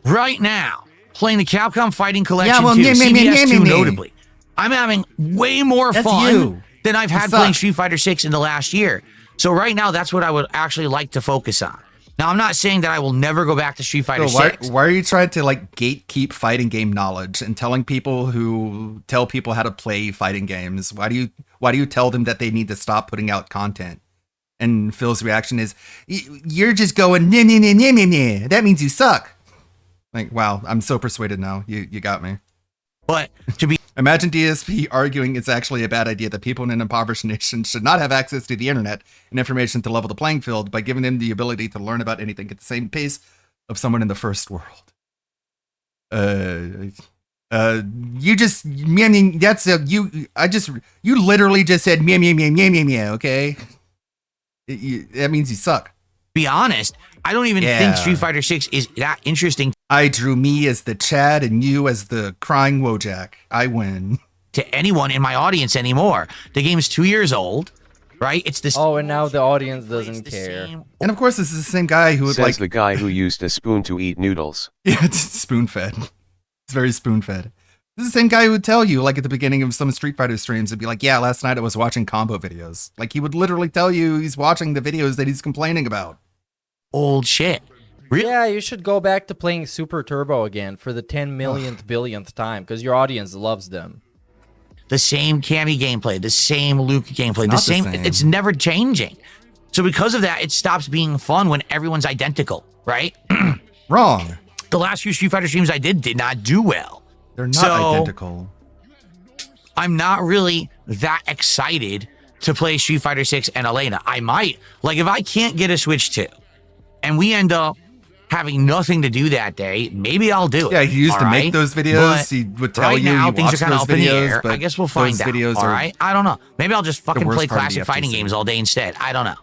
Right now, playing the Capcom Fighting Collection 2, meh, meh, CVS meh, 2 meh, meh. notably. I'm having way more That's fun you. than I've had suck. playing Street Fighter 6 in the last year. So right now, that's what I would actually like to focus on. Now, I'm not saying that I will never go back to Street Fighter So 6. why are you trying to like gatekeep fighting game knowledge and telling people who tell people how to play fighting games? Why do you tell them that they need to stop putting out content? And Phil's reaction is, "You're just going nah, nah, nah, nah, nah, nah. That means you suck." Like, wow, I'm so persuaded now. You got me. But to be imagine DSP arguing it's actually a bad idea that people in an impoverished nation should not have access to the internet and information to level the playing field by giving them the ability to learn about anything at the same pace of someone in the first world. You just mean that's you literally just said meow meow meow meow meow meow. Okay, that means you suck. Be honest, I don't even think Street Fighter 6 is that interesting. I drew me as the Chad and you as the crying Wojak. I win. To anyone in my audience anymore. The game is 2 years old, right? It's this. Oh, and now the audience doesn't care. And of course, this is the same guy who would Says like the guy who used a spoon to eat noodles. Yeah, it's spoon-fed. It's very spoon-fed. This is the same guy who would tell you, like at the beginning of some Street Fighter streams, it'd be like, yeah, last night I was watching combo videos. Like he would literally tell you he's watching the videos that he's complaining about. Old shit. Really? Yeah, you should go back to playing Super Turbo again for the 10 millionth billionth time because your audience loves them. The same Cammy gameplay, the same Luke gameplay, the same. It's never changing. So because of that, it stops being fun when everyone's identical, right? Wrong. The last few Street Fighter streams I did not do well. They're not identical. I'm not really that excited to play Street Fighter 6 and Elena. I might. Like, if I can't get a Switch 2 and we end up having nothing to do that day, maybe I'll do it. Yeah, he used to right? make those videos. But He would tell right you now, he things are watched kind of those up in the videos, air. but I guess we'll find those out. videos All are right? I don't know. Maybe I'll just fucking worst play part of the classic fighting FTC. games all day instead. I don't know.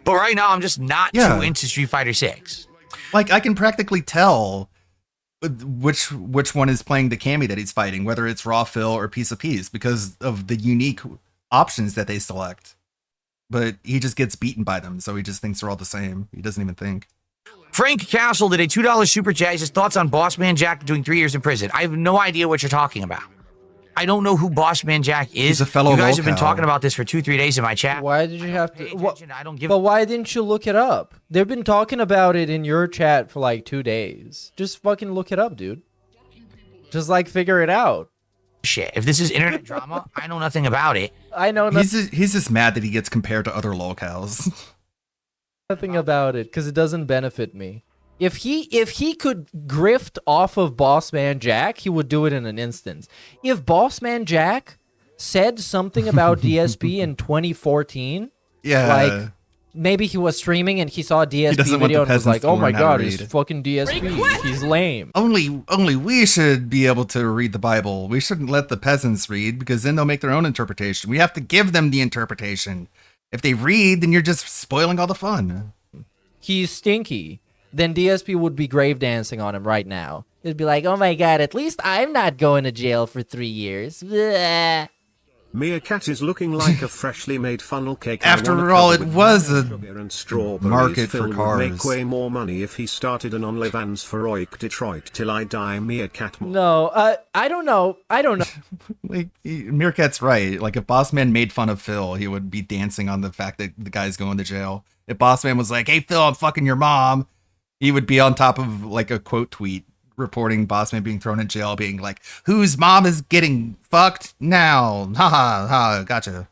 But right now, I'm just not too into Street Fighter 6. Like I can practically tell which one is playing the Cammy that he's fighting, whether it's Raw Phil or Piece of Peace, because of the unique options that they select. But he just gets beaten by them, so he just thinks they're all the same. He doesn't even think. Frank Castle did a $2 super chat. He says, thoughts on Bossman Jack doing 3 years in prison. I have no idea what you're talking about. I don't know who Bossman Jack is. He's a fellow You guys have been locale. talking about this for 2-3 days in my chat. Why did you have to? I don't give. But why didn't you look it up? They've been talking about it in your chat for like 2 days. Just fucking look it up, dude. Just like figure it out. Shit. If this is internet drama, I know nothing about it. I know He's just mad that he gets compared to other locales. nothing about it because it doesn't benefit me. If he could grift off of Bossman Jack, he would do it in an instant. If Bossman Jack said something about DSP in 2014, like maybe he was streaming and he saw a DSP doesn't want the video and was peasants like, to "Oh my learn how to god, he's read." fucking DSP. He's lame." Only we should be able to read the Bible. We shouldn't let the peasants read because then they'll make their own interpretation. We have to give them the interpretation. If they read, then you're just spoiling all the fun. He's stinky. Then DSP would be grave dancing on him right now. It'd be like, "Oh my god, at least I'm not going to jail for 3 years." Bleh. Meerkat is looking like a freshly made funnel cake. After all, it was a sugar and strawberries market for filled would make cars. way more money if he started an OnlyFans for Oik Detroit till I die. Meerkat. No, I don't know. Like Meerkat's right. Like if Bossman made fun of Phil, he would be dancing on the fact that the guy's going to jail. If Bossman was like, "Hey Phil, I'm fucking your mom," he would be on top of like a quote tweet reporting Bossman being thrown in jail, being like, "Whose mom is getting fucked now? Ha ha ha, gotcha."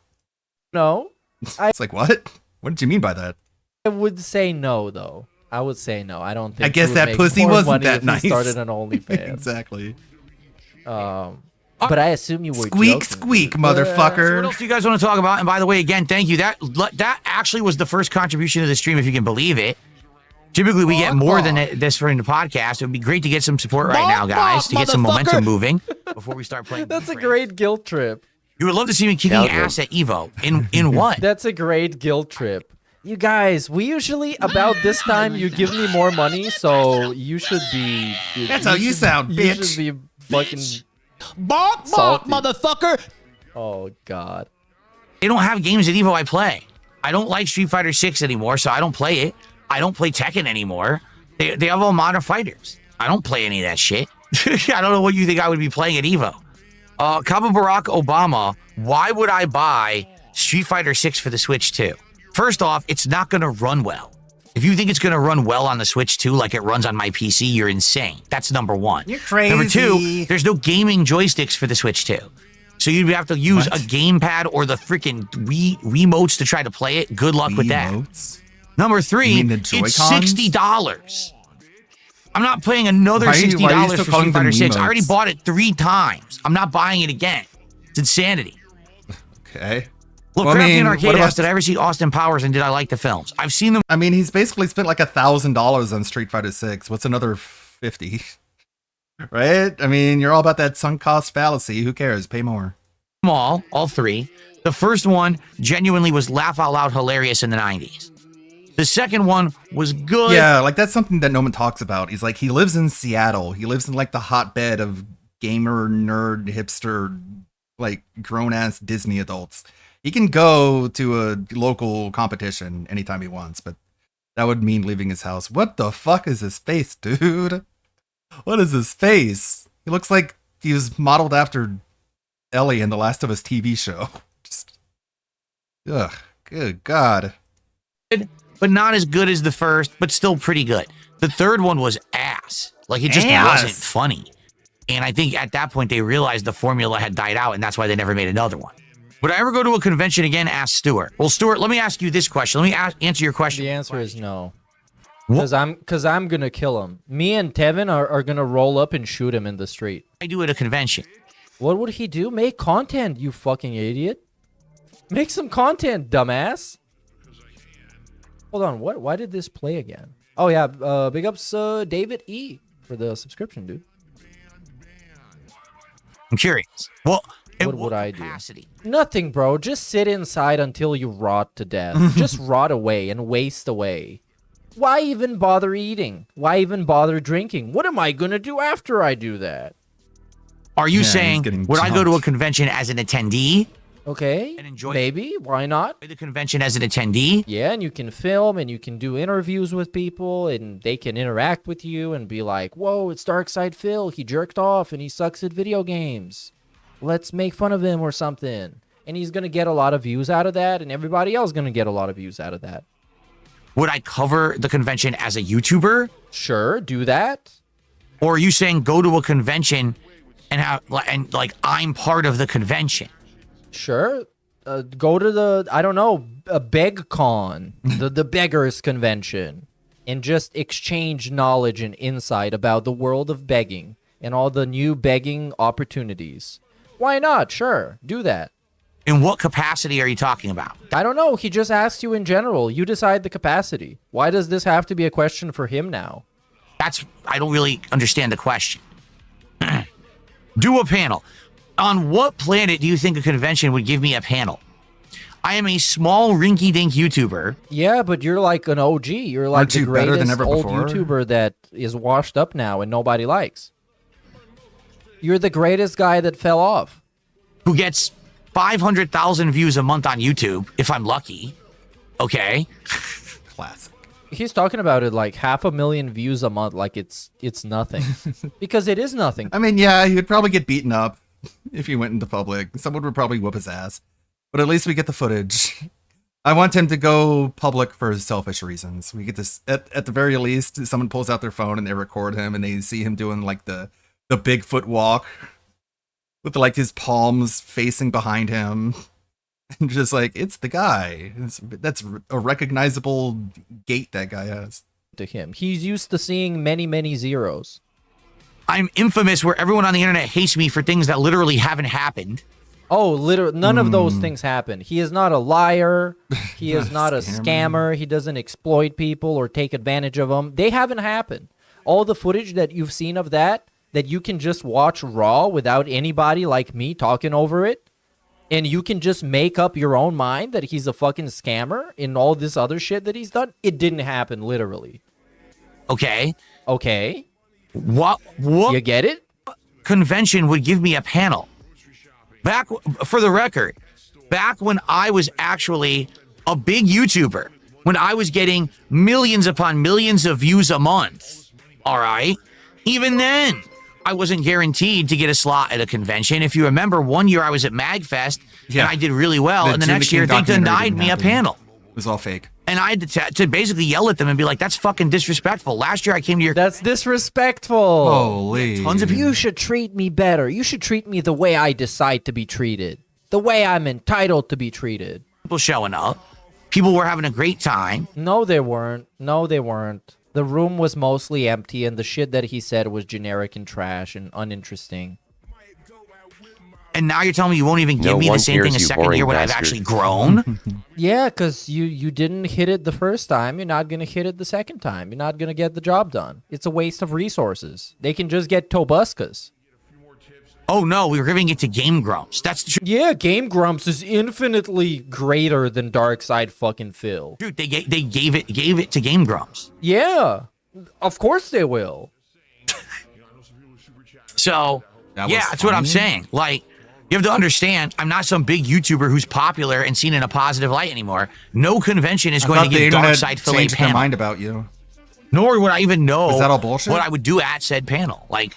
No. It's like, what? What did you mean by that? I would say no, though. I would say no. I don't think. I guess he would that make pussy more wasn't money that if nice. He started an OnlyFans. Exactly. But I assume you were Squeak, joking. squeak, So motherfucker. what else do you guys want to talk about? And by the way, again, thank you. That actually was the first contribution to the stream, if you can believe it. Typically, we get more than this for the podcast. It would be great to get some support right now, guys, to get some momentum moving before we start playing. That's a great guilt trip. You would love to see me kicking ass at Evo. In what? That's a great guilt trip. You guys, we usually about this time you give me more money, so you should be. That's how you sound, You bitch. should be fucking Bonk, salty. motherfucker. Oh god. They don't have games at Evo I play. I don't like Street Fighter 6 anymore, so I don't play it. I don't play Tekken anymore. They have all modern fighters. I don't play any of that shit. I don't know what you think I would be playing at EVO. Kaba Barack Obama, why would I buy Street Fighter 6 for the Switch 2? First off, it's not going to run well. If you think it's going to run well on the Switch 2 like it runs on my PC, you're insane. That's number one. You're crazy. Number two, there's no gaming joysticks for the Switch 2. So you'd have to use a gamepad or the freaking Wiimotes to try to play it. Good luck with that. Number three, it's $60. I'm not paying another $60 for Street Fighter 6. I already bought it 3 times. I'm not buying it again. It's insanity. Okay. Look, Well, I Crafty mean, Arcade what about- asked, did I ever see Austin Powers and did I like the films? I've seen them. I mean, he's basically spent like $1,000 on Street Fighter 6. What's another 50? Right? I mean, you're all about that sunk cost fallacy. Who cares? Pay more. All 3. The first one genuinely was laugh out loud hilarious in the 90s. The second one was good. Yeah, like that's something that no one talks about. He's like, he lives in Seattle. He lives in like the hotbed of gamer, nerd, hipster, like grown ass Disney adults. He can go to a local competition anytime he wants, but that would mean leaving his house. What the fuck is his face, dude? What is his face? He looks like he was modeled after Ellie in the Last of Us TV show. Just, ugh, good God. But not as good as the first, but still pretty good. The third one was ass. Like, it just wasn't funny. And I think at that point, they realized the formula had died out, and that's why they never made another one. Would I ever go to a convention again? Asked Stuart. Well, Stuart, let me ask you this question. Let me answer your question. The answer is no. Because I'm gonna kill him. Me and Tevin are gonna roll up and shoot him in the street. I do at a convention. What would he do? Make content, you fucking idiot. Make some content, dumbass. Hold on, what? Why did this play again? Oh yeah, big ups David E for the subscription, dude. I'm curious. Well, what would I do? Nothing, bro. Just sit inside until you rot to death. Just rot away and waste away. Why even bother eating? Why even bother drinking? What am I gonna do after I do that? Are you saying, would I go to a convention as an attendee? Okay, and enjoy maybe. Why not? The convention as an attendee? Yeah, and you can film and you can do interviews with people and they can interact with you and be like, whoa, it's Darkside Phil. He jerked off and he sucks at video games. Let's make fun of him or something. And he's going to get a lot of views out of that and everybody else is going to get a lot of views out of that. Would I cover the convention as a YouTuber? Sure, do that. Or are you saying go to a convention and like I'm part of the convention? Sure. Go to the, I don't know, a BegCon, the beggars convention, and just exchange knowledge and insight about the world of begging and all the new begging opportunities. Why not? Sure, do that. In what capacity are you talking about? I don't know. He just asked you in general. You decide the capacity. Why does this have to be a question for him now? I don't really understand the question. Do a panel. On what planet do you think a convention would give me a panel? I am a small rinky-dink YouTuber. Yeah, but you're like an OG. You're like the greatest old YouTuber that is washed up now and nobody likes. You're the greatest guy that fell off. Who gets 500,000 views a month on YouTube, if I'm lucky. Okay. Classic. He's talking about it like 500,000 views a month, like it's nothing. Because it is nothing. I mean, yeah, he would probably get beaten up if he went into public. Someone would probably whoop his ass. But at least we get the footage. I want him to go public for selfish reasons. We get this, at the very least, someone pulls out their phone and they record him and they see him doing like the Bigfoot walk with like his palms facing behind him. And just like, it's the guy. That's a recognizable gait that guy has. To him. He's used to seeing many, many zeros. I'm infamous where everyone on the internet hates me for things that literally haven't happened. Oh, literally, none of those things happen. He is not a liar. He is not a scammer. He doesn't exploit people or take advantage of them. They haven't happened. All the footage that you've seen of that you can just watch raw without anybody like me talking over it, and you can just make up your own mind that he's a fucking scammer and all this other shit that he's done, it didn't happen, literally. Okay. Okay. What? You get it? Convention would give me a panel. For the record, back when I was actually a big YouTuber, when I was getting millions upon millions of views a month, all right, even then, I wasn't guaranteed to get a slot at a convention. If you remember, one year I was at MagFest and I did really well, and the Jimmy next King year they documentary denied didn't me a happen. panel. It was all fake. And I had to basically yell at them and be like, that's fucking disrespectful. Last year I came to your... That's disrespectful. Holy. Tons of You should treat me better. You should treat me the way I decide to be treated. The way I'm entitled to be treated. people showing up. People were having a great time. No, they weren't. No, they weren't. The room was mostly empty, and the shit that he said was generic and trash and uninteresting. And now you're telling me you won't even give No me one the same thing cares, a you second boring year when I've bastard. actually grown? Yeah, because you didn't hit it the first time. You're not going to hit it the second time. You're not going to get the job done. It's a waste of resources. They can just get Tobuscus. Oh, no, we were giving it to Game Grumps. That's the truth. Yeah, Game Grumps is infinitely greater than Darkside fucking Phil. Dude, they gave it to Game Grumps. Yeah, of course they will. So, That was yeah, that's what I'm funny. saying. Like, you have to understand, I'm not some big YouTuber who's popular and seen in a positive light anymore. No convention is I going thought to the give internet Darkside Phil a changed their panel. mind about you. Nor would I even know Is that all bullshit? what I would do at said panel. Like,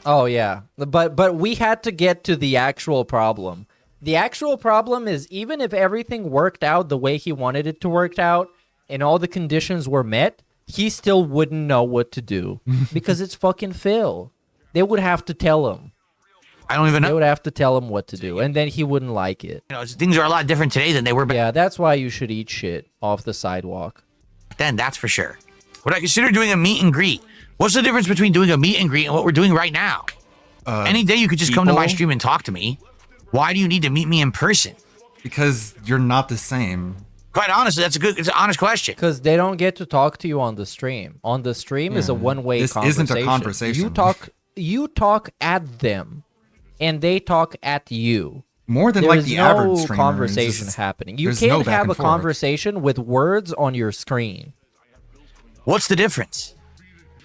Oh yeah, but we had to get to the actual problem. The actual problem is even if everything worked out the way he wanted it to work out and all the conditions were met, he still wouldn't know what to do because it's fucking Phil. They would have to tell him. I don't even They know. would have to tell him what to do, and then he wouldn't like it. You know, things are a lot different today than they were back Yeah, that's why you should eat shit off the sidewalk. then, that's for sure. Would I consider doing a meet and greet? What's the difference between doing a meet and greet and what we're doing right now? Any day you could just come to my people- stream and talk to me. Why do you need to meet me in person? Because you're not the same. Quite honestly, it's an honest question. Because they don't get to talk to you on the stream. On the stream is a Yeah. one-way This conversation. isn't a conversation. You talk at them, and they talk at you. More than There's like the no average streamer. conversation It's just- happening. You there's no can't back have and a forth. conversation with words on your screen. What's the difference?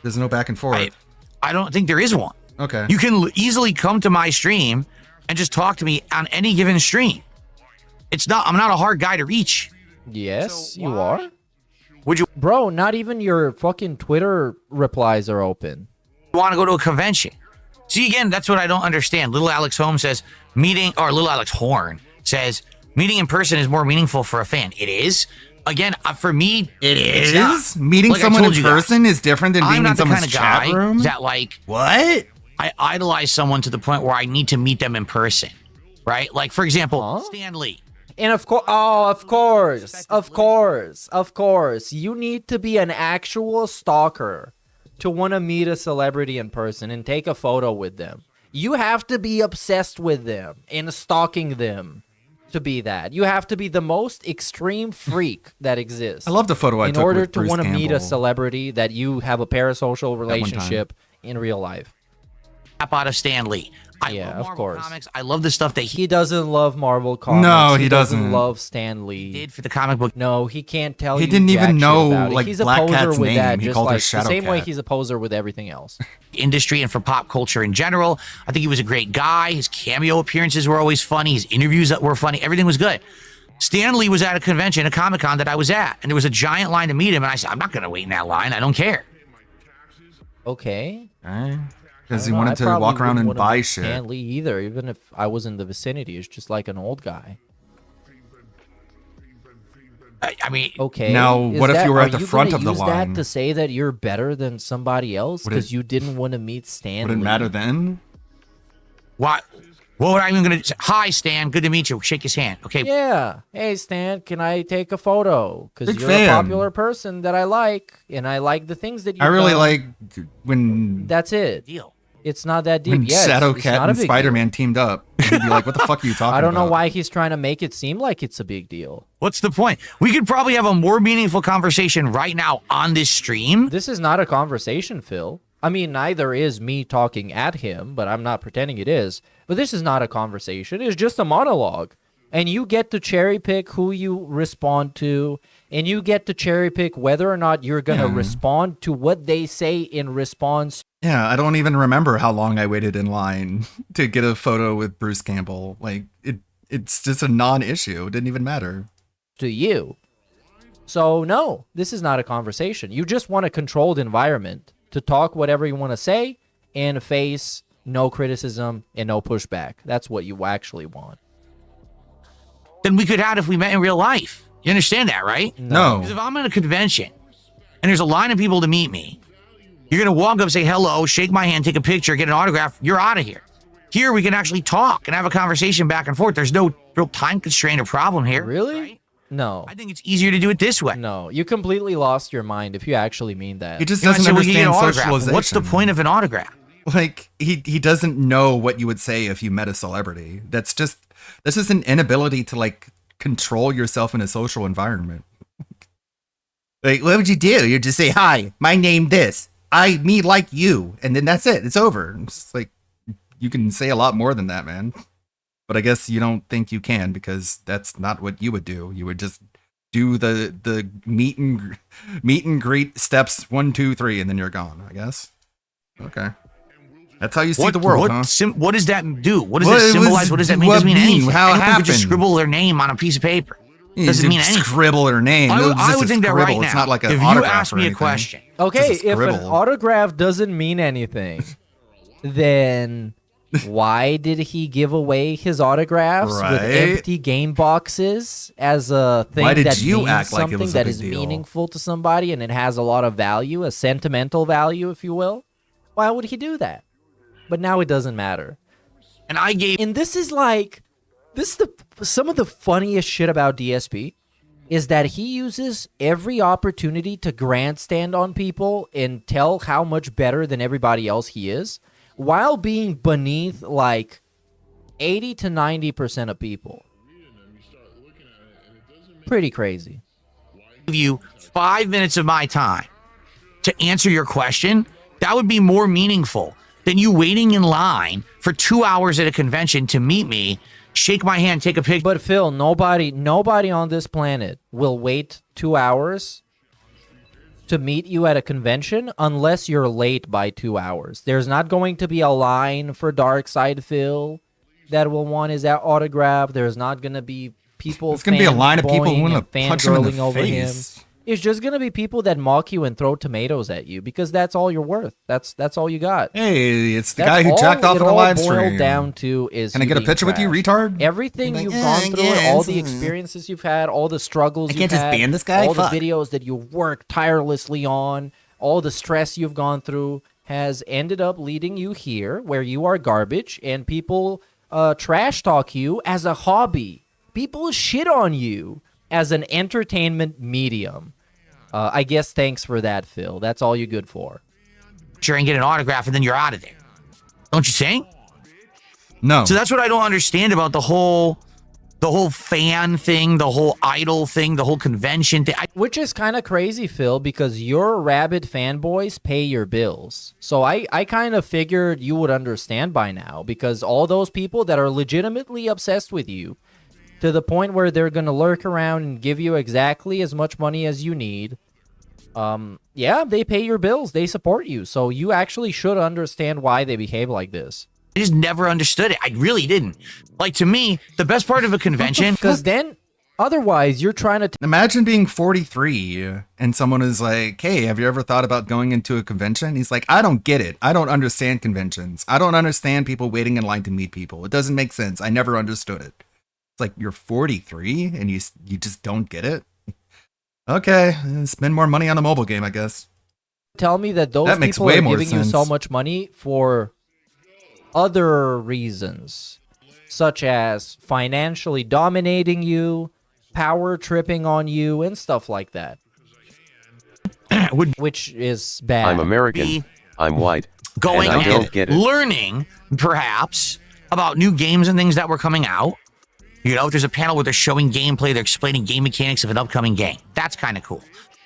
There's no back and forth. I don't think there is one. Okay. You can easily come to my stream and just talk to me on any given stream. I'm not a hard guy to reach. Yes, you are. Would you Bro, not even your fucking Twitter replies are open. want to go to a convention? See, again, that's what I don't understand. Little Alex Holmes says Little Alex Horn says meeting in person is more meaningful for a fan. It is. Again, for me, It it's is? not. Meeting Like I someone told in you guys, person is different than being I'm not in the someone's kind of chat guy room? that like What? I idolize someone to the point where I need to meet them in person, right? Like, for example, Stan Lee. And of course, of course, you need to be an actual stalker to want to meet a celebrity in person and take a photo with them. You have to be obsessed with them and stalking them to be that. You have to be the most extreme freak that exists. I love the photo I in took order with to Bruce want to meet a Campbell. celebrity that you have a parasocial one time. relationship in real life. Out of Stan Lee. I Yeah, love of Marvel course. Comics. I love the stuff that he He doesn't love Marvel comics. No, he doesn't. love Stan Lee. did for the comic book. No, he can't tell He you. didn't even jack shit know, about it. like, he's a Black poser Cat's with name. that, He just called her like the Shadow same way Cat. he's a poser with everything else. Industry and for pop culture in general. I think he was a great guy. His cameo appearances were always funny. His interviews were funny. Everything was good. Stan Lee was at a convention, a Comic-Con that I was at, and there was a giant line to meet him, and I said, I'm not going to wait in that line. I don't care. Okay. Because he I don't know, wanted I to probably walk around wouldn't and wanna buy meet shit. Stan Lee either, even if I was in the vicinity. It's just like an old guy. I mean, Okay. Now, is what if that- you were are at the front gonna of the use line? that to say that you're better than somebody else Would it- because you didn't want to meet Stan Would it Lee? matter then? what were I even going to say? Hi, Stan. Good to meet you. Shake his hand. Okay. Yeah. Hey, Stan, can I take a photo? Because Big you're fan. a popular person that I like, and I like the things that you I really like when That's it. Deal. It's not that deep. when Yeah, Shadow it's Cat not a and big Spider-Man teamed up. You'd be like, what the fuck are you talking about? I don't know why he's trying to make it seem like it's a big deal. What's the point? We could probably have a more meaningful conversation right now on this stream. This is not a conversation, Phil. I mean, neither is me talking at him, but I'm not pretending it is. But this is not a conversation. It's just a monologue. And you get to cherry pick who you respond to, and you get to cherry pick whether or not you're going to Yeah. respond to what they say in response. Yeah, I don't even remember how long I waited in line to get a photo with Bruce Campbell. Like, it's just a non-issue. It didn't even matter. to you. So no, this is not a conversation. You just want a controlled environment to talk whatever you want to say and face no criticism and no pushback. That's what you actually want. Then we could have if we met in real life. You understand that, right? No. Because if I'm at a convention and there's a line of people to meet me, you're going to walk up, say hello, shake my hand, take a picture, get an autograph, you're out of here. Here we can actually talk and have a conversation back and forth. There's no real time constraint or problem here. Really? Right? No. I think it's easier to do it this way. No, you completely lost your mind if you actually mean that. He just You know, I doesn't said, well, you get an understand autograph. socialization. What's the point of an autograph? Like he doesn't know what you would say if you met a celebrity. This is an inability to like control yourself in a social environment. Like, what would you do? You just say, "Hi, my name this. Me like you," and then that's it. It's over. It's just like you can say a lot more than that, man. But I guess you don't think you can because that's not what you would do. You would just do the meet and greet steps 1, 2, 3, and then you're gone. I guess. Okay. That's how you see the world, huh? What does that do? What does that symbolize? What does that mean? It doesn't mean anything. How it Anyone could just happened? scribble their name on a piece of paper. It doesn't mean anything. Scribble their name. I would think that right now. It's not like an if you autograph ask or me a anything. question, Okay, Just a if an scribble. autograph doesn't mean anything, then why did he give away his autographs with Right. empty game boxes as a thing Why did that you means act like it something was a that big is deal? meaningful to somebody and it has a lot of value, a sentimental value, if you will? Why would he do that? But now it doesn't matter. and I gave And this is some of the funniest shit about DSP is that he uses every opportunity to grandstand on people and tell how much better than everybody else he is while being beneath like 80 to 90% of people. Pretty crazy. you 5 minutes of my time to answer your question, that would be more meaningful than you waiting in line for 2 hours at a convention to meet me, shake my hand, take a picture. But Phil, nobody on this planet will wait 2 hours to meet you at a convention unless you're late by 2 hours. There's not going to be a line for Darkseid Phil that will want his autograph. There's not going to be people. There's gonna be a line of people who fanboying wanna and punch him in the fangirling over him. face. It's just going to be people that mock you and throw tomatoes at you because that's all you're worth. That's all you got. Hey, it's the That's guy who all jacked off it in the all live boiled stream. down to is Can I you get a being picture with you, trashed. retard? Everything Like, you've gone through, all the experiences you've had, all the struggles I you've can't just had, ban this guy? all Fuck. the videos that you've worked tirelessly on, all the stress you've gone through has ended up leading you here where you are garbage and people trash talk you as a hobby. People shit on you as an entertainment medium. I guess thanks for that, Phil. That's all you're good for. And get an autograph, and then you're out of there. Don't you think? No. So that's what I don't understand about the whole fan thing, the whole idol thing, the whole convention thing. Which is kind of crazy, Phil, because your rabid fanboys pay your bills. So I kind of figured you would understand by now, because all those people that are legitimately obsessed with you to the point where they're going to lurk around and give you exactly as much money as you need, yeah, they pay your bills. They support you. So you actually should understand why they behave like this. I just never understood it. I really didn't. Like, to me, the best part of a convention... Because then, otherwise, you're trying to... Imagine being 43 and someone is like, hey, have you ever thought about going into a convention? He's like, I don't get it. I don't understand conventions. I don't understand people waiting in line to meet people. It doesn't make sense. I never understood it. It's like, you're 43 and you just don't get it? Okay, spend more money on a mobile game, I guess. Tell me that those That makes people way are more giving you so sense. much money for other reasons, such as financially dominating you, power tripping on you, and stuff like that. Which is bad. I'm American. I'm white. Going and I don't and get it. learning, perhaps, about new games and things that were coming out. You know, if there's a panel where they're showing gameplay, they're explaining game mechanics of an upcoming game. That's kind of cool.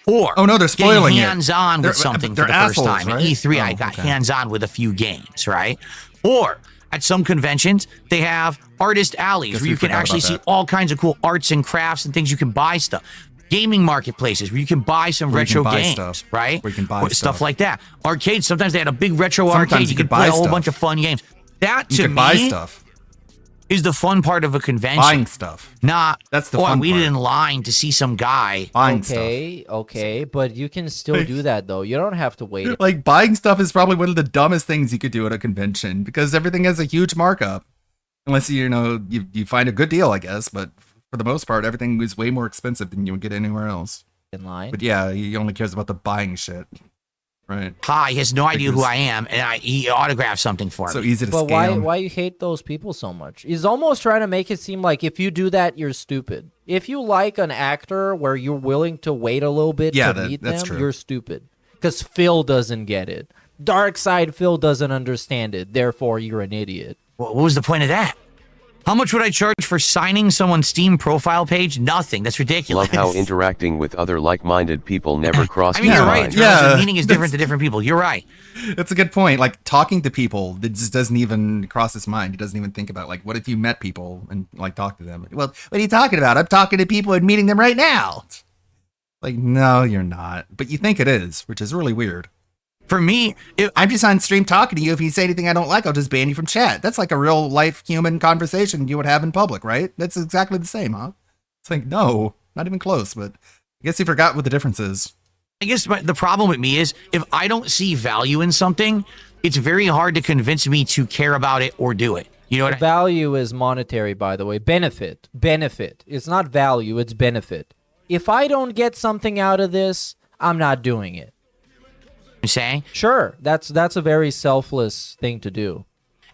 Or Oh, no, they're spoiling it. getting hands-on They're- with something they're for the first assholes, time. right? At E3, I Oh, got okay. hands-on with a few games, right? Or at some conventions, they have artist alleys Guess where we you can forgot actually about see that. all kinds of cool arts and crafts and things you can buy stuff. Gaming marketplaces where you can buy some Where you can retro buy games, stuff. right? Where you can buy Or stuff stuff. like that. Arcades, sometimes they had a big retro Sometimes arcade. you You could could play buy a whole stuff. bunch of fun games. That, You to can me, buy stuff. is the fun part of a convention. Buying stuff. Not That's the I fun waited part. in line to see some guy. Buying stuff. Okay, but you can still do that though. You don't have to wait. Like buying stuff is probably one of the dumbest things you could do at a convention because everything has a huge markup. Unless you find a good deal, I guess. But for the most part, everything is way more expensive than you would get anywhere else. In line. But yeah, he only cares about the buying shit. Right. Hi, he has no idea who I am, and he autographed something for me. So easy to But scam. why you hate those people so much? He's almost trying to make it seem like if you do that, you're stupid. If you like an actor where you're willing to wait a little bit to meet that's them, true. you're stupid. Because Phil doesn't get it. Dark Side Phil doesn't understand it. Therefore, you're an idiot. What was the point of that? How much would I charge for signing someone's Steam profile page? Nothing. That's ridiculous. Love how interacting with other like-minded people never crosses I mean, you're right. mind. The meaning is different to different people. You're right. That's a good point. Like talking to people, that just doesn't even cross his mind. He doesn't even think about like, what if you met people and like talk to them? Well, what are you talking about? I'm talking to people and meeting them right now. Like, no, you're not. But you think it is, which is really weird. For me, I'm just on stream talking to you. If you say anything I don't like, I'll just ban you from chat. That's like a real life human conversation you would have in public, right? That's exactly the same, huh? It's like, no, not even close. But I guess you forgot what the difference is. I guess the problem with me is if I don't see value in something, it's very hard to convince me to care about it or do it. You know what Value is monetary, by the way. Benefit. It's not value, it's benefit. If I don't get something out of this, I'm not doing it. I'm saying? Sure, that's a very selfless thing to do.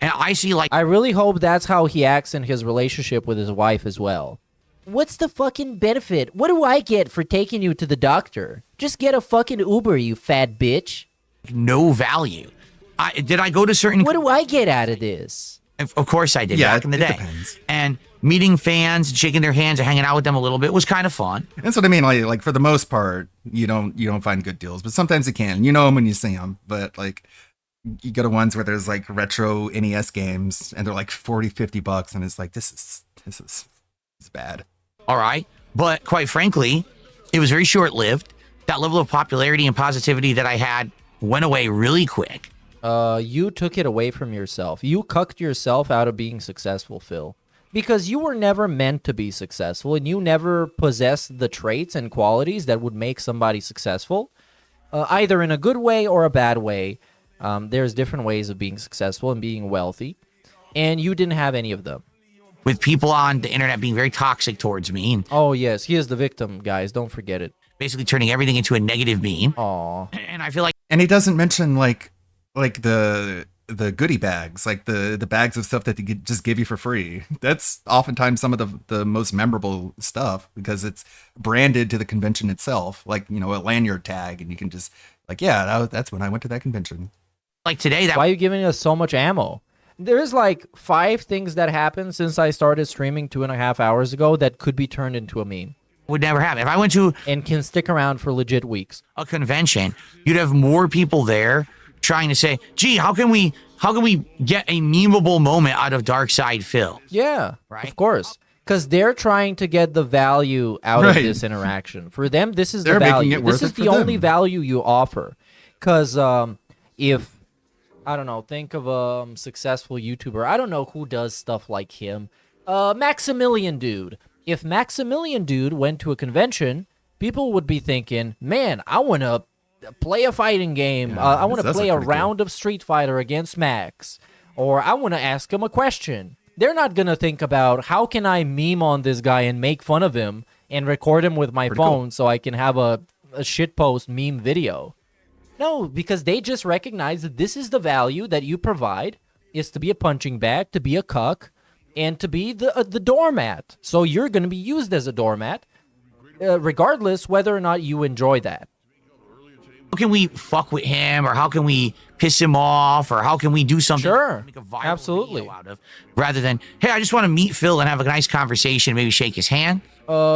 And I see like I really hope that's how he acts in his relationship with his wife as well. What's the fucking benefit? What do I get for taking you to the doctor? Just get a fucking Uber, you fat bitch. No value. Did I go to certain... What do I get out of this? Of course I did back in the it day. depends. And meeting fans, shaking their hands, and hanging out with them a little bit was kind of fun. That's what I mean. Like for the most part, you don't find good deals, but sometimes you can. You know them when you see them. But like you go to ones where there's like retro NES games and they're like $40-$50, and it's like this is bad. All right. But quite frankly, it was very short-lived. That level of popularity and positivity that I had went away really quick. You took it away from yourself. You cucked yourself out of being successful, Phil. Because you were never meant to be successful, and you never possessed the traits and qualities that would make somebody successful, either in a good way or a bad way. There's different ways of being successful and being wealthy, and you didn't have any of them. With people on the internet being very toxic towards me. And oh, yes, he is the victim, guys. Don't forget it. Basically turning everything into a negative meme. Aw. And I feel like... And he doesn't mention like the goodie bags, like the bags of stuff that they just give you for free. That's oftentimes some of the most memorable stuff because it's branded to the convention itself, like, you know, a lanyard tag, and you can just like, yeah, that's when I went to that convention. Like today, why are you giving us so much ammo? There's like 5 things that happened since I started streaming 2.5 hours ago that could be turned into a meme. Would never happen. If I went to... And can stick around for legit weeks. A convention, you'd have more people there trying to say, gee, how can we get a memeable moment out of Dark Side Phil? Yeah, right? Of course. Because they're trying to get the value out of this interaction. For them, this is the value. This is the only value you offer. Because if... I don't know, think of a successful YouTuber. I don't know who does stuff like him. Maximilian Dude. If Maximilian Dude went to a convention, people would be thinking, man, I want to play a fighting game. Yeah, I want to play a round of Street Fighter against Max. Or I want to ask him a question. They're not going to think about how can I meme on this guy and make fun of him and record him with my phone so I can have a shitpost meme video. No, because they just recognize that this is the value that you provide, is to be a punching bag, to be a cuck, and to be the doormat. So you're going to be used as a doormat, regardless whether or not you enjoy that. How can we fuck with him, or how can we piss him off, or how can we do something to make a viral video out of, rather than, hey, I just want to meet Phil and have a nice conversation, maybe shake his hand?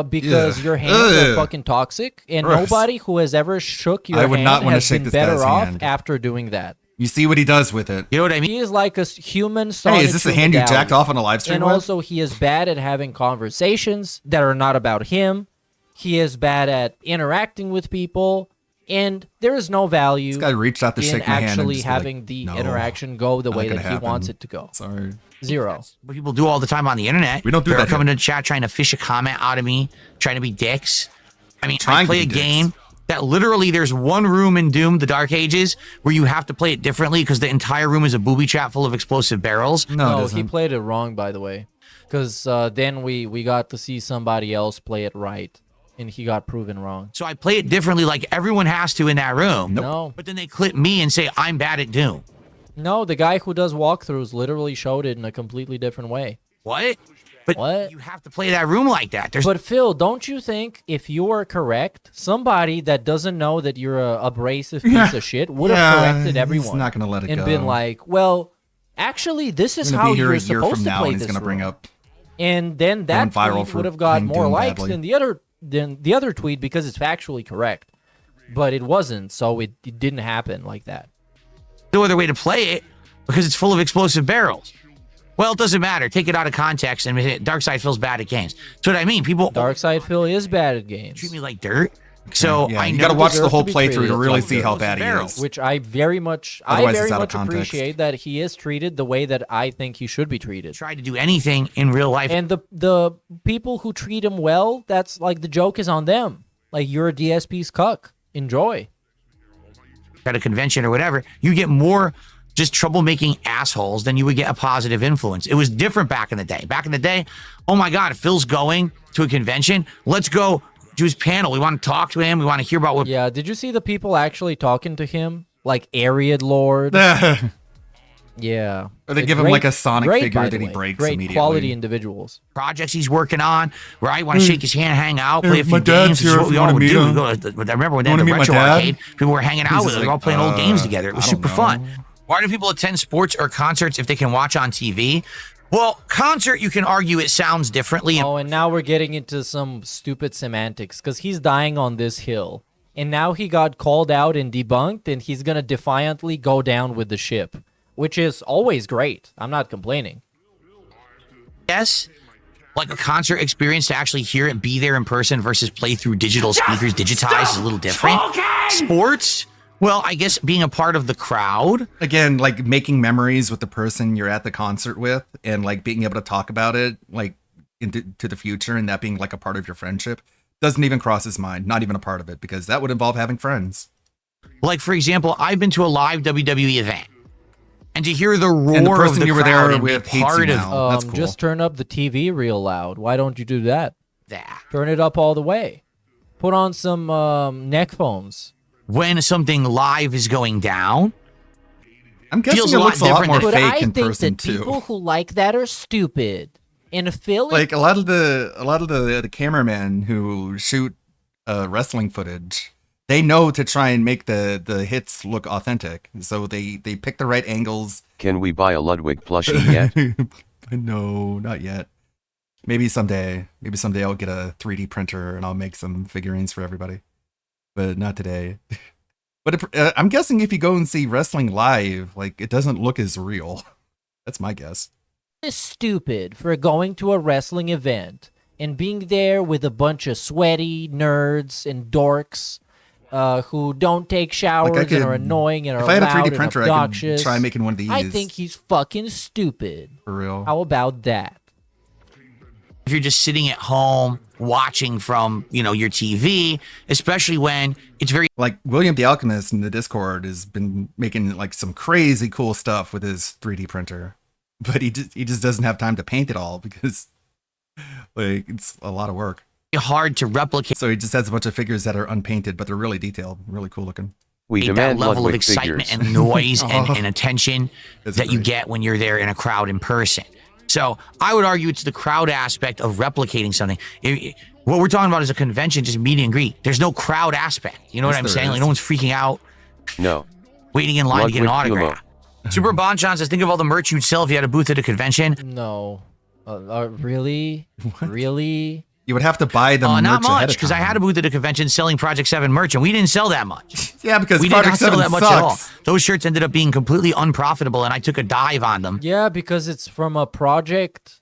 Because your hands are fucking toxic, and nobody who has ever shook your hand has been better off after doing that. You see what he does with it. You know what I mean? He is like a human Sonic. Hey, is this a hand you jacked off on a live stream And with? also, he is bad at having conversations that are not about him. He is bad at interacting with people. And there is no value This guy reached out to in shake my hand and actually just be like, having the "No, interaction go the not way gonna that he wants happen. it to go. Sorry. Zero. What people do all the time on the internet. We don't do They're that coming here. to chat trying to fish a comment out of me, trying to be dicks. I mean, Trying I to play be a dicks. game that literally there's one room in Doom, the Dark Ages, where you have to play it differently because the entire room is a booby trap full of explosive barrels. No, he played it wrong, by the way. Because then we got to see somebody else play it right. And he got proven wrong. So I play it differently like everyone has to in that room. No. But then they clip me and say I'm bad at Doom. No, the guy who does walkthroughs literally showed it in a completely different way. What? But what? You have to play that room like that. But Phil, don't you think if you are correct, somebody that doesn't know that you're a abrasive piece of shit would have corrected everyone? He's not gonna let it and go. been like, well, actually, this is We're gonna how be here you're a year supposed from to now, play and he's this gonna bring room. up And then that going viral tweet for would have got playing more Doom likes badly. than the other tweet because it's factually correct. But it wasn't, so it didn't happen like that. No other way to play it because it's full of explosive barrels. Well, it doesn't matter. Take it out of context, and Darkseid feels bad at games. That's what I mean. People Darkseid Phil is bad at games. treat me like dirt. So Yeah, I you know gotta watch the deserve whole to be playthrough treated to really like see dirt. how bad he is. Which I very much Otherwise, it's out of context. appreciate that he is treated the way that I think he should be treated. Try to do anything in real life. And the people who treat him well, that's like the joke is on them. Like you're a DSP's cuck. Enjoy. At a convention or whatever, you get more just troublemaking assholes than you would get a positive influence. It was different back in the day. Back in the day, oh my God, Phil's going to a convention. Let's go to his panel. We want to talk to him. We want to hear about what. Yeah, did you see the people actually talking to him? Like Ariad Lord? Yeah. Or they give him like a Sonic great, figure by that the he way. breaks Great immediately. quality individuals. projects he's working on, where I want to shake his hand, hang out, play a my few dad's games. This is here what if we you all wanna would meet do. him. We go, I remember when they You had the wanna meet my retro dad? arcade, people were hanging out He's with us. just We were all like, playing old games together. It was I don't super know. fun. Why do people attend sports or concerts if they can watch on TV? Well, concert, you can argue it sounds differently. Oh, and now we're getting into some stupid semantics because he's dying on this hill. And now he got called out and debunked, and he's going to defiantly go down with the ship, which is always great. I'm not complaining. Yes, like a concert experience to actually hear it, be there in person versus play through digital speakers, digitized is a little different. Sports, well, I guess being a part of the crowd. Again, like making memories with the person you're at the concert with and like being able to talk about it like into to the future and that being like a part of your friendship doesn't even cross his mind. Not even a part of it because that would involve having friends. Like, for example, I've been to a live WWE event. And to hear the roar And the person of the you were crowd there and be with hates part you of now. That's cool. Just turn up the TV real loud. Why don't you do that? that. Turn it up all the way. Put on some neck phones. When something live is going down, I'm guessing feels it a lot looks a lot different more than- But I fake in think person that people too. who like that are stupid. And Phil, Like a lot of the cameramen who shoot wrestling footage, they know to try and make the hits look authentic. So they pick the right angles. Can we buy a Ludwig plushie yet? No, not yet. Maybe someday. Maybe someday I'll get a 3D printer and I'll make some figurines for everybody. But not today. But I'm guessing if you go and see wrestling live, like it doesn't look as real. That's my guess. is stupid for going to a wrestling event and being there with a bunch of sweaty nerds and dorks who don't take showers Like and are annoying and are if I had a loud 3D and printer, I could obnoxious. try making one of these. I think he's fucking stupid. For real. How about that? if you're just sitting at home watching from, you know, your TV, especially when it's very like William the Alchemist in the Discord has been making like some crazy cool stuff with his 3D printer, but he just doesn't have time to paint it all because like it's a lot of work. Hard to replicate. So he just has a bunch of figures that are unpainted, but they're really detailed, really cool looking. We that demand level of Ludwig excitement figures. and noise Oh. and attention That's that you great. get when you're there in a crowd in person. So I would argue it's the crowd aspect of replicating something. What we're talking about is a convention, just meet and greet. There's no crowd aspect. You know Yes, what I'm there saying? is. Like no one's freaking out, No. waiting in line to get an Ludwig Kumo. autograph. Super Bonchon says, think of all the merch you'd sell if you had a booth at a convention. No. Really? Really? You would have to buy them Not merch ahead much, of because I time. had a booth at a convention selling Project 7 merch, and we didn't sell that much. Yeah, because we did Project not sell 7 that much at all. sucks. Those shirts ended up being completely unprofitable, and I took a dive on them. Yeah, because it's from a project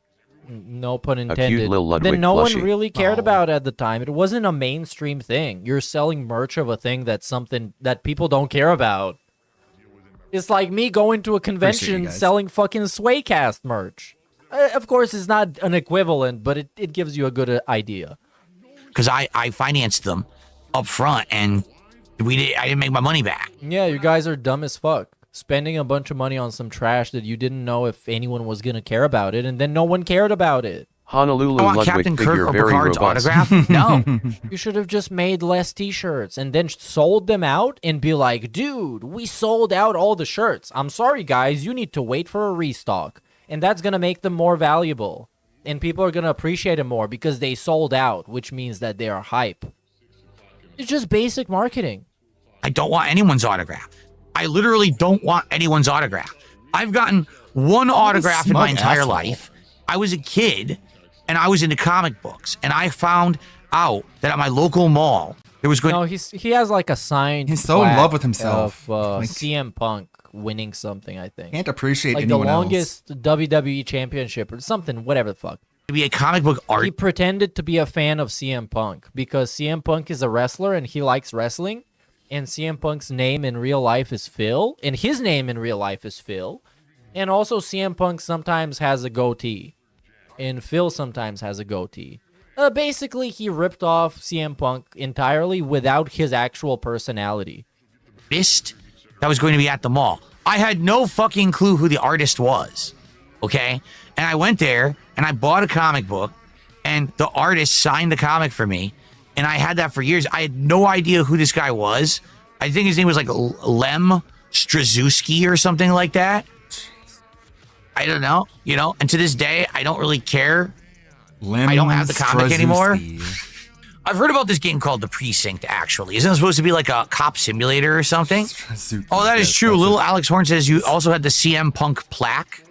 No pun cute intended. little Ludwig Then no one plushie. really cared about it at the time. It wasn't a mainstream thing. You're selling merch of a thing that's something that people don't care about. It's like me going to a convention guys. selling fucking Swaycast merch. Of course, it's not an equivalent, but it gives you a good idea. Because I financed them up front and I didn't make my money back. Yeah, you guys are dumb as fuck. Spending a bunch of money on some trash that you didn't know if anyone was going to care about it, and then no one cared about it. Honolulu I want Ludwig Captain Kirk figure or very Picard's robust. autograph. No. You should have just made less t-shirts and then sold them out and be like, dude, we sold out all the shirts. I'm sorry, guys. You need to wait for a restock. And that's going to make them more valuable. And people are going to appreciate it more because they sold out, which means that they are hype. It's just basic marketing. I don't want anyone's autograph. I literally don't want anyone's autograph. I've gotten one autograph in my smug entire asshole. life. I was a kid and I was into comic books, and I found out that at my local mall there was going. No, he has like a signed. He's so in plaque love with himself. Of Like- CM Punk winning something, I think. Can't appreciate like the anyone else. longest WWE championship or something, whatever the fuck. to be a comic book art. He pretended to be a fan of CM Punk because CM Punk is a wrestler and he likes wrestling. And CM Punk's name in real life is Phil. And his name in real life is Phil. And also CM Punk sometimes has a goatee. And Phil sometimes has a goatee. Basically, he ripped off CM Punk entirely without his actual personality. Artist that was going to be at the mall. I had no fucking clue who the artist was. Okay? And I went there and I bought a comic book and the artist signed the comic for me. And I had that for years. I had no idea who this guy was. I think his name was like Lem Straczewski or something like that. I don't know, you know, and to this day, I don't really care. I don't have the comic anymore. I've heard about this game called The Precinct, actually. Isn't it supposed to be like a cop simulator or something? Oh, that is true. Little Alex Horn says you also had the CM Punk plaque.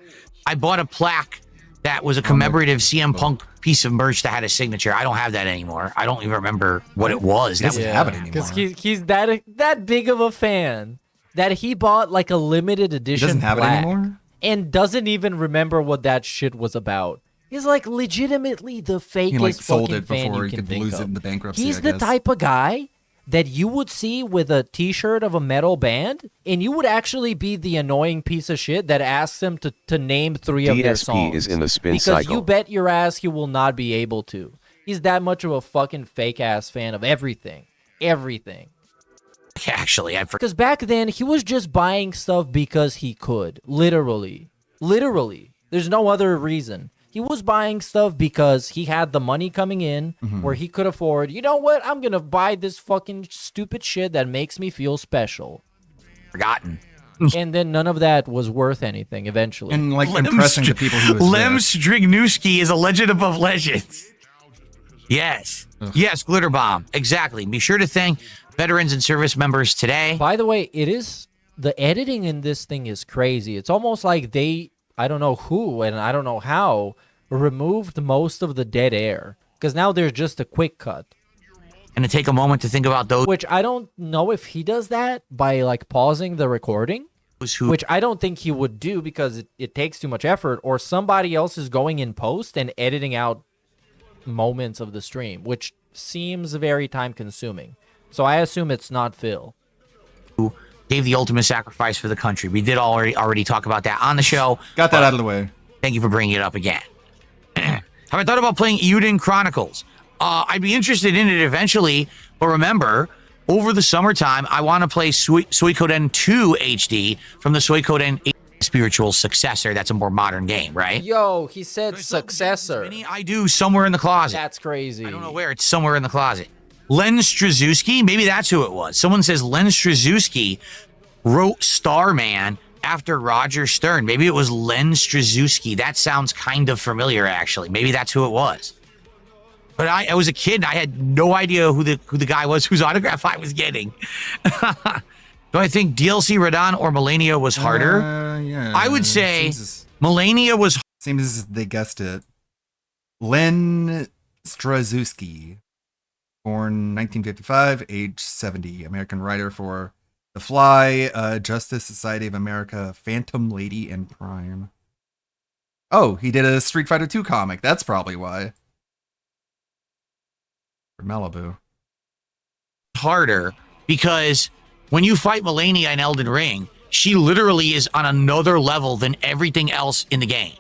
I bought a plaque that was a commemorative CM Punk piece of merch that had a signature. I don't have that anymore. I don't even remember what it was. That was have it anymore. Because he's that big of a fan that he bought like a limited edition doesn't have it plaque anymore? and doesn't even remember what that shit was about. He's like legitimately the fakest He like sold fucking it fan before you he can could think lose of. it in the bankruptcy. He's I the guess. type of guy that you would see with a t-shirt of a metal band, and you would actually be the annoying piece of shit that asks him to name 3 of their DSP songs. is in the spin because cycle. you bet your ass he will not be able to. He's that much of a fucking fake-ass fan of everything. Everything. actually, I forgot. Because back then, he was just buying stuff because he could. Literally. Literally. There's no other reason. He was buying stuff because he had the money coming in where he could afford, you know what? I'm going to buy this fucking stupid shit that makes me feel special. Forgotten. And then none of that was worth anything eventually. And like impressing the people he was Lem with. Strignuski is a legend above legends. Yes. Yes, Glitter Bomb. Exactly. Be sure to thank veterans and service members today. By the way, the editing in this thing is crazy. It's almost like I don't know who and I don't know how, removed most of the dead air. Because now there's just a quick cut. And to take a moment to think about those Which I don't know if he does that by like pausing the recording. who Which I don't think he would do because it takes too much effort. Or somebody else is going in post and editing out moments of the stream. Which seems very time consuming. So I assume it's not Phil. gave the ultimate sacrifice for the country. We did already talk about that on the show. Got that out of the way. Thank you for bringing it up again. Have I thought about playing Euden Chronicles? I'd be interested in it eventually, but remember, over the summertime, I want to play Suikoden 2 HD from the Suikoden 8 spiritual successor. That's a more modern game, right? Yo, he said successor. I do, somewhere in the closet. That's crazy. I don't know where. It's somewhere in the closet. Len Straczewski, maybe that's who it was. Someone says Len Straczewski wrote Starman after Roger Stern. Maybe it was Len Straczewski. That sounds kind of familiar, actually. Maybe that's who it was. But I was a kid and I had no idea who the guy was whose autograph I was getting. Do I think DLC Radon or Melania was harder? Yeah. I would say Seems Melania was as they guessed it. Len Straczewski, born 1955, age 70, American writer for The Fly, Justice Society of America, Phantom Lady, and Prime. Oh, he did a Street Fighter 2 comic. That's probably why. For Malibu. Harder because when you fight Melania in Elden Ring, she literally is on another level than everything else in the game.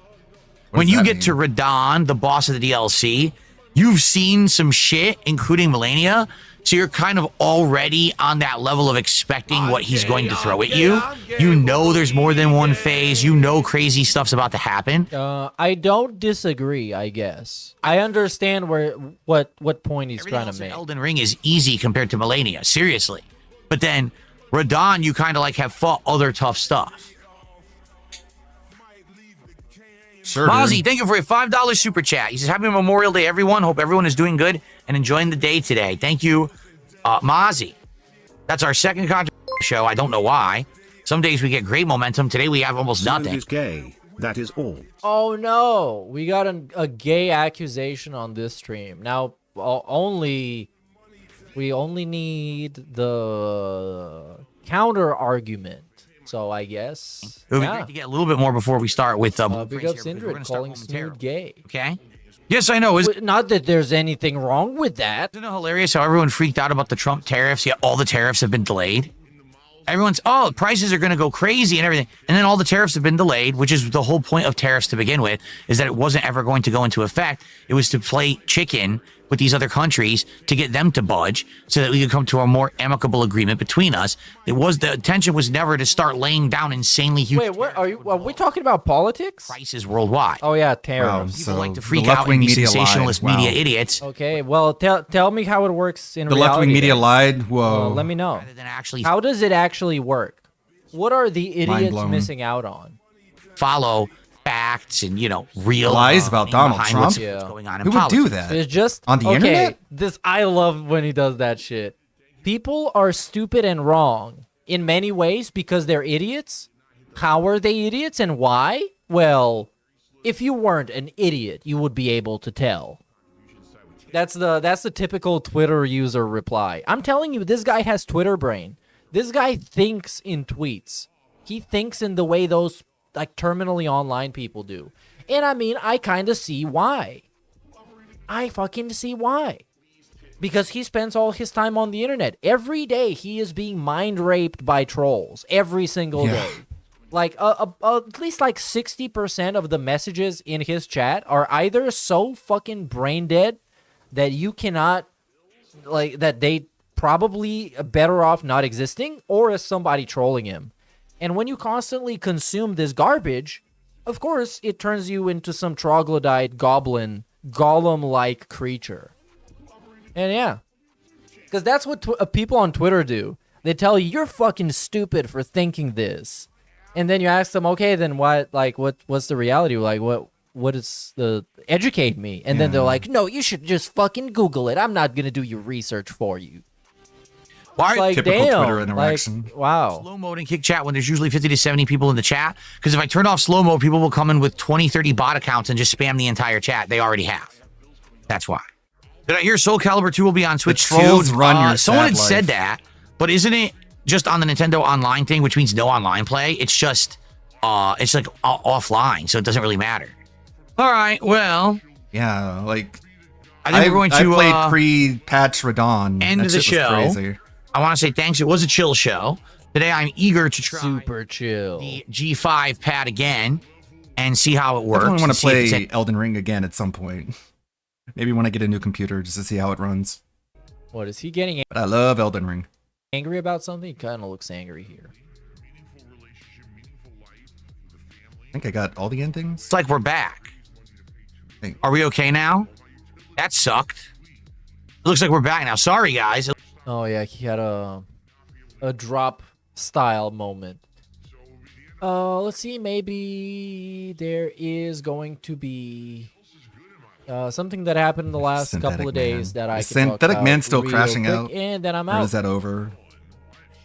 When you get to Radon, the boss of the DLC, you've seen some shit, including Melania, so you're kind of already on that level of expecting what he's going to throw at you. You know there's more than one phase. You know crazy stuff's about to happen. I don't disagree, I guess. I understand what point he's trying to make. Elden Ring is easy compared to Melania, seriously. But then Radon, you kind of like have fought other tough stuff. Sure. Mozzie, thank you for a $5 super chat. He says, happy Memorial Day, everyone. Hope everyone is doing good and enjoying the day today. Thank you, Mozzie. That's our second content show. I don't know why. Some days we get great momentum. Today we have almost nothing. Is gay. That is all. Oh no, we got a gay accusation on this stream. Now, we only need the counter argument. So I guess it would be great to get a little bit more before we start with big up Sindred calling Snood gay. Okay. Yes, I know. Not that there's anything wrong with that. Isn't it hilarious how everyone freaked out about the Trump tariffs, yet all the tariffs have been delayed? Everyone's, prices are going to go crazy and everything. And then all the tariffs have been delayed, which is the whole point of tariffs to begin with, is that it wasn't ever going to go into effect. It was to play chicken with these other countries to get them to budge so that we could come to a more amicable agreement between us. The intention was never to start laying down insanely huge. Wait, what are we talking about politics? Prices worldwide. Oh yeah, tariffs. People like to freak out and be sensationalist media idiots. Okay, well tell me how it works in reality. The left-wing media lied. Whoa. Let me know. How does it actually work? What are the idiots missing out on? Follow facts and real lies about Donald Trump. What's going on in Who politics. would do that? It's just on the internet. I love when he does that shit. People are stupid and wrong in many ways because they're idiots. How are they idiots and why? Well, if you weren't an idiot, you would be able to tell. That's the typical Twitter user reply. I'm telling you, this guy has Twitter brain. This guy thinks in tweets. He thinks in the way those terminally online people do. And I mean, I kind of see why. I fucking see why. Because he spends all his time on the internet. Every day he is being mind raped by trolls. Every single day. At least 60% of the messages in his chat are either so fucking brain dead that you cannot, that they probably better off not existing, or is somebody trolling him. And when you constantly consume this garbage, of course, it turns you into some troglodyte goblin, golem-like creature. And yeah, because that's what people on Twitter do. They tell you, you're fucking stupid for thinking this. And then you ask them, okay, then what's the reality? What is the, educate me. And then they're like, no, you should just fucking Google it. I'm not going to do your research for you. Why typical damn, Twitter interaction? Wow. Slow mode in Kick Chat when there's usually 50 to 70 people in the chat. Because if I turn off slow mode, people will come in with 20, 30 bot accounts and just spam the entire chat. They already have. That's why. Did I hear Soul Calibur 2 will be on Switch too? Trolls run your someone had sad said life. that, but isn't it just on the Nintendo Online thing, which means no online play? It's just, it's offline, so it doesn't really matter. All right, well. Yeah, I think we're going to I played pre-patch Radon. End That of the shit was show. crazy. I want to say thanks. It was a chill show. Today I'm eager to try super chill the G5 pad again and see how it works. I definitely want to see if play it's Elden Ring again at some point. Maybe when I get a new computer just to see how it runs. What is he getting But I love Elden Ring. angry about something? He kind of looks angry here. I think I got all the endings. It's like we're back. Are we okay now? That sucked. It looks like we're back now. Sorry, guys. Oh yeah, he had a drop style moment. Let's see. Maybe there is going to be something that happened in the last couple of days that I can talk Synthetic about Man still real crashing quick, out. and then I'm Or out. is that over?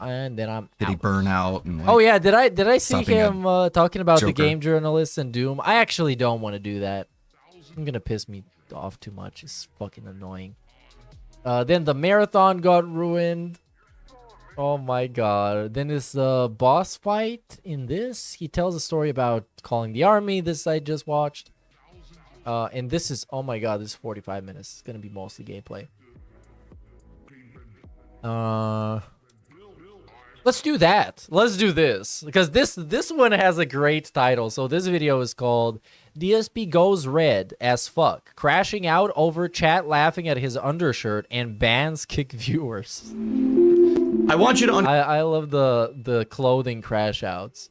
And then I'm Did he burn out? And Oh yeah, did I see stopping him talking about the Joker. game journalists and Doom? I actually don't want to do that. I'm gonna piss me off too much. It's fucking annoying. Then the marathon got ruined. Oh my god. Then this boss fight in this. He tells a story about calling the army. This I just watched. And this is, oh my god, this is 45 minutes. It's gonna be mostly gameplay. Let's do that. Let's do this. Because this one has a great title. So this video is called DSP Goes Red as Fuck. Crashing out over chat laughing at his undershirt and bans kick viewers. I want you to I love the clothing crash outs.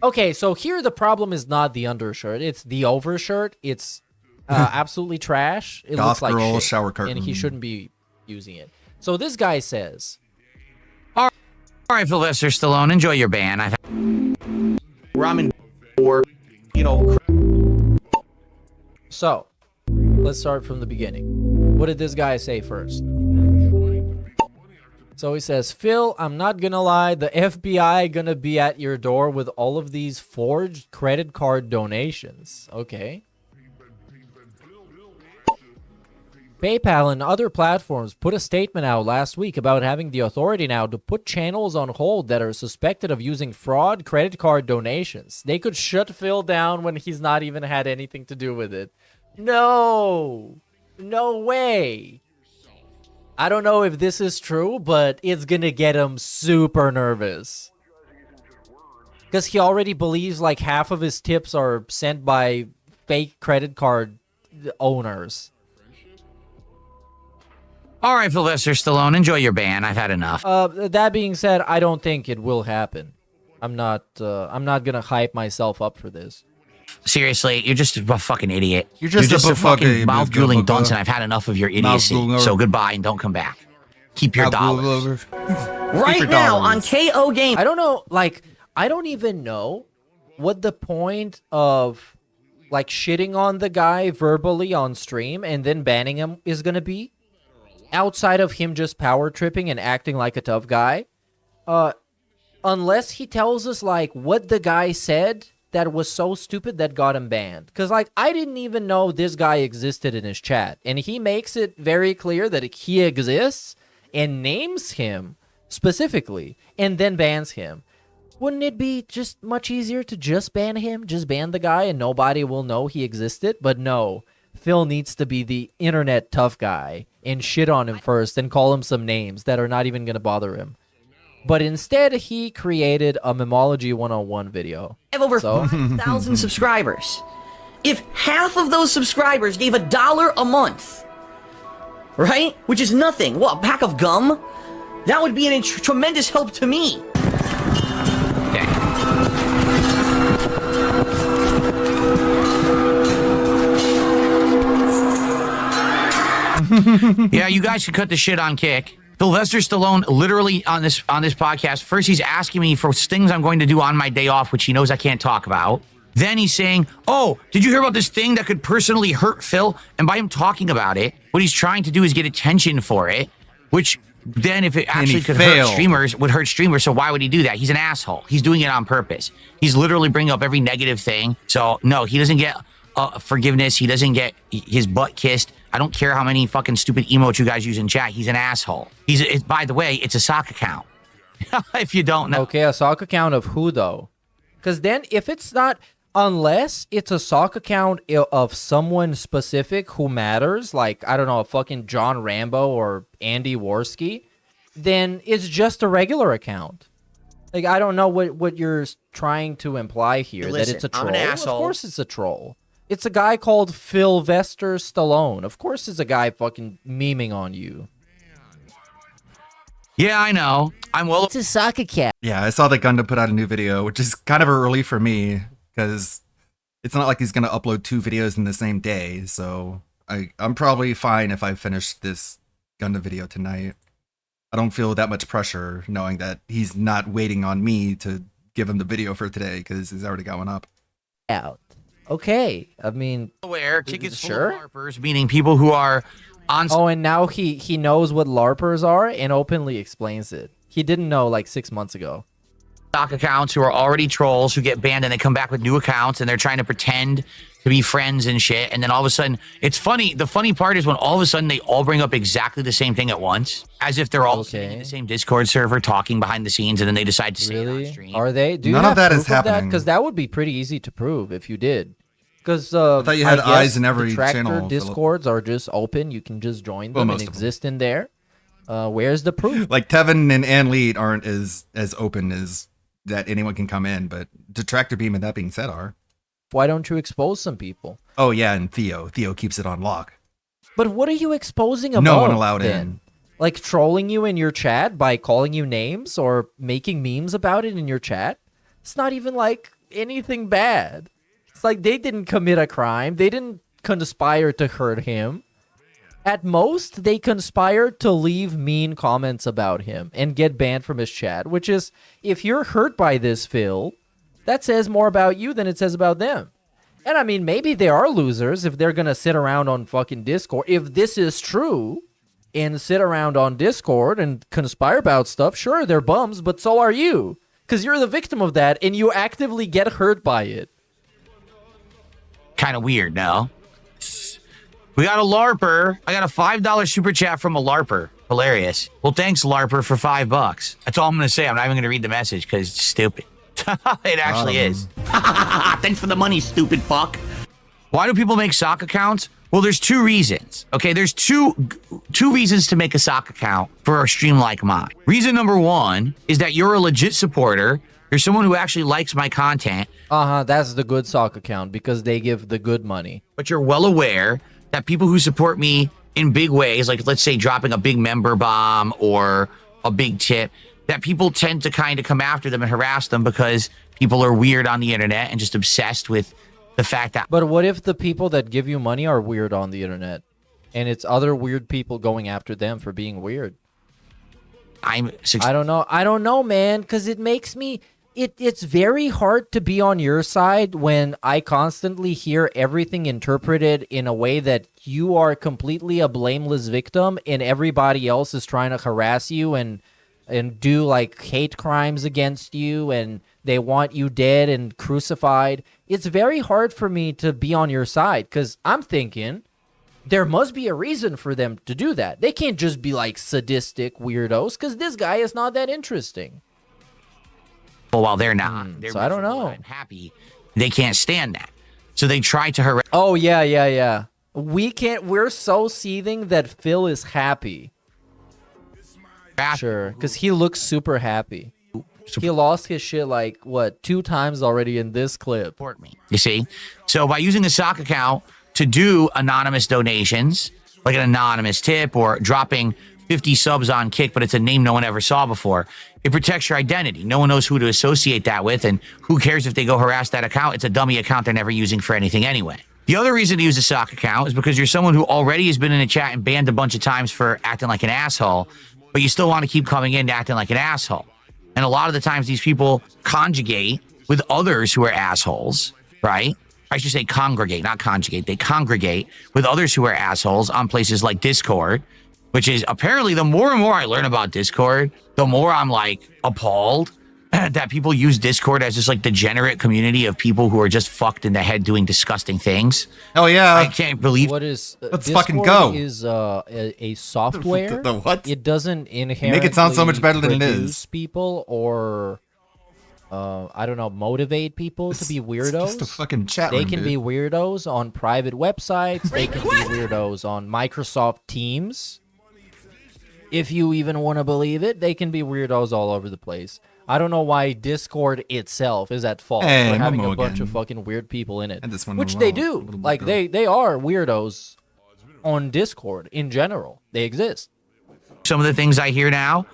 Okay, so here the problem is not the undershirt, it's the overshirt. It's absolutely trash. It Goth looks like girl shit, shower curtain. and he shouldn't be using it. So this guy says, All right, Sylvester Stallone, enjoy your ban. Ramen or, you know. so let's start from the beginning. What did this guy say first? So he says, Phil, I'm not gonna lie, the FBI gonna be at your door with all of these forged credit card donations. Okay. PayPal and other platforms put a statement out last week about having the authority now to put channels on hold that are suspected of using fraud credit card donations. They could shut Phil down when he's not even had anything to do with it. No. No way. I don't know if this is true, but it's gonna get him super nervous. Because he already believes like half of his tips are sent by fake credit card owners. All right, Sylvester Stallone, enjoy your ban. I've had enough. That being said, I don't think it will happen. I'm not gonna hype myself up for this. Seriously, you're just a fucking idiot. You're just a a fucking fucking mouth-drooling bugger. dunce, and I've had enough of your idiocy. Mouth-drooler. So goodbye and don't come back. Keep your dollars. Right now on KO Game. I don't know, like, I don't even know what the point of, like, shitting on the guy verbally on stream and then banning him is gonna be. Outside of him just power tripping and acting like a tough guy. Unless he tells us, like, what the guy said that was so stupid that got him banned. Because, like, I didn't even know this guy existed in his chat. And he makes it very clear that he exists and names him specifically and then bans him. Wouldn't it be just much easier to just ban him? Just ban the guy and nobody will know he existed? But no, Phil needs to be the internet tough guy and shit on him first and call him some names that are not even going to bother him. But instead, he created a Memology 101 video. I have over So- 5,000 subscribers. If half of those subscribers gave $1 a month, right? Which is nothing. What, a pack of gum? That would be a tremendous help to me. Yeah, you guys can cut the shit on Kick. Sylvester Stallone, literally on this podcast, first he's asking me for things I'm going to do on my day off, which he knows I can't talk about. Then he's saying, oh, did you hear about this thing that could personally hurt Phil? And by him talking about it, what he's trying to do is get attention for it, which then if it actually could hurt streamers, would hurt streamers. So why would he do that? He's an asshole. He's doing it on purpose. He's literally bringing up every negative thing. So no, he doesn't get forgiveness. He doesn't get his butt kissed. I don't care how many fucking stupid emotes you guys use in chat. He's an asshole. By the way, it's a sock account. If you don't know. Okay, a sock account of who though? Because then if it's not, unless it's a sock account of someone specific who matters, like, I don't know, a fucking John Rambo or Andy Worski, then it's just a regular account. Like, I don't know what you're trying to imply here, Listen, that it's a troll. I'm an asshole. Of course it's a troll. It's a guy called Sylvester Stallone. Of course it's a guy fucking memeing on you. Yeah, I know. It's a sock account. Yeah, I saw that Gundam put out a new video, which is kind of early for me because it's not like he's going to upload 2 videos in the same day. So I'm probably fine if I finish this Gundam video tonight. I don't feel that much pressure knowing that he's not waiting on me to give him the video for today because he's already got one up. Out. Okay, I mean, Aware, Kick is full sure. of LARPers, meaning people who are on. Oh, and now he knows what LARPers are and openly explains it. He didn't know like 6 months ago. stock accounts who are already trolls who get banned and they come back with new accounts and they're trying to pretend to be friends and shit. And then all of a sudden, it's funny. The funny part is when all of a sudden they all bring up exactly the same thing at once, as if they're all sitting in the same Discord server talking behind the scenes, and then they decide to say it on stream. Are they? Do you None have of that is proof of that? happening. Because that would be pretty easy to prove if you did. Because I thought you had guess eyes in every detractor channel, Philip. Discords are just open. You can just join Well, them most and of them. exist in there. Where's the proof? Like Tevin and Ann Lead aren't as open as that anyone can come in, but Detractor Beam and that being said are. Why don't you expose some people? Oh yeah, and Theo keeps it on lock. But what are you exposing above? No one allowed then? in. Like trolling you in your chat by calling you names or making memes about it in your chat? It's not even like anything bad. It's like they didn't commit a crime. They didn't conspire to hurt him. At most, they conspired to leave mean comments about him and get banned from his chat, which is, if you're hurt by this, Phil, that says more about you than it says about them. And I mean, maybe they are losers if they're going to sit around on fucking Discord. If this is true and sit around on Discord and conspire about stuff, sure, they're bums, but so are you. Because you're the victim of that and you actively get hurt by it. Kind of weird, no? We got a LARPer. I got a $5 super chat from a LARPer. Hilarious. Well, thanks, LARPer, for $5. That's all I'm going to say. I'm not even going to read the message because it's stupid. It actually is. Thanks for the money, stupid fuck. Why do people make sock accounts? Well, there's two reasons. Okay, there's two reasons to make a sock account for a stream like mine. Reason number one is that you're a legit supporter. You're someone who actually likes my content. That's the good sock account because they give the good money. But you're well aware that people who support me in big ways, like let's say dropping a big member bomb or a big tip, that people tend to kind of come after them and harass them because people are weird on the internet and just obsessed with the fact that. But what if the people that give you money are weird on the internet and it's other weird people going after them for being weird? I don't know. I don't know, man, because it makes me... It's very hard to be on your side when I constantly hear everything interpreted in a way that you are completely a blameless victim and everybody else is trying to harass you and do like hate crimes against you and they want you dead and crucified. It's very hard for me to be on your side because I'm thinking there must be a reason for them to do that. They can't just be like sadistic weirdos because this guy is not that interesting. Well, while they're not. They're so I don't know. I'm happy. They can't stand that. So they try to harass. Oh, yeah. We're so seething that Phil is happy. Sure, because he looks super happy. He lost his shit like, 2 times already in this clip. Support me. You see? So by using a sock account to do anonymous donations, like an anonymous tip or dropping 50 subs on Kick, but it's a name no one ever saw before. It protects your identity. No one knows who to associate that with, and who cares if they go harass that account? It's a dummy account they're never using for anything anyway. The other reason to use a sock account is because you're someone who already has been in a chat and banned a bunch of times for acting like an asshole, but you still want to keep coming in acting like an asshole. And a lot of the times these people conjugate with others who are assholes, right? I should say congregate, not conjugate. They congregate with others who are assholes on places like Discord, which is apparently the more and more I learn about Discord, the more I'm like appalled that people use Discord as just like degenerate community of people who are just fucked in the head doing disgusting things. Oh yeah. I can't believe. What is Let's Discord fucking go. Is a software. The what? It doesn't inherently Make it sound so much better than it produce is. people or I don't know, motivate people to be weirdos. It's just a fucking chat They room, can dude. be weirdos on private websites. They can be weirdos on Microsoft Teams. If you even want to believe it, they can be weirdos all over the place. I don't know why Discord itself is at fault Hey, for having a Momo bunch of again. fucking weird people in it, And this one which as they well, do. little Like girl. they are weirdos on Discord in general. They exist. Some of the things I hear now.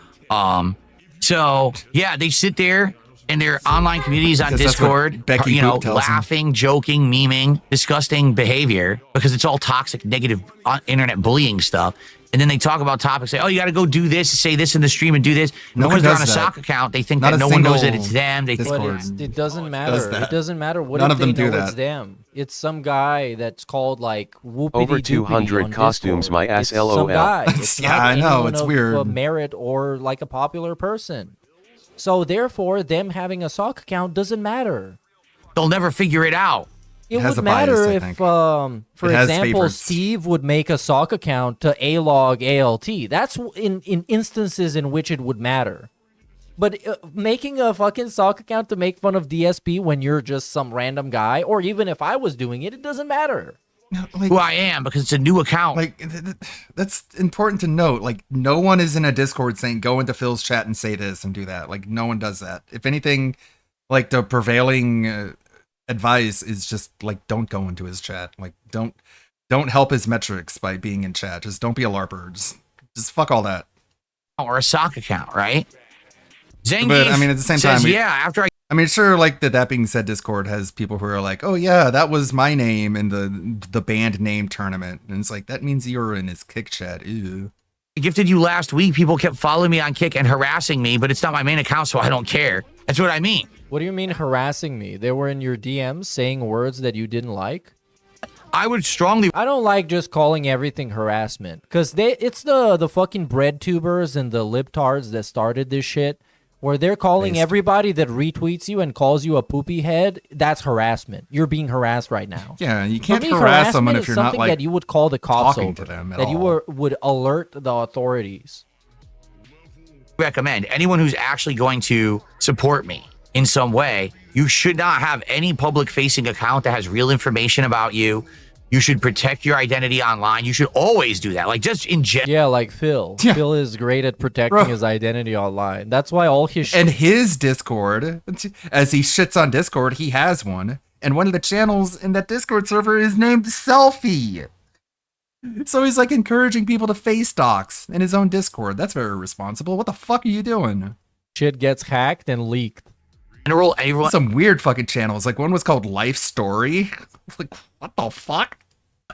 So yeah, they sit there in their online communities on Because that's what Discord, Becky you know, Boop tells them. laughing, joking, memeing, disgusting behavior because it's all toxic, negative internet bullying stuff. And then they talk about topics, say, oh, you got to go do this, say this in the stream and do this. And No because one they're on does a that. sock account, they think Not that a no one knows that single it's them. They Discord. But it doesn't does matter. that. It doesn't matter. What None if of them they do know it's that. them? It's some guy that's called like Whoopity Over Doopity 200 on costumes, Discord. my ass, It's some LOL. guy. It's Yeah, not I know, anyone it's of weird. merit or like a popular person. So therefore, them having a sock account doesn't matter. They'll never figure it out. It has would a bias, matter I if, think. for It has example, favorites. Steve would make a sock account to A-Log ALT. That's in instances in which it would matter. But making a fucking sock account to make fun of DSP when you're just some random guy, or even if I was doing it, it doesn't matter. Like, Who I am, because it's a new account. Like that's important to note. Like no one is in a Discord saying go into Phil's chat and say this and do that. Like no one does that. If anything, like the prevailing advice is just like don't go into his chat. Like don't help his metrics by being in chat. Just don't be a larper. Just fuck all that. Or a sock account, right? Zangief But I mean, at the same says, time, yeah, after I mean, sure, like that being said, Discord has people who are like, oh yeah, that was my name in the band name tournament. And it's like, that means you're in his Kick chat. Ew. I gifted you last week, people kept following me on Kick and harassing me, but it's not my main account, so I don't care. That's what I mean. What do you mean harassing me? They were in your DMs saying words that you didn't like? I would strongly... I don't like just calling everything harassment. Because it's the fucking bread tubers and the libtards that started this shit. Where they're calling everybody that retweets you and calls you a poopy head, that's harassment. You're being harassed right now. Yeah, you can't For me, harass someone harassment if is you're not something like that you would call the cops talking over, to them at that you all. would alert the authorities. Recommend anyone who's actually going to support me in some way, you should not have any public facing account that has real information about you. You should protect your identity online. You should always do that. Like just in general. Yeah, like Phil. Yeah. Phil is great at protecting his identity online. That's why all his And his Discord, as he shits on Discord, he has one. And one of the channels in that Discord server is named Selfie. So he's like encouraging people to face dox in his own Discord. That's very responsible. What the fuck are you doing? shit gets hacked and leaked. Everyone, some weird fucking channels. Like one was called Life Story. Like what the fuck?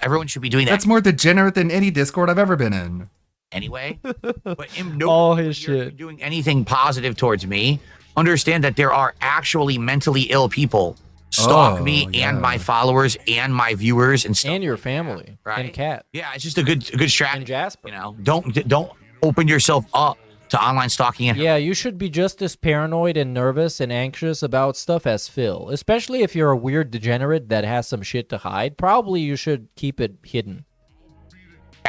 Everyone should be doing that. That's more degenerate than any Discord I've ever been in. Anyway, but in all his shit. Doing anything positive towards me, understand that there are actually mentally ill people stalk me and my followers and my viewers and stuff. And your family. Right? And Cat. Yeah, it's just a good strategy. And Jasper. You know, don't open yourself up to online stalking. And Yeah, you should be just as paranoid and nervous and anxious about stuff as Phil. Especially if you're a weird degenerate that has some shit to hide. Probably you should keep it hidden.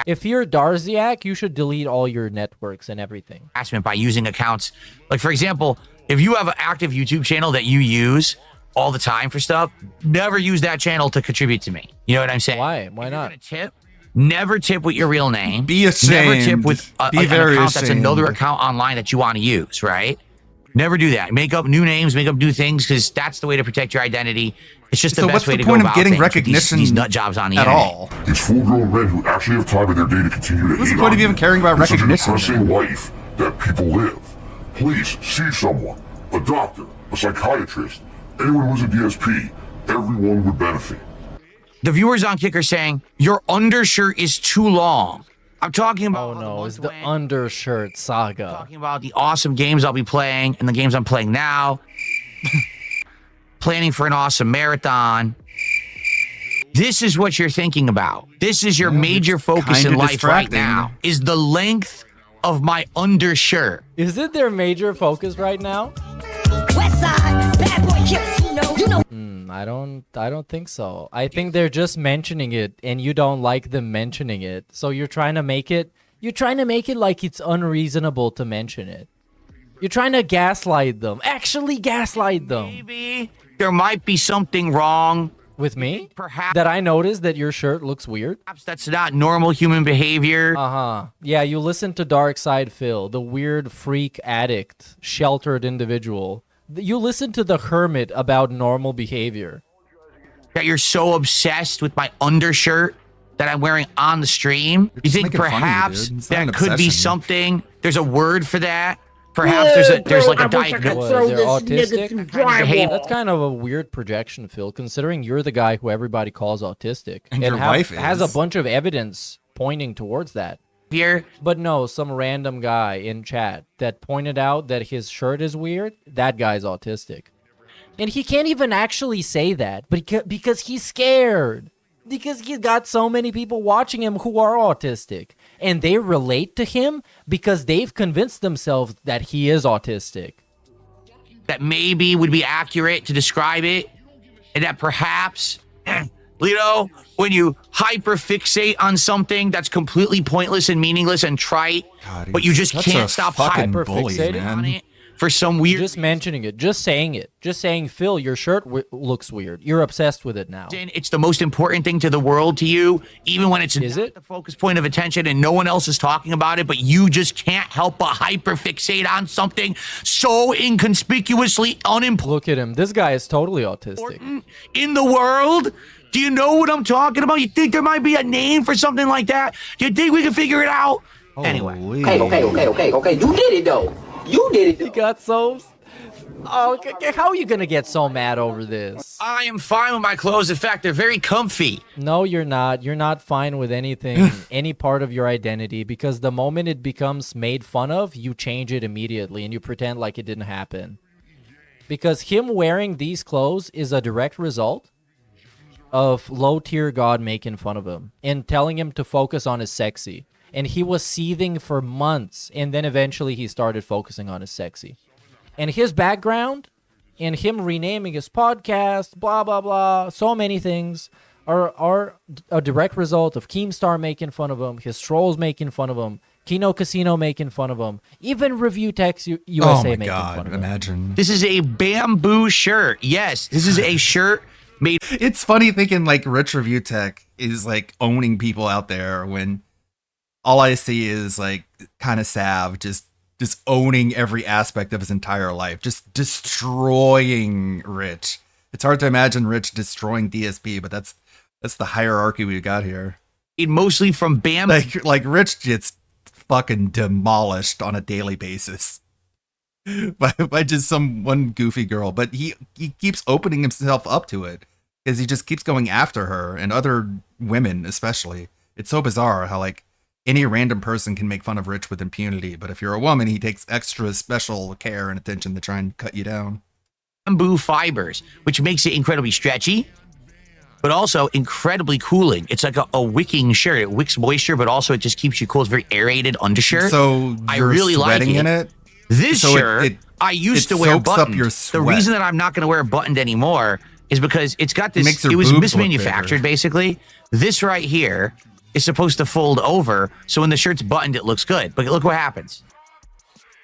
If you're Darziak, you should delete all your networks and everything. harassment by using accounts. Like, for example, if you have an active YouTube channel that you use all the time for stuff, never use that channel to contribute to me. You know what I'm saying? Why? Why not? Tip. Never tip with your real name. Be ashamed. Never tip with an very account that's ashamed. another account online that you want to use, right? Never do that. Make up new names, make up new things, because that's the way to protect your identity. It's just the So best what's way the to go point of about getting things with recognition these nut jobs on the at internet. all? It's full-grown men who actually have time in their day to continue to What's hate the point on of even you. caring about It's recognition? such a depressing life that people live. Please see someone, a doctor, a psychiatrist, anyone who's a DSP. Everyone would benefit. The viewers on Kick are saying, your undershirt is too long. I'm talking about Oh no, it's the undershirt saga. talking about the awesome games I'll be playing and the games I'm playing now. Planning for an awesome marathon. This is what you're thinking about. This is your major focus in kinda life right distracting. now, is the length of my undershirt. Is it their major focus right now? Westside, bad boy killers, you know. I don't think so. I think they're just mentioning it and you don't like them mentioning it. So you're trying to make it like it's unreasonable to mention it. You're trying to gaslight them. Actually gaslight them. Maybe there might be something wrong with me. Perhaps That I noticed that your shirt looks weird. that's not normal human behavior. Uh-huh. Yeah, you listen to Dark Side Phil, the weird freak addict, sheltered individual. You listen to the hermit about normal behavior. That you're so obsessed with my undershirt that I'm wearing on the stream. You think making fun of you, perhaps dude. It's not an that could be obsession. something? There's a word for that. Perhaps there's like a diagnosis. What, they're autistic? Behavior. That's kind of a weird projection, Phil, considering you're the guy who everybody calls autistic. And your wife has is. a bunch of evidence pointing towards that. Here, But no, some random guy in chat that pointed out that his shirt is weird, that guy's autistic. And he can't even actually say that because he's scared. Because he's got so many people watching him who are autistic. And they relate to him because they've convinced themselves that he is autistic. that maybe would be accurate to describe it, and that perhaps, you know, when you hyperfixate on something that's completely pointless and meaningless and trite, but you just can't stop hyperfixating on it for some weird. Just mentioning it, just saying it, just saying, Phil, your shirt looks weird. You're obsessed with it now. It's the most important thing to the world to you, even when it's not the focus point of attention and no one else is talking about it, but you just can't help but hyperfixate on something so inconspicuously unimportant. Look at him. This guy is totally autistic. In the world? Do you know what I'm talking about? You think there might be a name for something like that? Do you think we can figure it out? Anyway. Okay. You did it, though. You did it. He got so... Oh, how are you going to get so mad over this? I am fine with my clothes. In fact, they're very comfy. No, you're not. You're not fine with anything, any part of your identity, because the moment it becomes made fun of, you change it immediately and you pretend like it didn't happen. Because him wearing these clothes is a direct result of low-tier God making fun of him and telling him to focus on his sexy. And he was seething for months, and then eventually he started focusing on his sexy. And his background and him renaming his podcast, blah, blah, blah, so many things are a direct result of Keemstar making fun of him, his trolls making fun of him, Kino Casino making fun of him, even Review Text USA making fun of him. Imagine. This is a bamboo shirt. Yes, this is a shirt made. It's funny thinking like Rich Review Tech is like owning people out there when all I see is like kind of Sav just owning every aspect of his entire life, just destroying Rich. It's hard to imagine Rich destroying DSP, but that's the hierarchy we got here. Mostly from bamboo. Like Rich gets fucking demolished on a daily basis by just some one goofy girl, but he keeps opening himself up to it because he just keeps going after her and other women especially. It's so bizarre how like any random person can make fun of Rich with impunity, but if you're a woman, he takes extra special care and attention to try and cut you down. Bamboo fibers, which makes it incredibly stretchy, but also incredibly cooling. It's like a wicking shirt. It wicks moisture, but also it just keeps you cool. It's very aerated undershirt. So I really like it. In it. This so shirt, I used to wear buttons. The reason that I'm not going to wear buttoned anymore is because it's got this. It was mismanufactured, basically. This right here is supposed to fold over, so when the shirt's buttoned, it looks good. But look what happens.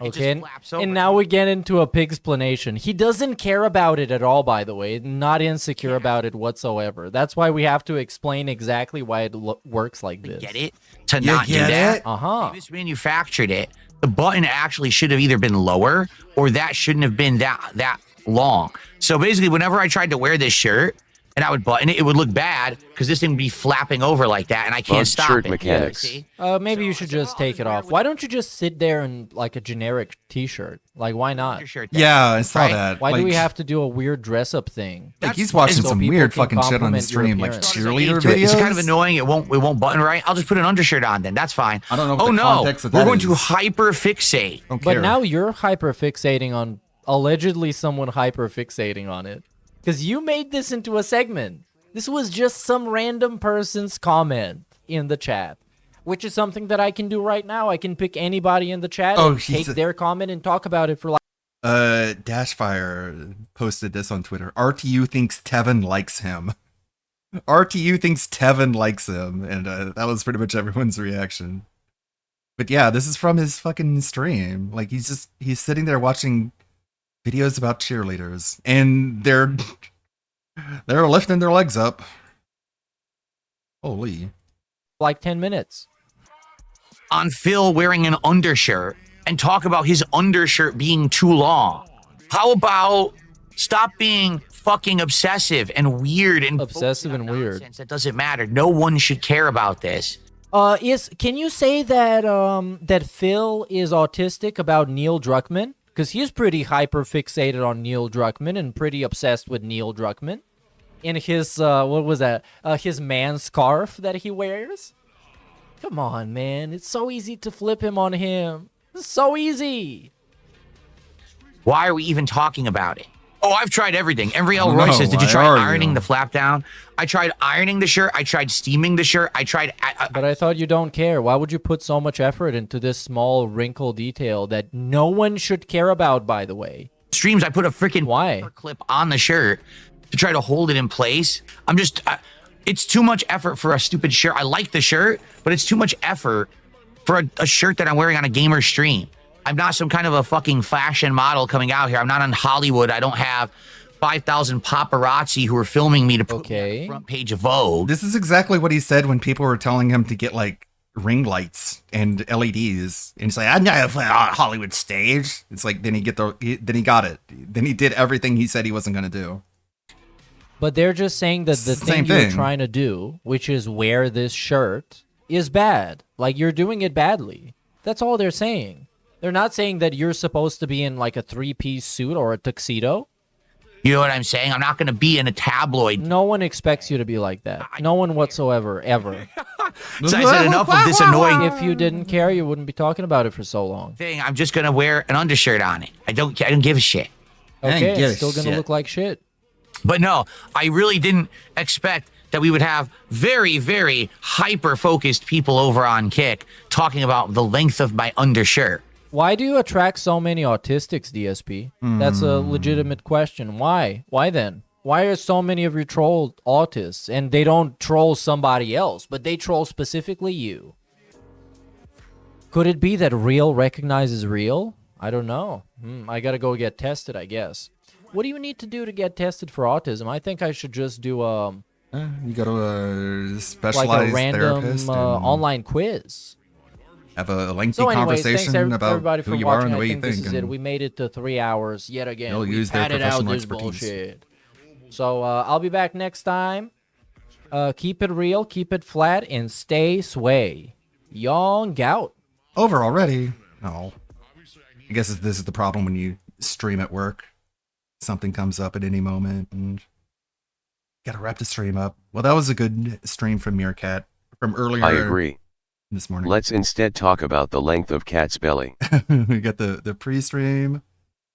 Okay, and now we get into a pig explanation. He doesn't care about it at all, by the way. Not insecure about it whatsoever. That's why we have to explain exactly why it works like this. Get it? To not do that? Uh-huh. They mismanufactured it. The button actually should have either been lower, or that shouldn't have been that long. So basically, whenever I tried to wear this shirt, and I would button it, it would look bad because this thing would be flapping over like that, and I can't stop shirt it. mechanics. Maybe you should just take it off. Why don't you just sit there in like a generic t-shirt? Like, why not? Yeah, I saw that. Why like, do we have to do a weird dress-up thing? Like he's watching some weird fucking shit on the stream, like cheerleader videos. It's kind of annoying. It won't button right. I'll just put an undershirt on then. That's fine. I don't know. Oh no, we're going to hyperfixate. But now you're hyperfixating on allegedly someone hyperfixating on it because you made this into a segment. This was just some random person's comment in the chat, which is something that I can do right now. I can pick anybody in the chat and take their comment and talk about it for like... Dashfire posted this on Twitter. RTU thinks Tevin likes him. RTU thinks Tevin likes him, and that was pretty much everyone's reaction. But yeah, this is from his fucking stream. Like, he's sitting there watching videos about cheerleaders, and they're lifting their legs up. Holy. Like 10 minutes. On Phil wearing an undershirt and talk about his undershirt being too long. How about stop being fucking obsessive and weird and obsessive and weird? That doesn't matter. No one should care about this. Can you say that that Phil is autistic about Neil Druckmann? Because he's pretty hyper fixated on Neil Druckmann and pretty obsessed with Neil Druckmann. In his what was that? His man scarf that he wears. Come on, man! It's so easy to flip him on him. It's so easy. Why are we even talking about it? Oh, I've tried everything. Enriel Roy says, "Did you try ironing the flap down?" I tried ironing the shirt. I tried steaming the shirt. I tried. But I thought you don't care. Why would you put so much effort into this small wrinkle detail that no one should care about? By the way, streams, I put a freaking clip on the shirt to try to hold it in place. It's too much effort for a stupid shirt. I like the shirt, but it's too much effort for a shirt that I'm wearing on a gamer stream. I'm not some kind of a fucking fashion model coming out here. I'm not on Hollywood. I don't have 5,000 paparazzi who are filming me to put me on the front page of Vogue. This is exactly what he said when people were telling him to get like ring lights and LEDs. And he's like, I'm not on a Hollywood stage. It's like, then he got it. Then he did everything he said he wasn't going to do. But they're just saying that the thing you're trying to do, which is wear this shirt, is bad. Like, you're doing it badly. That's all they're saying. They're not saying that you're supposed to be in like a 3-piece suit or a tuxedo. You know what I'm saying? I'm not going to be in a tabloid. No one expects you to be like that. No one whatsoever, ever. So I said enough of this annoying. If you didn't care, you wouldn't be talking about it for so long. Thing. I'm just going to wear an undershirt on it. I don't give a shit. Okay, it's still going to look like shit. But no, I really didn't expect that we would have very, very hyper-focused people over on Kick talking about the length of my undershirt. Why do you attract so many autistics, DSP? That's a legitimate question. Why? Why then? Why are so many of you troll autists and they don't troll somebody else, but they troll specifically you? Could it be that real recognizes real? I don't know. I gotta go get tested, I guess. What do you need to do to get tested for autism? I think I should just do you go to a specialized like a random therapist online quiz. Have a lengthy So anyways, conversation thanks about everybody who for you watching. are and the way I you think think. this is it. We made it to 3 hours yet again. They'll We use their padded out professional this expertise. bullshit. So I'll be back next time. Keep it real, keep it flat, and stay sway. Young Gout. Over already? No. I guess this is the problem when you stream at work. Something comes up at any moment and gotta wrap the stream up. Well, that was a good stream from Meerkat from earlier. I agree. This morning. Let's instead talk about the length of Cat's belly. We got the pre-stream,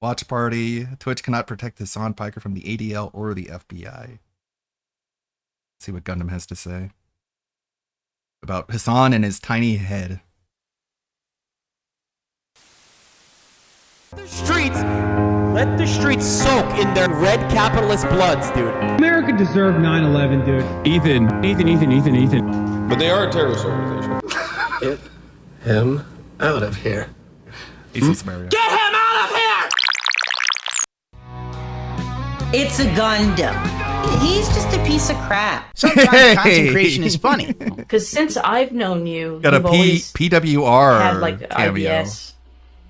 watch party. Twitch cannot protect Hassan Piker from the ADL or the FBI. Let's see what Gundam has to say about Hassan and his tiny head. Let the streets soak in their red capitalist bloods, dude. America deserved 9/11, dude. Ethan. But they are a terrorist organization. Get him out of here. Get him out of here! It's a Gundam. He's just a piece of crap. Sometimes content creation is funny. Because since I've known you, Got a you've always PWR had like cameo. IBS.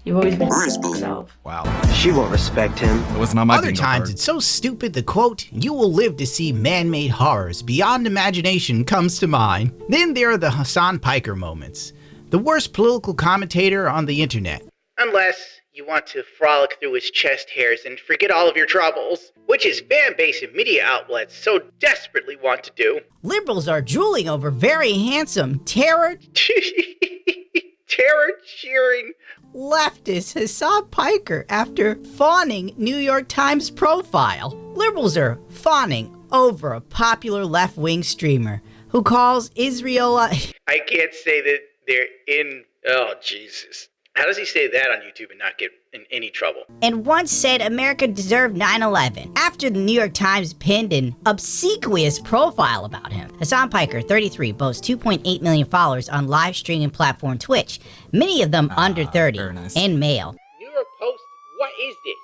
You've always been yourself. Wow. She won't respect him. It wasn't on my Other bingo times, card. it's so stupid the quote, "You will live to see man-made horrors beyond imagination" comes to mind. Then there are the Hassan Piker moments. The worst political commentator on the internet. Unless you want to frolic through his chest hairs and forget all of your troubles, which his fan base and media outlets so desperately want to do. Liberals are drooling over very handsome Terror-cheering leftist Hassan Piker after fawning New York Times profile. Liberals are fawning over a popular left-wing streamer who calls Israel I can't say that they're in... Oh, Jesus. How does he say that on YouTube and not get in any trouble? and once said America deserved 9/11 after the New York Times pinned an obsequious profile about him. Hassan Piker, 33, boasts 2.8 million followers on live streaming platform Twitch, many of them under 30 and male. New York Post, what is this?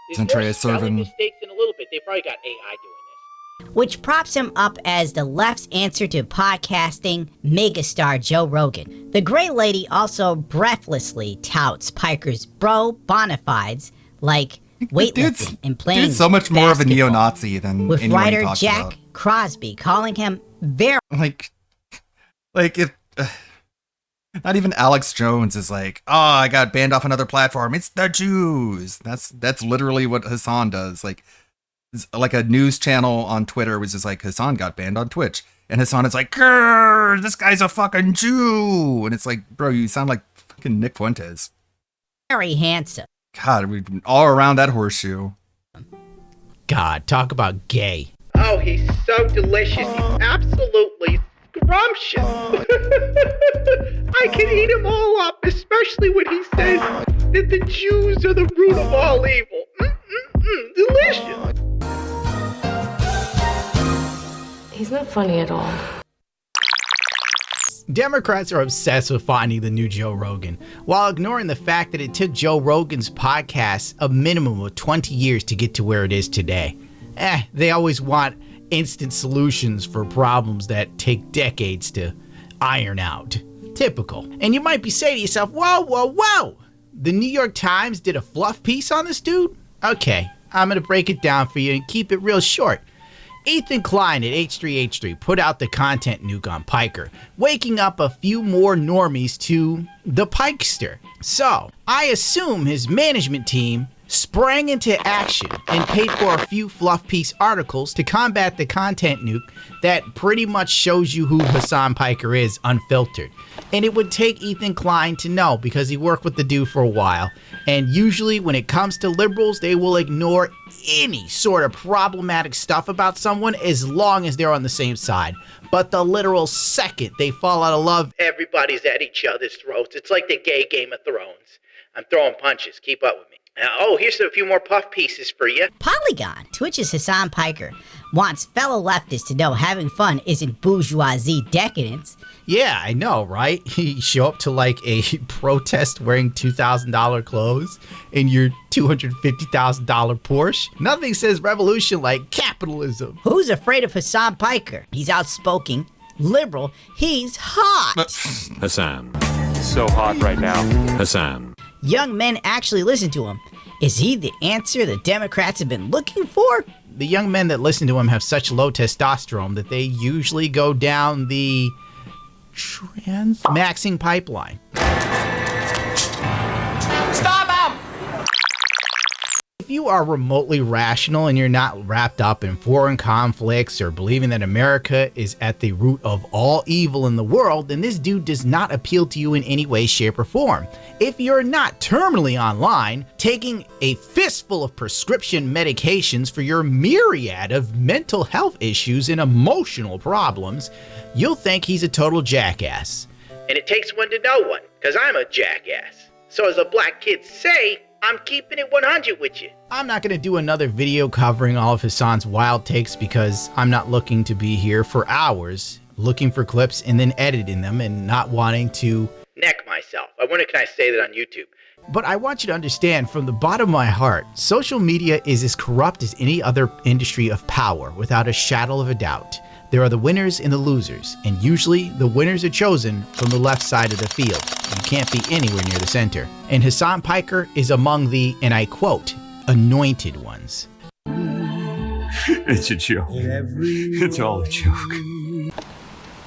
There's Isn't Trey more spelling serving- mistakes in a little bit. They probably got AI doing this. Which props him up as the left's answer to podcasting megastar Joe Rogan. The Great Lady also breathlessly touts Piker's bona fides like weightlifting and playing Dude's so much more of a basketball, neo-Nazi than with anyone he writer talks Jack about. Crosby calling him very Like if not even Alex Jones is like, oh, I got banned off another platform. It's the Jews. That's literally what Hassan does. Like a news channel on Twitter was just like, Hassan got banned on Twitch, and Hassan is like, grrr, this guy's a fucking Jew, and it's like, bro, you sound like fucking Nick Fuentes. handsome. God, we've been all around that horseshoe. God, talk about gay. Oh, he's so delicious. He's absolutely scrumptious. I can eat him all up, especially when he says that the Jews are the root of all evil. delicious. He's not funny at all. Democrats are obsessed with finding the new Joe Rogan, while ignoring the fact that it took Joe Rogan's podcast a minimum of 20 years to get to where it is today. They always want instant solutions for problems that take decades to iron out. Typical. And you might be saying to yourself, whoa. The New York Times did a fluff piece on this dude? Okay, I'm going to break it down for you and keep it real short. Ethan Klein at H3H3 put out the content nuke on Piker, waking up a few more normies to the Pikester. So, I assume his management team sprang into action and paid for a few fluff piece articles to combat the content nuke that pretty much shows you who Hassan Piker is unfiltered. And it would take Ethan Klein to know because he worked with the dude for a while. And usually when it comes to liberals, they will ignore any sort of problematic stuff about someone as long as they're on the same side. But the literal second they fall out of love, everybody's at each other's throats. It's like the gay Game of Thrones. I'm throwing punches. Keep up with me. Here's a few more puff pieces for you. Polygon, Twitch's Hassan Piker, wants fellow leftists to know having fun isn't bourgeoisie decadence. Yeah, I know, right? You show up to like a protest wearing $2,000 clothes in your $250,000 Porsche. Nothing says revolution like capitalism. Who's afraid of Hassan Piker? He's outspoken, liberal, he's hot. Hassan. So hot right now. Hassan. Young men actually listen to him. Is he the answer the Democrats have been looking for? The young men that listen to him have such low testosterone that they usually go down the trans-maxing pipeline. Stop him! If you are remotely rational and you're not wrapped up in foreign conflicts or believing that America is at the root of all evil in the world, then this dude does not appeal to you in any way, shape, or form. If you're not terminally online, taking a fistful of prescription medications for your myriad of mental health issues and emotional problems, you'll think he's a total jackass. And it takes one to know one, because I'm a jackass. So as the black kids say, I'm keeping it 100 with you. I'm not going to do another video covering all of Hassan's wild takes because I'm not looking to be here for hours looking for clips and then editing them and not wanting to neck myself. I wonder, can I say that on YouTube? But I want you to understand from the bottom of my heart, social media is as corrupt as any other industry of power without a shadow of a doubt. There are the winners and the losers, and usually the winners are chosen from the left side of the field. You can't be anywhere near the center. And Hassan Piker is among the, and I quote, anointed ones. It's a joke. It's all a joke.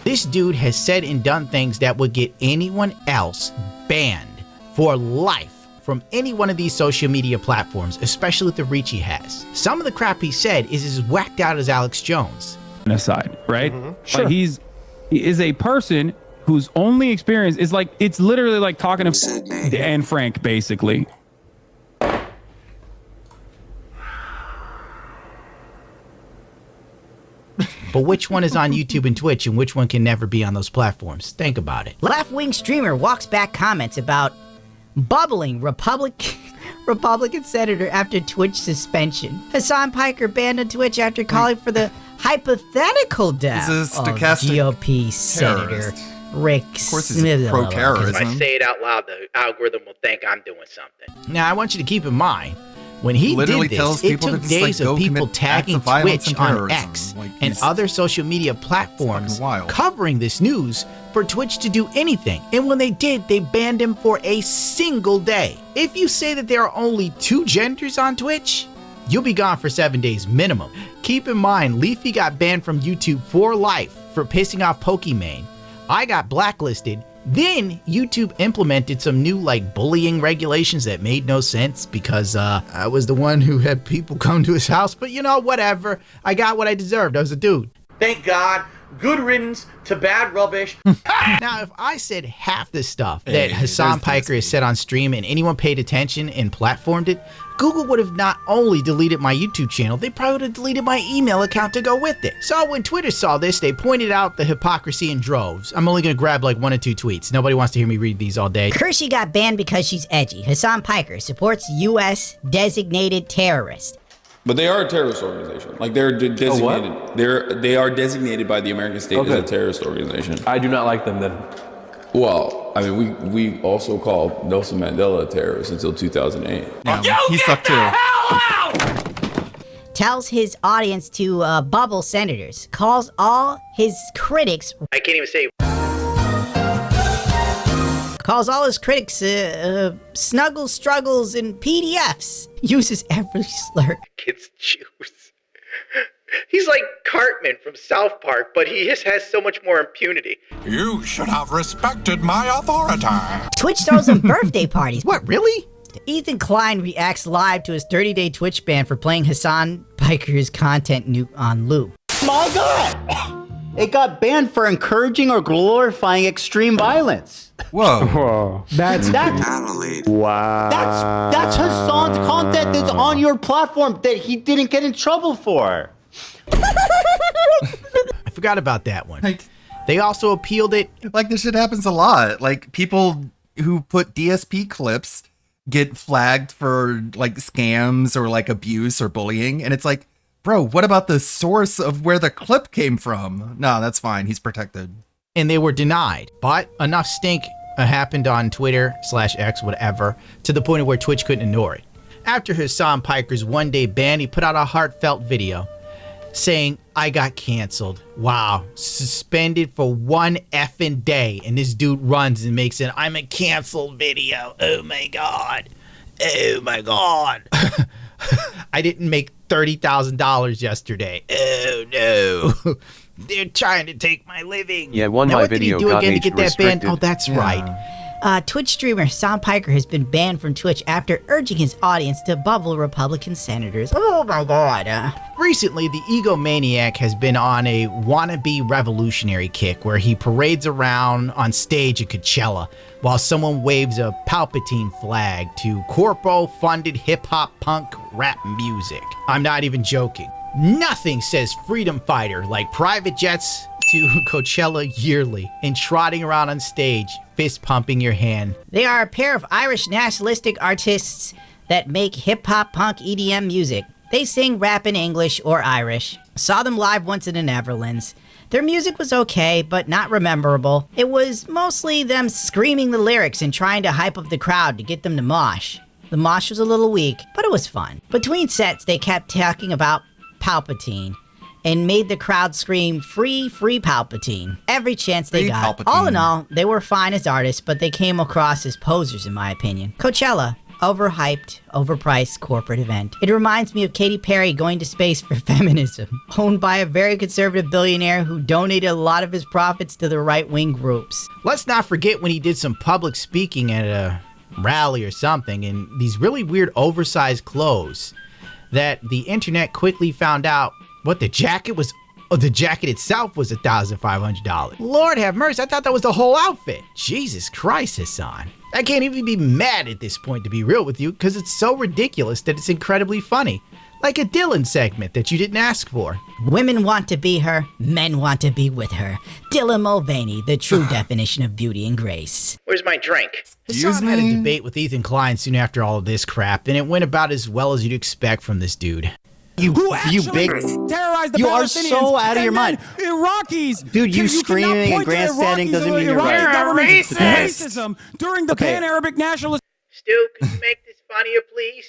This dude has said and done things that would get anyone else banned for life from any one of these social media platforms, especially with the reach he has. Some of the crap he said is as whacked out as Alex Jones. Aside, right? Sure. Like he is a person whose only experience is like, it's literally like talking to Anne Frank, basically. But which one is on YouTube and Twitch and which one can never be on those platforms? Think about it. Left-wing streamer walks back comments about bubbling Republican senator after Twitch suspension. Hassan Piker banned on Twitch after calling for the hypothetical death He's a of stochastic GOP Senator Rick Smith. If I say it out loud, the algorithm will think I'm doing something. Now, I want you to keep in mind, when he Literally did tells this, it people took to just, days like, of go people commit acts tagging of violence Twitch and on terrorism. X Like, and he's other social media platforms fucking wild. covering this news for Twitch to do anything. And when they did, they banned him for a single day. If you say that there are only 2 genders on Twitch, you'll be gone for 7 days minimum. Keep in mind, Leafy got banned from YouTube for life for pissing off Pokimane. I got blacklisted. Then YouTube implemented some new like bullying regulations that made no sense because I was the one who had people come to his house. But you know, whatever. I got what I deserved. I was a dude. Thank God. Good riddance to bad rubbish. Now, if I said half the stuff that Hassan Piker has said on stream and anyone paid attention and platformed it, Google would have not only deleted my YouTube channel, they probably would have deleted my email account to go with it. So when Twitter saw this, they pointed out the hypocrisy in droves. I'm only going to grab like 1 or 2 tweets. Nobody wants to hear me read these all day. Kershey got banned because she's edgy. Hassan Piker supports U.S. designated terrorist. But they are a terrorist organization. Like they're designated. They are designated by the American state as a terrorist organization. I do not like them then. Well, I mean, we also called Nelson Mandela a terrorist until 2008. Yeah, he sucked too. Tells his audience to bubble senators. Calls all his critics. I can't even say. Calls all his critics snuggles, struggles, and PDFs. Uses every slur. Kids choose. He's like Cartman from South Park, but he just has so much more impunity. You should have respected my authority. Twitch throws him birthday parties. What, really? Ethan Klein reacts live to his 30-day Twitch ban for playing Hassan Piker's content on loop. My God! It got banned for encouraging or glorifying extreme violence. Whoa. That's wow. That's Hassan's content that's on your platform that he didn't get in trouble for. I forgot about that one. They also appealed it. Like, this shit happens a lot. Like, people who put DSP clips get flagged for, like, scams or, like, abuse or bullying. And it's like, bro, what about the source of where the clip came from? No, that's fine. He's protected. And they were denied. But enough stink happened on Twitter/X, whatever, to the point of where Twitch couldn't ignore it. After Hassan Piker's one-day ban, he put out a heartfelt video saying, I got canceled. Wow. Suspended for one effing day. And this dude runs and makes an I'm a canceled video. Oh my God. Oh my God. I didn't make $30,000 yesterday. Oh no. They're trying to take my living. Yeah, one Now, my what did he video do got again to age get that restricted. banned? Oh, that's right. Twitch streamer Hassan Piker has been banned from Twitch after urging his audience to bubble Republican senators. Oh my God. Recently, the egomaniac has been on a wannabe revolutionary kick where he parades around on stage at Coachella while someone waves a Palpatine flag to corpo-funded hip-hop punk rap music. I'm not even joking. Nothing says freedom fighter like private jets to Coachella yearly and trotting around on stage, fist pumping your hand. They are a pair of Irish nationalistic artists that make hip-hop punk EDM music. They sing rap in English or Irish. Saw them live once in the Netherlands. Their music was okay, but not memorable. It was mostly them screaming the lyrics and trying to hype up the crowd to get them to mosh. The mosh was a little weak, but it was fun. Between sets, they kept talking about Palpatine and made the crowd scream, free, free Palpatine, every chance they got. All in all, they were fine as artists, but they came across as posers in my opinion. Coachella, overhyped, overpriced corporate event. It reminds me of Katy Perry going to space for feminism, owned by a very conservative billionaire who donated a lot of his profits to the right-wing groups. Let's not forget when he did some public speaking at a rally or something in these really weird oversized clothes that the internet quickly found out what the jacket was. Oh, the jacket itself was $1,500. Lord have mercy, I thought that was the whole outfit. Jesus Christ, Hassan. I can't even be mad at this point, to be real with you, because it's so ridiculous that it's incredibly funny. Like a Dylan segment that you didn't ask for. Women want to be her, men want to be with her. Dylan Mulvaney, the true definition of beauty and grace. Where's my drink? Hassan had a debate with Ethan Klein soon after all of this crap, and it went about as well as you'd expect from this dude. You big terrorized the You are Palestinians, so out of your and mind. then Iraqis. Dude, you screaming and grandstanding doesn't mean you're right. Racism during the pan-Arabic nationalist. Stu, can you make this funnier, please?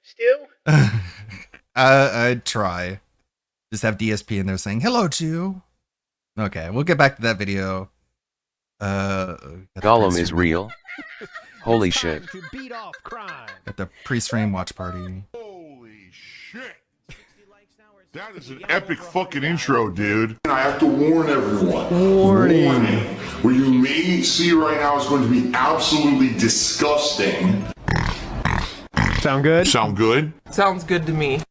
Stu? I'd try. Just have DSP in there saying, hello, Jew. Okay, we'll get back to that video. Gollum is real. Holy shit. At the pre-stream watch party. That is an epic fucking intro, dude. I have to warn everyone. Warning. What you may see right now is going to be absolutely disgusting. Sound good? Sound good? Sounds good to me.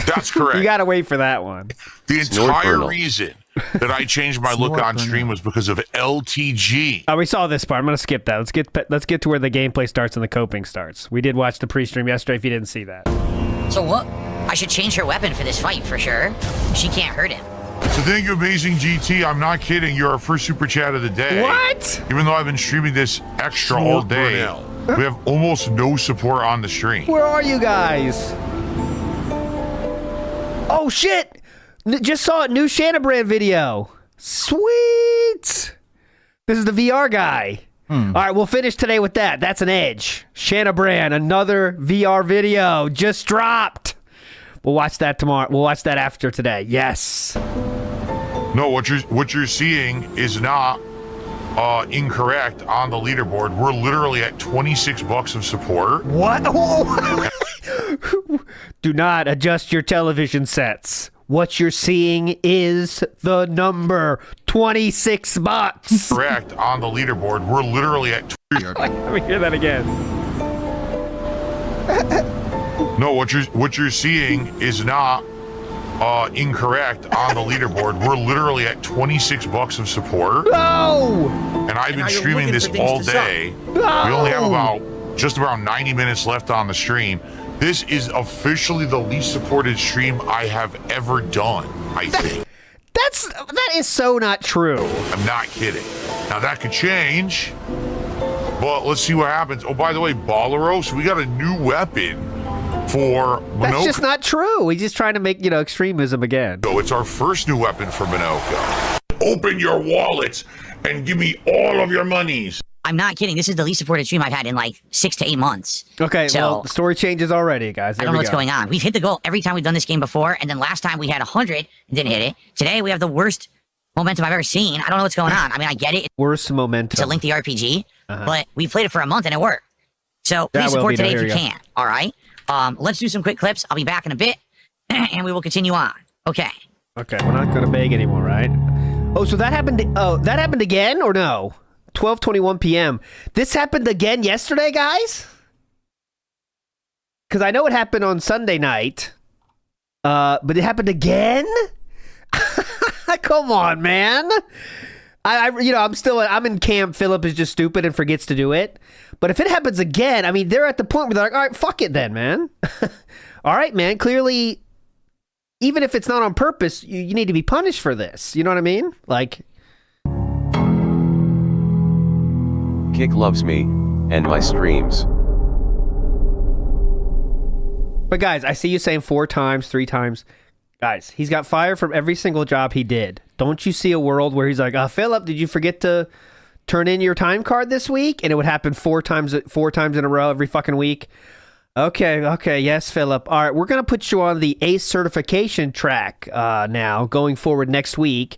That's correct. You gotta wait for that one. The entire reason that I changed my look on stream was because of LTG. Oh, we saw this part. I'm gonna skip that. Let's get to where the gameplay starts and the coping starts. We did watch the pre-stream yesterday. If you didn't see that. So what? I should change her weapon for this fight for sure. She can't hurt him. So thank you, Amazing GT. I'm not kidding. You're our first super chat of the day. What? Even though I've been streaming this extra all day, we have almost no support on the stream. Where are you guys? Oh shit! Just saw a new Shanabrand video. Sweet. This is the VR guy. All right, we'll finish today with that. That's an edge. Shanabrand, another VR video just dropped. We'll watch that tomorrow. We'll watch that after today. Yes. No, what you're seeing is not incorrect on the leaderboard. We're literally at $26 of support. What? Do not adjust your television sets. What you're seeing is the number $26. Correct on the leaderboard. We're literally at. Let me hear that again. No, what you're seeing is not incorrect on the leaderboard. We're literally at $26 of support. No! And I've been streaming this all day. No! We only have just about 90 minutes left on the stream. This is officially the least supported stream I have ever done, I think. That is so not true. I'm not kidding. Now that could change, but let's see what happens. Oh, by the way, Balleros, we got a new weapon for Minoka. That's just not true. He's just trying to make, extremism again. So it's our first new weapon for Minoka. Open your wallets and give me all of your monies. I'm not kidding. This is the least supported stream I've had in like 6 to 8 months. Okay, so, well, the story changes already, guys. I don't know what's going on. We've hit the goal every time we've done this game before, and then last time we had 100 and didn't hit it. Today we have the worst momentum I've ever seen. I don't know what's going on. I mean, I get it. Worst momentum. To link the RPG, but we played it for a month and it worked. So please support today if you can. All right. Let's do some quick clips. I'll be back in a bit, and we will continue on. Okay. Okay, we're not gonna beg anymore, right? Oh, so that happened. That happened again, or no? 12:21 p.m. This happened again yesterday, guys? Because I know it happened on Sunday night, but it happened again? Come on, man. I'm in camp. Philip is just stupid and forgets to do it. But if it happens again, I mean, they're at the point where they're like, all right, fuck it then, man. All right, man. Clearly, even if it's not on purpose, you need to be punished for this. You know what I mean? Like... Kick loves me and my streams. But guys, I see you saying 4 times, 3 times. Guys, he's got fired from every single job he did. Don't you see a world where he's like, Philip, did you forget to turn in your time card this week? And it would happen 4 times in a row every fucking week. Okay, yes, Philip. All right, we're going to put you on the ACE certification track now, going forward next week.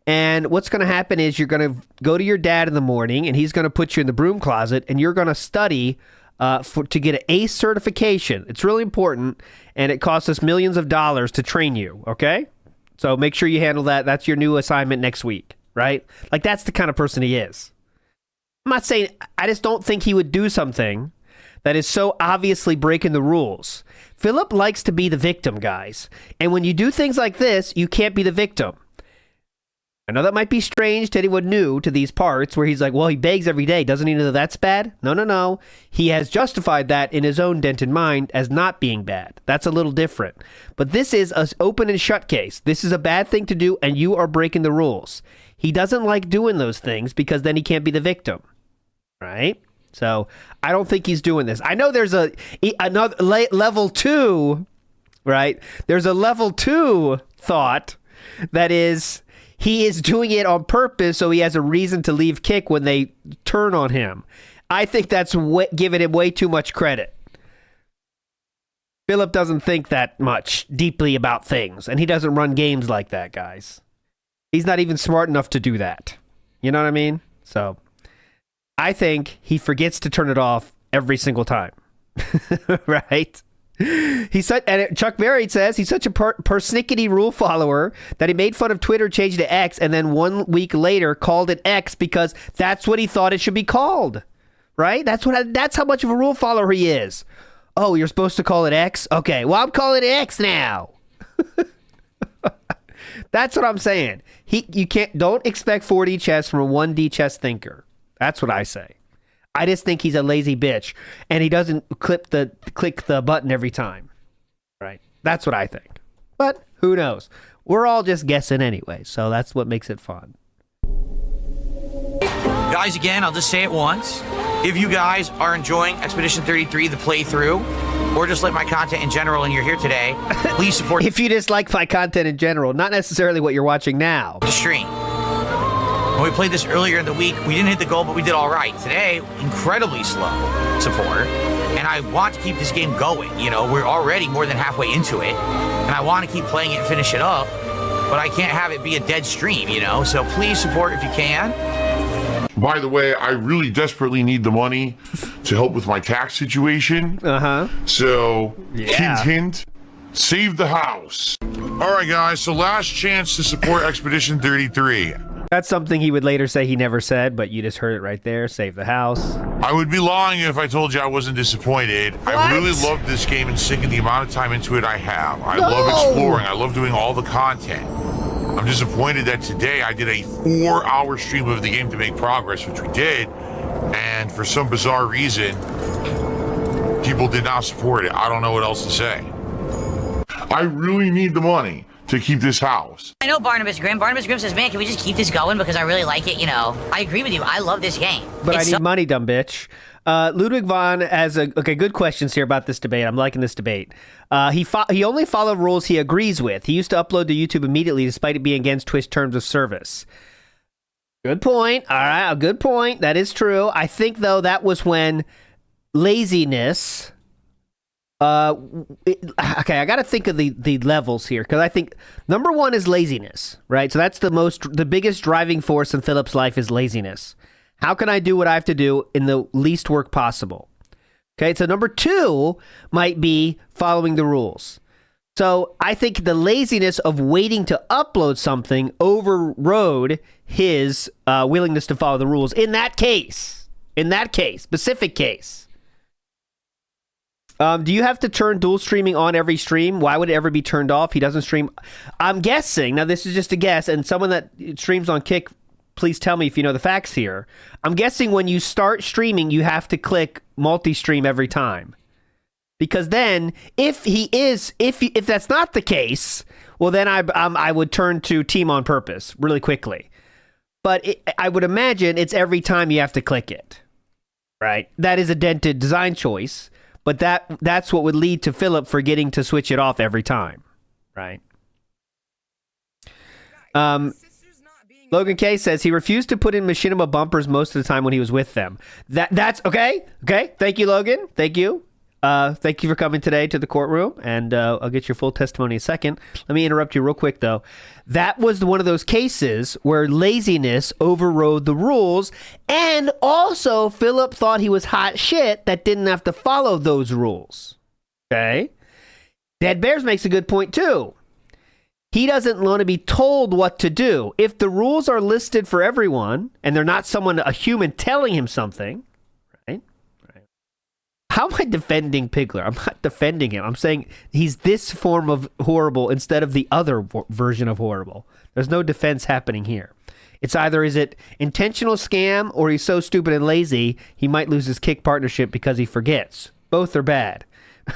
And what's going to happen is you're going to go to your dad in the morning, and he's going to put you in the broom closet, and you're going to study to get an ACE certification. It's really important, and it costs us millions of dollars to train you, okay? So make sure you handle that. That's your new assignment next week, right? Like, that's the kind of person he is. I'm not saying, I just don't think he would do something that is so obviously breaking the rules. Philip likes to be the victim, guys. And when you do things like this, you can't be the victim. I know that might be strange to anyone new to these parts where he's like, well, he begs every day. Doesn't he know that's bad? No. He has justified that in his own dented mind as not being bad. That's a little different. But this is an open and shut case. This is a bad thing to do, and you are breaking the rules. He doesn't like doing those things because then he can't be the victim. Right? So I don't think he's doing this. I know there's another level 2, right? There's a level 2 thought that is... he is doing it on purpose so he has a reason to leave Kick when they turn on him. I think that's giving him way too much credit. Philip doesn't think that much deeply about things, and he doesn't run games like that, guys. He's not even smart enough to do that. You know what I mean? So, I think he forgets to turn it off every single time. Right? And Chuck Berry says he's such a persnickety rule follower that he made fun of Twitter, changed to X, and then 1 week later called it X because that's what he thought it should be called. Right? That's how much of a rule follower he is. Oh, you're supposed to call it X? Okay, well, I'm calling it X now. That's what I'm saying. Don't expect 4D chess from a 1D chess thinker. That's what I say. I just think he's a lazy bitch, and he doesn't click the button every time. Right? That's what I think. But who knows? We're all just guessing anyway, so that's what makes it fun. Guys, again, I'll just say it once. If you guys are enjoying Expedition 33, the playthrough, or just like my content in general and you're here today, please support If you dislike my content in general, not necessarily what you're watching now. the stream. When we played this earlier in the week, we didn't hit the goal, but we did all right. Today, incredibly slow support, and I want to keep this game going. You know, we're already more than halfway into it, and I want to keep playing it and finish it up, but I can't have it be a dead stream, you know? So please support if you can. By the way, I really desperately need the money to help with my tax situation. So, Yeah. hint, save the house. All right, guys, so last chance to support Expedition 33. That's something he would later say he never said, but you just heard it right there. Save the house. I would be lying if I told you I wasn't disappointed. I really love this game and sinking the amount of time into it I have. I love exploring. I love doing all the content. I'm disappointed that today I did a 4-hour stream of the game to make progress, which we did, and for some bizarre reason, people did not support it. I don't know what else to say. I really need the money to keep this house. I know Barnabas Grimm. Barnabas Grimm says, man, can we just keep this going because I really like it, you know? I agree with you. I love this game. But It's I need money, dumb bitch. Ludwig von has good questions here about this debate. I'm liking this debate. He only followed rules he agrees with. He used to upload to YouTube immediately despite it being against Twitch terms of service. Good point. All right, a good point. That is true. I think, though, that was when laziness... okay, I got to think of the levels here, because I think number one is laziness, right? So that's the biggest driving force in Philip's life is laziness. How can I do what I have to do in the least work possible? Okay, so number two might be following the rules. So I think the laziness of waiting to upload something overrode his willingness to follow the rules in that case, specific case. Do you have to turn dual streaming on every stream? Why would it ever be turned off? He doesn't stream. I'm guessing, now this is just a guess, and someone that streams on Kick, please tell me if you know the facts here. I'm guessing when you start streaming, you have to click multi-stream every time. Because then, if that's not the case, well then I would turn to Team on Purpose really quickly. But I would imagine it's every time you have to click it. Right? That is a dented design choice. But that's what would lead to Philip forgetting to switch it off every time, right? Logan K says he refused to put in machinima bumpers most of the time when he was with them. That's okay. Okay, thank you, Logan. Thank you. Thank you for coming today to the courtroom, and I'll get your full testimony in a second. Let me interrupt you real quick, though. That was one of those cases where laziness overrode the rules, and also Philip thought he was hot shit that didn't have to follow those rules. Okay? Dead Bears makes a good point, too. He doesn't want to be told what to do. If the rules are listed for everyone, and they're not a human telling him something, how am I defending Pigler? I'm not defending him. I'm saying he's this form of horrible instead of the other version of horrible. There's no defense happening here. It's either is it intentional scam or he's so stupid and lazy he might lose his Kick partnership because he forgets. Both are bad.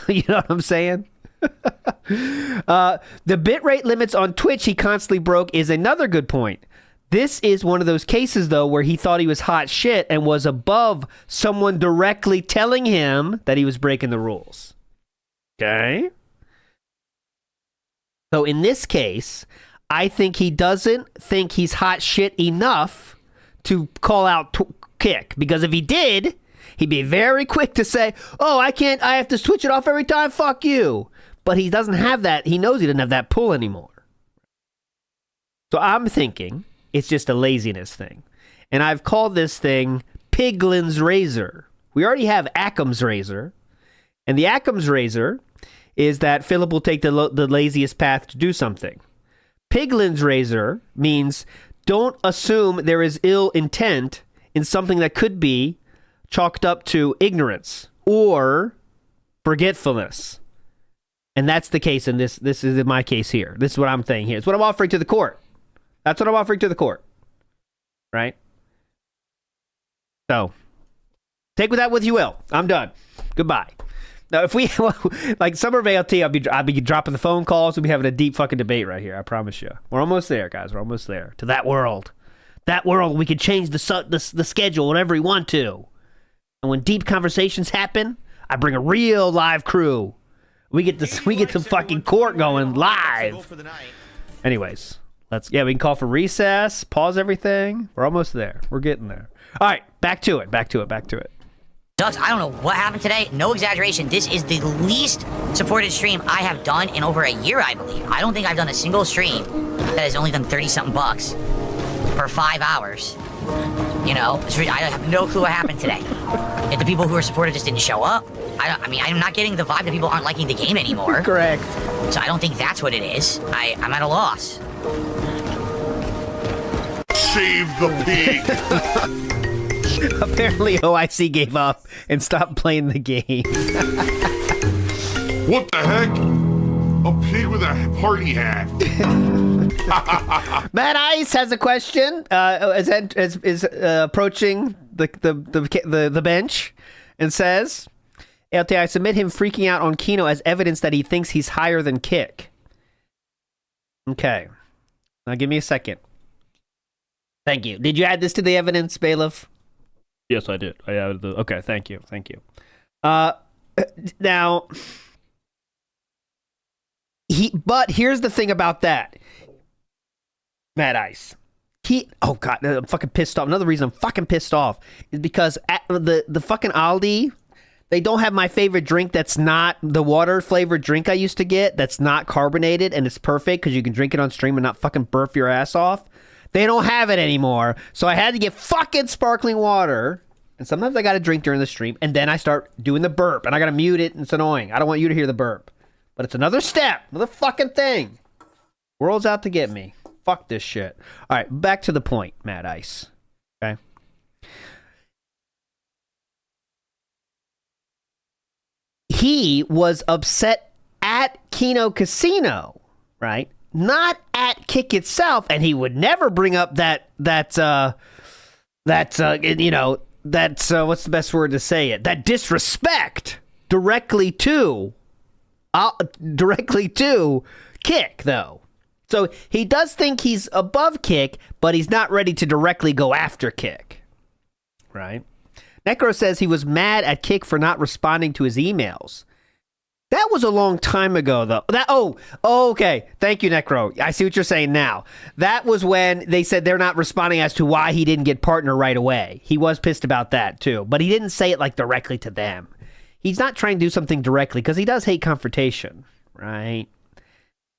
You know what I'm saying? The bitrate limits on Twitch he constantly broke is another good point. This is one of those cases, though, where he thought he was hot shit and was above someone directly telling him that he was breaking the rules. Okay? So in this case, I think he doesn't think he's hot shit enough to call out Kick. Because if he did, he'd be very quick to say, oh, I have to switch it off every time, fuck you. But he doesn't have that. He knows he doesn't have that pull anymore. So I'm thinking... it's just a laziness thing. And I've called this thing Piglin's Razor. We already have Occam's Razor. And the Occam's Razor is that Philip will take the laziest path to do something. Piglin's Razor means don't assume there is ill intent in something that could be chalked up to ignorance or forgetfulness. And that's the case in this is in my case here. This is what I'm saying here. It's what I'm offering to the court. That's what I'm offering to the court. Right? So, take with that what you will. I'm done. Goodbye. Now, if we, like Summer of ALT, I'll be dropping the phone calls. We'll be having a deep fucking debate right here. I promise you. We're almost there, guys. We're almost there. To that world. That world, we can change the schedule whenever we want to. And when deep conversations happen, I bring a real live crew. We get the fucking court going live. Anyways, we can call for recess, pause everything. We're almost there. We're getting there. All right, back to it. Ducks, I don't know what happened today. No exaggeration. This is the least supported stream I have done in over a year, I believe. I don't think I've done a single stream that has only done 30-something bucks for 5 hours. You know, I have no clue what happened today. If the people who were supported just didn't show up, I'm not getting the vibe that people aren't liking the game anymore. Correct. So I don't think that's what it is. I'm at a loss. Save the pig. Apparently, OIC gave up and stopped playing the game. What the heck? A pig with a party hat. Matt Ice has a question. Is approaching the bench and says, LT, I submit him freaking out on Kino as evidence that he thinks he's higher than Kick. Okay. Now give me a second. Thank you. Did you add this to the evidence, Bailiff? Yes, I did. I added the. Okay, thank you. Now, but here's the thing about that. Matt Ice. Oh God, I'm fucking pissed off. Another reason I'm fucking pissed off is because at the fucking Aldi, they don't have my favorite drink that's not the water flavored drink I used to get that's not carbonated and it's perfect because you can drink it on stream and not fucking burp your ass off. They don't have it anymore, so I had to get fucking sparkling water. And sometimes I got to drink during the stream, and then I start doing the burp, and I got to mute it, and it's annoying. I don't want you to hear the burp. But it's another step, another fucking thing. World's out to get me. Fuck this shit. All right, back to the point, Matt Ice. Okay? He was upset at Kino Casino, right? Not at Kick itself, and he would never bring up what's the best word to say it? That disrespect directly to Kick, though. So he does think he's above Kick, but he's not ready to directly go after Kick, right? Necro says he was mad at Kick for not responding to his emails. That was a long time ago, though. Okay. Thank you, Necro. I see what you're saying now. That was when they said they're not responding as to why he didn't get partner right away. He was pissed about that, too. But he didn't say it, like, directly to them. He's not trying to do something directly because he does hate confrontation, right?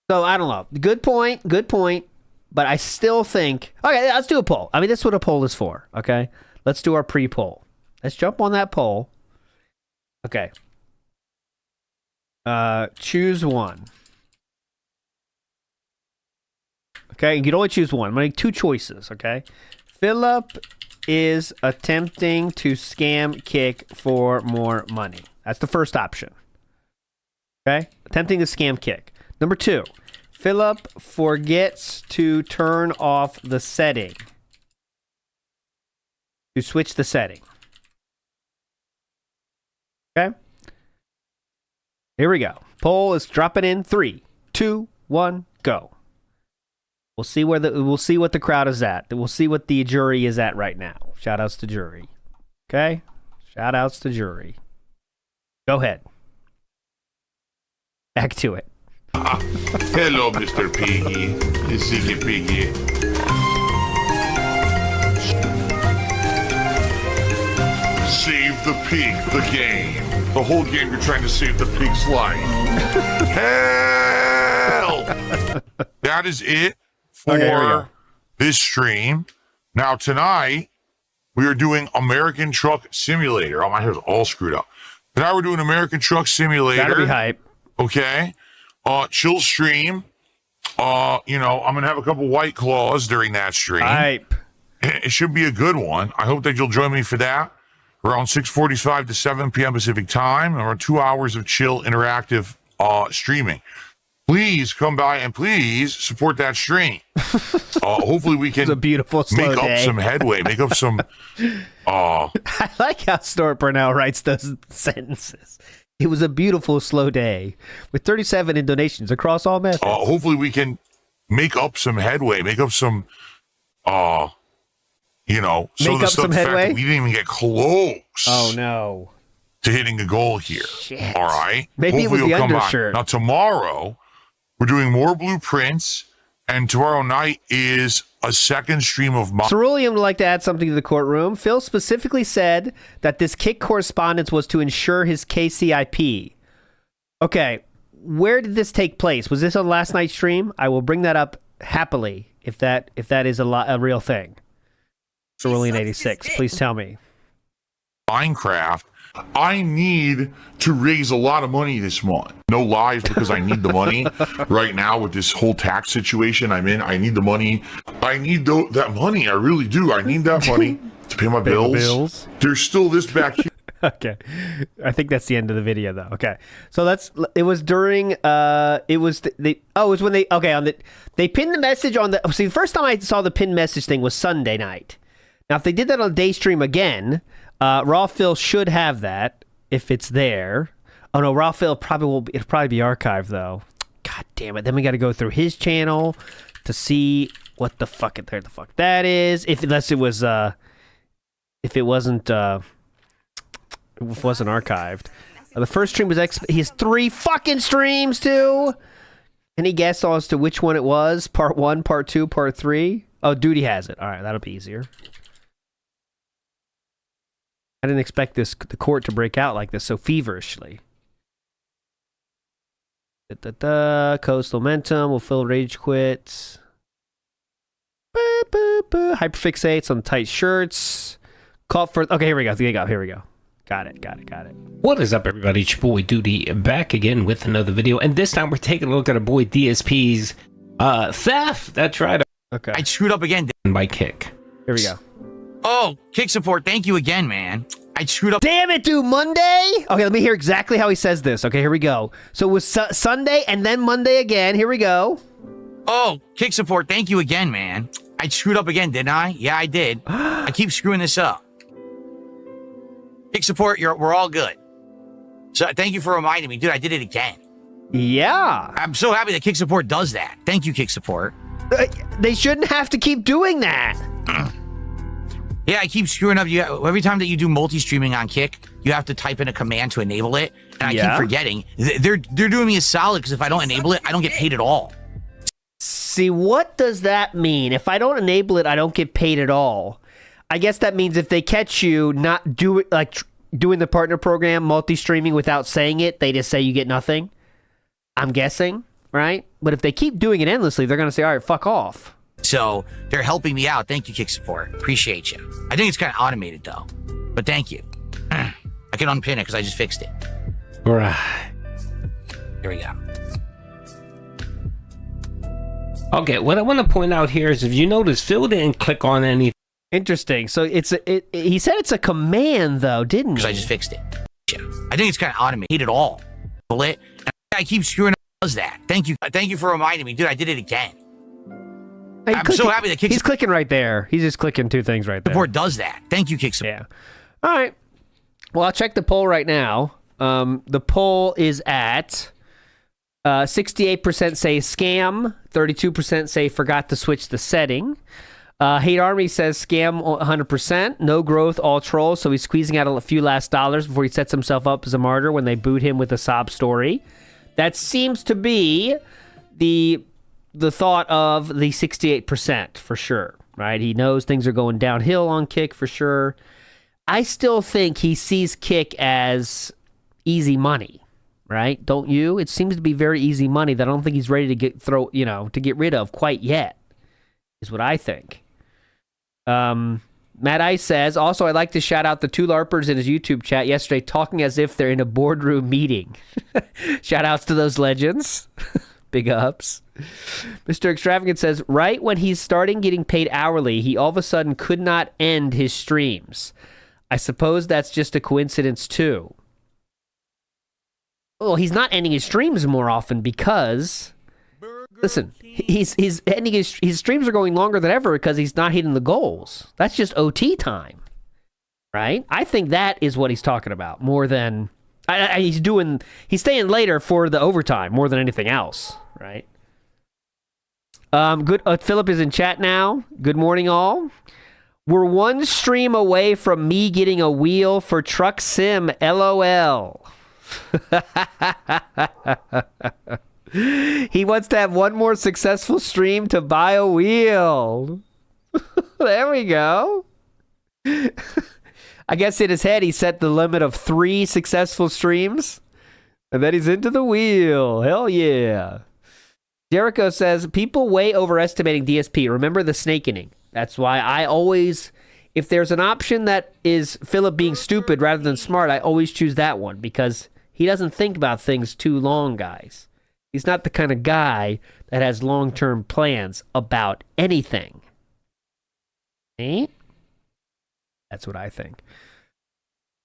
So, I don't know. Good point. But I still think... Okay, let's do a poll. I mean, that's what a poll is for, okay? Let's do our pre-poll. Let's jump on that poll. Okay. Choose one. Okay, you can only choose one. I'm going to make two choices, okay? Philip is attempting to scam Kick for more money. That's the first option. Okay? Attempting to scam Kick. Number 2, Philip forgets to turn off the setting. To switch the setting. Okay? Here we go. Poll is dropping in 3, 2, 1, go. We'll see what the crowd is at. We'll see what the jury is at right now. Shout outs to jury. Okay? Shout outs to jury. Go ahead. Back to it. Hello, Mr. Piggy. Ziggy Piggy. Save the pig, the game. The whole game you're trying to save the pig's life. Hell! That is it for this stream. Now tonight, we are doing American Truck Simulator. Oh, my hair's all screwed up. Tonight we're doing American Truck Simulator. Gotta be hype. Okay. Chill stream. I'm gonna have a couple White Claws during that stream. Hype. It should be a good one. I hope that you'll join me for that. Around 6:45 to 7 p.m. Pacific time, around 2 hours of chill interactive streaming. Please come by and please support that stream. Hopefully we can a beautiful make day. up some headway, make up some. I like how Stuart Burnell writes those sentences. It was a beautiful slow day with 37 in donations across all methods. Hopefully we can make up some headway, make up some. Some of the stuff, the fact that we didn't even get close. Oh no! to hitting a goal here. Shit. All right? Maybe Hopefully it was the he'll come back. undershirt. Now, tomorrow, we're doing more blueprints, and tomorrow night is a second stream of Cerulean would like to add something to the courtroom. Phil specifically said that this Kick correspondence was to ensure his KCIP. Okay, where did this take place? Was this on last night's stream? I will bring that up happily if that is a real thing. Cerulean 86, please tell me. Minecraft. I need to raise a lot of money this month. No lies, because I need the money right now with this whole tax situation I'm in. I need the money. I need that money. I really do. I need that money to pay my bills. There's still this back here. Okay. I think that's the end of the video though. Okay. So it was during it was when they pinned the message on the the first time I saw the pinned message thing was Sunday night. Now if they did that on day stream again, Raw Phil should have that if it's there. Oh no, Raw Phil it'll probably be archived though. God damn it. Then we got to go through his channel to see what the fuck that is. If it wasn't archived. The first stream was he has 3 fucking streams too. Any guess as to which one it was? Part 1, part 2, part 3? Oh, Duty has it. All right, that'll be easier. I didn't expect the court to break out like this so feverishly. Coast Momentum will fill rage quits. Hyperfixates on tight shirts. Call for okay. Here we go. Here we go. Got it. What is up, everybody? It's your boy Duty back again with another video, and this time we're taking a look at our boy DSP's theft. That's right. Okay. I screwed up again by Kick. Here we go. Oh, Kick support. Thank you again, man. I screwed up. Damn it, dude. Monday? Okay, let me hear exactly how he says this. Okay, here we go. So it was Sunday and then Monday again. Here we go. Oh, Kick support. Thank you again, man. I screwed up again, didn't I? Yeah, I did. I keep screwing this up. Kick support, we're all good. So thank you for reminding me. Dude, I did it again. Yeah. I'm so happy that Kick support does that. Thank you, Kick support. They shouldn't have to keep doing that. Yeah, I keep screwing up. Every time that you do multi-streaming on Kick, you have to type in a command to enable it. And I keep forgetting. They're doing me a solid because if I don't enable it, I don't get paid at all. See, what does that mean? If I don't enable it, I don't get paid at all. I guess that means if they catch you not doing the partner program multi-streaming without saying it, they just say you get nothing. I'm guessing, right? But if they keep doing it endlessly, they're going to say, all right, fuck off. So they're helping me out. Thank you, Kick support. Appreciate you. I think it's kind of automated though, but thank you. I can unpin it because I just fixed it. All right. Here we go. Okay, what I want to point out here is if you notice, Phil didn't click on anything. Interesting. So he said it's a command though, didn't he? Because I just fixed it. I think it's kind of automated all. I keep screwing up. Does that? Thank you. Thank you for reminding me, dude. I did it again. I'm so happy that Kick he's clicking right there. He's just clicking 2 things right there. Support does that. Thank you, Kick support. Yeah. All right. Well, I'll check the poll right now. The poll is at 68% say scam, 32% say forgot to switch the setting. Hate Army says scam 100%, no growth, all trolls, so he's squeezing out a few last dollars before he sets himself up as a martyr when they boot him with a sob story. That seems to be the thought of the 68% for sure, right? He knows things are going downhill on Kick for sure. I still think he sees Kick as easy money, right? Don't you? It seems to be very easy money that I don't think he's ready to get rid of quite yet, is what I think. Matt Ice says, also, I'd like to shout out the 2 LARPers in his YouTube chat yesterday talking as if they're in a boardroom meeting. Shout outs to those legends. Big ups. Mr. Extravagant says, right when he's starting getting paid hourly, he all of a sudden could not end his streams. I suppose that's just a coincidence too. Well, he's not ending his streams more often because, listen, he's ending his streams are going longer than ever because he's not hitting the goals. That's just OT time, right? I think that is what he's talking about more than he's staying later for the overtime more than anything else, right? Good. Philip is in chat now. Good morning, all. We're one stream away from me getting a wheel for Truck Sim, LOL. He wants to have one more successful stream to buy a wheel. There we go. I guess in his head he set the limit of 3 successful streams, and then he's into the wheel. Hell yeah. Jericho says, people way overestimating DSP. Remember the snake inning. That's why I always, if there's an option that is Philip being stupid rather than smart, I always choose that one because he doesn't think about things too long, guys. He's not the kind of guy that has long-term plans about anything. Eh? That's what I think.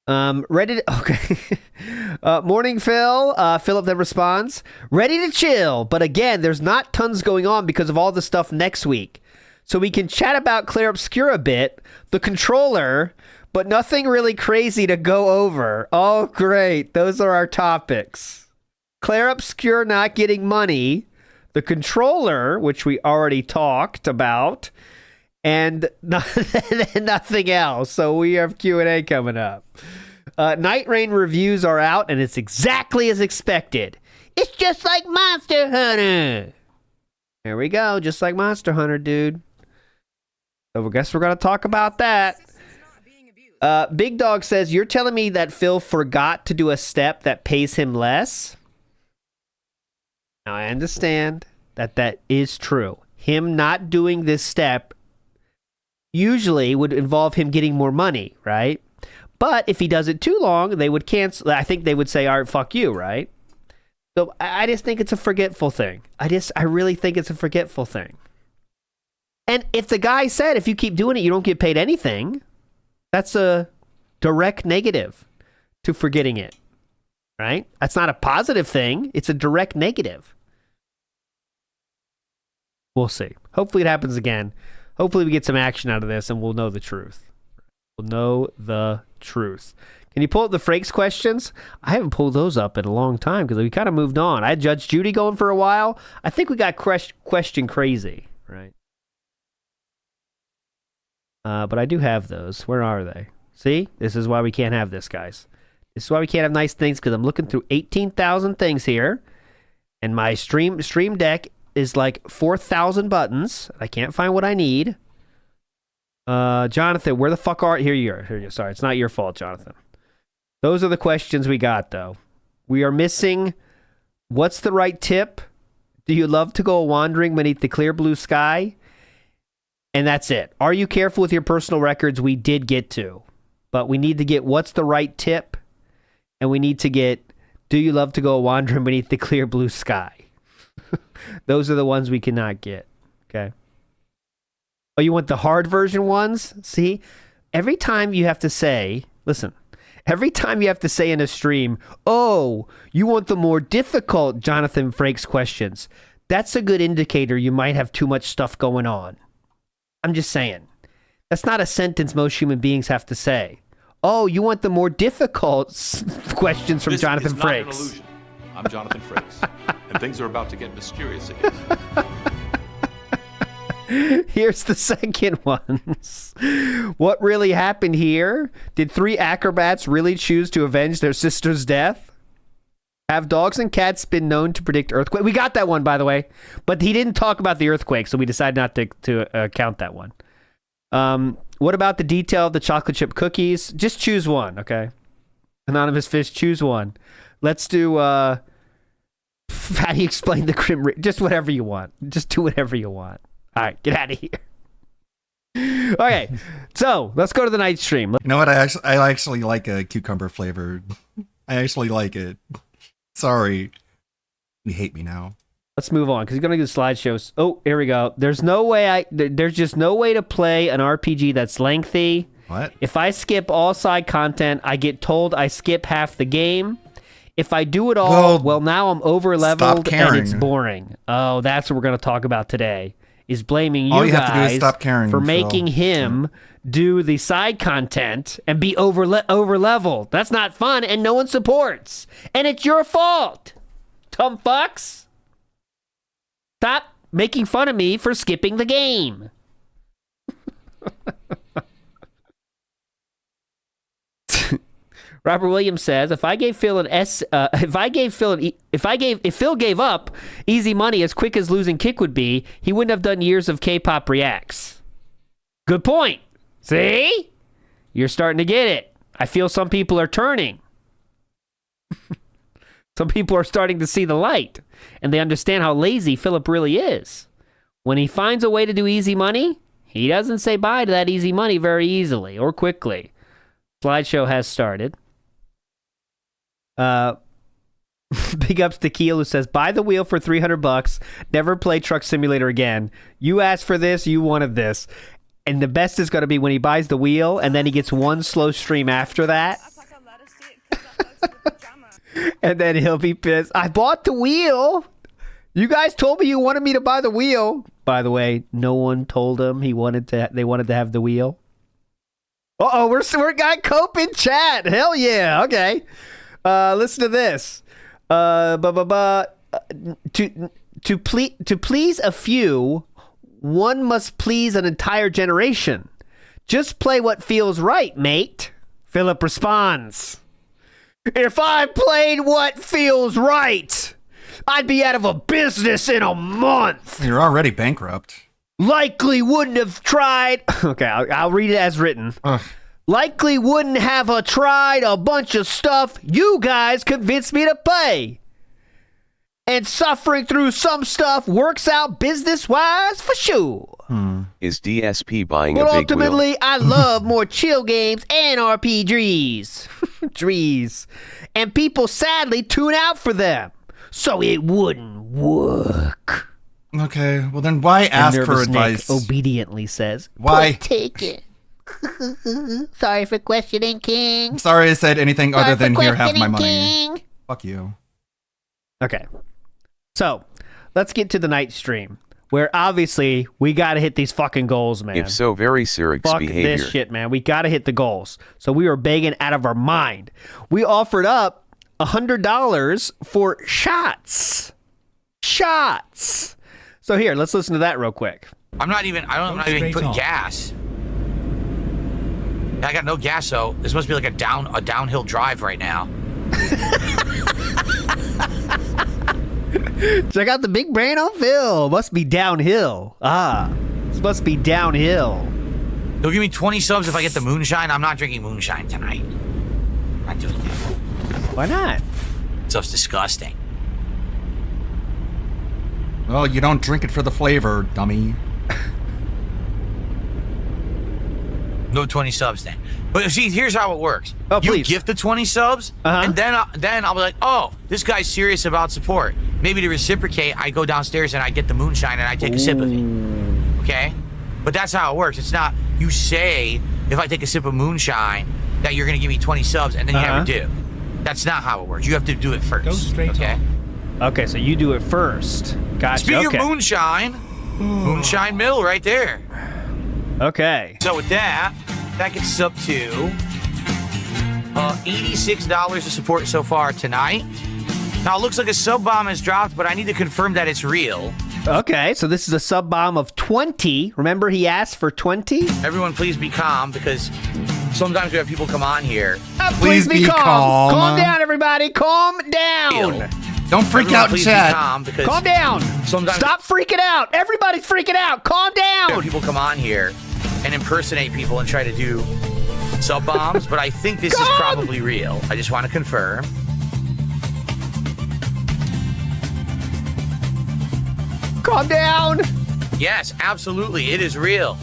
Ready to... Okay. Morning, Phil. Philip then responds, ready to chill, but again, there's not tons going on because of all the stuff next week. So we can chat about Claire Obscure a bit, the controller, but nothing really crazy to go over. Oh, great. Those are our topics. Claire Obscure not getting money, the controller, which we already talked about, and nothing else. So we have Q&A coming up. Night Rain reviews are out, and it's exactly as expected. It's just like Monster Hunter. There we go, just like Monster Hunter, dude. So I guess we're going to talk about that. Big Dog says, you're telling me that Phil forgot to do a step that pays him less? Now, I understand that is true. Him not doing this step usually would involve him getting more money, right? But if he does it too long, they would cancel. I think they would say, all right, fuck you, right? So I just think it's a forgetful thing. I really think it's a forgetful thing. And if the guy said, if you keep doing it, you don't get paid anything, that's a direct negative to forgetting it, right? That's not a positive thing. It's a direct negative. We'll see. Hopefully it happens again. Hopefully we get some action out of this and we'll know the truth. We'll know the truth. Can you pull up the Frakes questions? I haven't pulled those up in a long time because we kind of moved on. I had Judge Judy going for a while. I think we got question crazy, right? But I do have those. Where are they? See? This is why we can't have this, guys. This is why we can't have nice things, because I'm looking through 18,000 things here, and my stream deck is like 4,000 buttons. I can't find what I need. Jonathan, where the fuck are... Here you are. Sorry, it's not your fault, Jonathan. Those are the questions we got, though. We are missing... What's the right tip? Do you love to go wandering beneath the clear blue sky? And that's it. Are you careful with your personal records? We did get to. But we need to get what's the right tip? And we need to get, do you love to go wandering beneath the clear blue sky? Those are the ones we cannot get. Okay. Oh, you want the hard version ones? See? Every time you have to say, listen, every time you have to say in a stream, oh, you want the more difficult Jonathan Frakes questions, that's a good indicator you might have too much stuff going on. I'm just saying. That's not a sentence most human beings have to say. Oh, you want the more difficult questions from Jonathan Frakes. This is not an illusion. I'm Jonathan Frakes, and things are about to get mysterious again. Here's the second ones. What really happened here? Did 3 acrobats really choose to avenge their sister's death? Have dogs and cats been known to predict earthquake? We got that one, by the way. But he didn't talk about the earthquake, so we decided not to count that one. What about the detail of the chocolate chip cookies? Just choose one, okay? Anonymous Fish, choose one. Let's do, how do you explain the Grim Reaper? Just whatever you want. Just do whatever you want. All right, get out of here. Okay, so let's go to the night stream. You know what? I actually like a cucumber flavored. I actually like it. Sorry. You hate me now. Let's move on, because he's going to do slideshows. Oh, here we go. There's just no way to play an RPG that's lengthy. What? If I skip all side content, I get told I skip half the game. If I do it all, well now I'm over-leveled and it's boring. Oh, that's what we're going to talk about today, is blaming you have to do is guys stop caring, for making him do the side content and be over-leveled. That's not fun, and no one supports. And it's your fault, dumb fucks. Stop making fun of me for skipping the game. Robert Williams says, if Phil gave up easy money as quick as losing Kick would be, he wouldn't have done years of K-pop reacts. Good point. See? You're starting to get it. I feel some people are turning. Some people are starting to see the light, and they understand how lazy Philip really is. When he finds a way to do easy money, he doesn't say bye to that easy money very easily or quickly. Slideshow has started. Big ups to Keel, who says, buy the wheel for $300. Never play Truck Simulator again. You asked for this, you wanted this. And the best is going to be when he buys the wheel and then he gets one slow stream after that. And then he'll be pissed. I bought the wheel. You guys told me you wanted me to buy the wheel. By the way, no one told him they wanted to have the wheel. Uh-oh, we're got Cope in chat. Hell yeah. Okay. Listen to this. To please a few, one must please an entire generation. Just play what feels right, mate. Philip responds. If I played what feels right, I'd be out of a business in a month. You're already bankrupt. Likely wouldn't have tried. Okay, I'll read it as written. Likely wouldn't have tried a bunch of stuff you guys convinced me to play. And suffering through some stuff works out business-wise for sure. Is DSP buying But a big ultimately, wheel? I love more chill games and RPGs. Drees. And people sadly tune out for them. So it wouldn't work. Okay, well then why ask for advice? Nick obediently says, Why? Take it. Sorry for questioning, King. I'm sorry I said anything Sorry other for than here, have my questioning, money. King. Fuck you. Okay. So, let's get to the night stream, where obviously we got to hit these fucking goals, man. If so, very Cyrix Fuck behavior. this shit, man. We got to hit the goals. So we were begging out of our mind. We offered up $100 for shots. Shots. So here, let's listen to that real quick. I'm not even putting gas. I got no gas, so this must be like a downhill drive right now. Check out the big brain on Phil. Must be downhill. This must be downhill. They'll give me 20 subs if I get the moonshine. I'm not drinking moonshine tonight. I'm not doing that. Why not? Stuff's disgusting. Well, you don't drink it for the flavor, dummy. No 20 subs then. But see, here's how it works. Oh, you please. gift the 20 subs, and then I'll be like, oh, this guy's serious about support. Maybe to reciprocate, I go downstairs and I get the moonshine and I take a sip of it. Okay? But that's how it works. It's not you say, if I take a sip of moonshine, that you're going to give me 20 subs, and then you never do. That's not how it works. You have to do it first. Go straight okay? Okay, so you do it first. Gotcha. Speaking okay. of moonshine, Moonshine Mill right there. Okay. So with that gets us up to $86 of support so far tonight. Now, it looks like a sub bomb has dropped, but I need to confirm that it's real. Okay, so this is a sub bomb of 20. Remember, he asked for 20? Everyone, please be calm, because sometimes we have people come on here. Please be calm. Calm down, everybody. Calm down. Don't freak out in chat. Calm down. Stop freaking out. Everybody's freaking out. Calm down. People come on here and impersonate people and try to do sub bombs, but I think this is probably real. I just want to confirm. Calm down. Yes, absolutely. It is real.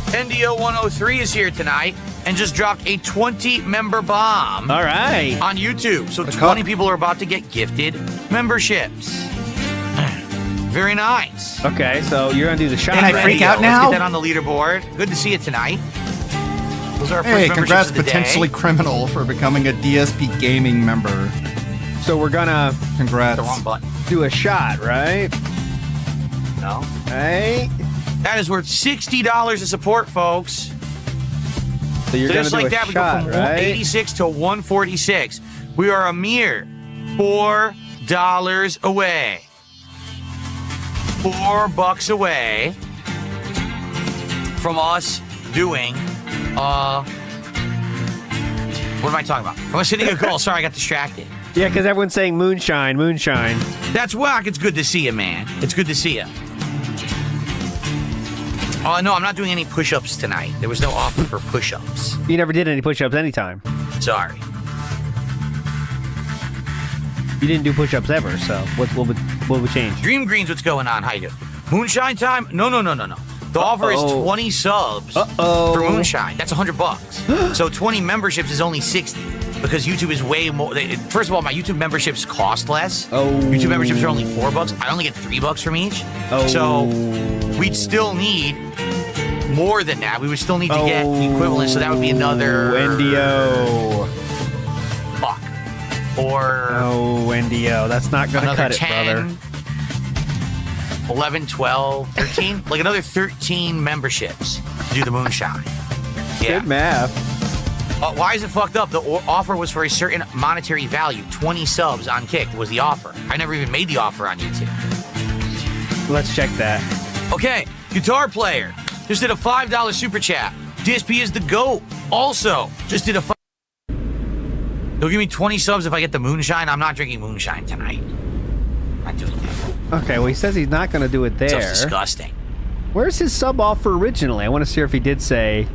NDO 103 is here tonight and just dropped a 20-member bomb. All right. On YouTube. So 20 people are about to get gifted memberships. Very nice. Okay, so you're going to do the shot. Can I freak out now? Let's get that on the leaderboard. Good to see you tonight. Those are our Hey, first congrats, memberships of the potentially day. criminal for becoming a DSP gaming member. So we're going to Congrats. The wrong button. do a shot, right? No. Right. That is worth $60 of support, folks. So you're going to just do like a that, we shot, go from right? 186 to 146. We are a mere $4 away. $4 away from us doing What am I talking about? I was hitting a goal. Sorry, I got distracted. Yeah, because everyone's saying moonshine, moonshine. That's whack. It's good to see you, man. It's good to see you. Oh, no, I'm not doing any push-ups tonight. There was no offer for push-ups. You never did any push-ups anytime. Sorry. You didn't do push-ups ever, so what would change? Dream Green's what's going on. How you doing? Moonshine time? No. The offer is 20 subs for Moonshine. That's $100. So 20 memberships is only 60 because YouTube is way more. First of all, my YouTube memberships cost less. YouTube memberships are only $4. I only get $3 from each. So we'd still need more than that. We would still need to get the equivalent. So that would be another NDO. Fuck. Or NDO. That's not gonna cut 10, it, brother. 11, 12, 13, like another 13 memberships to do the Moonshine. Yeah. Good math. Why is it fucked up? The offer was for a certain monetary value. 20 subs on Kick was the offer. I never even made the offer on YouTube. Let's check that. Okay, Guitar Player just did a $5 super chat. DSP is the GOAT. Also, just did a They'll give me 20 subs if I get the Moonshine. I'm not drinking Moonshine tonight. I'm not doing that. Okay, well, he says he's not going to do it there. That's disgusting. Where's his sub offer originally? I want to see if he did say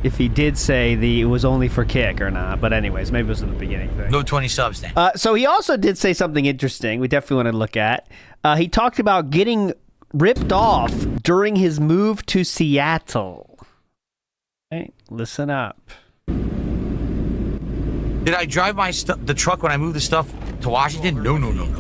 it was only for Kick or not. But anyways, maybe it was in the beginning thing. No 20 subs then. So he also did say something interesting we definitely want to look at. He talked about getting ripped off during his move to Seattle. Hey, listen up. Did I drive the truck when I moved the stuff to Washington? No.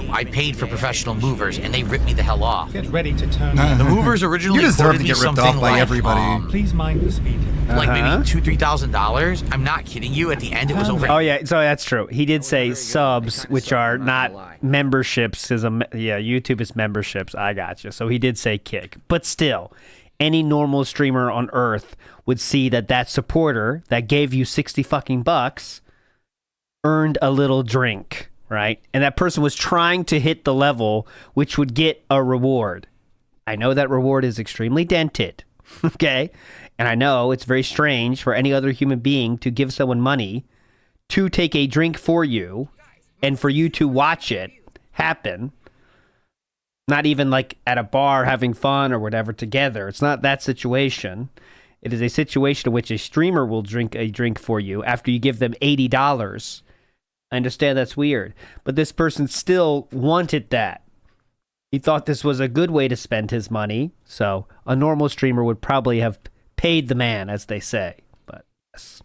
I paid for professional movers, and they ripped me the hell off. Get ready to turn. The movers originally You deserve to quoted me get ripped something off by like, everybody. Please mind the speed limit. like maybe $2,000-$3,000. I'm not kidding you. At the end, it was over. Oh yeah, so that's true. He did say subs, which are not memberships. YouTube is memberships. I got you. So he did say Kick, but still, any normal streamer on Earth would see that supporter that gave you $60 earned a little drink, right? And that person was trying to hit the level which would get a reward. I know that reward is extremely dented, okay? And I know it's very strange for any other human being to give someone money to take a drink for you and for you to watch it happen. Not even like at a bar having fun or whatever together. It's not that situation. It is a situation in which a streamer will drink a drink for you after you give them $80. I understand that's weird, but this person still wanted that. He thought this was a good way to spend his money, so a normal streamer would probably have paid the man, as they say. But yes.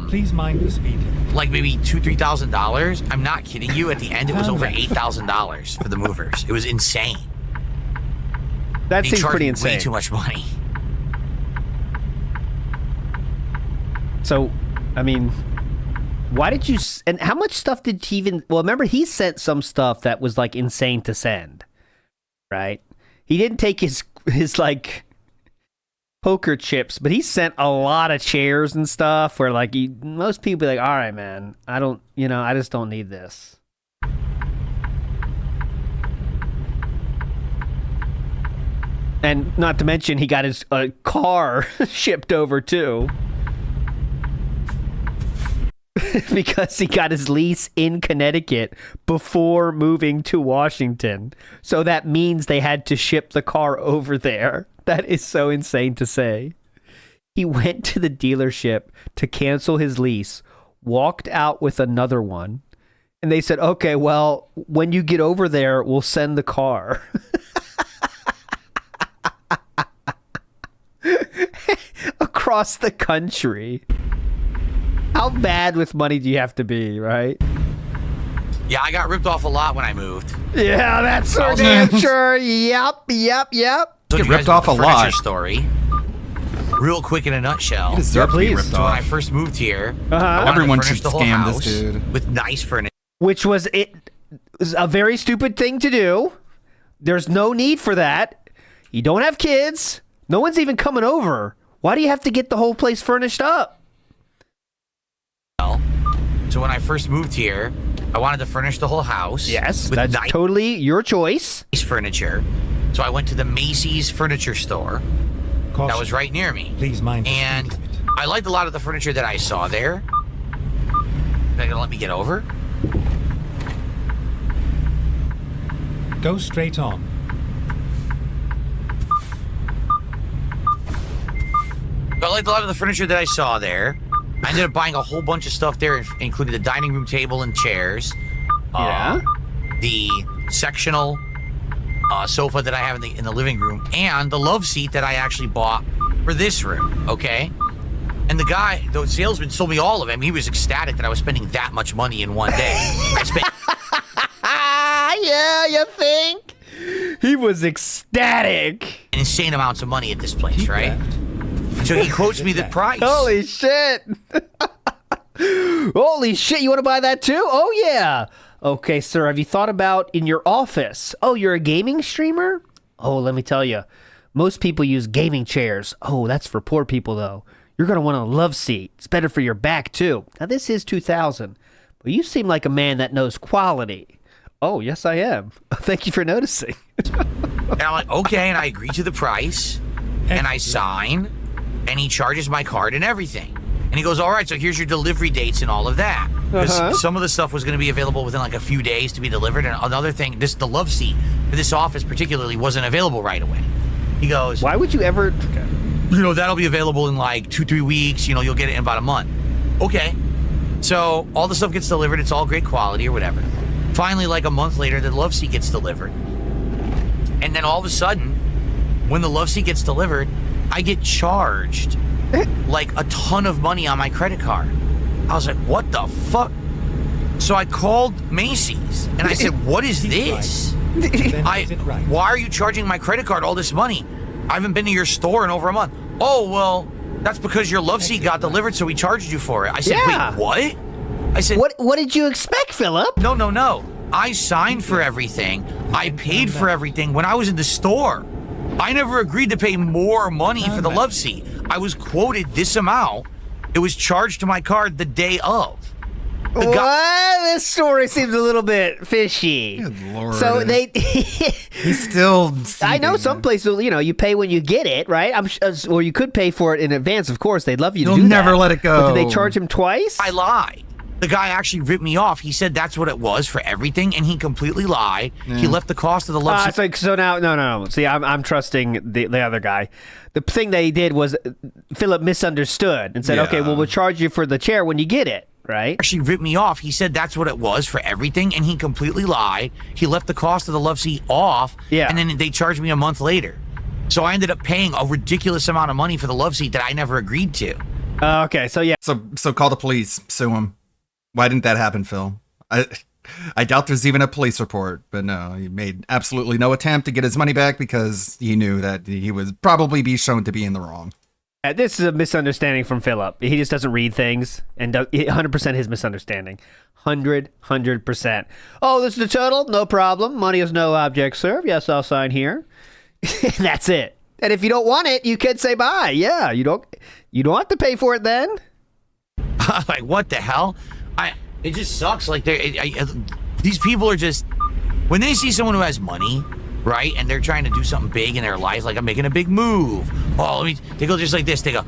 Please mind the speed limit. Like maybe $2,000-$3,000. I'm not kidding you. At the end, it was over $8,000 for the movers. It was insane. That They seems charged pretty me insane. Way too much money. So, I mean, why did you... And how much stuff did he even... Well, remember, he sent some stuff that was, like, insane to send. Right? He didn't take his like, poker chips, but he sent a lot of chairs and stuff where, like, most people be like, all right, man, I just don't need this. And not to mention, he got his car shipped over, too. Because he got his lease in Connecticut before moving to Washington. So that means they had to ship the car over there. That is so insane to say. He went to the dealership to cancel his lease, walked out with another one, and they said, okay, well, when you get over there, we'll send the car. Across the country. How bad with money do you have to be, right? Yeah, I got ripped off a lot when I moved. Yeah, that's for damn sure. Yep. Get ripped off a lot. Story. Real quick in a nutshell. You deserve to be ripped So when I off. first moved here, I wanted Everyone to furnish should the whole scam this house dude. with nice furniture. Which was a very stupid thing to do. There's no need for that. You don't have kids. No one's even coming over. Why do you have to get the whole place furnished up? So when I first moved here, I wanted to furnish the whole house. Yes, with that's nice totally your choice. Furniture. So I went to the Macy's furniture store. Caution. That was right near me. Please mind the And speed limit. I liked a lot of the furniture that I saw there. They're gonna let me get over? Go straight on. But I liked a lot of the furniture that I saw there. I ended up buying a whole bunch of stuff there, including the dining room table and chairs. Yeah. The sectional sofa that I have in the living room, and the love seat that I actually bought for this room. Okay. And the salesman sold me all of it. I mean, he was ecstatic that I was spending that much money in one day. I spent. Yeah, you think? He was ecstatic. Insane amounts of money at this place, right? So he quotes me the price. Holy shit. Holy shit, you want to buy that too? Oh, yeah. Okay, sir, have you thought about in your office? Oh, you're a gaming streamer? Oh, let me tell you. Most people use gaming chairs. Oh, that's for poor people, though. You're going to want a love seat. It's better for your back, too. Now, this is 2000, but you seem like a man that knows quality. Oh, yes, I am. Thank you for noticing. And I'm like, okay, and I agree to the price, and I sign, and he charges my card and everything. And he goes, all right, so here's your delivery dates and all of that. Because some of the stuff was going to be available within like a few days to be delivered. And another thing, the love seat for this office particularly wasn't available right away. He goes, why would you ever? Okay. You know, that'll be available in like 2-3 weeks. You know, you'll get it in about a month. Okay. So all the stuff gets delivered. It's all great quality or whatever. Finally, like a month later, the love seat gets delivered. And then all of a sudden, when the love seat gets delivered, I get charged like a ton of money on my credit card. I was like, what the fuck? So I called Macy's and I said, what is this? Why are you charging my credit card all this money? I haven't been to your store in over a month. Oh, well, that's because your love seat got delivered, so we charged you for it. I said, wait, what? I said, what did you expect, Philip? No. I signed for everything. I paid for everything when I was in the store. I never agreed to pay more money for the love seat. I was quoted this amount. It was charged to my card the day of. This story seems a little bit fishy. Good Lord. So he's still. I know some places, you know, you pay when you get it, right? Or you could pay for it in advance. Of course, they'd love you to do that. You'll never let it go. But did they charge him twice? I lied. The guy actually ripped me off. He said that's what it was for everything, and he completely lied. Yeah. He left the cost of the love seat. So now, no. See, I'm trusting the other guy. The thing that he did was Philip misunderstood and said, okay, well, we'll charge you for the chair when you get it, right? Actually ripped me off. He said that's what it was for everything, and he completely lied. He left the cost of the love seat off, and then they charged me a month later. So I ended up paying a ridiculous amount of money for the love seat that I never agreed to. Okay, so yeah. So call the police, sue him. Why didn't that happen, Phil? I doubt there's even a police report, but no, he made absolutely no attempt to get his money back because he knew that he would probably be shown to be in the wrong. This is a misunderstanding from Philip. He just doesn't read things, and 100% his misunderstanding. 100%. Oh, this is the total? No problem. Money is no object, sir. Yes, I'll sign here. That's it. And if you don't want it, you can say bye. Yeah, you don't have to pay for it then. Like, what the hell? It just sucks. Like, these people are just, when they see someone who has money, right, and they're trying to do something big in their life, like I'm making a big move. Oh, they go just like this. They go,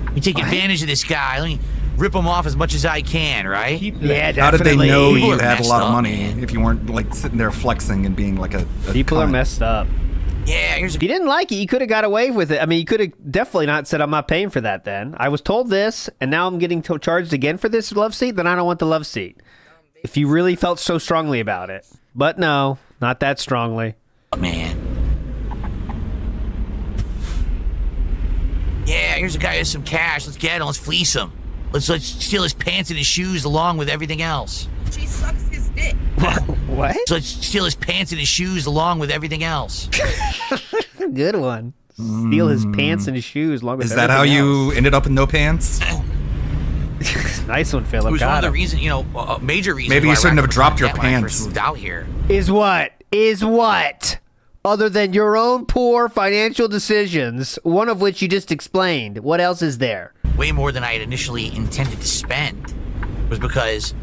let me take advantage of this guy. Let me rip him off as much as I can, right? Yeah, definitely. How did they know you had a lot of up, money man. if you weren't like sitting there flexing and being like a people cunt? Are messed up. Yeah, if you didn't like it, you could have got away with it. I mean, you could have definitely not said, I'm not paying for that then. I was told this, and now I'm getting charged again for this love seat, then I don't want the love seat. If you really felt so strongly about it. But no, not that strongly. Oh, man. Yeah, here's a guy who has some cash. Let's get him. Let's fleece him. Let's steal his pants and his shoes along with everything else. She sucks his dick. What? So let's steal his pants and his shoes along with everything else. Good one. Steal his pants and his shoes along with Is that how you ended up with no pants? Nice one, Philip. It was one of the reasons, major reasons. Maybe you shouldn't have dropped your when I pants. first moved out here. Is what? Other than your own poor financial decisions, one of which you just explained. What else is there? Way more than I had initially intended to spend was because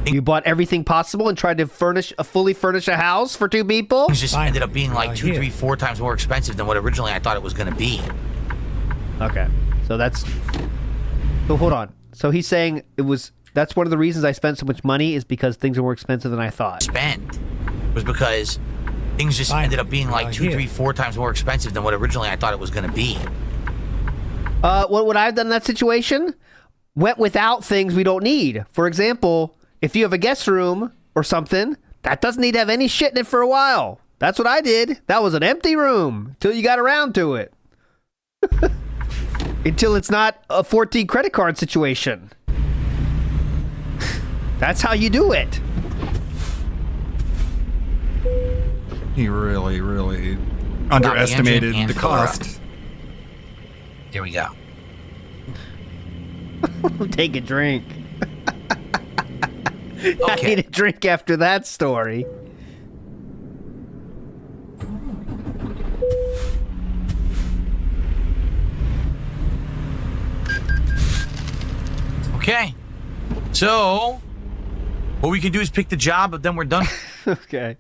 you bought everything possible and tried to fully furnish a house for two people? It just ended up being like 2, 3, 4 times more expensive than what originally I thought it was going to be. Okay. So hold on. So he's saying it was That's one of the reasons I spent so much money is because things are more expensive than I thought. Spend was because things just ended up being like 2, 3, 4 times more expensive than what originally I thought it was going to be. What would I have done in that situation? Went without things we don't need. For example, if you have a guest room or something, that doesn't need to have any shit in it for a while. That's what I did. That was an empty room till you got around to it. Until it's not a 14 credit card situation. That's how you do it. He really, really underestimated the cost. Here we go. Take a drink. I need a drink after that story. Okay. So, what we can do is pick the job, but then we're done. Okay.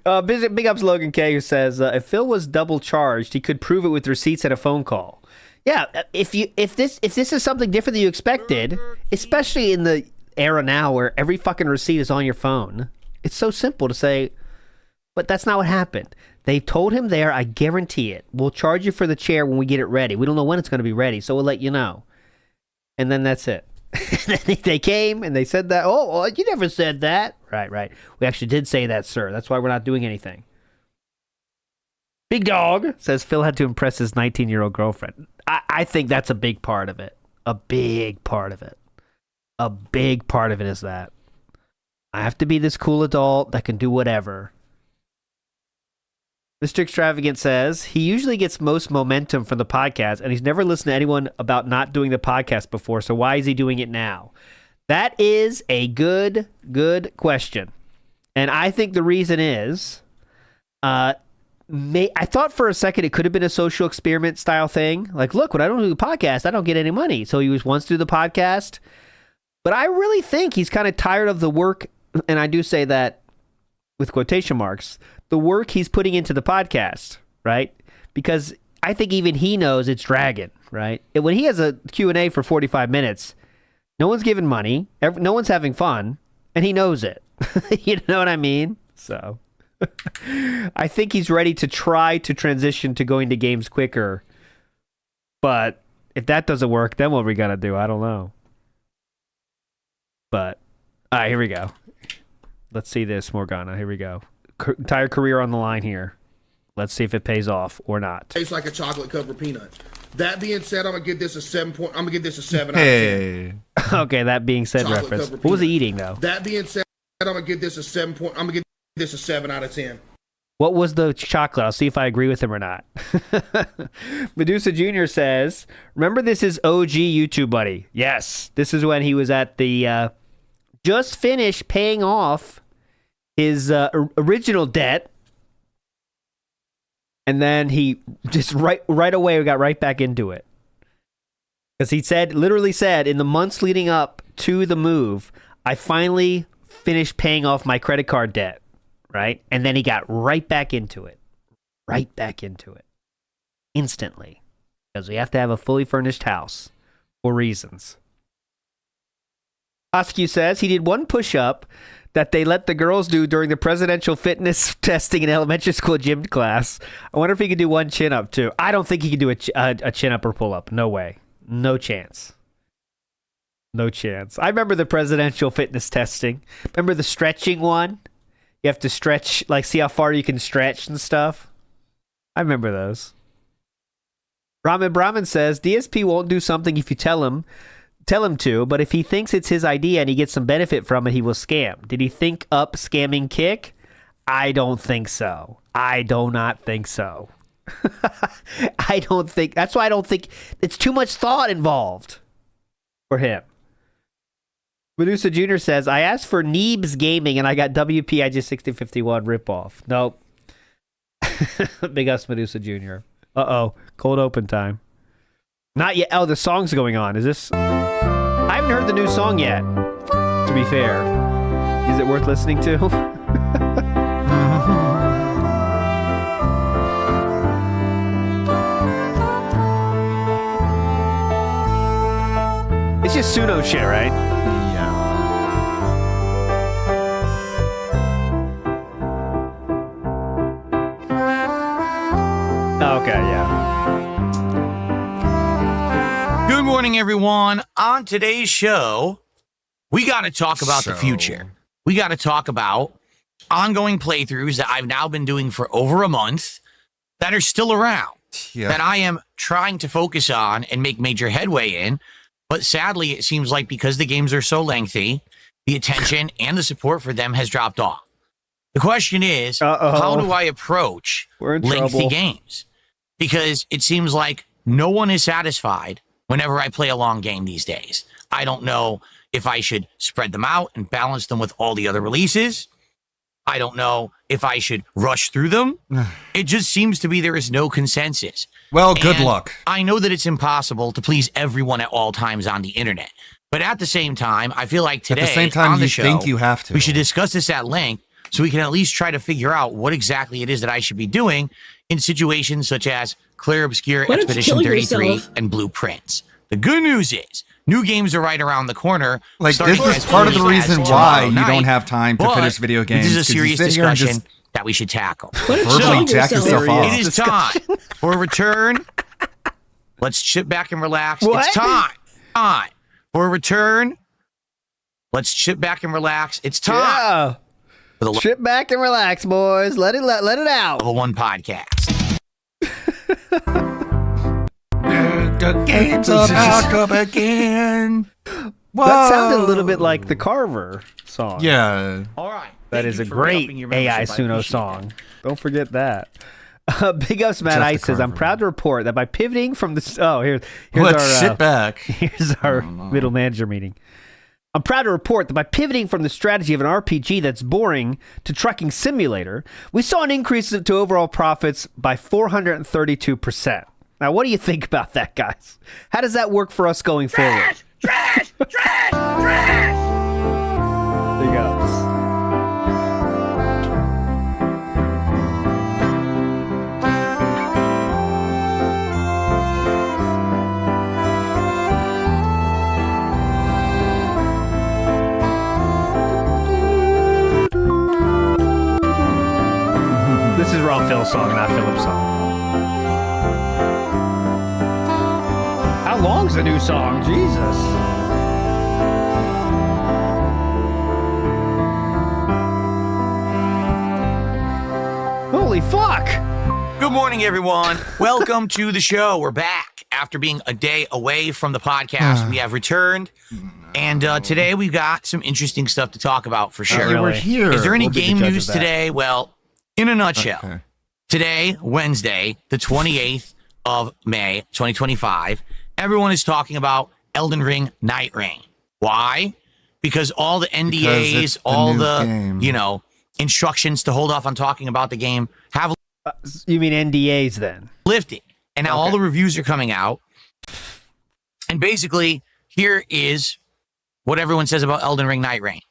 Big ups Logan K, who says, if Phil was double charged, he could prove it with receipts and a phone call. Yeah, if this is something different than you expected, especially in the era now where every fucking receipt is on your phone, it's so simple to say, but that's not what happened. They told him there, I guarantee it. We'll charge you for the chair when we get it ready. We don't know when it's going to be ready, so we'll let you know. And then that's it. They came and they said that. Oh, you never said that. Right. We actually did say that, sir. That's why we're not doing anything. Big Dog says Phil had to impress his 19-year-old girlfriend. I think that's a big part of it. A big part of it. A big part of it is that. I have to be this cool adult that can do whatever. Mr. Extravagant says he usually gets most momentum from the podcast, and he's never listened to anyone about not doing the podcast before, so why is he doing it now? That is a good question. And I think the reason is, I thought for a second it could have been a social experiment style thing. Like, look, when I don't do the podcast, I don't get any money. So he wants to do the podcast. But I really think he's kind of tired of the work, and I do say that with quotation marks, the work he's putting into the podcast, right? Because I think even he knows it's dragging, right? When he has a Q&A for 45 minutes, no one's giving money, no one's having fun, and he knows it. You know what I mean? So I think he's ready to try to transition to going to games quicker. But if that doesn't work, then what are we going to do? I don't know. But, all right, here we go. Let's see this, Morgana. Here we go. Entire career on the line here. Let's see if it pays off or not. Tastes like a chocolate covered peanut. That being said, I'm gonna give this a 7 point. I'm gonna give this a 7 Hey. out of 10. Okay, that being said, Chocolate reference. covered What was he peanut. eating though? That being said, I'm gonna give this a 7 point. I'm gonna give this a 7 out of 10. What was the chocolate? I'll see if I agree with him or not. Medusa Jr. says, remember this is OG YouTube buddy. Yes, this is when he was at the just finished paying off his original debt, and then he just right away got right back into it, because he literally said in the months leading up to the move, I finally finished paying off my credit card debt, right? And then he got right back into it instantly, because we have to have a fully furnished house for reasons. Hoskew says he did one push-up that they let the girls do during the presidential fitness testing in elementary school gym class. I wonder if he could do one chin-up, too. I don't think he could do a chin-up or pull-up. No way. No chance. No chance. I remember the presidential fitness testing. Remember the stretching one? You have to stretch, like, see how far you can stretch and stuff. I remember those. Ramen Brahman says, DSP won't do something if you tell him to, but if he thinks it's his idea and he gets some benefit from it, he will scam. Did he think up scamming Kick? I don't think so. I do not think so. That's why I don't think it's too much thought involved for him. Medusa Jr. says, I asked for Neebs Gaming and I got WPIG 6051 ripoff. Nope. Big us Medusa Jr. Uh-oh. Cold open time. Not yet. Oh, the song's going on. Is this... I haven't heard the new song yet, to be fair. Is it worth listening to? It's just Suno shit, right? Yeah. Good morning, everyone. On today's show, we got to talk about the future. We got to talk about ongoing playthroughs that I've now been doing for over a month that are still around, that I am trying to focus on and make major headway in. But sadly, it seems like because the games are so lengthy, the attention and the support for them has dropped off. The question is, how do I approach lengthy games? Because it seems like no one is satisfied whenever I play a long game these days. I don't know if I should spread them out and balance them with all the other releases. I don't know if I should rush through them. It just seems to be there is no consensus. Well, good luck. I know that it's impossible to please everyone at all times on the internet. But at the same time, I feel like today At the same time, on the you show, think you have to. we should discuss this at length so we can at least try to figure out what exactly it is that I should be doing in situations such as Clear Obscure, Why don't you Expedition kill 33, yourself? and Blueprints. The good news is new games are right around the corner. Like, starting this is as part of the early as reason tomorrow why you night. don't have time to But finish video games. This is a 'cause you serious sit here and discussion just that we should tackle. verbally jack yourself off. It is time for a return. Let's sit back and relax. What? It's time for a return. Let's sit back and relax. It's time. For the Sit back and relax, boys. Let it out. Level 1 podcast. The game's about to begin. That sounded a little bit like the Carver song. Yeah. All right. That is a great AI Suno song. Don't forget that. Big ups, Matt Just the Ice says, I'm Carver. proud to report that by pivoting from the... here's Let's our... sit back. Here's our middle manager meeting. I'm proud to report that by pivoting from the strategy of an RPG that's boring to trucking simulator, we saw an increase to overall profits by 432%. Now, what do you think about that, guys? How does that work for us going forward? Trash! There you go. This is Raw Phil's song, not Philip's song. How long's the new song? Jesus. Holy fuck! Good morning, everyone. Welcome to the show. We're back. After being a day away from the podcast, we have returned. And today we've got some interesting stuff to talk about for sure. We're here. Is there any We'll be the game judge of news that. today? Well, in a nutshell, Okay. today, Wednesday, the 28th of May, 2025, everyone is talking about Elden Ring Night Rain. Why? Because all the NDAs, it's the all new the, game. instructions to hold off on talking about the game have You mean NDAs then? lifted. And now all the reviews are coming out. And basically, here is what everyone says about Elden Ring Night Rain.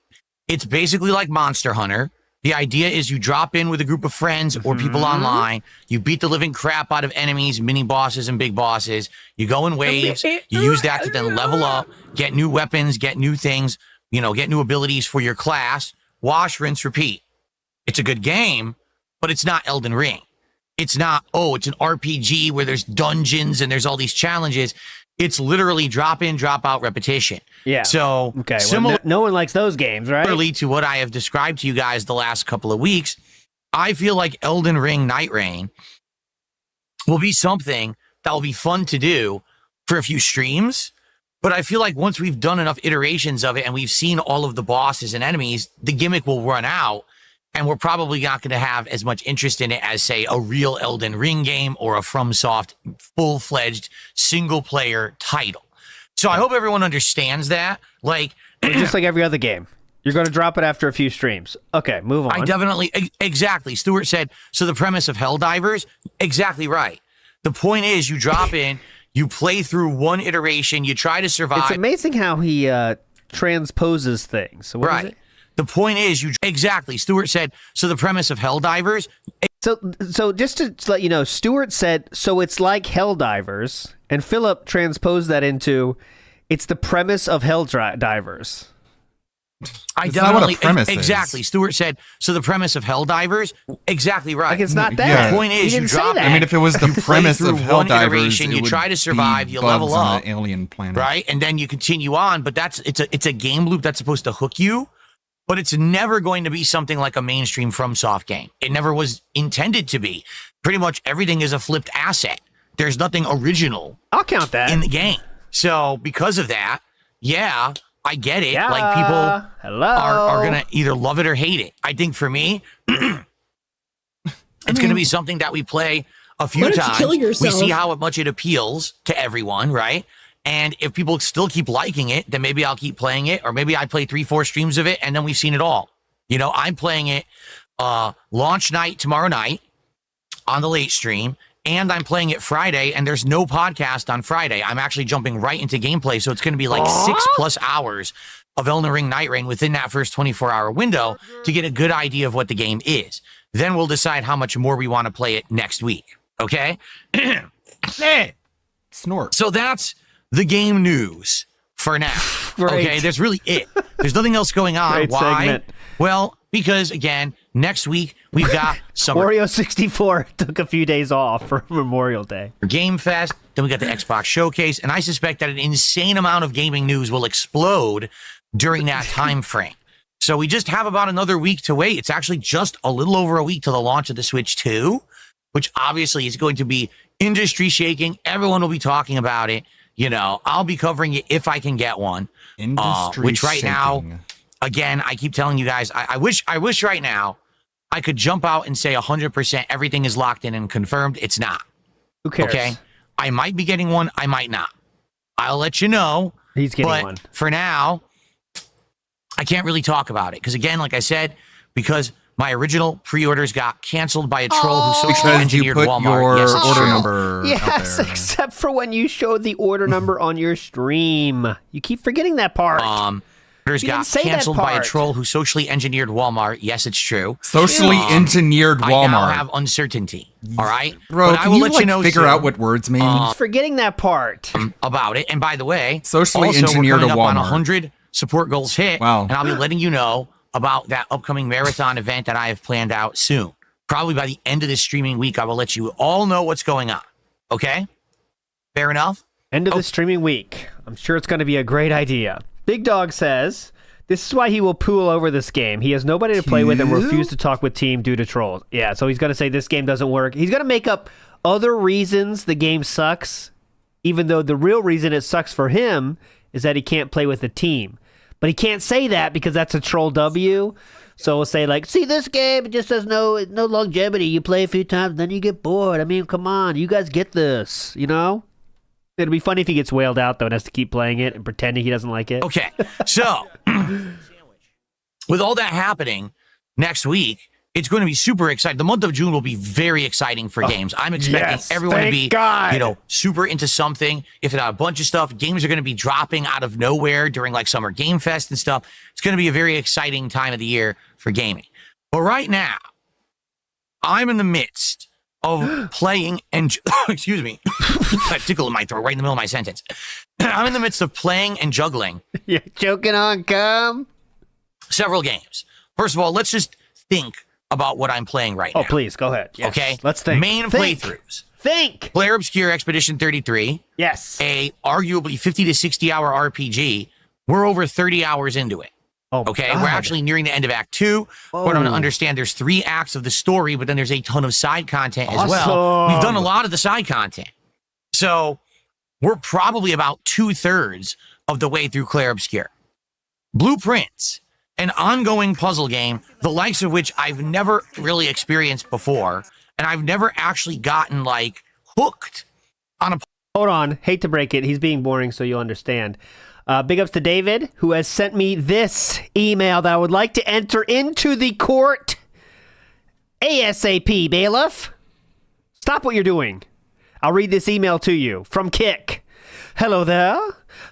It's basically like Monster Hunter. The idea is you drop in with a group of friends or people online. You beat the living crap out of enemies, mini bosses, and big bosses. You go in waves. You use that to then level up, get new weapons, get new things, get new abilities for your class. Wash, rinse, repeat. It's a good game, but it's not Elden Ring. It's not, it's an RPG where there's Mm-hmm. dungeons and there's all these challenges. It's literally drop in, drop out repetition. Yeah. So Okay. Well, similarly no one likes those games, right? to what I have described to you guys the last couple of weeks, I feel like Elden Ring Night Rain will be something that will be fun to do for a few streams. But I feel like once we've done enough iterations of it and we've seen all of the bosses and enemies, the gimmick will run out. And we're probably not going to have as much interest in it as, say, a real Elden Ring game or a FromSoft full-fledged single-player title. So I hope everyone understands that. Like, Just like every other game. You're going to drop it after a few streams. Okay, move on. I definitely, exactly. Stuart said, so the premise of Helldivers, exactly right. The point is you drop in, you play through one iteration, you try to survive. It's amazing how he transposes things. So what is it? The point is exactly. Stuart said, so the premise of Helldivers. So just to let you know, Stuart said, so it's like Helldivers, and Philip transposed that into, it's the premise of Helldivers. I It's not what a definitely premise is. exactly. Stuart said so. The premise of Helldivers, exactly right. Like it's not that. Yeah. The point is, He you didn't say drop that. in, I mean, if it was the you play premise through of one Helldivers, iteration, it you would try to survive, be you bugs level on up, an alien planet. right, and then you continue on. But it's a game loop that's supposed to hook you, but it's never going to be something like a mainstream FromSoft game. It never was intended to be. Pretty much everything is a flipped asset. There's nothing original. I'll count that in the game. So because of that, yeah, I get it. Yeah. Like people Hello. are gonna either love it or hate it. I think for me, it's gonna be something that we play a few Why don't you times. kill We yourself? see how much it appeals to everyone, right? And if people still keep liking it, then maybe I'll keep playing it, or maybe I play 3-4 streams of it, and then we've seen it all. You know, I'm playing it launch night tomorrow night on the late stream. And I'm playing it Friday, and there's no podcast on Friday. I'm actually jumping right into gameplay, so it's going to be like 6+ hours of Elden Ring Night Rain within that first 24-hour window to get a good idea of what the game is. Then we'll decide how much more we want to play it next week. Okay? Snort. So that's the game news for now. Great. Okay, that's really it. There's nothing else going on. Great Why? segment. Well, because again, next week we've got Summer Wario 64 took a few days off for Memorial Day. Game Fest, then we got the Xbox Showcase, and I suspect that an insane amount of gaming news will explode during that time frame. So we just have about another week to wait. It's actually just a little over a week to the launch of the Switch 2, which obviously is going to be industry shaking. Everyone will be talking about it. You know, I'll be covering it if I can get one. Industry Which right now, shaking. again, I keep telling you guys, I wish right now I could jump out and say 100% everything is locked in and confirmed. It's not. Who cares? Okay. I might be getting one. I might not. I'll let you know. He's getting but one. For now, I can't really talk about it. Because again, like I said, because my original pre-orders got canceled by a troll who socially Because you engineered put Walmart. your Yes, it's order true. number out Yes, there. except for when you showed the order number on your stream. You keep forgetting that part. Orders You got didn't say that canceled by a part. troll who socially enginered Walmart. Yes, it's true. Socially engineered I now Walmart. have uncertainty. All right, Bro, But I can will you let like you know figure soon, out what words mean? He's forgetting that part. about it. And by the way, Socially also, engineered we're a coming up on Walmart. 100 support goals hit. Wow. And I'll be letting you know about that upcoming marathon event that I have planned out soon. Probably by the end of this streaming week, I will let you all know what's going on. Okay? Fair enough? End of the streaming week. I'm sure it's going to be a great idea. Big Dog says, this is why he will pool over this game. He has nobody to play with and refuse to talk with team due to trolls. Yeah, so he's going to say this game doesn't work. He's going to make up other reasons the game sucks, even though the real reason it sucks for him is that he can't play with the team. But he can't say that because that's a troll W. So we'll say like, see, this game, it just has no longevity. You play a few times, then you get bored. I mean, come on, you guys get this, you know? It'll be funny if he gets wailed out, though, and has to keep playing it and pretending he doesn't like it. Okay. So, with all that happening next week, it's going to be super exciting. The month of June will be very exciting for games. I'm expecting yes, everyone to thank be, God. super into something. If not a bunch of stuff, games are going to be dropping out of nowhere during like Summer Game Fest and stuff. It's going to be a very exciting time of the year for gaming. But right now, I'm in the midst of playing and excuse me, a tickle in my throat right in the middle of my sentence. I'm in the midst of playing and juggling. You're joking on cum? Several games. First of all, let's just think about what I'm playing right now. Oh, please, go ahead. Yes. Okay? Let's think. Main Think. playthroughs. Think. Player Obscure Expedition 33. Yes. A arguably 50 to 60 hour RPG. We're over 30 hours into it. Oh, okay? God. We're actually nearing the end of Act 2. What I'm going to understand, there's 3 acts of the story, but then there's a ton of side content as well. Awesome. We've done a lot of the side content. So we're probably about 2/3 of the way through Clair Obscure. Blueprints, an ongoing puzzle game, the likes of which I've never really experienced before, and I've never actually gotten, like, hooked on a... Hold on. Hate to break it. He's being boring, so you'll understand. Big ups to David, who has sent me this email that I would like to enter into the court ASAP, bailiff. Stop what you're doing. I'll read this email to you from Kick. Hello there.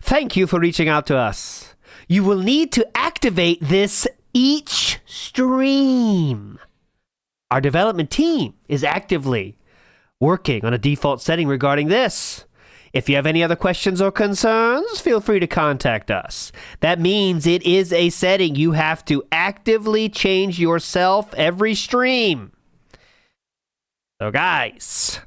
Thank you for reaching out to us. You will need to activate this each stream. Our development team is actively working on a default setting regarding this. If you have any other questions or concerns, feel free to contact us. That means it is a setting you have to actively change yourself every stream. So guys,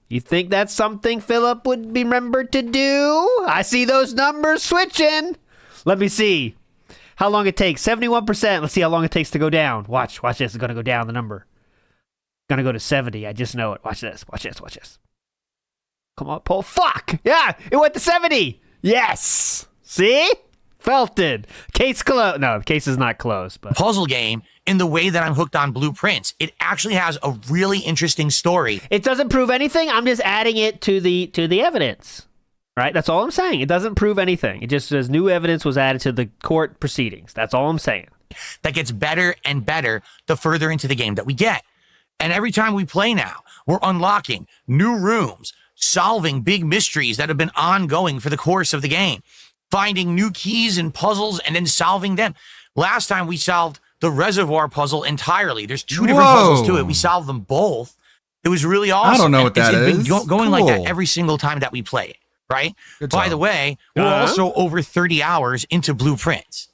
you think that's something Philip would remember to do? I see those numbers switching. Let me see how long it takes. 71%. Let's see how long it takes to go down. Watch this. It's going to go down, the number. It's going to go to 70. I just know it. Watch this. Come on, Paul. Fuck! Yeah, it went to 70. Yes. See? Felt it. Case closed. No, the case is not closed. But puzzle game in the way that I'm hooked on Blueprints. It actually has a really interesting story. It doesn't prove anything. I'm just adding it to the evidence. Right? That's all I'm saying. It doesn't prove anything. It just says new evidence was added to the court proceedings. That's all I'm saying. That gets better and better the further into the game that we get. And every time we play now, we're unlocking new rooms, solving big mysteries that have been ongoing for the course of the game, finding new keys and puzzles and then solving them. Last time we solved the reservoir puzzle entirely. There's two different puzzles to it. We solved them both. It was really awesome. I don't know what that is. It's been going Cool. like that every single time that we play it, right? By the way, we're also over 30 hours into Blueprints.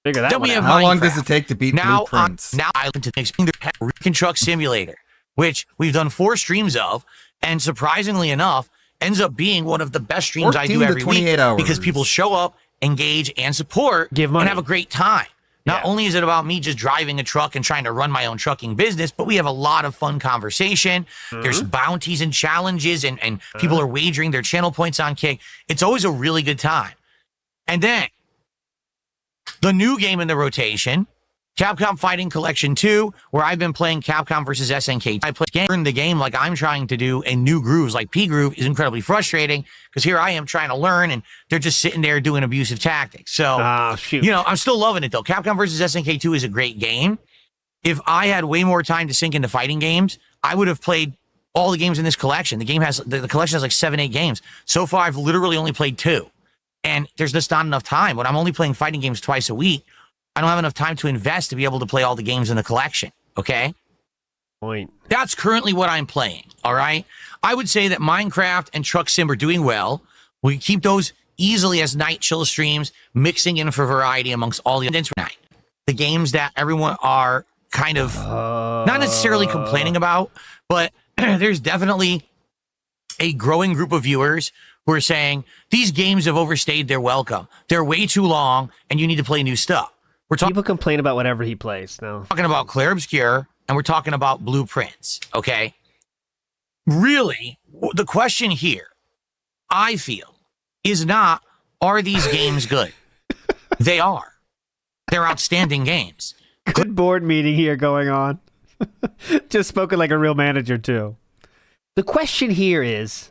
Figure that Then we one have out. How long Minecraft. does it take to beat now Blueprints? Now I to explain the Recon Truck Simulator, which we've done 4 streams of, and surprisingly enough, ends up being one of the best streams I 14 do to every 28 week hours. because people show up, engage, and support, Give money. and have a great time. Not only is it about me just driving a truck and trying to run my own trucking business, but we have a lot of fun conversation. There's bounties and challenges, and people are wagering their channel points on Kick. It's always a really good time. And then the new game in the rotation, Capcom Fighting Collection 2, where I've been playing Capcom versus SNK. I play the game like I'm trying to do in new grooves, like P Groove is incredibly frustrating because here I am trying to learn and they're just sitting there doing abusive tactics. So, I'm still loving it though. Capcom versus SNK 2 is a great game. If I had way more time to sink into fighting games, I would have played all the games in this collection. The collection has like 7-8 games. So far, I've literally only played 2. And there's just not enough time. When I'm only playing fighting games twice a week, I don't have enough time to invest to be able to play all the games in the collection. Okay? Point. That's currently what I'm playing. All right? I would say that Minecraft and Truck Sim are doing well. We keep those easily as night chill streams, mixing in for variety amongst all the events night. The games that everyone are kind of not necessarily complaining about, but there's definitely a growing group of viewers who are saying these games have overstayed their welcome. They're way too long, and you need to play new stuff. People complain about whatever he plays now. Talking about Clair Obscur, and we're talking about Blueprints, okay? Really, the question here, I feel, is not, are these games good? They are. They're outstanding games. Good board meeting here going on. Just spoken like a real manager, too. The question here is,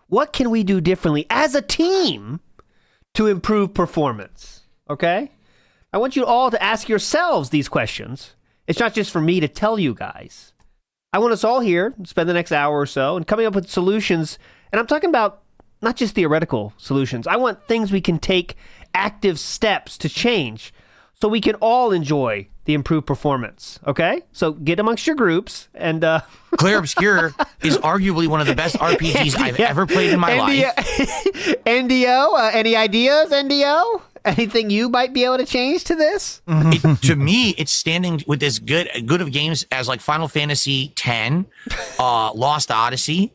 what can we do differently as a team to improve performance? Okay? I want you all to ask yourselves these questions. It's not just for me to tell you guys. I want us all here to spend the next hour or so and coming up with solutions. And I'm talking about not just theoretical solutions. I want things we can take active steps to change so we can all enjoy the improved performance. Okay? So get amongst your groups and... Clair Obscur is arguably one of the best RPGs I've ever played in my life. NDO, any ideas, NDO? Anything you might be able to change to this? To me, it's standing with as good of games as like Final Fantasy X, Lost Odyssey.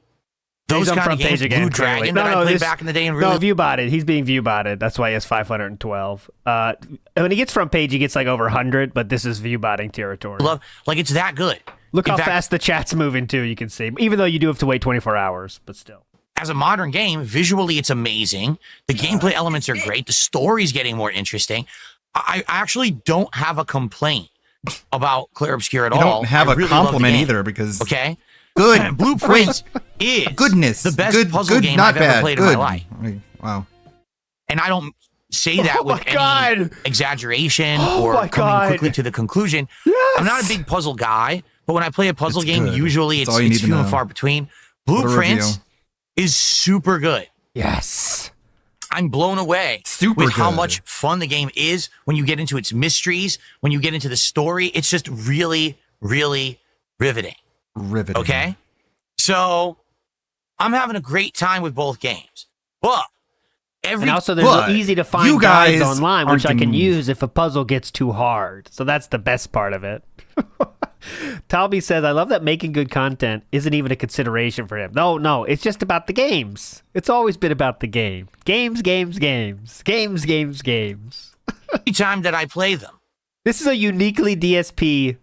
Those kind of games, Blue Dragon that I played back in the day. And really, no, view-botted. He's being view-botted. That's why he has 512. When he gets front page, he gets like over 100, but this is view-botting territory. Like it's that good. Look how fast the chat's moving too, you can see. Even though you do have to wait 24 hours, but still. As a modern game, visually it's amazing. The gameplay elements are great. The story's getting more interesting. I actually don't have a complaint about Clair Obscur at all. You don't have a compliment either because good Blueprints is goodness the best puzzle game I've ever played in my life. Wow. And I don't say that with any exaggeration or coming quickly to the conclusion. Yes. I'm not a big puzzle guy, but when I play a puzzle game, usually it's few and far between. Blueprints is super good. Yes. I'm blown away with how much fun the game is when you get into its mysteries, when you get into the story. It's just really, really riveting. Riveting. Okay? So I'm having a great time with both games. But and also, there's easy to find guides online, which I can use if a puzzle gets too hard. So that's the best part of it. Talby says, I love that making good content isn't even a consideration for him. No, it's just about the games. It's always been about the game. Games. Every time that I play them. This is a uniquely DSP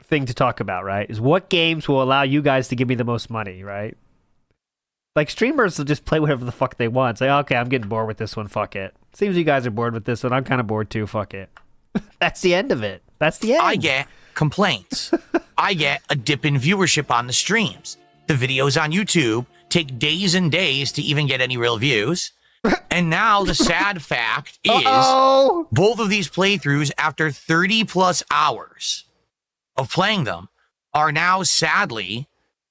thing to talk about, right? Is what games will allow you guys to give me the most money, right? Like, streamers will just play whatever the fuck they want. Say, okay, I'm getting bored with this one, fuck it. Seems you guys are bored with this one. I'm kind of bored too, fuck it. That's the end of it. That's the end. I get complaints. I get a dip in viewership on the streams. The videos on YouTube take days and days to even get any real views. And now the sad fact is both of these playthroughs, after 30 plus hours of playing them, are now sadly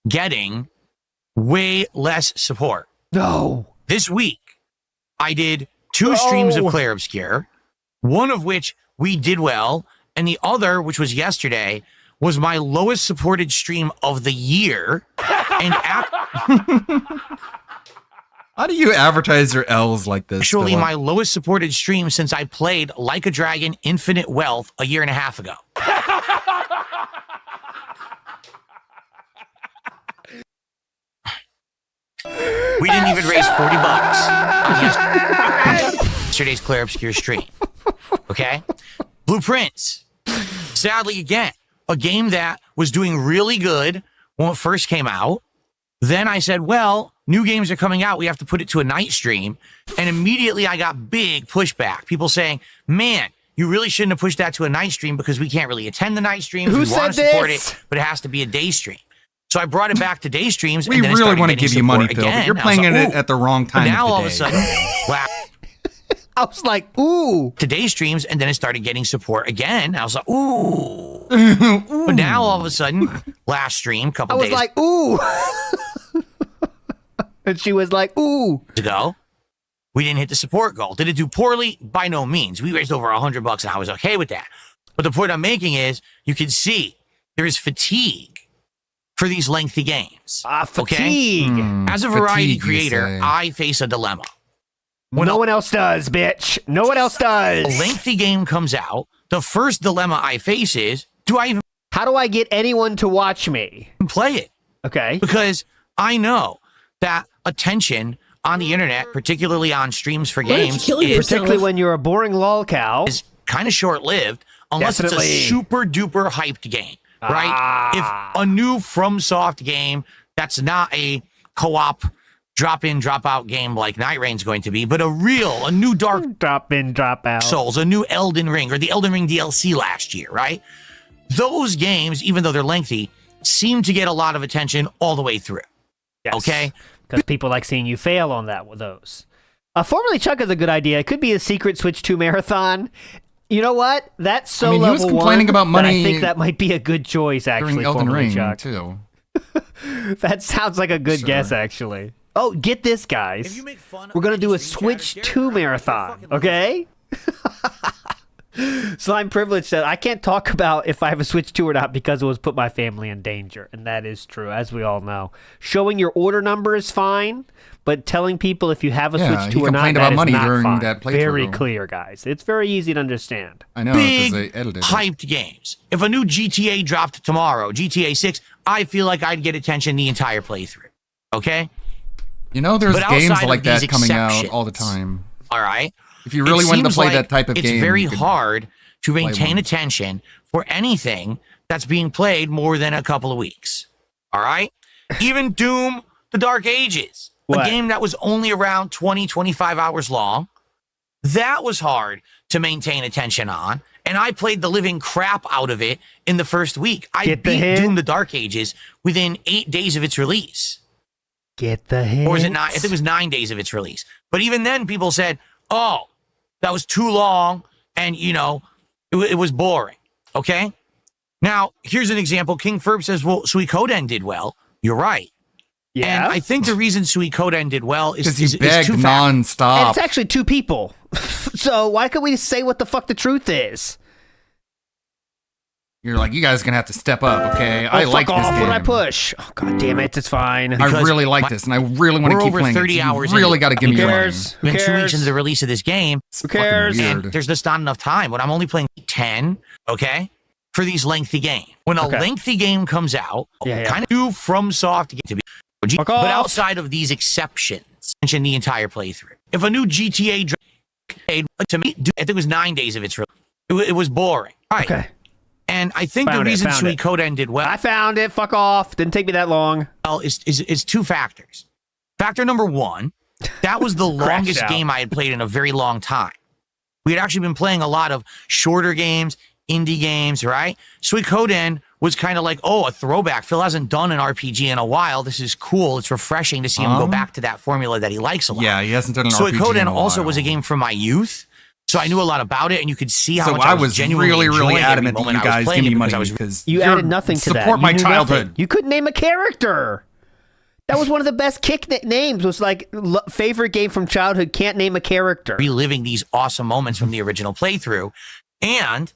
getting way less support. No. This week, I did 2 streams of Clair Obscur, one of which we did well, and the other, which was yesterday, was my lowest supported stream of the year. And how do you advertise your L's like this? Actually, my lowest supported stream since I played Like a Dragon Infinite Wealth a year and a half ago. We didn't even raise $40 on yesterday's Clair Obscur stream. Okay? Blueprints. Sadly, again, a game that was doing really good when it first came out. Then I said, well, new games are coming out. We have to put it to a night stream. And immediately I got big pushback. People saying, man, you really shouldn't have pushed that to a night stream because we can't really attend the night streams. We want to support it, but it has to be a day stream. So I brought it back to day streams. We really want to give you money, Phil, but you're playing it at the wrong time. Now all of a sudden, wow. I was like, ooh. To day streams, and then it started getting support again. I was like, ooh. But now all of a sudden, last stream, couple days. I was like, ooh. And she was like, ooh. Ago, we didn't hit the support goal. Did it do poorly? By no means. We raised over $100, and I was okay with that. But the point I'm making is, you can see there is fatigue for these lengthy games. Fatigue. Okay? As a variety creator, I face a dilemma. No one else does, bitch. No one else does. A lengthy game comes out. The first dilemma I face is, how do I get anyone to watch me? Play it. Okay. Because I know that attention on the internet, particularly on streams for games, particularly when you're a boring lolcow, is kind of short-lived unless it's a super duper hyped game, right? If a new FromSoft game that's not a co-op drop in, drop out game like Night Rain's going to be, but a new Dark drop in, drop out Souls, a new Elden Ring, or the Elden Ring DLC last year, right? Those games, even though they're lengthy, seem to get a lot of attention all the way through. Yes. Okay? Because people like seeing you fail on that with those. Formerly Chuck is a good idea. It could be a secret Switch 2 marathon. You know what? That's so level he was complaining about money. I think that might be a good choice, actually. Elden Ring, Chuck. too. That sounds like a good guess, actually. Oh, get this, guys. We're going to do a Switch 2 marathon, okay? Slime Privilege said, I can't talk about if I have a Switch 2 or not because it was put my family in danger. And that is true, as we all know. Showing your order number is fine, but telling people if you have a Switch 2 or not, about that money is not during fine. that playthrough. Very clear, guys. It's very easy to understand. I know, Big, because they edited it. hyped games. If a new GTA dropped tomorrow, GTA 6, I feel like I'd get attention the entire playthrough. Okay? You know, there's But games outside of like that these coming out exceptions, all the time. All right? If you really wanted to play that type of it's game, it's very you could hard to play maintain one. attention for anything that's being played more than a couple of weeks. All right? Even Doom, The Dark Ages, What? a game that was only around 20, 25 hours long, that was hard to maintain attention on. And I played the living crap out of it in the first week. I Get the beat hint? Doom, The Dark Ages within 8 days of its release. Get the hint. Or was it 9? I think it was 9 days of its release. But even then, people said, oh, that was too long. And, you know, it was boring. Okay? Now, here's an example. King Ferb says, well, Suikoden did well. You're right. Yeah. And I think the reason Suikoden did well is Because he begged two factors. And nonstop. it's actually 2 people. So why can't we say what the fuck the truth is? You're like, you guys are gonna have to step up, okay? I fuck like this off. game. What did I push? Oh, God damn it. It's fine. I really like this, and I really want to we're keep over playing 30 it. So hours you really into got to it. give me Who your cares? money. Been 2 weeks into the release of this game. Who cares? And there's just not enough time. When I'm only playing 10, okay, for these lengthy games. When a lengthy game comes out, kind of do FromSoft to get to be. But outside of these exceptions, mention the entire playthrough. If a new GTA to me, I think it was 9 days of its release. It was boring. All right. Okay. And I think the reason Suikoden did well. I found it. Fuck off. Didn't take me that long. Well, is 2 factors. Factor number 1, that was the longest game I had played in a very long time. We had actually been playing a lot of shorter games, indie games, right? Suikoden was kind of like, oh, a throwback. Phil hasn't done an RPG in a while. This is cool. It's refreshing to see him go back to that formula that he likes a lot. Yeah, he hasn't done an RPG in a Suikoden while. also was a game from my youth. So I knew a lot about it, and you could see how much I was genuinely really enjoying adamant every that you moment I was guys playing give me it money because because You added nothing to that. support my You knew childhood. nothing. You couldn't name a character. That was one of the best names. Was like favorite game from childhood. Can't name a character. Reliving these awesome moments from the original playthrough, and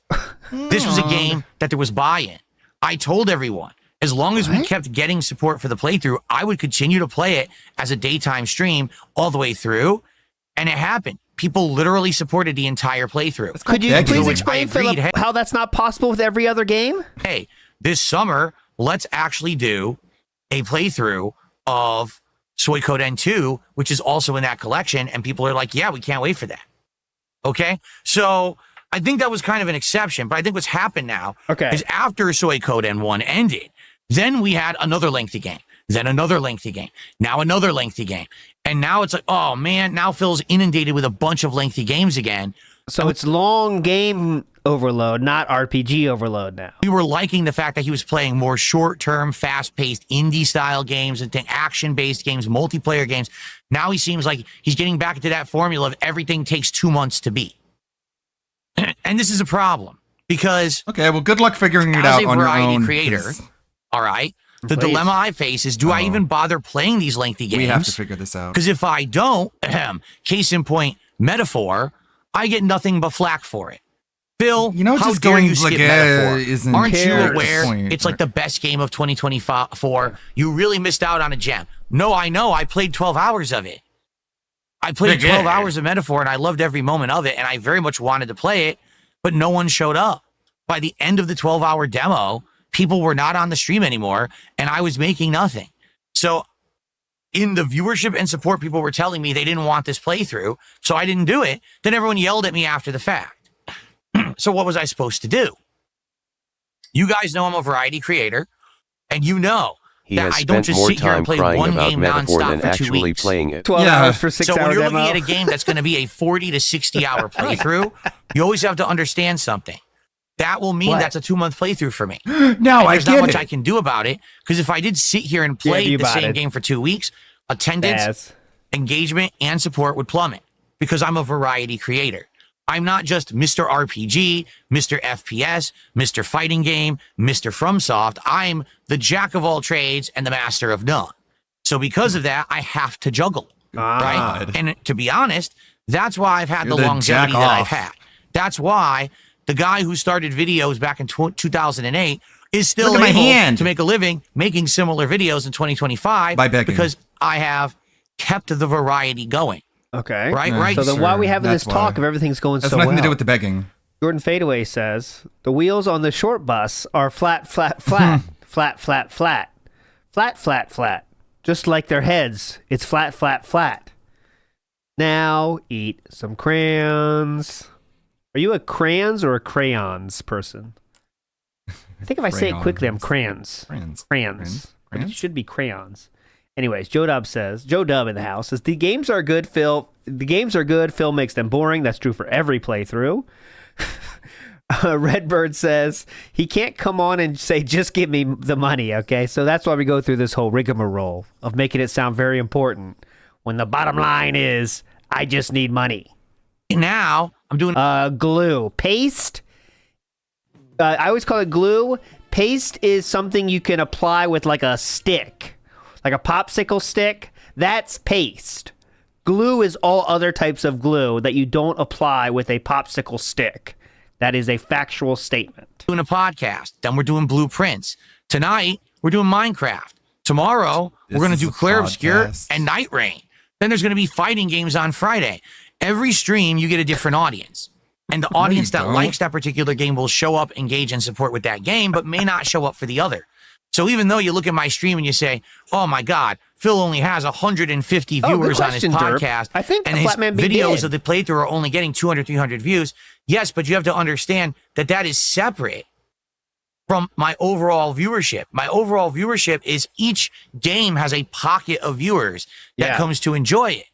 this was a game that there was buy-in. I told everyone, as long as we kept getting support for the playthrough, I would continue to play it as a daytime stream all the way through, and it happened. People literally supported the entire playthrough. Could you please explain, agreed, Philip, how that's not possible with every other game? Hey, this summer, let's actually do a playthrough of Suikoden 2, which is also in that collection, and people are like, yeah, we can't wait for that. Okay? So I think that was kind of an exception, but I think what's happened now is after Suikoden 1 ended, then we had another lengthy game, then another lengthy game, now another lengthy game. And now it's like, oh man, now Phil's inundated with a bunch of lengthy games again. So it's long game overload, not RPG overload now. We were liking the fact that he was playing more short-term, fast-paced indie-style games and action-based games, multiplayer games. Now he seems like he's getting back into that formula of everything takes 2 months to beat. And this is a problem because... Okay, well, good luck figuring it out on your own. As a variety creator, all right, the dilemma I face is, do I even bother playing these lengthy games? We have to figure this out. Because if I don't, case in point, Metaphor, I get nothing but flack for it. Phil, you know, how just dare going you skip like, Metaphor? isn't Aren't you fair aware point. it's like the best game of 2024? You really missed out on a gem. No, I know. I played 12 hours of it. I played 12 hours of Metaphor, and I loved every moment of it, and I very much wanted to play it, but no one showed up. By the end of the 12-hour demo, people were not on the stream anymore, and I was making nothing. So in the viewership and support, people were telling me they didn't want this playthrough, so I didn't do it. Then everyone yelled at me after the fact. So what was I supposed to do? You guys know I'm a variety creator, and you know He that has I don't spent just more sit here time and play crying one about game Metaphor nonstop than for 2 actually weeks. playing it. 12 hours for 6 So hour when you're demo. looking at a game that's going to be a 40 to 60 hour playthrough, you always have to understand something. That will mean that's a 2-month playthrough for me. No, There's not get much it. I can do about it, because if I did sit here and play the same game for 2 weeks, attendance, engagement, and support would plummet, because I'm a variety creator. I'm not just Mr. RPG, Mr. FPS, Mr. Fighting Game, Mr. FromSoft. I'm the jack of all trades and the master of none. So because of that, I have to juggle, right? And to be honest, that's why I've had You're the the longevity jack that I've off. had. That's why the guy who started videos back in 2008 is still Look at my able hand. to make a living making similar videos in 2025 By begging. because I have kept the variety going. Okay. Right, right. So then why are we having That's this talk why. if everything's going Has so nothing well? to do with the begging. Jordan Fadeaway says, the wheels on the short bus are flat, flat, flat, flat, flat, flat, flat, flat, flat. Just like their heads. It's flat, flat, flat. Now eat some crayons. Are you a crayons or a crayons person? I think if I say it quickly, I'm crayons. Crayons. But it should be crayons. Anyways, Joe Dub in the house says, the games are good, Phil. The games are good. Phil makes them boring. That's true for every playthrough. Redbird says he can't come on and say, just give me the money. Okay. So that's why we go through this whole rigmarole of making it sound very important when the bottom line is, I just need money. Now I'm doing glue. Paste. I always call it glue. Paste is something you can apply with like a stick, like a popsicle stick. That's paste. Glue is all other types of glue that you don't apply with a popsicle stick. That is a factual statement. Doing a podcast. Then we're doing Blueprints. Tonight, we're doing Minecraft. Tomorrow, we're going to do Clair Obscur and Night Rain. Then there's going to be fighting games on Friday. Every stream, you get a different audience. And the audience that likes that particular game will show up, engage, and support with that game, but may not show up for the other. So even though you look at my stream and you say, oh my God, Phil only has 150 viewers on his podcast, I think and his videos of the playthrough are only getting 200, 300 views. Yes, but you have to understand that that is separate from my overall viewership. My overall viewership is each game has a pocket of viewers that comes to enjoy it.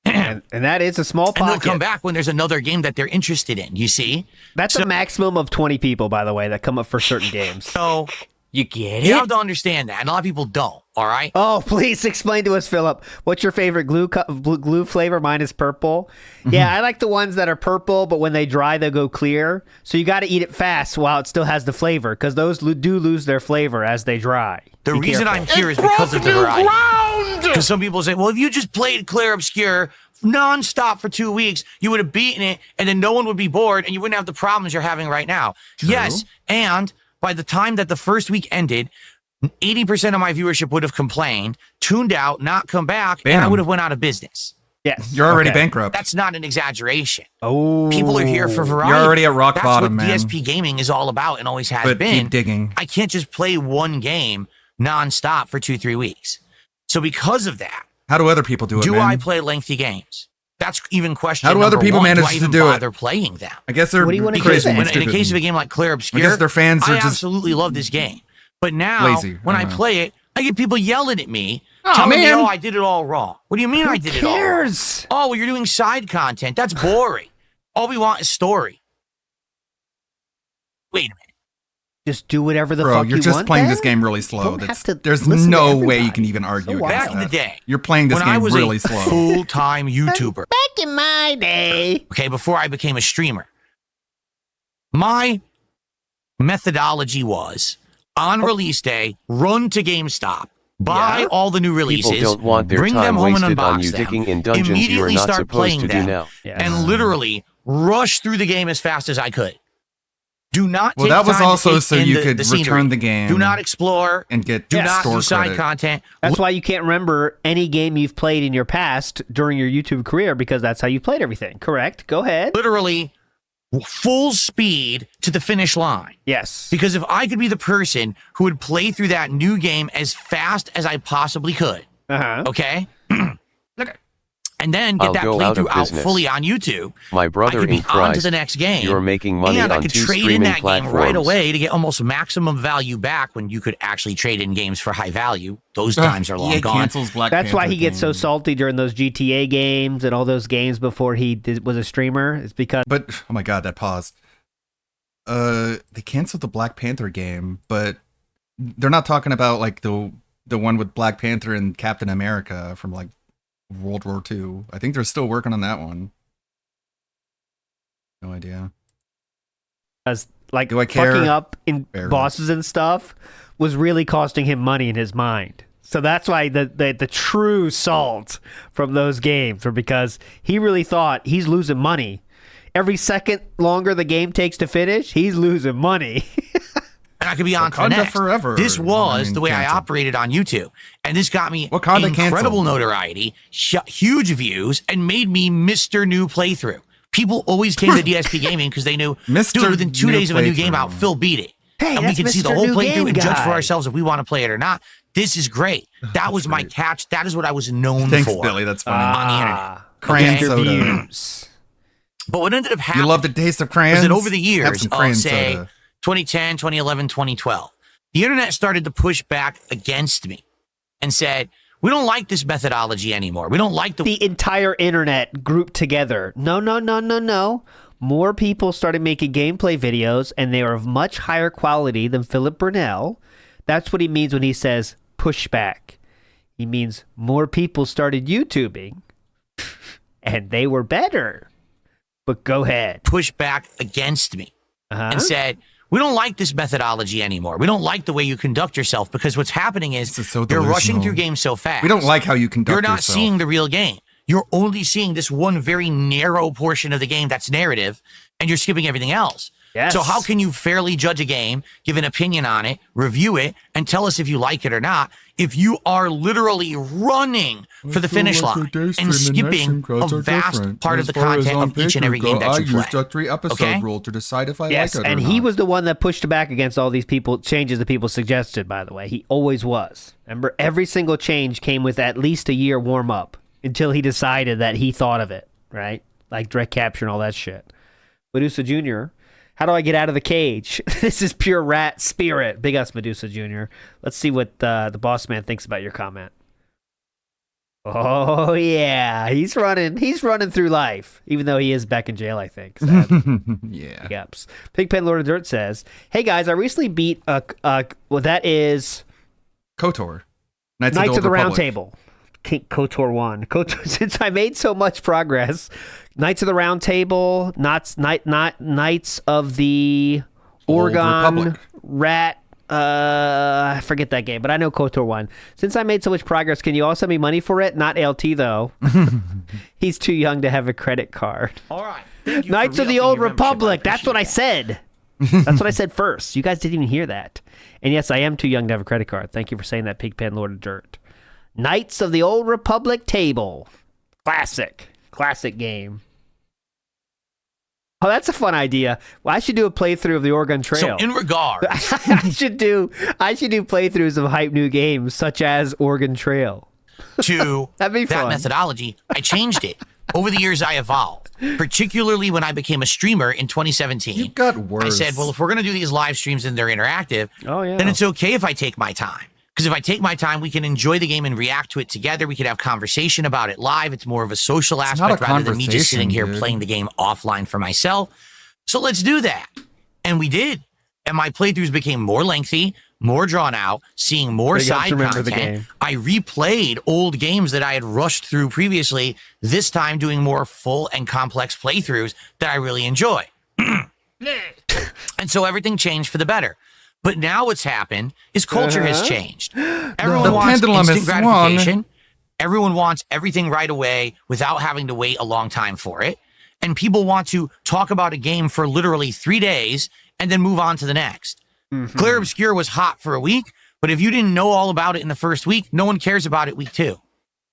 And that is a small pocket. And they'll come back when there's another game that they're interested in, you see? That's a maximum of 20 people, by the way, that come up for certain games. So you get you have to understand that, and a lot of people don't, all right? Oh, please explain to us, Philip. What's your favorite glue flavor? Mine is purple. Yeah, I like the ones that are purple, but when they dry, they go clear. So you got to eat it fast while it still has the flavor, because those do lose their flavor as they dry. The reason I'm here is because of the variety. Because some people say, well, if you just played Clair Obscur nonstop for 2 weeks, you would have beaten it, and then no one would be bored, and you wouldn't have the problems you're having right now. True. Yes, and by the time that the first week ended, 80% of my viewership would have complained, tuned out, not come back, and I would have went out of business. Yes. You're already bankrupt. That's not an exaggeration. Oh. People are here for variety. You're already at rock bottom, man. That's what DSP gaming is all about and always has But been. keep digging. I can't just play one game nonstop for 2-3 weeks. So because of that, how do other people do it, man? I play lengthy games? That's even question. How do other people manage to do it? Bother playing them? I guess they're crazy. In a case of a game like Clair Obscur, I guess their fans are I just absolutely love this game. But now, lazy. when I play it, I get people yelling at me, telling me, "Oh, I did it all wrong." What do you mean I did it all wrong? Oh, well, you're doing side content. That's boring. All we want is story. Wait a minute. Just do whatever the Bro, fuck you want. you're just playing this game really slow. There's no way you can even argue against Back in the that. day, You're playing this when I game was really a slow. full-time YouTuber. Back in my day. Okay, before I became a streamer, my methodology was on release day, run to GameStop, buy all the new releases, People don't want their bring time them home and wasted on unbox you them, digging in dungeons you are immediately not start supposed playing to do them, now. and literally rush through the game as fast as I could. Do not Well, take that was time to also take so in you the could scenery. return the game. Do not explore and get do not store do side credit. content. That's why you can't remember any game you've played in your past during your YouTube career, because that's how you played everything. Correct? Go ahead. Literally full speed to the finish line. Yes. Because if I could be the person who would play through that new game as fast as I possibly could, okay? And then get I'll that go out of playthrough out business. fully on YouTube, My brother I could be in on to Christ, the next game. you're making money and I on could 2 trade in streaming that game right platforms. away to get almost maximum value back when you could actually trade in games for high value. Those times are long EA gone. cancels Black That's why Panther he gets so game. salty during those GTA games and all those games before he was a streamer. It's because. But oh my god, that pause. They canceled the Black Panther game, but they're not talking about like the one with Black Panther and Captain America from like World War II. I think they're still working on that one. No idea. As like Do I care? fucking up in Barely. bosses and stuff was really costing him money in his mind. So that's why the true salt from those games were because he really thought he's losing money. Every second longer the game takes to finish, he's losing money. And I could be on to the Wakanda next. forever. This was the way I canceled. operated on YouTube. And this got me Wakanda incredible canceled. notoriety, huge views, and made me Mr. New Playthrough. People always came to DSP Gaming because they knew, Mr. dude, within 2 New days of a new game Playthrough. out, Phil beat it. Hey, and we that's can see the Mr. whole New playthrough Game and judge for Guy. ourselves if we want to play it or not. This is great. That was my catch. That is what I was known Thanks, for Billy. That's funny. on the internet. Crayon Okay? soda. Views. But what ended up happening You love the taste of crayons? was that over the Have years some of, crayon say, soda. 2010, 2011, 2012, the internet started to push back against me and said, we don't like this methodology anymore. We don't like The entire internet grouped together. No. More people started making gameplay videos, and they are of much higher quality than Philip Burnell. That's what he means when he says pushback. He means more people started YouTubing, and they were better. But go ahead. push back against me and said, we don't like this methodology anymore. We don't like the way you conduct yourself because what's happening is so you're rushing delusional. through games so fast. We don't like how you conduct You're not yourself. seeing the real game. You're only seeing this one very narrow portion of the game that's narrative, and you're skipping everything else. Yes. So how can you fairly judge a game, give an opinion on it, review it, and tell us if you like it or not, if you are literally running for the finish line and skipping a vast part of the content of each and every game that you play? I used a 3-episode rule to decide if I yes, like it or and not. he was the one that pushed back against all these changes that people suggested, by the way. He always was. Remember, every single change came with at least a year warm-up until he decided that he thought of it, right? Like direct capture and all that shit. Medusa Jr., how do I get out of the cage? This is pure rat spirit. Big us, Medusa Jr. Let's see what the boss man thinks about your comment. Oh, yeah. He's running through life, even though he is back in jail, I think. Yeah. Big ups. Pigpen Lord of Dirt says, hey, guys, I recently beat well, that is... KOTOR. Knights of the Round Table. KOTOR 1. Since I made so much progress, Knights of the Round Table, Knights of the Oregon Rat. I forget that game, but I know KOTOR 1. Since I made so much progress, can you all send me money for it? Not LT, though. He's too young to have a credit card. All right. Knights of the Old Republic. That's what I said. That's what I said first. You guys didn't even hear that. And yes, I am too young to have a credit card. Thank you for saying that, Pigpen Lord of Dirt. Knights of the Old Republic Table. Classic game. Oh, that's a fun idea. Well, I should do a playthrough of the Oregon Trail. So in regards, I should do playthroughs of hype new games such as Oregon Trail. To That'd be that fun. methodology, I changed it. Over the years, I evolved, particularly when I became a streamer in 2017. You got worse. I said, well, if we're going to do these live streams and they're interactive, then it's okay if I take my time. Because if I take my time, we can enjoy the game and react to it together. We could have conversation about it live. It's more of a social aspect rather than me just sitting here playing the game offline for myself. So let's do that. And we did. And my playthroughs became more lengthy, more drawn out, seeing more side content. I replayed old games that I had rushed through previously, this time doing more full and complex playthroughs that I really enjoy. And so everything changed for the better. But now what's happened is culture has changed. Everyone wants instant gratification. Everyone wants everything right away without having to wait a long time for it. And people want to talk about a game for literally 3 days and then move on to the next. Clair Obscur was hot for a week, but if you didn't know all about it in the first week, no one cares about it week 2.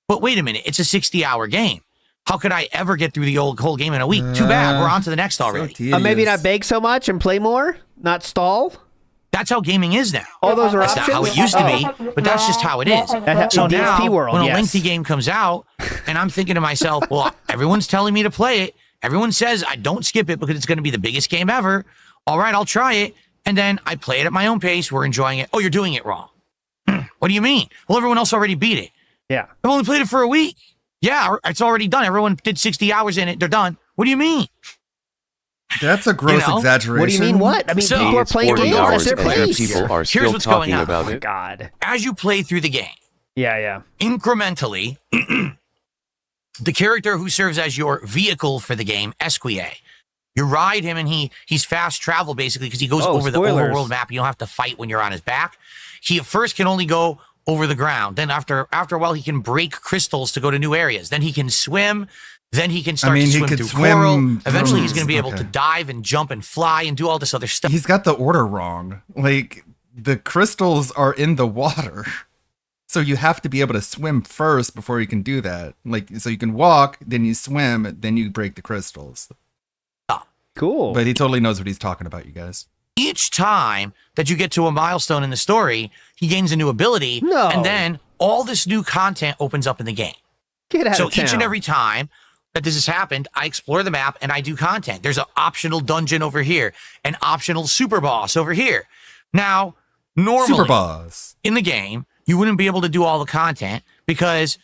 But wait a minute, it's a 60-hour game. How could I ever get through the whole game in a week? Too bad, we're on to the next already. Maybe not bake so much and play more? Not stall? That's how gaming is now. All those are that's options? not how it used to be, but that's just how it is. So now, when a lengthy game comes out, and I'm thinking to myself, well, everyone's telling me to play it. Everyone says I don't skip it because it's going to be the biggest game ever. All right, I'll try it. And then I play it at my own pace. We're enjoying it. Oh, you're doing it wrong. What do you mean? Well, everyone else already beat it. Yeah. I've only played it for a week. Yeah, it's already done. Everyone did 60 hours in it. They're done. What do you mean? That's a gross exaggeration. What do you mean what? I mean, people are playing games at their pace. People are Here's still what's going talking on. about Oh, my it. God. As you play through the game, Yeah. incrementally, the character who serves as your vehicle for the game, Esquire, you ride him and he's fast travel basically because he goes over the overworld map. You don't have to fight when you're on his back. He at first can only go over the ground. Then after a while, he can break crystals to go to new areas. Then he can swim. Then he can start to swim through coral. Eventually, he's going to be able to dive and jump and fly and do all this other stuff. He's got the order wrong. Like, the crystals are in the water. So you have to be able to swim first before you can do that. Like, so you can walk, then you swim, then you break the crystals. Cool. But he totally knows what he's talking about, you guys. Each time that you get to a milestone in the story, he gains a new ability. No. And then all this new content opens up in the game. Get out So of town. each and every time that this has happened, I explore the map and I do content. There's an optional dungeon over here, an optional super boss over here. Now, normally Super boss. in the game, you wouldn't be able to do all the content because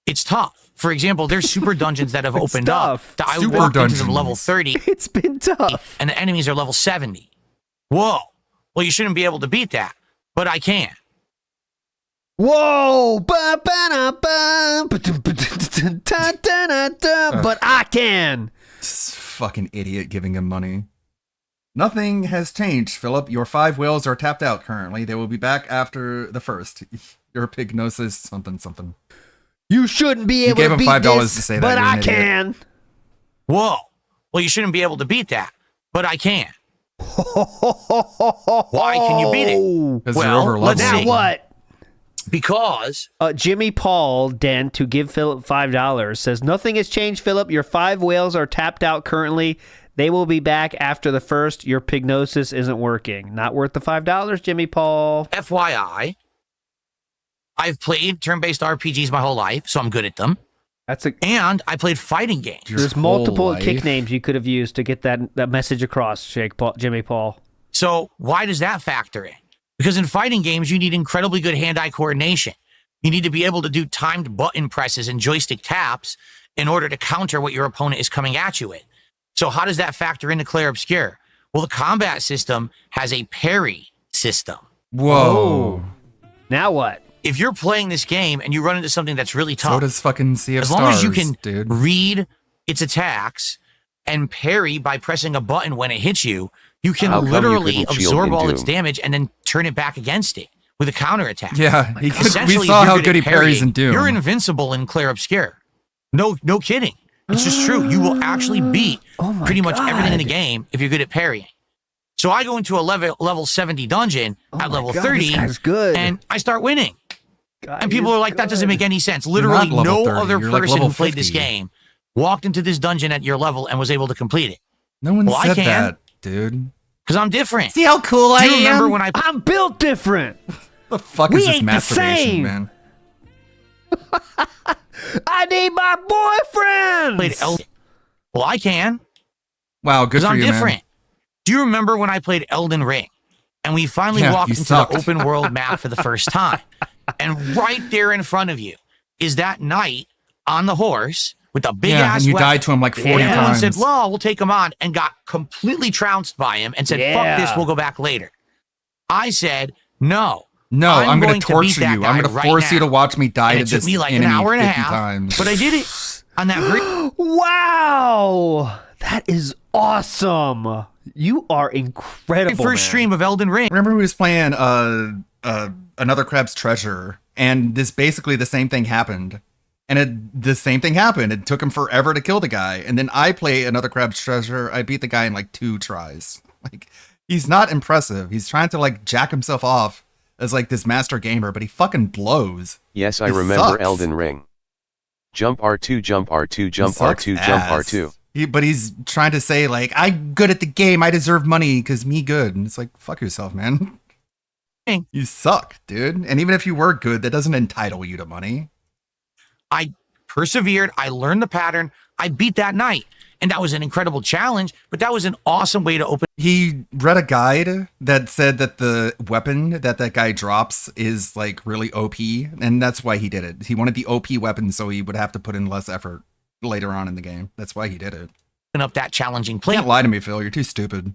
it's tough. For example, there's super dungeons that have opened up that I Super walked into dungeons. them level 30 It's been tough. and the enemies are level 70. Whoa. Well, you shouldn't be able to beat that, but I can. Whoa! But I can. Fucking idiot giving him money. Nothing has changed, Philip. Your 5 whales are tapped out currently. They will be back after the first. Your pignosis something. You shouldn't be You able gave to him beat $5 this, to say that, but you're an I idiot. can. Whoa. Well, you shouldn't be able to beat that, but I can. Why can you beat it? 'Cause you're over let's leveled. see. What? Because Jimmy Paul Dent to give Philip $5 says nothing has changed, Philip. Your 5 whales are tapped out currently. They will be back after the first. Your pignosis isn't working. Not worth the $5, Jimmy Paul. FYI, I've played turn-based RPGs my whole life, so I'm good at them. And I played fighting games. There's multiple kick names you could have used to get that message across, Jimmy Paul. So why does that factor in? Because in fighting games, you need incredibly good hand-eye coordination. You need to be able to do timed button presses and joystick taps in order to counter what your opponent is coming at you with. So how does that factor into Clair Obscur? Well, the combat system has a parry system. Whoa. Now what? If you're playing this game and you run into something that's really tough, So does fucking Sea of as Stars, long as you can dude. read its attacks and parry by pressing a button when it hits you, you can How come you literally couldn't shield absorb in all its Doom? damage and then turn it back against it with a counterattack. Yeah, he could, we Essentially, saw if you're how good he at parries in Doom. You're invincible in Clair Obscur. No kidding. It's just true. You will actually beat pretty much everything in the game if you're good at parrying. So I go into a level 70 dungeon at level 30, this guy's good. and I start winning. And people is are like, that doesn't make any sense. You're Literally, not level no 30, other you're like person level who played this 50. game walked into this dungeon at your level and was able to complete it. No one Well, I said can. that, dude. Because I'm different. See how cool Do I you remember am? when I I'm built different. The fuck We is this ain't the masturbation, same. man? I need my boyfriend. played Elden? Well, I can. Wow, good Because for I'm you, different. man. Do you remember when I played Elden Ring? And we finally Yeah, walked you into sucked. the open world map for the first time. And right there in front of you is that knight on the horse with the big Yeah, ass and you weapon. died to him like 40 And everyone times. said, well, we'll take him on, and got completely trounced by him and said, Yeah. fuck this, we'll go back later. I said, no. No, I'm going to beat torture that you. I'm guy going to right force you now. to watch me die And to it took this me like an enemy hour and a 50 half, times. but I did it on that very Wow, that is awesome. You are incredible. first man. stream of Elden Ring. Remember we was playing Another Crab's Treasure, and this basically the same thing happened. And the same thing happened. It took him forever to kill the guy. And then I play Another Crab's Treasure. I beat the guy in like 2 tries. Like, he's not impressive. He's trying to like jack himself off as like this master gamer, but he fucking blows. Yes, I He remember sucks. Elden Ring. Jump R2, jump R2, jump He sucks R2, jump ass. R2. But he's trying to say like, I'm good at the game. I deserve money because me good. And it's like, fuck yourself, man. You suck, dude. And even if you were good, that doesn't entitle you to money. I persevered. I learned the pattern. I beat that knight. And that was an incredible challenge, but that was an awesome way to open. He read a guide that said that the weapon that guy drops is like really OP, and that's why he did it. He wanted the OP weapon so he would have to put in less effort later on in the game. That's why he did it. Up that challenging Can't playthrough lie to me, Phil. You're too stupid.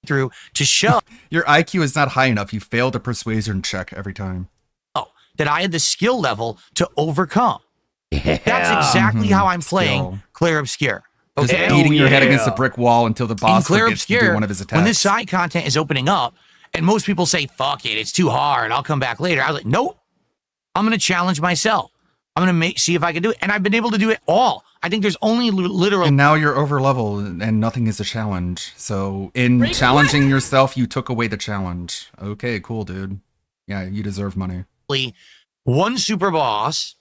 to show Your IQ is not high enough. You fail the persuasion check every time. that I had the skill level to overcome. That's exactly how I'm playing Skill. Clair Obscur. Just Okay? beating your head against a brick wall until the In boss Clair forgets to do Obscur, one of his attacks. when this side content is opening up, and most people say, fuck it, it's too hard, I'll come back later. I was like, nope, I'm going to challenge myself. I'm going to see if I can do it. And I've been able to do it all. I think there's only literally... And now you're over level and nothing is a challenge. So in challenging yourself, you took away the challenge. Okay, cool, dude. Yeah, you deserve money. one super boss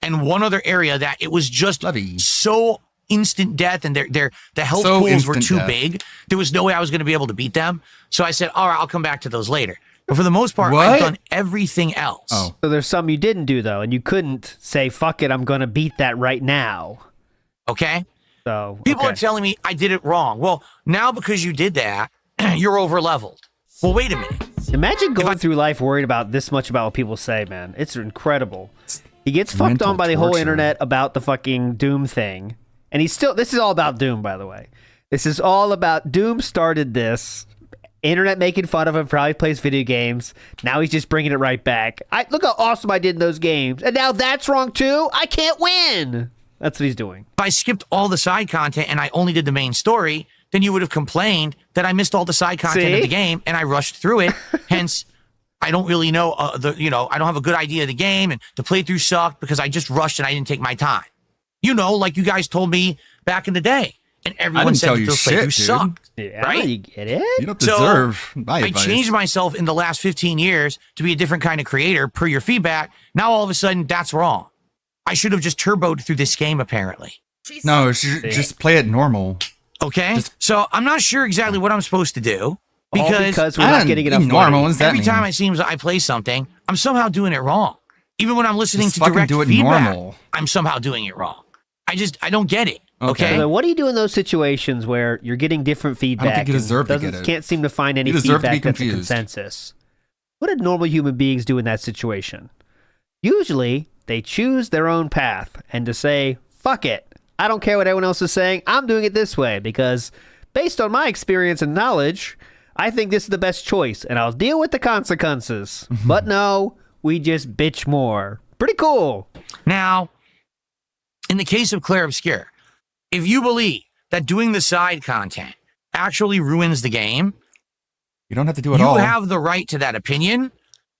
and one other area that it was just so instant death, and the health So pools were instant too death. big. There was no way I was going to be able to beat them. So I said, all right, I'll come back to those later. But for the most part, What? I've done everything else. Oh. So there's some you didn't do though, and you couldn't say, "Fuck it, I'm gonna beat that right now." Okay. So People okay. are telling me I did it wrong. Well, now because you did that, you're over leveled. Well, wait a minute. Imagine going through life worried about this much about what people say, man. It's incredible. He gets fucked Mental on by the whole torture. internet about the fucking Doom thing. And he's still, this is all about Doom, by the way. This is all about, Doom started this. Internet making fun of him for how he plays video games. Now he's just bringing it right back. Look how awesome I did in those games. And now that's wrong too? I can't win. That's what he's doing. If I skipped all the side content and I only did the main story, then you would have complained that I missed all the side content of See? the game and I rushed through it. Hence, I don't really know I don't have a good idea of the game, and the playthrough sucked because I just rushed and I didn't take my time. You know, like you guys told me back in the day. and I everyone didn't said tell that you those shit, playthroughs dude. sucked. Yeah, right? you get it. You don't deserve my I advice. changed myself in the last 15 years to be a different kind of creator per your feedback. Now all of a sudden, that's wrong. I should have just turboed through this game, apparently. No, just play it normal. Okay? So I'm not sure exactly what I'm supposed to do. Because we're not getting enough normal. money. What does that Every mean? time it seems I play something, I'm somehow doing it wrong. Even when I'm listening Just to fucking direct do it feedback, normal. I'm somehow doing it wrong. I don't get it. Okay. So what do you do in those situations where you're getting different feedback? think you and deserve to get it. Can't seem to find any You deserve to be feedback that's a confused. consensus. What do normal human beings do in that situation? Usually, they choose their own path and to say, fuck it. I don't care what everyone else is saying. I'm doing it this way because based on my experience and knowledge, I think this is the best choice and I'll deal with the consequences. But no, we just bitch more. Pretty cool. Now, in the case of Claire Obscure, if you believe that doing the side content actually ruins the game, you don't have to do it you all. have the right to that opinion,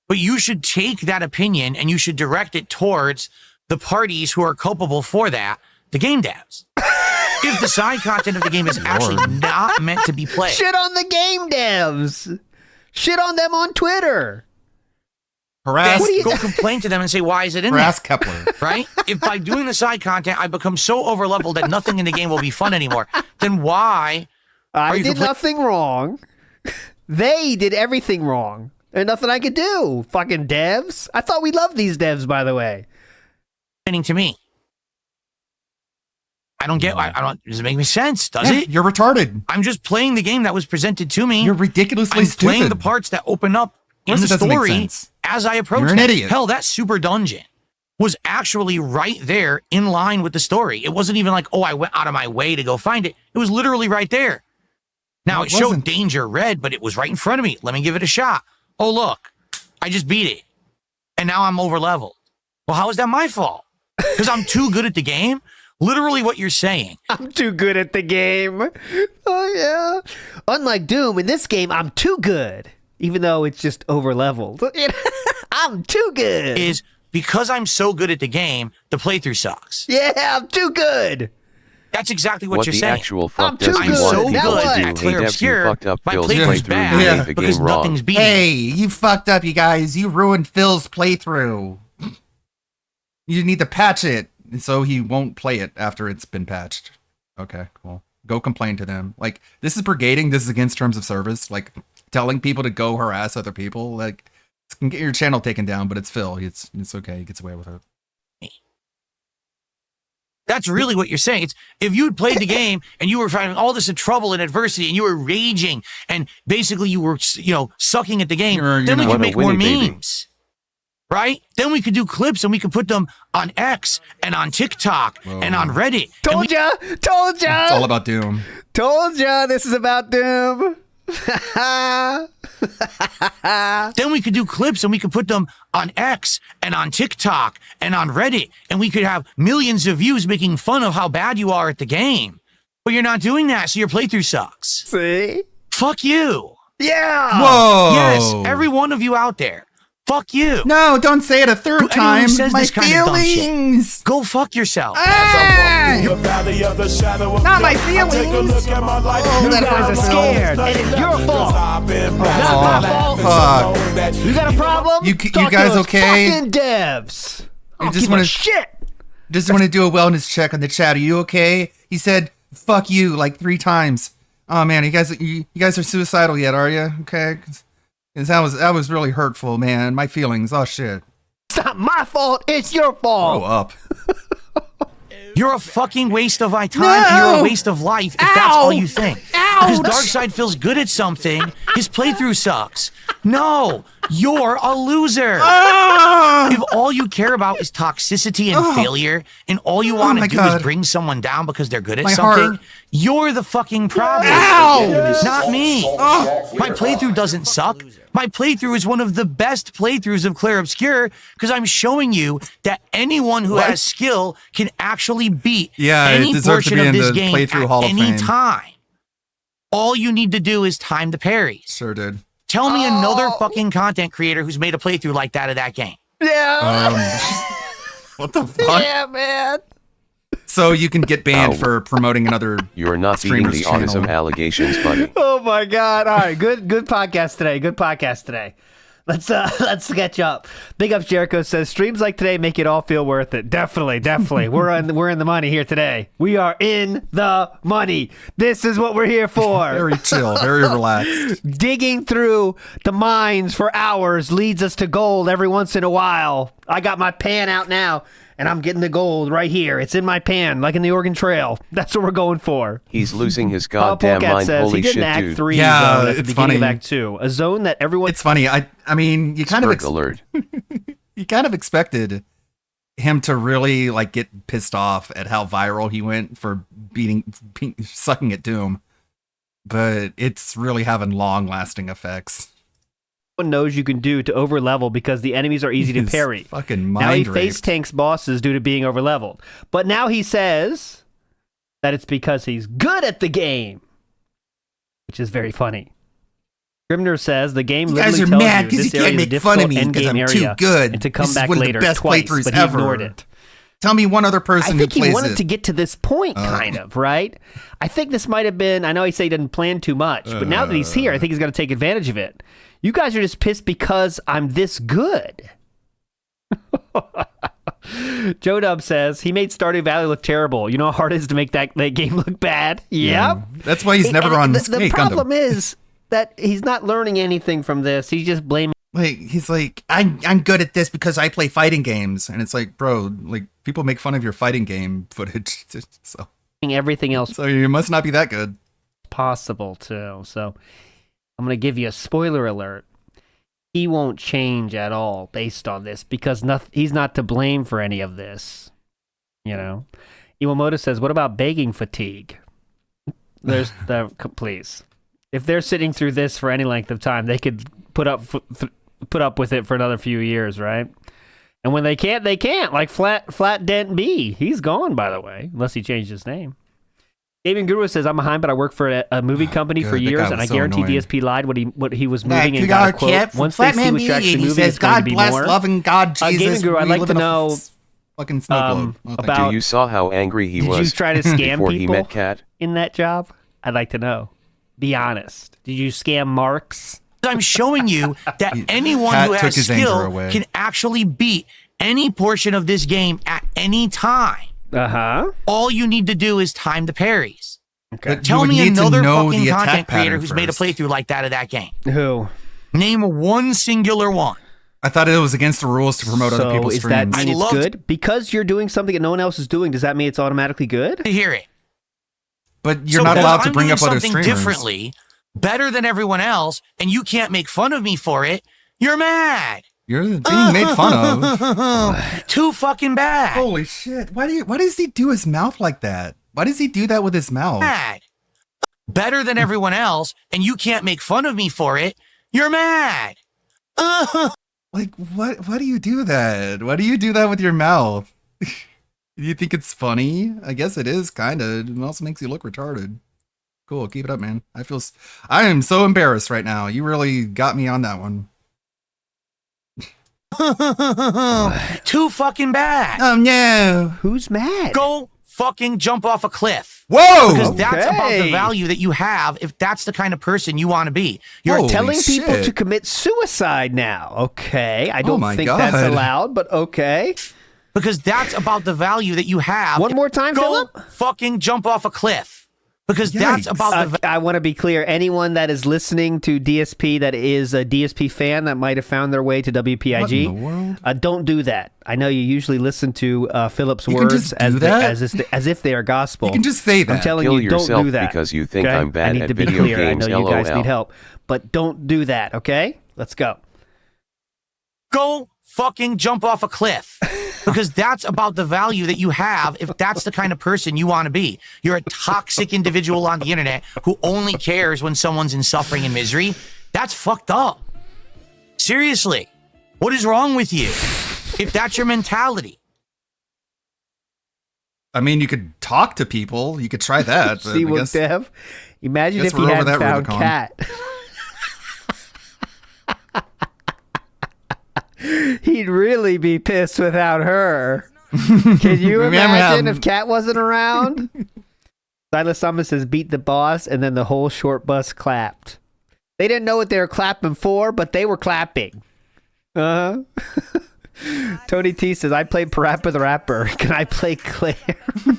but you should take that opinion and you should direct it towards the parties who are culpable for that, the game devs. If the side content of the game is actually not meant to be played. Shit on the game devs. Shit on them on Twitter. Harass. Then go complain to them and say, why is it in Harass there? Kepler. Right? If by doing the side content, I become so overleveled that nothing in the game will be fun anymore, then why are I you did complaining? nothing wrong. They did everything wrong. There's nothing I could do. Fucking devs. I thought we loved these devs, by the way. To me? I don't get. I don't. Does it make me sense? Does it? You're retarded. I'm just playing the game that was presented to me. You're ridiculously I'm stupid. playing the parts that open up in course the it doesn't make story sense. as I approach. You're an them. idiot. Hell, that super dungeon was actually right there in line with the story. It wasn't even like, oh, I went out of my way to go find it. It was literally right there. Now No, it it showed wasn't. danger red, but it was right in front of me. Let me give it a shot. Oh, look, I just beat it, and now I'm over leveled. Well, how is that my fault? Because I'm too good at the game. Literally what you're saying. I'm too good at the game. Oh, yeah. Unlike Doom, in this game, I'm too good. Even though it's just over-leveled. I'm too good. Is because I'm so good at the game, the playthrough sucks. Yeah, I'm too good. That's exactly what you're the saying. actual fuck I'm does too he good. want So people good to at do? Hey, Claire devs, you Obscure. fucked up My Phil's playthrough's playthrough. bad You made the because game wrong. nothing's beating. Hey, you fucked up, you guys. You ruined Phil's playthrough. You need to patch it so he won't play it after it's been patched. Okay, cool. Go complain to them. Like, this is brigading. This is against terms of service. Like, telling people to go harass other people. Like, it can get your channel taken down, but it's Phil. It's okay. He gets away with it. That's really what you're saying. It's if you had played the game and you were finding all this in trouble and adversity and you were raging and basically you were, sucking at the game, then we could make more memes. Right? Then we could do clips and we could put them on X and on TikTok and on Reddit. Told ya! Told ya! It's all about Doom. Told ya this is about Doom. Then we could do clips and we could put them on X and on TikTok and on Reddit, and we could have millions of views making fun of how bad you are at the game. But you're not doing that, so your playthrough sucks. See? Fuck you. Yeah. Whoa. Yes, every one of you out there. Fuck you. No, don't say it a third Anyone time. who says My this kind of dumb shit, feelings. go fuck yourself. Not my feelings. You guys are scared. It is your fault. Not my fault. Fuck. You got a problem? You Talk to guys those okay? Fucking devs. I don't just give a wanna- shit. Just want to do a wellness check on the chat. Are you okay? He said, fuck you, like 3 times. Oh, man, you guys are suicidal yet, are you? Okay. 'Cause that was really hurtful, man. My feelings. Oh, shit. It's not my fault. It's your fault. Grow up. You're a fucking waste of my time and you're a waste of life if that's all you think. Because Darkseid feels good at something, his playthrough sucks. No, you're a loser. If all you care about is toxicity and failure, and all you want to my do God. is bring someone down because they're good at My something, heart. you're the fucking problem. Not me. My playthrough doesn't suck. My playthrough is one of the best playthroughs of Claire Obscure because I'm showing you that anyone who has skill can actually beat Yeah, it any deserves to portion be of in this the game playthrough at Hall of any Fame. time. All you need to do is time the parries. Sure did. Tell me another fucking content creator who's made a playthrough like that of that game. Yeah. What the fuck? Yeah, man. So you can get banned for promoting another. You're not beating the streamer's autism channel. allegations, buddy. Oh my God! All right, good podcast today. Good podcast today. Let's sketch up. Big Ups Jericho says streams like today make it all feel worth it. Definitely. We're in the money here today. We are in the money. This is what we're here for. Very chill, very relaxed. Digging through the mines for hours leads us to gold every once in a while. I got my pan out now, and I'm getting the gold right here. It's in my pan, like in the Oregon Trail. That's what we're going for. He's losing his goddamn mind. Says Holy he did shit, an Act dude. 3 Yeah, zone at the it's beginning of funny. Act 2. A zone that everyone... It's funny. I mean, you kind of alert. You kind of expected him to really like get pissed off at how viral he went for sucking at Doom, but it's really having long-lasting effects. knows you can do to overlevel because the enemies are easy to He's parry. fucking Now he mind face raped. tanks bosses due to being overleveled. But now he says that it's because he's good at the game, which is very funny. Grimner says the game You literally guys are tells mad you because this you area can't is a make fun of difficult me because endgame I'm too area good. and to This come is back one of the later best twice, playthroughs but he ever. ignored it. Tell me one other person I think who he plays wanted it. to get to this point, kind of, right? I think this might have been, I know he said he didn't plan too much, but now that he's here, I think he's going to take advantage of it. You guys are just pissed because I'm this good. Joe Dub says, he made Stardew Valley look terrible. You know how hard it is to make that game look bad? Yep. That's why he's never on the Skate Gundam. problem is that he's not learning anything from this. He's just blaming. Like he's like, I'm good at this because I play fighting games, and it's like, bro, like people make fun of your fighting game footage, so everything else. So you must not be that good. Possible too. So I'm gonna give you a spoiler alert. He won't change at all based on this because he's not to blame for any of this. You know, Iwamoto says, "What about begging fatigue?" There's the please. If they're sitting through this for any length of time, they could put up with it for another few years, right? And when they can't, they can't. Like Flat Dent B, he's gone, by the way, unless he changed his name. David Guru says, "I'm behind, but I work for a movie company for God, that guy years, and was I so guarantee annoying. DSP lied what he was Nah, moving and you got a got a quote. kid from Once they see Flatman what you're actually B, he moving, says, it's going to God be bless more." loving God Jesus. Gaming Guru, I'd we like live to in a know fucking snow globe. Oh, thank you. about. You saw how angry he Did was you try to scam before he people met Kat? in that job? I'd like to know. Be honest. Did you scam Marks? I'm showing you that anyone Pat who took has his anger skill away. can actually beat any portion of this game at any time. Uh-huh. All you need to do is time the parries. Okay. Tell me another fucking content creator who's made a playthrough like that of that game. Who? Name one singular one. I thought it was against the rules to promote other people's is that streams. mean it's good? Because you're doing something that no one else is doing, does that mean it's automatically good? To hear it. But you're So not because allowed to I'm bring doing up other something streamers. differently, better than everyone else, and you can't make fun of me for it, you're mad. You're being made fun of. Too fucking bad. Holy shit. Why does he do his mouth like that? Why does he do that with his mouth? Mad. Better than everyone else, and you can't make fun of me for it, you're mad. Like, why do you do that? Why do you do that with your mouth? Do you think it's funny? I guess it is, kind of. It also makes you look retarded. Cool, keep it up, man. I am so embarrassed right now. You really got me on that one. Too fucking bad. Oh no. Who's mad? Go fucking jump off a cliff. Whoa! Because that's about the Okay. value that you have if that's the kind of person you want to be. You're telling people to commit suicide now. Okay. I don't my think God. that's allowed, but okay. Because that's about the value that you have. One more time, Go Philip. fucking jump off a cliff. Because that's about the I want to be clear. Anyone that is listening to DSP that is a DSP fan that might have found their way to WPIG, What in the world? don't do that. I know you usually listen to Philip's You can words just do as if they are gospel. You can just say that. I'm telling Kill you, don't yourself do that. because you think okay? I'm bad I need at to be video clear. games, I know you guys LOL. need help, but don't do that. Okay, let's go. Go fucking jump off a cliff. Because that's about the value that you have if that's the kind of person you want to be. You're a toxic individual on the internet who only cares when someone's in suffering and misery. That's fucked up. Seriously. What is wrong with you? If that's your mentality. I mean, you could talk to people. You could try that. But See I what guess, Dev? Imagine guess if he we're over hadn't that found Rubicon. Cat. He'd really be pissed without her. Can you Remember imagine how- if Cat wasn't around? Silas Summon says, beat the boss, and then the whole short bus clapped. They didn't know what they were clapping for, but they were clapping. Tony T says, I played Parappa the Rapper. Can I play Claire?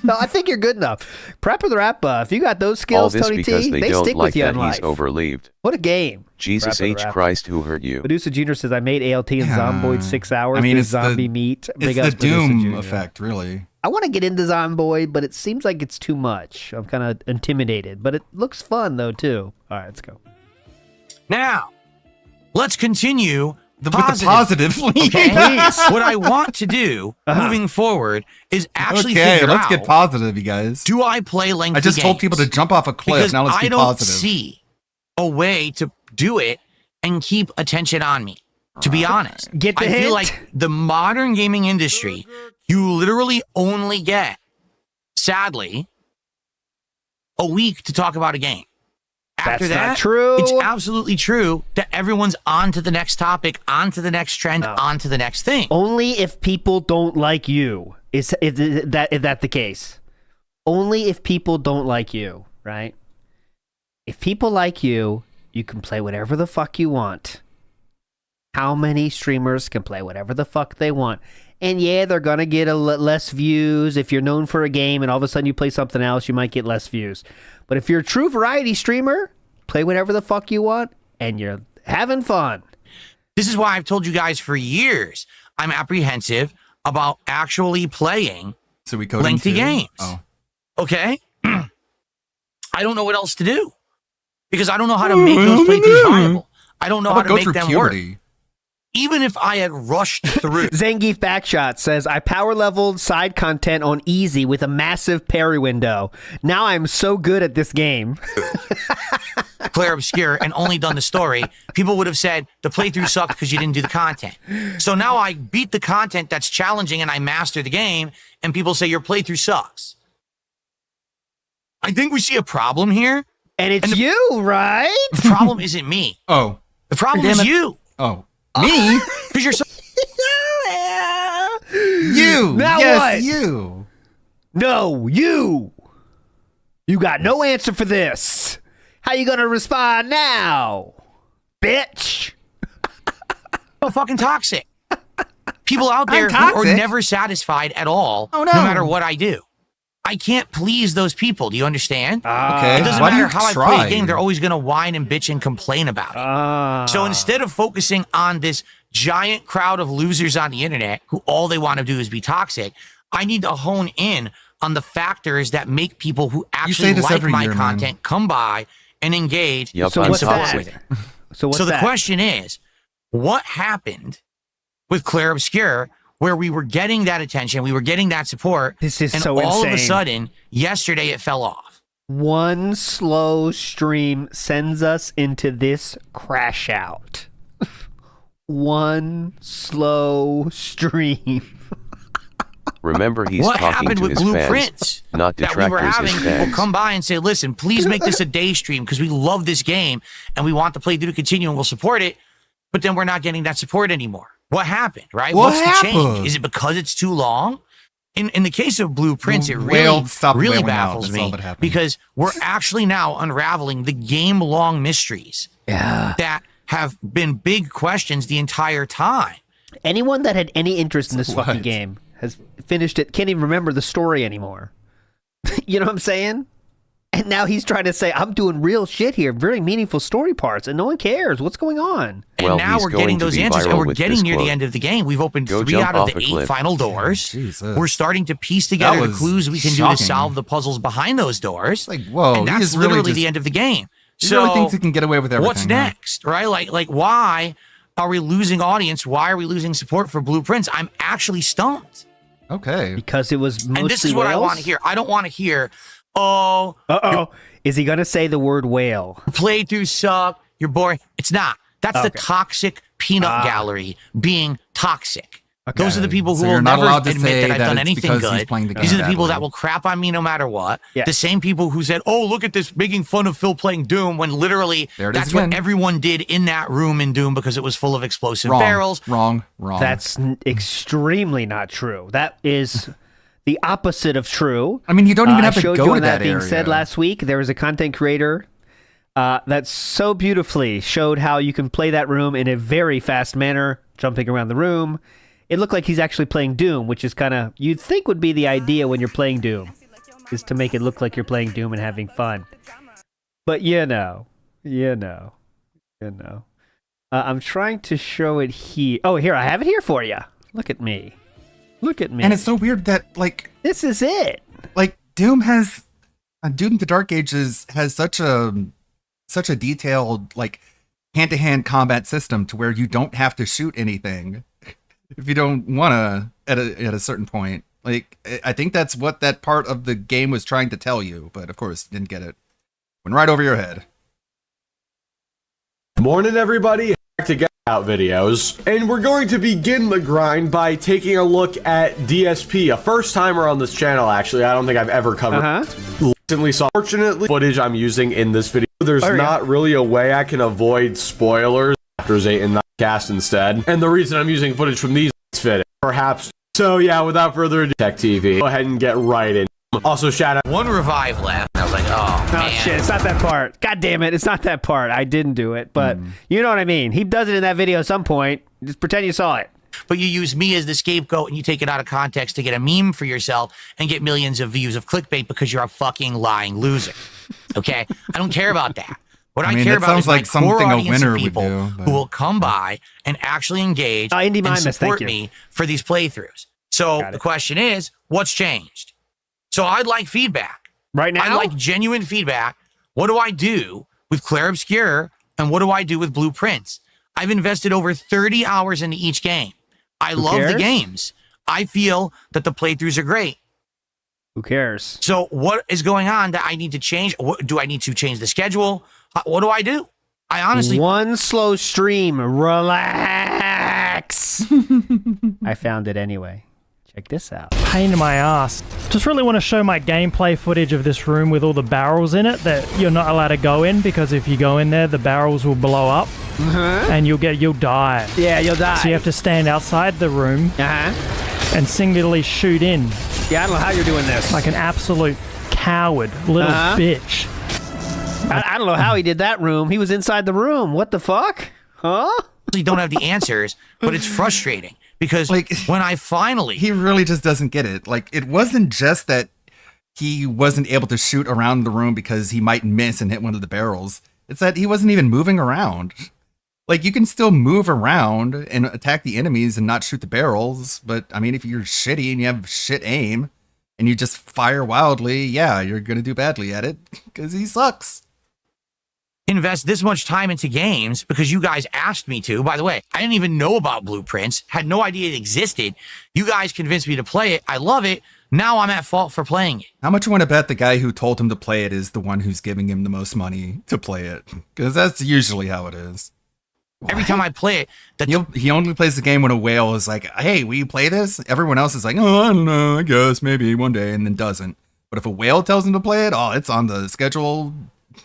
No, I think you're good enough. Parappa the Rapper, if you got those All skills, this Tony because T, they they don't stick like with you that in he's life. overleaved. What a game. Jesus Parappa the H. Rapper. Christ, who hurt you? Medusa Jr. says, I made ALT in Zomboid 6 hours. I mean, with it's zombie the, meat. It's Big the ups Medusa Doom Jr. effect, really. I want to get into Zomboid, but it seems like it's too much. I'm kind of intimidated, but it looks fun, though, too. All right, let's go. Now, let's continue With the positive. Okay? Please. What I want to do moving forward is actually figure let's out, get positive, you guys. do I play lengthy I just told games? people to jump off a cliff. Because Now let's I be don't positive. see a way to do it and keep attention on me. To be honest, Get the I hint? feel like the modern gaming industry, you literally only get, sadly, a week to talk about a game. After That's that, not true. it's absolutely true that everyone's on to the next topic, on to the next trend, on to the next thing. Only if people don't like you. Is that the case? Only if people don't like you, right? If people like you, you can play whatever the fuck you want. How many streamers can play whatever the fuck they want? And yeah, they're going to get less views. If you're known for a game and all of a sudden you play something else, you might get less views. But if you're a true variety streamer, play whatever the fuck you want and you're having fun. This is why I've told you guys for years, I'm apprehensive about actually playing lengthy games. Oh. Okay? I don't know what else to do because I don't know how to make those playthroughs viable. I don't know how to make them work. Even if I had rushed through. Zangief Backshot says, I power leveled side content on easy with a massive parry window. Now I'm so good at this game. Claire Obscure and only done the story, people would have said the playthrough sucked because you didn't do the content. So now I beat the content that's challenging and I master the game, and people say your playthrough sucks. I think we see a problem here. And it's you, right? The problem isn't me. Oh. The problem Damn is it. you. Oh. Me? Because you're so... You. Now yes, what? you. No, you. You got no answer for this. How you gonna respond now, bitch? So fucking toxic. People out there who are never satisfied at all, no matter what I do. I can't please those people. Do you understand? Okay. It doesn't Why do matter you how I try? play a game, they're always going to whine and bitch and complain about it. So instead of focusing on this giant crowd of losers on the internet who all they want to do is be toxic, I need to hone in on the factors that make people who actually this like every my year, content come by and engage Yup, So and what's support that? with it. So what's So the that? question is, what happened with Claire Obscure where we were getting that attention, we were getting that support, This is and so all of a insane. sudden, yesterday it fell off. One slow stream sends us into this crash out. One slow stream. Remember, he's What talking happened to with his Blueprints fans, not that we were detractors. having His people fans. come by and say, listen, please make this a day stream because we love this game and we want the playthrough to continue and we'll support it, but then we're not getting that support anymore. What happened, right? What What's the change? happened? Is it because it's too long? In the case of Blueprints, it Whale, stop really wailing out. baffles That's all me that happened. because we're actually now unraveling the game-long mysteries that have been big questions the entire time. Anyone that had any interest in this What? fucking game has finished it, can't even remember the story anymore. You know what I'm saying? And now he's trying to say, I'm doing real shit here, very meaningful story parts, and no one cares. What's going on? And Well, now he's we're going getting to those be answers, and viral we're with getting this near the quote. end of the game. We've opened Go 3 jump out of off the a 8 cliff. final doors. Jesus. We're starting to piece together the was clues we can do shocking. to solve the puzzles behind those doors. Like, whoa, and he that's is really literally just- the end of the game. He So really thinks he can get away with everything. what's next, right? Like why are we losing audience? Why are we losing support for Blueprints? I'm actually stumped. Okay. Because it was mostly And this is what I whales? want to hear. I don't want to hear, oh, Uh-oh. Is he going to say the word whale? playthrough suck, you're boring. It's not. That's the Okay. toxic peanut gallery being toxic. Okay. Those are the people who So will you're not never allowed to admit say that I've that done it's anything because he's good. playing the These are the game people badly. that will crap on me no matter what. Yes. The same people who said, "Oh, look at this, making fun of Phil playing Doom," when literally There it is that's what again. everyone did in that room in Doom because it was full of explosive Wrong. barrels. Wrong. That's extremely not true. That is the opposite of true. I mean, you don't even have I to showed go you to on that being area. said last week, there was a content creator that so beautifully showed how you can play that room in a very fast manner, jumping around the room. It looked like he's actually playing Doom, which is kind of, you'd think would be the idea when you're playing Doom, is to make it look like you're playing Doom and having fun. But I'm trying to show it here. Oh, here, I have it here for you. Look at me. Look at me. And it's so weird that, like... This is it. Like, Doom has... Doom the Dark Ages has such a detailed, like, hand-to-hand combat system to where you don't have to shoot anything if you don't want to at a certain point. Like, I think that's what that part of the game was trying to tell you, but of course, didn't get it. Went right over your head. Morning, everybody. Back to Get Out videos. And we're going to begin the grind by taking a look at DSP, a first timer on this channel, actually. I don't think I've ever covered recently. So, fortunately, footage I'm using in this video, there's not really a way I can avoid spoilers. Chapters 8 and 9 cast instead. And the reason I'm using footage from these is fitting, perhaps. So, yeah, without further ado, Tech TV, go ahead and get right in. Also, shout out. One revive left. I was like, oh, man. Shit, it's not that part. God damn it, it's not that part. I didn't do it, but you know what I mean. He does it in that video at some point. Just pretend you saw it. But you use me as the scapegoat and you take it out of context to get a meme for yourself and get millions of views of clickbait because you're a fucking lying loser. Okay? I don't care about that. What I care about is my core audience of people who will come by and actually engage and support me for these playthroughs. So the question is, what's changed? So I'd like feedback. Right now? I'd like genuine feedback. What do I do with Claire Obscure and what do I do with Blueprints? I've invested over 30 hours into each game. I love the games. I feel that the playthroughs are great. Who cares? So what is going on that I need to change? Do I need to change the schedule? What do I do? I honestly... One slow stream. Relax. I found it anyway. Check this out. Pain in my ass. Just really want to show my gameplay footage of this room with all the barrels in it that you're not allowed to go in because if you go in there, the barrels will blow up and you'll die. Yeah, you'll die. So you have to stand outside the room and singularly shoot in. Yeah, I don't know how you're doing this. Like an absolute coward, little bitch. I don't know how he did that room. He was inside the room. What the fuck? Huh? You don't have the answers, but it's frustrating. Because when I finally... He really just doesn't get it. Like, it wasn't just that he wasn't able to shoot around the room because he might miss and hit one of the barrels. It's that he wasn't even moving around. Like, you can still move around and attack the enemies and not shoot the barrels. But, I mean, if you're shitty and you have shit aim and you just fire wildly, yeah, you're going to do badly at it because he sucks. Invest this much time into games because you guys asked me to. By the way, I didn't even know about Blueprints, had no idea it existed. You guys convinced me to play it. I love it. Now I'm at fault for playing it. How much you want to bet the guy who told him to play it is the one who's giving him the most money to play it? Because that's usually how it is. Every time I play it, he only plays the game when a whale is like, hey, will you play this? Everyone else is like, oh, I don't know, I guess, maybe one day, and then doesn't. But if a whale tells him to play it, oh, it's on the schedule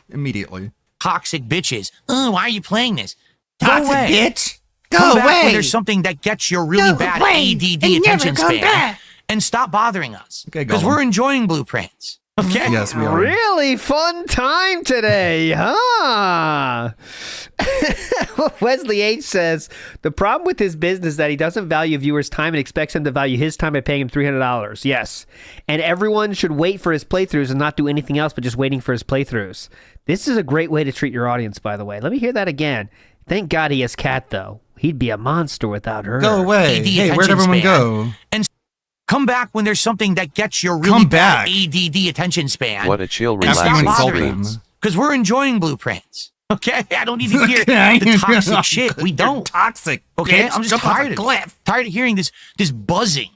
immediately. Toxic bitches. Why are you playing this? Toxic Go away. bitch. Come Go back away. when there's something that gets your really bad ADD attention span. And stop bothering us. Because we're enjoying Blueprints. Okay? Yes, we are. Really fun time today, huh? Wesley H says, the problem with his business is that he doesn't value viewers' time and expects them to value his time by paying him $300. Yes. And everyone should wait for his playthroughs and not do anything else but just waiting for his playthroughs. This is a great way to treat your audience, by the way. Let me hear that again. Thank God he has Kat, though. He'd be a monster without her. Go away. Hey, where'd everyone go? And come back when there's something that gets your really bad ADD attention span. What a chill, And relaxing stop bothering stream. us. Because we're enjoying Blueprints. Okay? I don't need to hear the toxic shit. We don't. Toxic. Okay? Bitch, I'm just jump off tired a of cliff. it. Tired of hearing this buzzing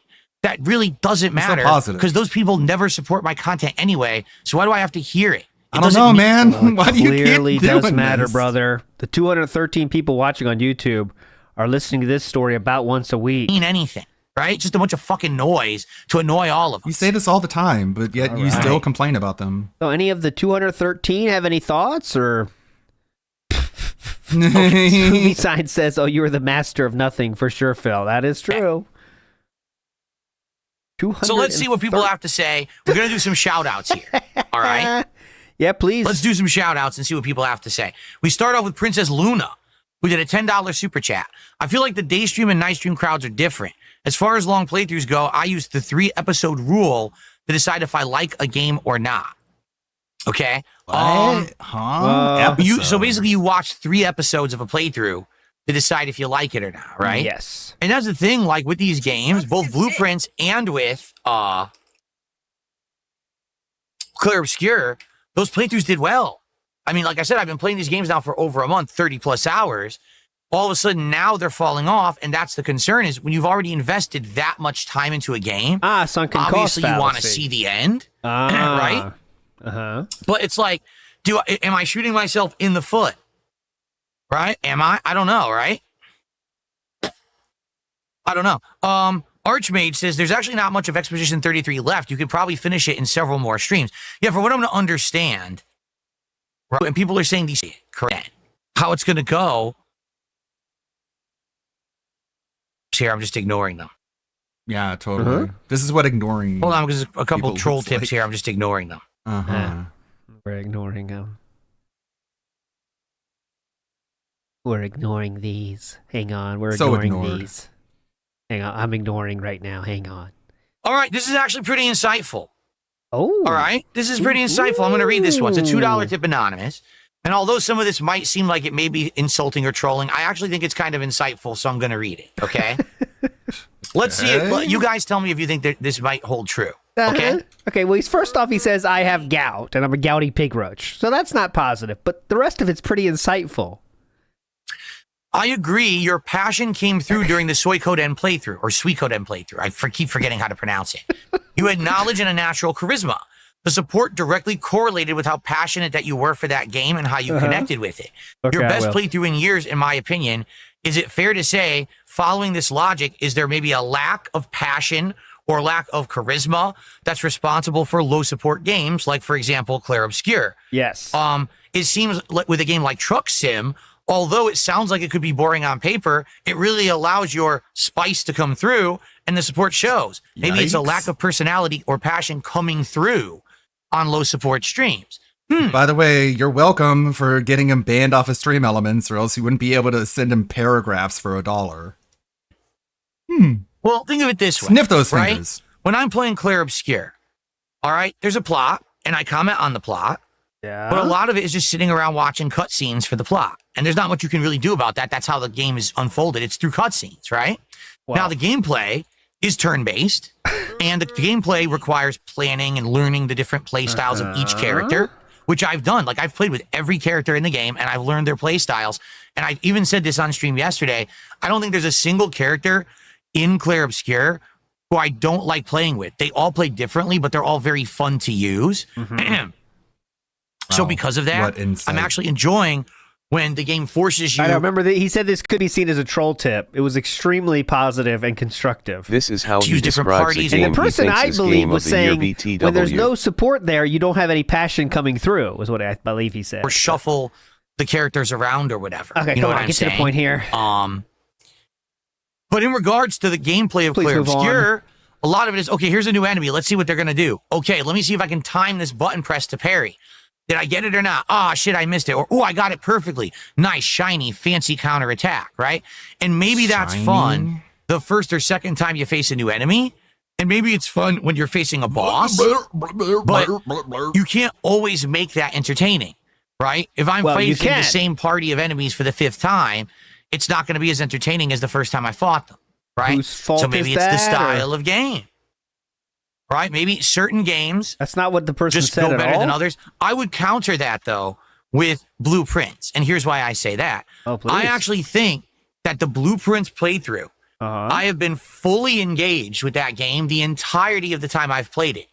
that really doesn't It's so matter. positive. Because those people never support my content anyway. So why do I have to hear it? I don't know, man. Why do you Clearly keep doing does matter, this? brother. The 213 people watching on YouTube are listening to this story about once a week. Mean anything. right? Just a bunch of fucking noise to annoy all of us. You say this all the time, but yet you still complain about them. So any of the 213 have any thoughts or? Movie sign says, "Oh, you were the master of nothing for sure, Phil." That is true. So let's see what people have to say. We're gonna do some shout outs here. All right. Yeah, please. Let's do some shout outs and see what people have to say. We start off with Princess Luna, who did a $10 super chat. I feel like the day stream and night stream crowds are different. As far as long playthroughs go, I use the 3-episode rule to decide if I like a game or not. Okay. So basically you watch 3 episodes of a playthrough to decide if you like it or not, right? Yes. And that's the thing, like with these games, both Blueprints and with Clear Obscure, those playthroughs did well. I mean, like I said, I've been playing these games now for over a month, 30 plus hours. All of a sudden now they're falling off, and that's the concern, is when you've already invested that much time into a game, sunken cost obviously you want to fallacy. see the end, right? But it's like, am I shooting myself in the foot? Right? Am I? I don't know, right? I don't know. Archmage says there's actually not much of Expedition 33 left. You could probably finish it in several more streams. Yeah, for what I'm going to understand, right, and people are saying these correct, how it's going to go. Here, I'm just ignoring them. Yeah, totally. This is what ignoring. Hold on, because a couple troll looks tips like. here. I'm just ignoring them. We're ignoring them. We're ignoring these. Hang on, we're So ignoring ignored. these. Hang on, I'm ignoring right now. Hang on. All right, this is actually pretty insightful. Oh. All right, this is pretty insightful. I'm going to read this one. It's a $2 tip anonymous. And although some of this might seem like it may be insulting or trolling, I actually think it's kind of insightful, so I'm going to read it, okay? Let's see it. You guys tell me if you think that this might hold true, okay? Okay, well, first off, he says, I have gout, and I'm a gouty pig roach. So that's not positive, but the rest of it's pretty insightful. I agree. Your passion came through during the Suikoden playthrough, or Suikoden playthrough. I keep forgetting how to pronounce it. You had knowledge and a natural charisma. The support directly correlated with how passionate that you were for that game and how you connected with it. Okay, Your I best will. playthrough in years, in my opinion. Is it fair to say, following this logic, is there maybe a lack of passion or lack of charisma that's responsible for low support games, like, for example, Clair Obscur? Yes. It seems like with a game like Truck Sim, although it sounds like it could be boring on paper, it really allows your spice to come through, and the support shows. Maybe it's a Yikes. lack of personality or passion coming through on low support streams. By the way, you're welcome for getting him banned off of Stream Elements, or else you wouldn't be able to send him paragraphs for $1. Well, think of it this way. Sniff those right? fingers. When I'm playing Clair Obscur, all right, there's a plot, and I comment on the plot. Yeah. But a lot of it is just sitting around watching cutscenes for the plot. And there's not much you can really do about that. That's how the game is unfolded. It's through cutscenes, right? Now, the gameplay is turn-based, and the gameplay requires planning and learning the different play styles of each character, which I've done. Like, I've played with every character in the game, and I've learned their play styles. And I even said this on stream yesterday. I don't think there's a single character in Clair Obscur who I don't like playing with. They all play differently, but they're all very fun to use. So because of that, I'm actually enjoying when the game forces you. I remember that he said this could be seen as a troll tip. It was extremely positive and constructive. This is how he use different describes parties. a game And the he person thinks I is believe game was of the year saying BTW. when there's no support there, you don't have any passion coming through, was what I believe he said. Or shuffle the characters around or whatever. Okay, you know come what on, I'm get saying? to the point here. But in regards to the gameplay of Please Clair move on. Obscur, a lot of it is, okay, here's a new enemy. Let's see what they're going to do. Okay, let me see if I can time this button press to parry. Did I get it or not? Ah, shit, I missed it. Or, oh, I got it perfectly. Nice, shiny, fancy counterattack, right? And maybe that's fun the first or second time you face a new enemy. And maybe it's fun when you're facing a boss. But you can't always make that entertaining, right? If I'm Well, you facing the can. same party of enemies for the 5th time, it's not going to be as entertaining as the first time I fought them, right? Whose fault So maybe is it's the that, style or- of game, right? Maybe certain games That's not what the person just said go at better all. than others. I would counter that, though, with Blueprints. And here's why I say that. Oh, please. I actually think that the Blueprints playthrough, I have been fully engaged with that game the entirety of the time I've played it.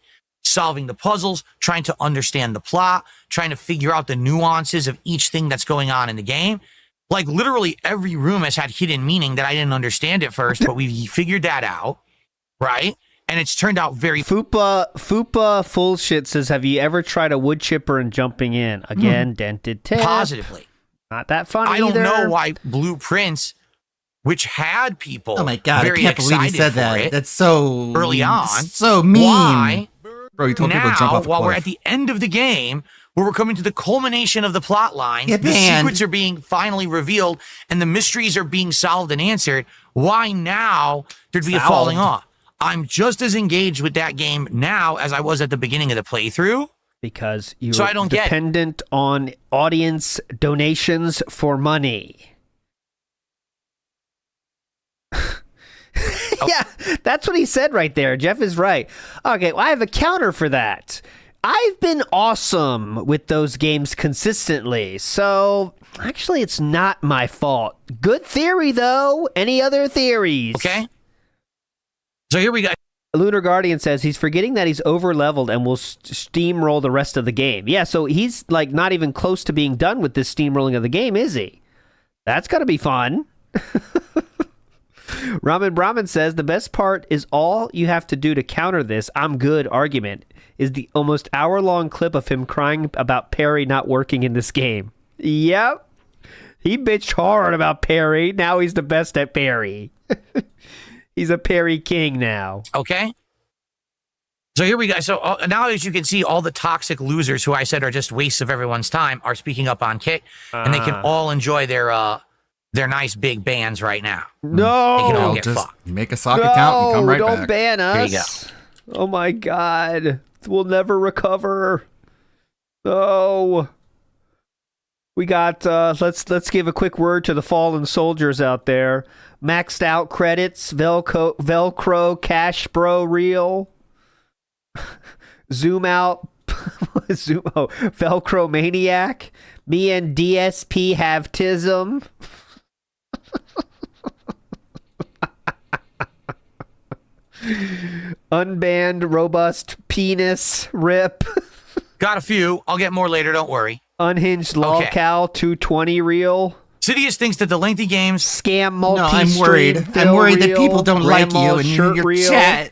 Solving the puzzles, trying to understand the plot, trying to figure out the nuances of each thing that's going on in the game. Like, literally every room has had hidden meaning that I didn't understand at first, but we figured that out. right? And it's turned out very... Fupa full shit says, have you ever tried a wood chipper and jumping in? Again, dented tip. Positively. Not that fun I either. don't know why Blueprints, which had people Oh my god, very I can't believe you excited said for that. it That's so early on. So mean. Why? Bro, you told people to jump Now, off a while we're cliff. at the end of the game, where we're coming to the culmination of the plot lines, Get the banned. secrets are being finally revealed, and the mysteries are being solved and answered, why now there'd be a falling off? I'm just as engaged with that game now as I was at the beginning of the playthrough. Because you're So I don't get- dependent on audience donations for money. Yeah, that's what he said right there. Jeff is right. Okay, well, I have a counter for that. I've been awesome with those games consistently, so actually it's not my fault. Good theory, though. Any other theories? Okay. So here we go. Lunar Guardian says he's forgetting that he's over-leveled and will steamroll the rest of the game. Yeah, so he's like not even close to being done with this steamrolling of the game, is he? That's got to be fun. Ramen Brahman says the best part is all you have to do to counter this I'm good argument is the almost hour-long clip of him crying about parry not working in this game. Yep. He bitched hard about parry. Now he's the best at parry. He's a parry king now. Okay. So here we go. So now, as you can see, all the toxic losers who I said are just wastes of everyone's time are speaking up on Kick, and they can all enjoy their nice big bans right now. No, they can all get just fucked. make a sock account and come right don't back. ban us. There you go. Oh my god. We'll never recover. No. We got let's give a quick word to the fallen soldiers out there. Maxed out credits, Velcro Cash Bro Reel. Zoom out Velcro Maniac. Me and DSP have tism. Unbanned robust penis rip. Got a few. I'll get more later. Don't worry. Unhinged lolcow 220 reel. Sidious thinks that the lengthy games scam multi. No, I'm worried. I'm worried that people don't like you and your chat.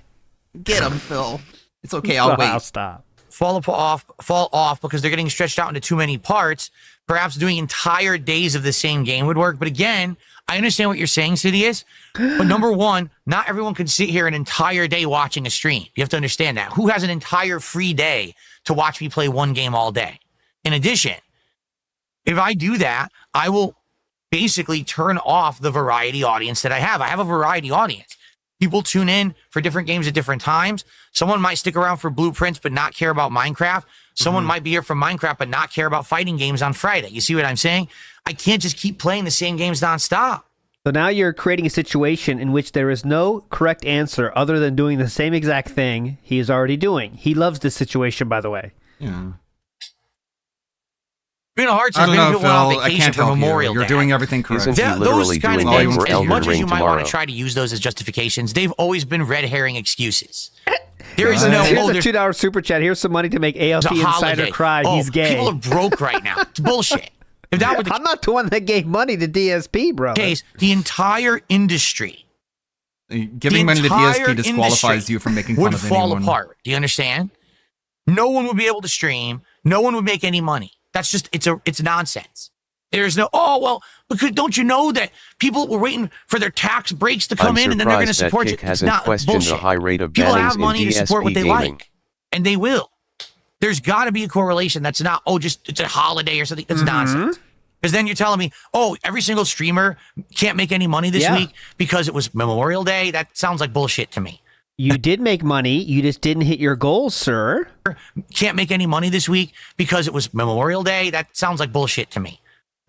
Get them, Phil. It's okay. I'll wait. I'll stop. Fall off because they're getting stretched out into too many parts. Perhaps doing entire days of the same game would work. But again, I understand what you're saying, Sidious. But number one, not everyone can sit here an entire day watching a stream. You have to understand that. Who has an entire free day to watch me play one game all day? In addition, if I do that, I will basically turn off the variety audience that I have. I have a variety audience. People tune in for different games at different times. Someone might stick around for Blueprints but not care about Minecraft. Someone might be here for Minecraft but not care about fighting games on Friday. You see what I'm saying? I can't just keep playing the same games nonstop. So now you're creating a situation in which there is no correct answer other than doing the same exact thing he is already doing. He loves this situation, by the way. Yeah. Being a hard I don't people know, went on Phil. I vacation can't for help you. Memorial You're Day. doing everything correct. Isn't he literally Those kind doing of that things, for as Elden much as Ring you might want tomorrow? to try to use those as justifications, they've always been red herring excuses. There is Here's no, a $2 super chat. Here's some money to make it's ALT a Insider holiday. cry. Oh, He's gay. People are broke right now. It's bullshit. If that were the I'm not the one that gave money to DSP, bro. case, the entire industry, Giving money to DSP disqualifies you from making fun would of fall anyone. apart. Do you understand? No one would be able to stream. No one would make any money. That's just it's nonsense. There's no because don't you know that people were waiting for their tax breaks to come I'm in and then they're going to surprised that support you? Kick It's hasn't not questioned bullshit. the high rate of People bannings have in money to support what DSP they gaming. like, and they will. There's got to be a correlation. That's not just it's a holiday or something. That's nonsense. Because then you're telling me, every single streamer can't make any money this week because it was Memorial Day. That sounds like bullshit to me. You did make money. You just didn't hit your goals, sir. Can't make any money this week because it was Memorial Day. That sounds like bullshit to me.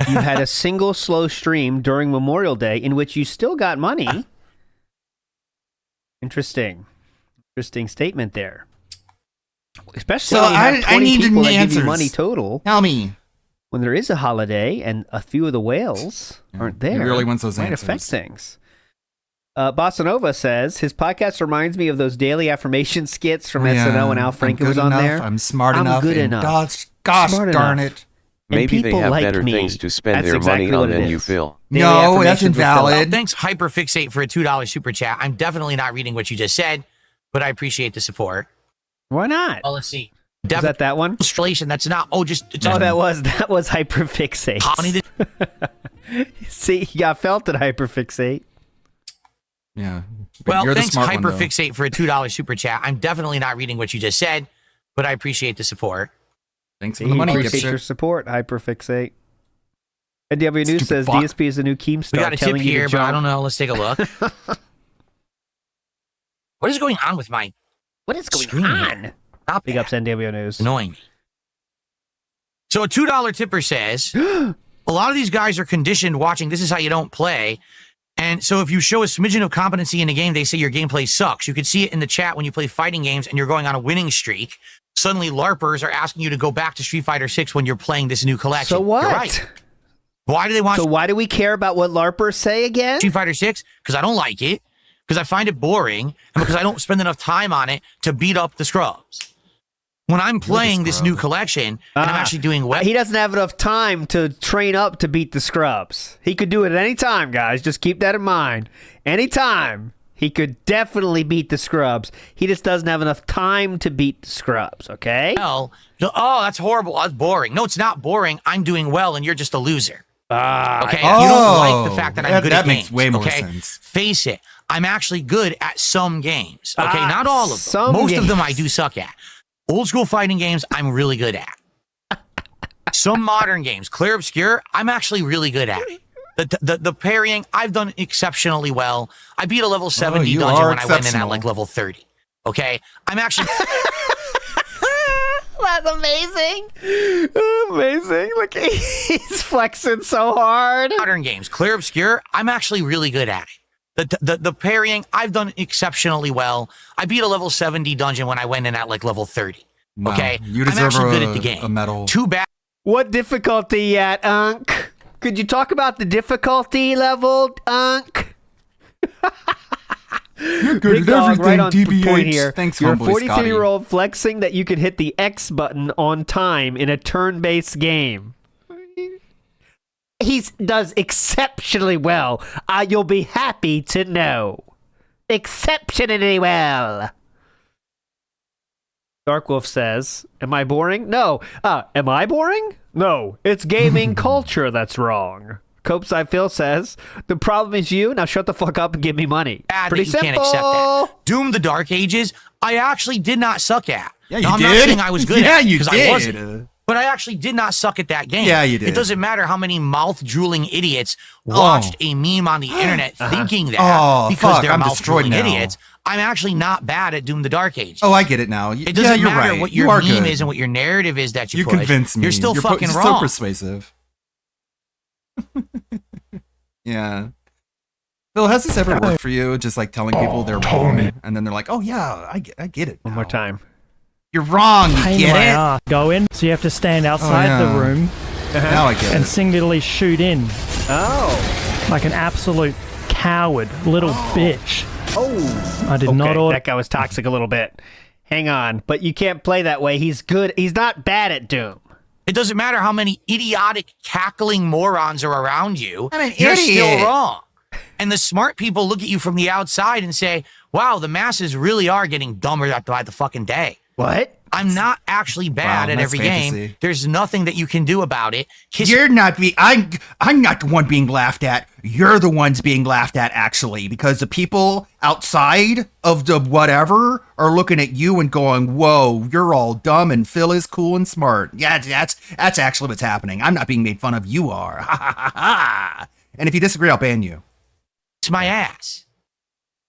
You had a single slow stream during Memorial Day in which you still got money. Interesting statement there. Especially So when you have 20 I need people that give answers. you money total. Tell me. When there is a holiday and a few of the whales aren't there, really wants those might answers. affect things. Bossa Nova says his podcast reminds me of those daily affirmation skits from SNL when Al Franken was on there. I'm smart enough. Good and enough. Gosh Smart darn enough. it. Maybe they people have like better me. things to spend That's their exactly money what on it than you is. feel. Daily No, that's affirmations with Philip. invalid. Thanks, Hyperfixate, for a $2 super chat. I'm definitely not reading what you just said, but I appreciate the support. Why not? Well, let's see. Is that one? Installation. That's not. Oh, just. It's Oh, that was Hyperfixate. How many See, you got felt at Hyperfixate. Yeah. But Well, you're the thanks, smart one, though. Hyperfixate, for a $2 super chat. I'm definitely not reading what you just said, but I appreciate the support. Thanks He appreciates your support, Hyperfixate. NW News says fuck. DSP is the new Keemstar. We got a tip telling you to here, but I jump. don't know. Let's take a look. What is going on with my? What is going screen on? here? Stop Big ups NW News. Annoying me. So a $2 tipper says, a lot of these guys are conditioned watching This Is How You Don't Play. And so if you show a smidgen of competency in a game, they say your gameplay sucks. You can see it in the chat when you play fighting games and you're going on a winning streak. Suddenly LARPers are asking you to go back to Street Fighter 6 when you're playing this new collection. So what? You're right. Why do they want? So why do we care about what LARPers say again? Street Fighter 6? Because I don't like it. Because I find it boring. And because I don't spend enough time on it to beat up the scrubs. When I'm playing this new collection and I'm actually doing well. He doesn't have enough time to train up to beat the scrubs. He could do it at any time, guys. Just keep that in mind. Anytime. He could definitely beat the scrubs. He just doesn't have enough time to beat the scrubs, okay? Oh, that's horrible. That's boring. No, it's not boring. I'm doing well and you're just a loser. Okay? You don't like the fact that I'm good at games. That makes way more okay? sense. Face it. I'm actually good at some games. Okay? Not all of them. some Most of them games. I do suck at. Old school fighting games, I'm really good at. Some modern games, Clear Obscure, I'm actually really good at. The parrying, I've done exceptionally well. I beat a level 70 you dungeon are when I went in at exceptional. like level 30. Okay? I'm actually That's amazing. Amazing. Look, he's flexing so hard. modern games, Clear Obscure, I'm actually really good at it. The parrying, I've done exceptionally well. I beat a level 70 dungeon when I went in at like level 30. Wow. Okay? You I'm deserve actually good at the a game. medal. Too bad. What difficulty at Unk? Could you talk about the difficulty level, Unk? You're Big at dog, everything, right on TBH. point here. Thanks, You're a homeboy Scotty. 43-year-old flexing that you can hit the X button on time in a turn-based game. He does exceptionally well. You'll be happy to know. Exceptionally well. Darkwolf says, am I boring? No. Am I boring? No. It's gaming culture that's wrong. Copes I Feel says, the problem is you. Now shut the fuck up and give me money. Bad Pretty that you simple. can't accept that. Doom the Dark Ages, I actually did not suck at. Yeah, you now, I'm did. not saying I was good Yeah, at it you because did. I wasn't. But I actually did not suck at that game. Yeah, you did. It doesn't matter how many mouth-drooling idiots watched a meme on the internet thinking that Oh, because fuck, they're I'm destroyed mouth-drooling now. idiots. I'm actually not bad at Doom the Dark Ages. Oh, I get it now. It doesn't you're matter right. what You your are meme good. is and what your narrative is that you You push. convinced me. You're still fucking so wrong. persuasive. Yeah. Phil, has this ever worked for you? Just like telling people they're wrong, and then they're like, "Oh yeah, I get it." One more time. You're wrong. You Pain in get my it? ass. Go in, so you have to stand outside yeah. the room Now I get and it. singularly shoot in Oh. like an absolute coward, little bitch. Oh. I did Okay, not order. that guy was toxic a little bit. Hang on. But you can't play that way. He's good. He's not bad at Doom. It doesn't matter how many idiotic, cackling morons are around you. I'm an You're idiot. still wrong. And the smart people look at you from the outside and say, wow, the masses really are getting dumber by the fucking day. What? I'm not actually bad Wow, at that's every fantasy. game. There's nothing that you can do about it. You're not I'm not the one being laughed at. You're the ones being laughed at, actually, because the people outside of the whatever are looking at you and going, "Whoa, you're all dumb, and Phil is cool and smart." Yeah, that's actually what's happening. I'm not being made fun of. You are. Ha ha ha ha. And if you disagree, I'll ban you. It's my ass.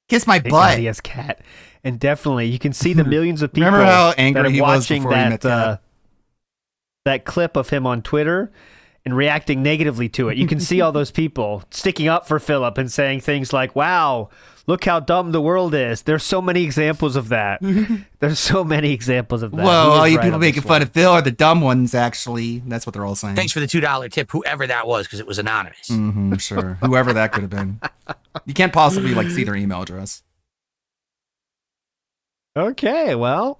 Kiss my Big butt. Adios cat. And definitely, you can see the millions of people Remember how that angry are he was watching before he met Ted? that clip of him on Twitter and reacting negatively to it. You can see all those people sticking up for Philip and saying things like, wow, look how dumb the world is. There's so many examples of that. There's so many examples of that. Whoa, He is all you right people on making this fun one. of Phil are the dumb ones, actually. That's what they're all saying. Thanks for the $2 tip, whoever that was, because it was anonymous. Mm-hmm, sure. Whoever that could have been. You can't possibly see their email address. Okay, well,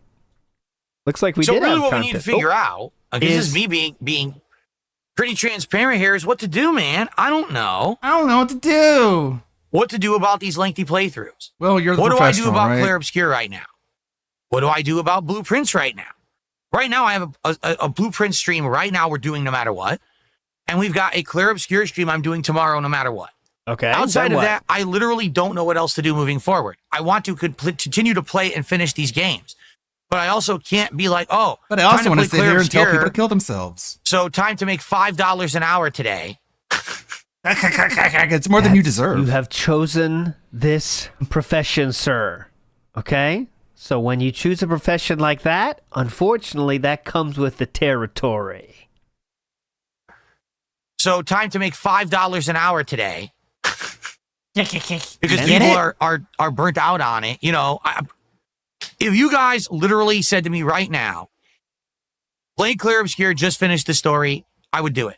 looks like we so did really have what content. we need to figure out, this is- is me being pretty transparent here is what to do, man. I don't know. I don't know what to do. What to do about these lengthy playthroughs? Well, you're the What do I do professional, about right? Claire Obscure right now? What do I do about Blueprints right now? Right now, I have a Blueprint stream right now we're doing no matter what. And we've got a Claire Obscure stream I'm doing tomorrow no matter what. Okay. Outside then of what? that, I literally don't know what else to do moving forward. I want to continue to play and finish these games. But I also can't be like, oh, But I also time want to to play sit Claire here and tell Obscure, people to kill themselves. so time to make $5 an hour today. It's more than you deserve. You have chosen this profession, sir. Okay? So when you choose a profession like that, unfortunately, that comes with the territory. So time to make $5 an hour today. Because Get people it? are burnt out on it. You know, if you guys literally said to me right now, play Claire Obscure, just finish the story, I would do it.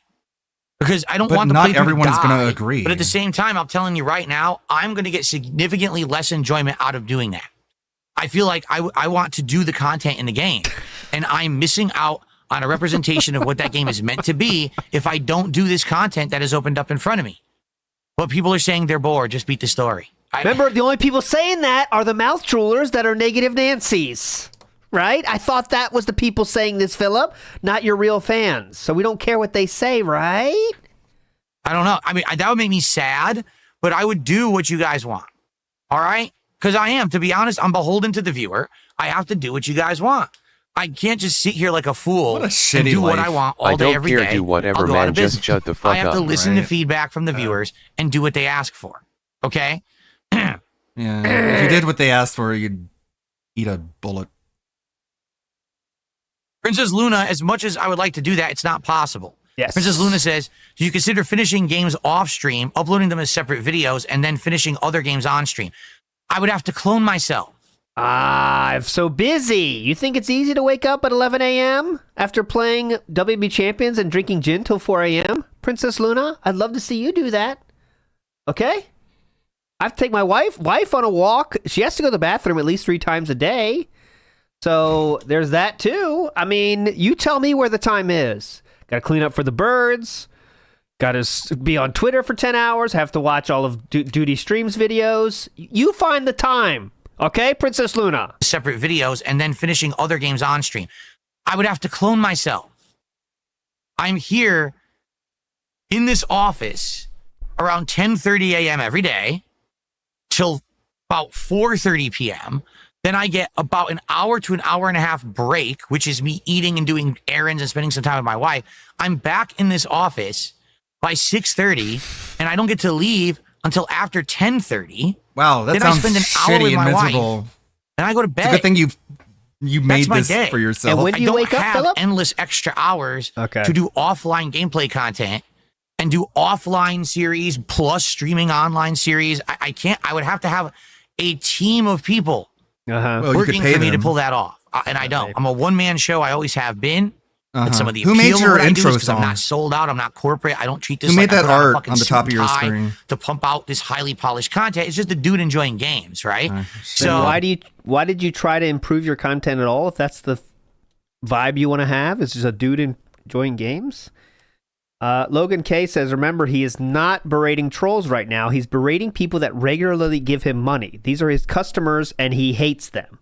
Because I don't But want the not playthrough everyone's to gonna die. agree. But at the same time, I'm telling you right now, I'm going to get significantly less enjoyment out of doing that. I feel like I want to do the content in the game, and I'm missing out on a representation of what that game is meant to be if I don't do this content that is opened up in front of me. But people are saying they're bored, just beat the story. Remember, the only people saying that are the mouth droolers that are negative Nancy's. Right? I thought that was the people saying this, Philip, not your real fans. So we don't care what they say, right? I don't know. I mean, that would make me sad, but I would do what you guys want. All right? Because I am, to be honest, I'm beholden to the viewer. I have to do what you guys want. I can't just sit here like a fool and shitty do what life. I want all I day, don't every care, day. do whatever, I'll go out man, of just business. shut the fuck I have to up. listen to Right. feedback from the viewers and do what they ask for. Okay? Yeah. If you did what they asked for, you'd eat a bullet. Princess Luna, as much as I would like to do that, it's not possible. Yes. Princess Luna says, do you consider finishing games off stream, uploading them as separate videos, and then finishing other games on stream? I would have to clone myself. I'm so busy. You think it's easy to wake up at 11 a.m. after playing WB Champions and drinking gin till 4 a.m.? Princess Luna, I'd love to see you do that. Okay? I have to take my wife on a walk. She has to go to the bathroom at least 3 times a day. So there's that too. I mean, you tell me where the time is. Got to clean up for the birds. Got to be on Twitter for 10 hours. Have to watch all of Duty Streams videos. You find the time. Okay, Princess Luna? Separate videos and then finishing other games on stream. I would have to clone myself. I'm here in this office around 10:30 a.m. every day till about 4:30 p.m. Then I get about an hour to an hour and a half break, which is me eating and doing errands and spending some time with my wife. I'm back in this office by 6:30, and I don't get to leave until after 10:30. Wow, that then sounds I spend an hour shitty with and my miserable. wife, and I go to bed. It's a good thing you made That's my this day. for yourself. And when do you I don't wake up, have Philip? endless extra hours Okay. to do offline gameplay content and do offline series plus streaming online series. I can't. I would have to have a team of people Uh-huh. Well, you could working pay for me to them. pull that off, and I don't. I'm a one-man show. I always have been. But some of the Who made appeal your of what I do intro is 'cause I'm song? not sold out. I'm not corporate. I don't treat this Who like made I that put on a art fucking on the top of suit your and tie screen? to pump out this highly polished content. It's just a dude enjoying games, right? Then So why did you try to improve your content at all if that's the vibe you want to have? Is just a dude enjoying games? Logan K says, remember, he is not berating trolls right now. He's berating people that regularly give him money. These are his customers, and he hates them.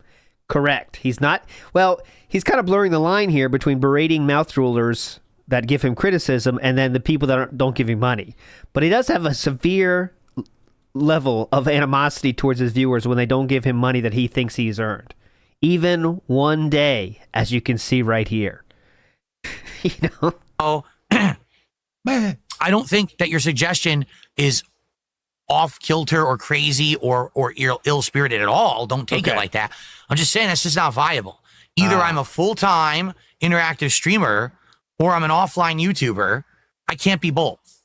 Correct. He's not... Well, he's kind of blurring the line here between berating mouth rulers that give him criticism and then the people that don't give him money. But he does have a severe level of animosity towards his viewers when they don't give him money that he thinks he's earned. Even one day, as you can see right here. You know? I don't think that your suggestion is off kilter or crazy or ill-spirited at all. Don't take it like that. I'm just saying that's just not viable. Either I'm a full-time interactive streamer or I'm an offline YouTuber. I can't be both.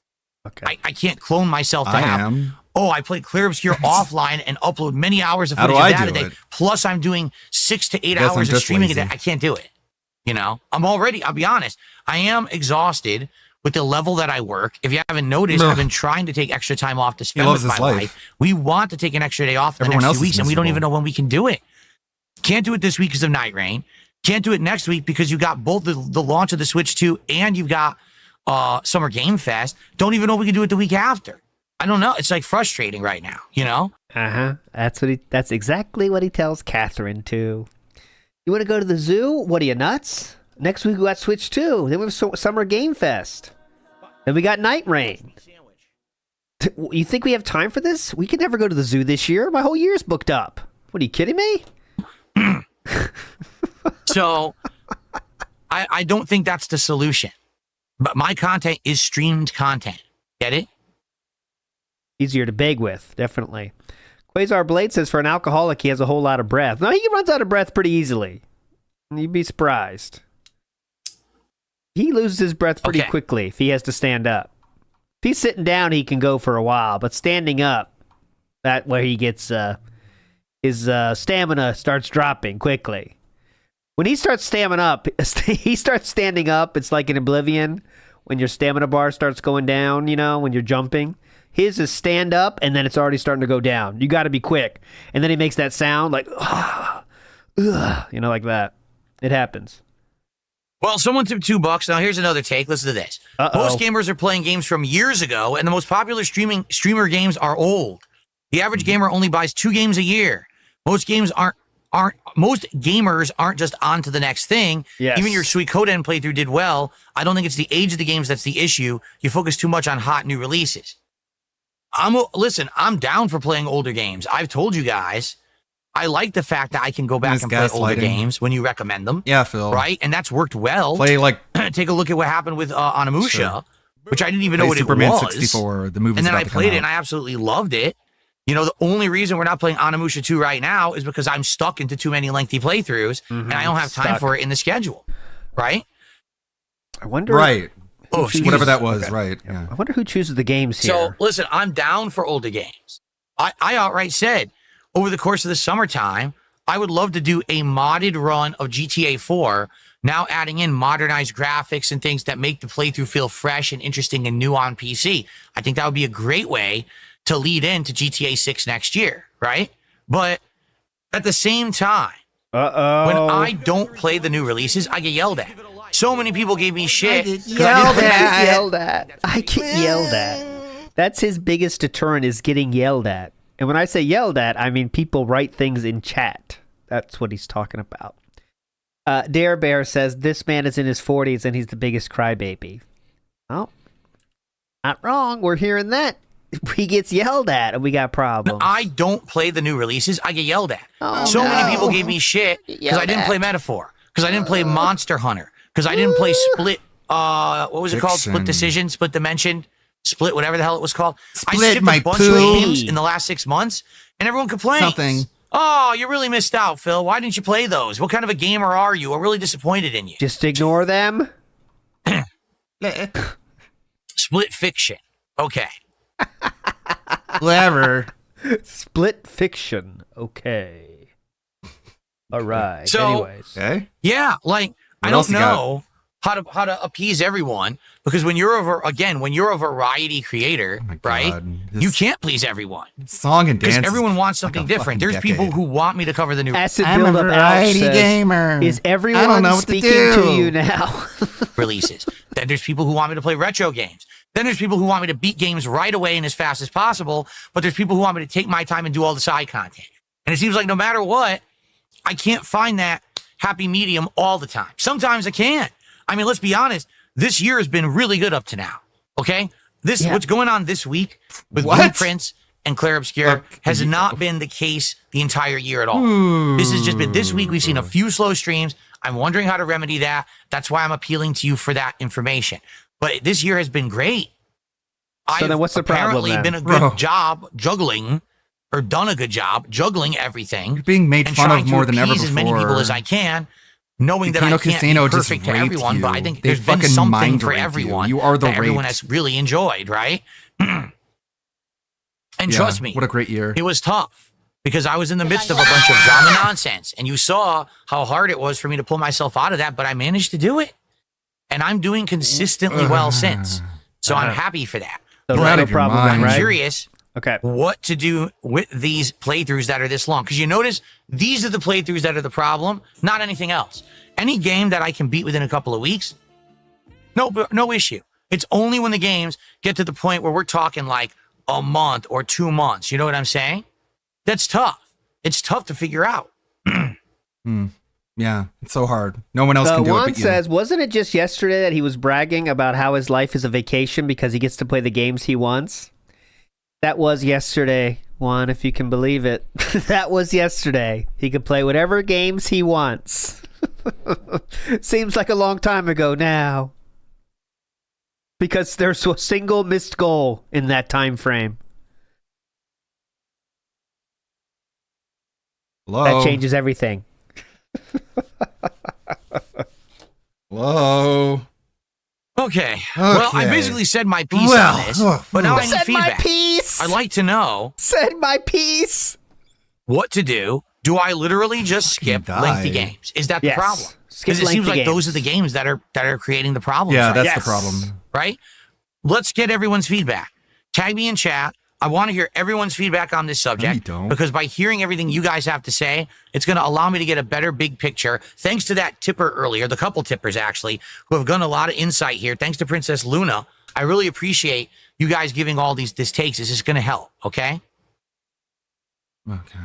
Okay. I can't clone myself to I have. am. Oh, I play Clear Obscure offline and upload many hours of How do footage of I that do a day. it? Plus, I'm doing 6 to 8 Guess I'm hours of just streaming a lazy. day. I can't do it. You know, I'll be honest. I am exhausted with the level that I work. If you haven't noticed, I've been trying to take extra time off to spend loves with his my life. wife. We want to take an extra day off in the Everyone next else few is weeks, and we don't miserable. even know when we can do it. Can't do it this week because of Night Rain. Can't do it next week because you got both the launch of the Switch 2 and you've got Summer Game Fest, don't even know if we can do it the week after. I don't know. It's like frustrating right now, you know? That's exactly what he tells Catherine too. You want to go to the zoo? What are you, nuts? Next week we got Switch 2. Then we have Summer Game Fest. Then we got Night Rain. You think we have time for this? We could never go to the zoo this year. My whole year's booked up. What, are you kidding me? So, I don't think that's the solution. But my content is streamed content. Get it? Easier to beg with, definitely. Quasar Blade says for an alcoholic, he has a whole lot of breath. No, he runs out of breath pretty easily. You'd be surprised. He loses his breath pretty quickly if he has to stand up. If he's sitting down, he can go for a while, but standing up, that where he gets his stamina starts dropping quickly. When he starts standing up, it's like in Oblivion when your stamina bar starts going down, you know, when you're jumping. His is stand up, and then it's already starting to go down. You got to be quick. And then he makes that sound like, you know, like that. It happens. Well, someone tipped $2. Now, here's another take. Listen to this. Most gamers are playing games from years ago, and the most popular streamer games are old. The average gamer only buys 2 games a year. Most gamers aren't just on to the next thing. Yes. Even your Suikoden playthrough did well. I don't think it's the age of the games that's the issue. You focus too much on hot new releases. Listen, I'm down for playing older games. I've told you guys, I like the fact that I can go back and play older games when you recommend them. Yeah, Phil. Right? And that's worked well. Play like take a look at what happened with Onimusha, Sure. which I didn't even know what Superman it was. 64, the movie's And then about I to come played it out. and I absolutely loved it. You know, the only reason we're not playing Onimusha 2 right now is because I'm stuck into too many lengthy playthroughs and I don't have time for it in the schedule. Right? I wonder. Right. Oh, whatever that was, right. Yeah. I wonder who chooses the games here. So, listen, I'm down for older games. I outright said, over the course of the summertime, I would love to do a modded run of GTA 4, now adding in modernized graphics and things that make the playthrough feel fresh and interesting and new on PC. I think that would be a great way to lead into GTA 6 next year, right? But at the same time, when I don't play the new releases, I get yelled at. So many people gave me shit. I get yelled at. I get yelled at. That's his biggest deterrent, is getting yelled at. And when I say yelled at, I mean people write things in chat. That's what he's talking about. Dare Bear says this man is in his 40s and he's the biggest crybaby. Oh, not wrong. We're hearing that. He gets yelled at and we got problems. I don't play the new releases. I get yelled at. Many people gave me shit because I didn't play Metaphor, because I didn't play Monster Hunter, because I didn't play Split. What was it called? Split Decision, Split Dimension, Split, whatever the hell it was called. I skipped a bunch of games in the last 6 months, and everyone complains. Something. Oh, you really missed out, Phil. Why didn't you play those? What kind of a gamer are you? I'm really disappointed in you. Just ignore them. Split Fiction. Okay. Whatever. Split Fiction. Okay. All right. So, anyways. Okay. Yeah, like, I don't know how to appease everyone, because when you're a variety creator, right? You can't please everyone. Song and dance. Because everyone wants something different. There's people who want me to cover the new Acid Buildup Alex says, is everyone speaking to you now? releases. Then there's people who want me to play retro games. Then there's people who want me to beat games right away and as fast as possible. But there's people who want me to take my time and do all the side content. And it seems like no matter what, I can't find that happy medium all the time. Sometimes I can. I mean, let's be honest. This year has been really good up to now. Okay? What's going on this week with Blueprints and Clair Obscur has not been the case the entire year at all. This has just been this week. We've seen a few slow streams. I'm wondering how to remedy that. That's why I'm appealing to you for that information. But this year has been great. So then what's the problem, apparently been a good job juggling, or done a good job juggling everything. You're being made and fun trying of more to than ever appease before. as many people as I can, knowing that I Casino can't Casino be just perfect to raped everyone, but I you. think They there's been fucking something mind for raped you. everyone. You are the that everyone raped. has really enjoyed, right? And trust me, what a great year. it was tough because I was in the midst of a bunch of drama nonsense, and you saw how hard it was for me to pull myself out of that, but I managed to do it, and I'm doing consistently well since. So I'm happy for that. So But no problem, I'm right? curious Okay. what to do with these playthroughs that are this long. Because you notice these are the playthroughs that are the problem, not anything else. Any game that I can beat within a couple of weeks, no issue. It's only when the games get to the point where we're talking like a month or 2 months. You know what I'm saying? That's tough. It's tough to figure out. Yeah, it's so hard. No one else can do it Juan but you. says, wasn't it just yesterday that he was bragging about how his life is a vacation because he gets to play the games he wants? That was yesterday, Juan, if you can believe it. That was yesterday. He could play whatever games he wants. Seems like a long time ago now. Because there's a single missed goal in that time frame. Hello? That changes everything. Whoa. Okay. Well, I basically said my piece on this, but now I need Said my feedback. piece. I'd like to know Said my piece. what to do. Do I literally just skip die. lengthy games? Is that the Yes. problem? Skip Because it seems lengthy like those games. are the games that are creating the problems. Yeah, right that's now, the problem. right? Let's get everyone's feedback. Tag me in chat. I want to hear everyone's feedback on this subject because by hearing everything you guys have to say, it's going to allow me to get a better big picture. Thanks to that tipper earlier, the couple tippers actually, who have gotten a lot of insight here. Thanks to Princess Luna. I really appreciate you guys giving all these takes. This is going to help, okay? Okay.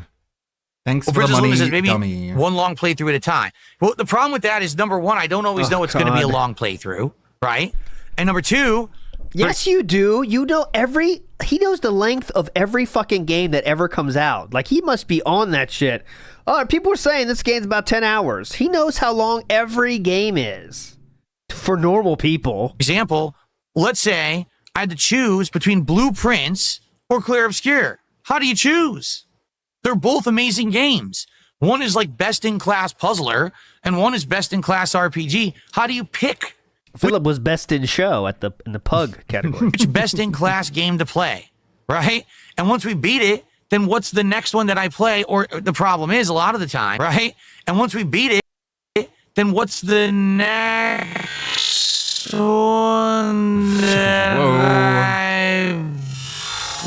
Thanks Well, for the Princess money, Luna says maybe dummy. one long playthrough at a time. Well, the problem with that is, number one, I don't always know it's going to be a God. long playthrough, right? And number two, Yes, you do. You know he knows the length of every fucking game that ever comes out. Like, he must be on that shit. Oh, people are saying this game's about 10 hours. He knows how long every game is for normal people. example, let's say I had to choose between Blueprints or Clear Obscure. How do you choose? They're both amazing games. One is like best-in-class puzzler, and one is best-in-class RPG. How do you pick Philip was best in show in the pug category. which best-in-class game to play, right? And once we beat it, then what's the next one that I play? Or the problem is, a lot of the time, right? And once we beat it, then what's the next one that I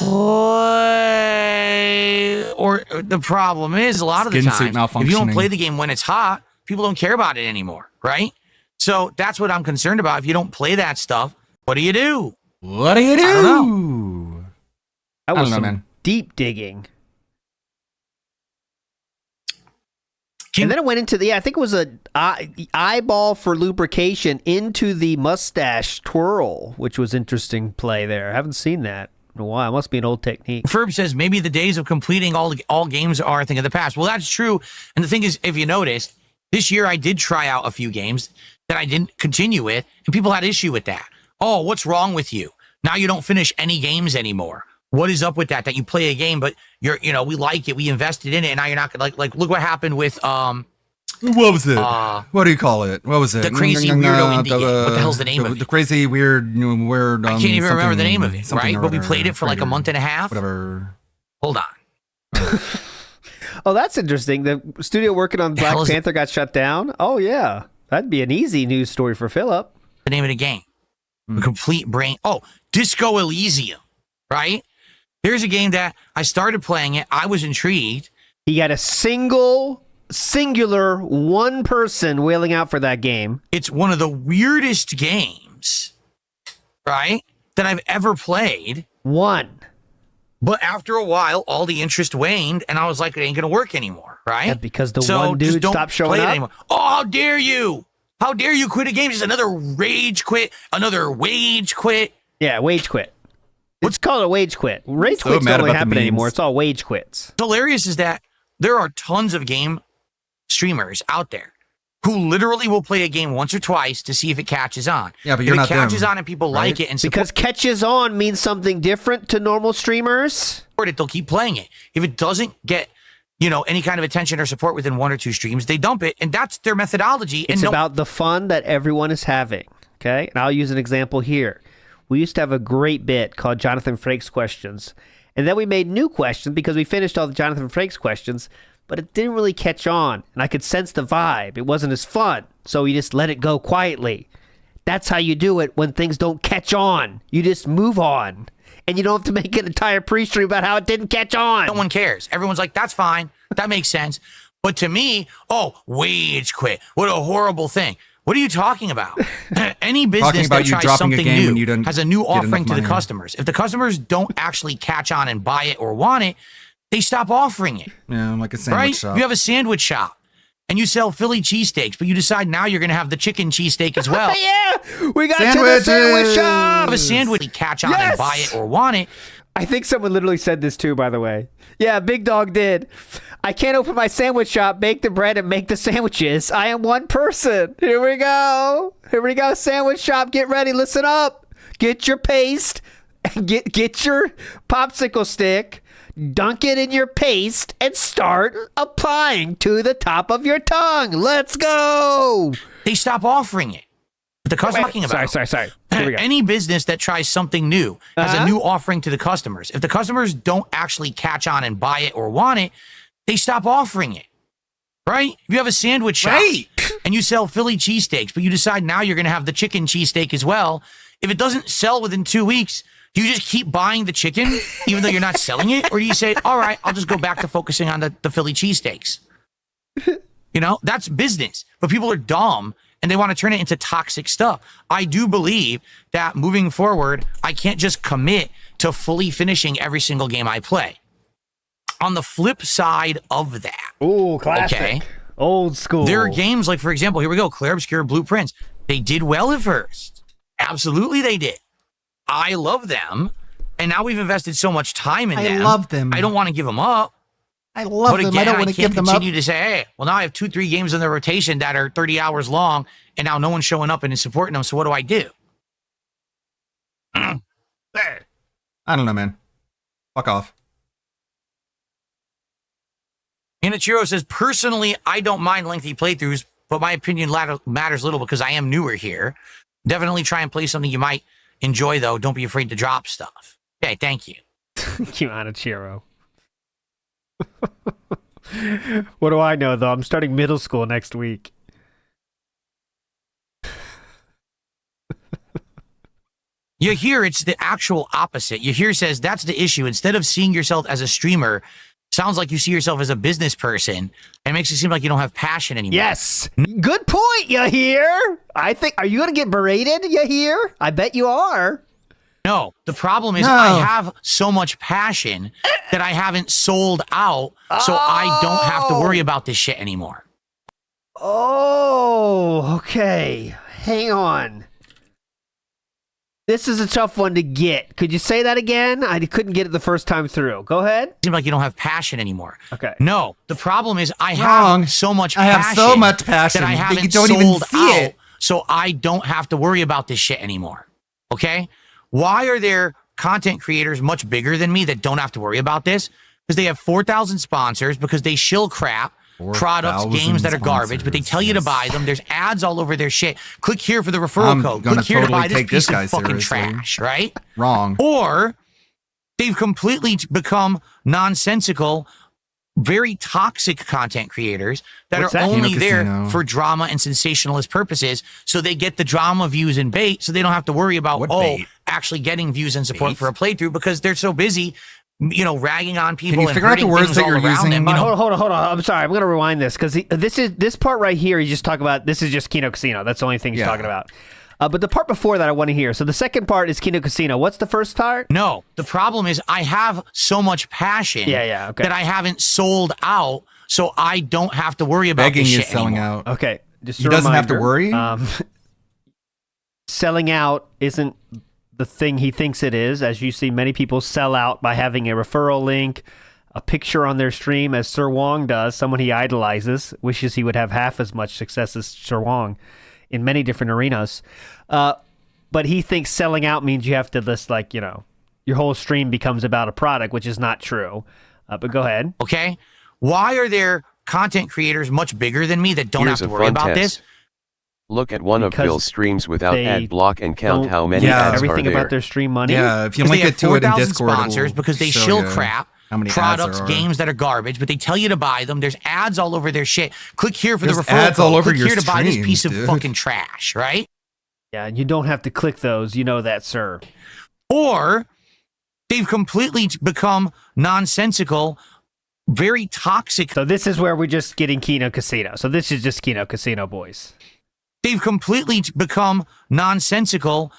play? Or the problem is, a lot of the Skin suit time, if you don't malfunctioning. play the game when it's hot, people don't care about it anymore, right? So that's what I'm concerned about. If you don't play that stuff, what do you do? What do you do? I don't know. That I was don't know, some man. deep digging. And then it went into I think it was a eyeball for lubrication into the mustache twirl, which was interesting play there. I haven't seen that in a while. It must be an old technique. Ferb says maybe the days of completing all games are a thing of the past. Well, that's true. And the thing is, if you noticed, this year I did try out a few games that I didn't continue with, and people had issue with that. Oh, what's wrong with you? Now you don't finish any games anymore. What is up with that? That you play a game, but we like it, we invested in it, and now you're not gonna like look what happened with What was it? What do you call it? What was it? the crazy weirdo indie game. What the hell's the name of it? The crazy weird. I can't even remember the name of it, something right? or But we other. played it for like a month and a half. Whatever. Hold on. Oh, that's interesting. The studio working on Black hell is it? Panther got shut down. Oh yeah, that'd be an easy news story for Philip. The name of the game. A complete brain. Oh, Disco Elysium, right? Here's a game that I started playing it. I was intrigued. He got a singular one person wailing out for that game. It's one of the weirdest games, right, that I've ever played. One. But after a while, all the interest waned, and I was like, it ain't going to work anymore, right? Yeah, because the So one just dude don't stopped showing play it up. anymore. Oh, how dare you? How dare you quit a game? Just another rage quit, another wage quit. Yeah, wage quit. It's called a wage quit. Rage So quits mad don't really about the happen anymore. memes. It's all wage quits. What's hilarious is that there are tons of game streamers out there who literally will play a game once or twice to see if it catches on. Yeah, but if you're it not catches them, on and people right? like it and Because catches on means something different to normal streamers. support it, they'll keep playing it. If it doesn't get, any kind of attention or support within one or two streams, they dump it, and that's their methodology. It's And about the fun that everyone is having. Okay, and I'll use an example here. We used to have a great bit called Jonathan Frakes Questions, and then we made new questions because we finished all the Jonathan Frakes questions, but it didn't really catch on, and I could sense the vibe. It wasn't as fun, so we just let it go quietly. That's how you do it when things don't catch on. You just move on. And you don't have to make an entire pre-stream about how it didn't catch on. no one cares. Everyone's like, that's fine. That makes sense. But to me, wage quit. What a horrible thing. What are you talking about? Any business Talking about that you tries dropping a something game when new you didn't has a new get enough offering to the money. customers. If the customers don't actually catch on and buy it or want it, they stop offering it. Yeah, like a sandwich Right? shop. If you have a sandwich shop and you sell Philly cheesesteaks, but you decide now you're going to have the chicken cheesesteak as well. Yeah, we got to the sandwich shop. Have a sandwich, catch on and buy it or want it. I think someone literally said this too, by the way. Yeah, Big Dog did. I can't open my sandwich shop, bake the bread, and make the sandwiches. I am one person. Here we go. Here we go. Sandwich shop, get ready. Listen up. Get your paste. Get your popsicle stick. Dunk it in your paste and start applying to the top of your tongue. Let's go. They stop offering it. The customer talking about. Sorry. Here we go. Any business that tries something new has a new offering to the customers. If the customers don't actually catch on and buy it or want it, they stop offering it. Right? If you have a sandwich shop and you sell Philly cheesesteaks, but you decide now you're going to have the chicken cheesesteak as well, if it doesn't sell within 2 weeks, do you just keep buying the chicken even though you're not selling it? Or do you say, all right, I'll just go back to focusing on the Philly cheesesteaks? You know, that's business. But people are dumb and they want to turn it into toxic stuff. I do believe that moving forward, I can't just commit to fully finishing every single game I play. On the flip side of that, ooh, classic. Okay, old school. There are games like, for example, here we go, Clair Obscur Blueprints. They did well at first. Absolutely they did. I love them. And now we've invested so much time in them. I love them. I don't want to give them up. I love But them. again, I don't want to can't give them up. continue to say, hey, well, now I have 2-3 games in the rotation that are 30 hours long, and now no one's showing up and is supporting them. So what do I do? I don't know, man. Fuck off. Inichiro says, personally, I don't mind lengthy playthroughs, but my opinion matters little because I am newer here. Definitely try and play something you might enjoy, though. Don't be afraid to drop stuff. Okay, thank you. Thank you, Anichiro. What do I know, though? I'm starting middle school next week. Yahir, it's the actual opposite. Yahir says, that's the issue. Instead of seeing yourself as a streamer, sounds like you see yourself as a business person. It makes it seem like you don't have passion anymore. Yes. Good point, Yahir. I think, are you going to get berated, Yahir? I bet you are. No, the problem is I have so much passion that I haven't sold out, so I don't have to worry about this shit anymore. Oh, okay. Hang on. This is a tough one to get. Could you say that again? I couldn't get it the first time through. Go ahead. Seems like you don't have passion anymore. Okay. No, the problem is I Wrong. have so much I passion. have so much passion that I that haven't you don't even sold see out, it. so I don't have to worry about this shit anymore. Okay? Why are there content creators much bigger than me that don't have to worry about this? Because they have 4,000 sponsors, because they shill crap, products, games that are garbage, but they tell you to buy them. There's ads all over their shit. Click here for the referral code. Click here to buy this piece of fucking trash, right? Wrong. Or they've completely become nonsensical, very toxic content creators that What's are that? only Kino there Casino. for drama and sensationalist purposes. So they get the drama views and bait, so they don't have to worry about, What bait? actually getting views and support for a playthrough, because they're so busy, you know, ragging on people you and figure out the hurting words things that all you're around using? them. You know, Hold on. I'm sorry. I'm going to rewind this because this part right here, you just talk about, this is just Kino Casino. That's the only thing he's talking about. But the part before that I want to hear. So the second part is Kino Casino. What's the first part? No, the problem is I have so much passion okay. that I haven't sold out, so I don't have to worry about Begging this is shit selling anymore. out. Okay. Just He a doesn't have to reminder, worry? Selling out isn't the thing he thinks it is. As you see, many people sell out by having a referral link, a picture on their stream, as Sir Wong does, someone he idolizes, wishes he would have half as much success as Sir Wong in many different arenas. But he thinks selling out means you have to list, like, you know, your whole stream becomes about a product, which is not true. But go ahead. Okay? Why are there content creators much bigger than me that don't Here's have to a worry fun about test. this? Look at one of Because Bill's streams without they ad block and count don't how many get ads everything are there. about their stream money. Yeah, if you Because link they it have to it in 4,000 Discord, sponsors it'll because they show shill you crap, how many ads products, there are. games that are garbage, but they tell you to buy them. There's ads all over their shit. Click here for There's the referral ads code. all over Click your here to buy this stream, piece of dude. fucking trash, right? Yeah, and you don't have to click those. You know that, sir. Or they've completely become nonsensical, very toxic. So this is where we're just getting Kino Casino. So this is just Kino Casino, boys. They've completely become nonsensical,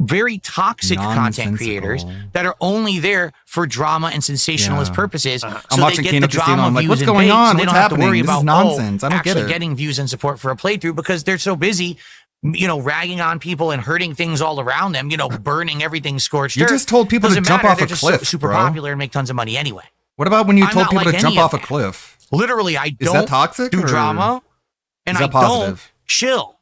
very toxic content creators that are only there for drama and sensationalist purposes. So I'm watching they get Kino the Casino, drama, I'm like, views, what's and going bait, on? so they What's don't have to worry happening? This is about nonsense. I don't get actually it. getting views and support for a playthrough because they're so busy, ragging on people and hurting things all around them, burning everything scorched You earth. just told people to Doesn't jump matter, off they're a just cliff, super bro. popular and make tons of money anyway. What about when you I'm told not people like to jump any of off a that. cliff? Literally, I Is don't that toxic, do or drama, and is I that positive? don't chill.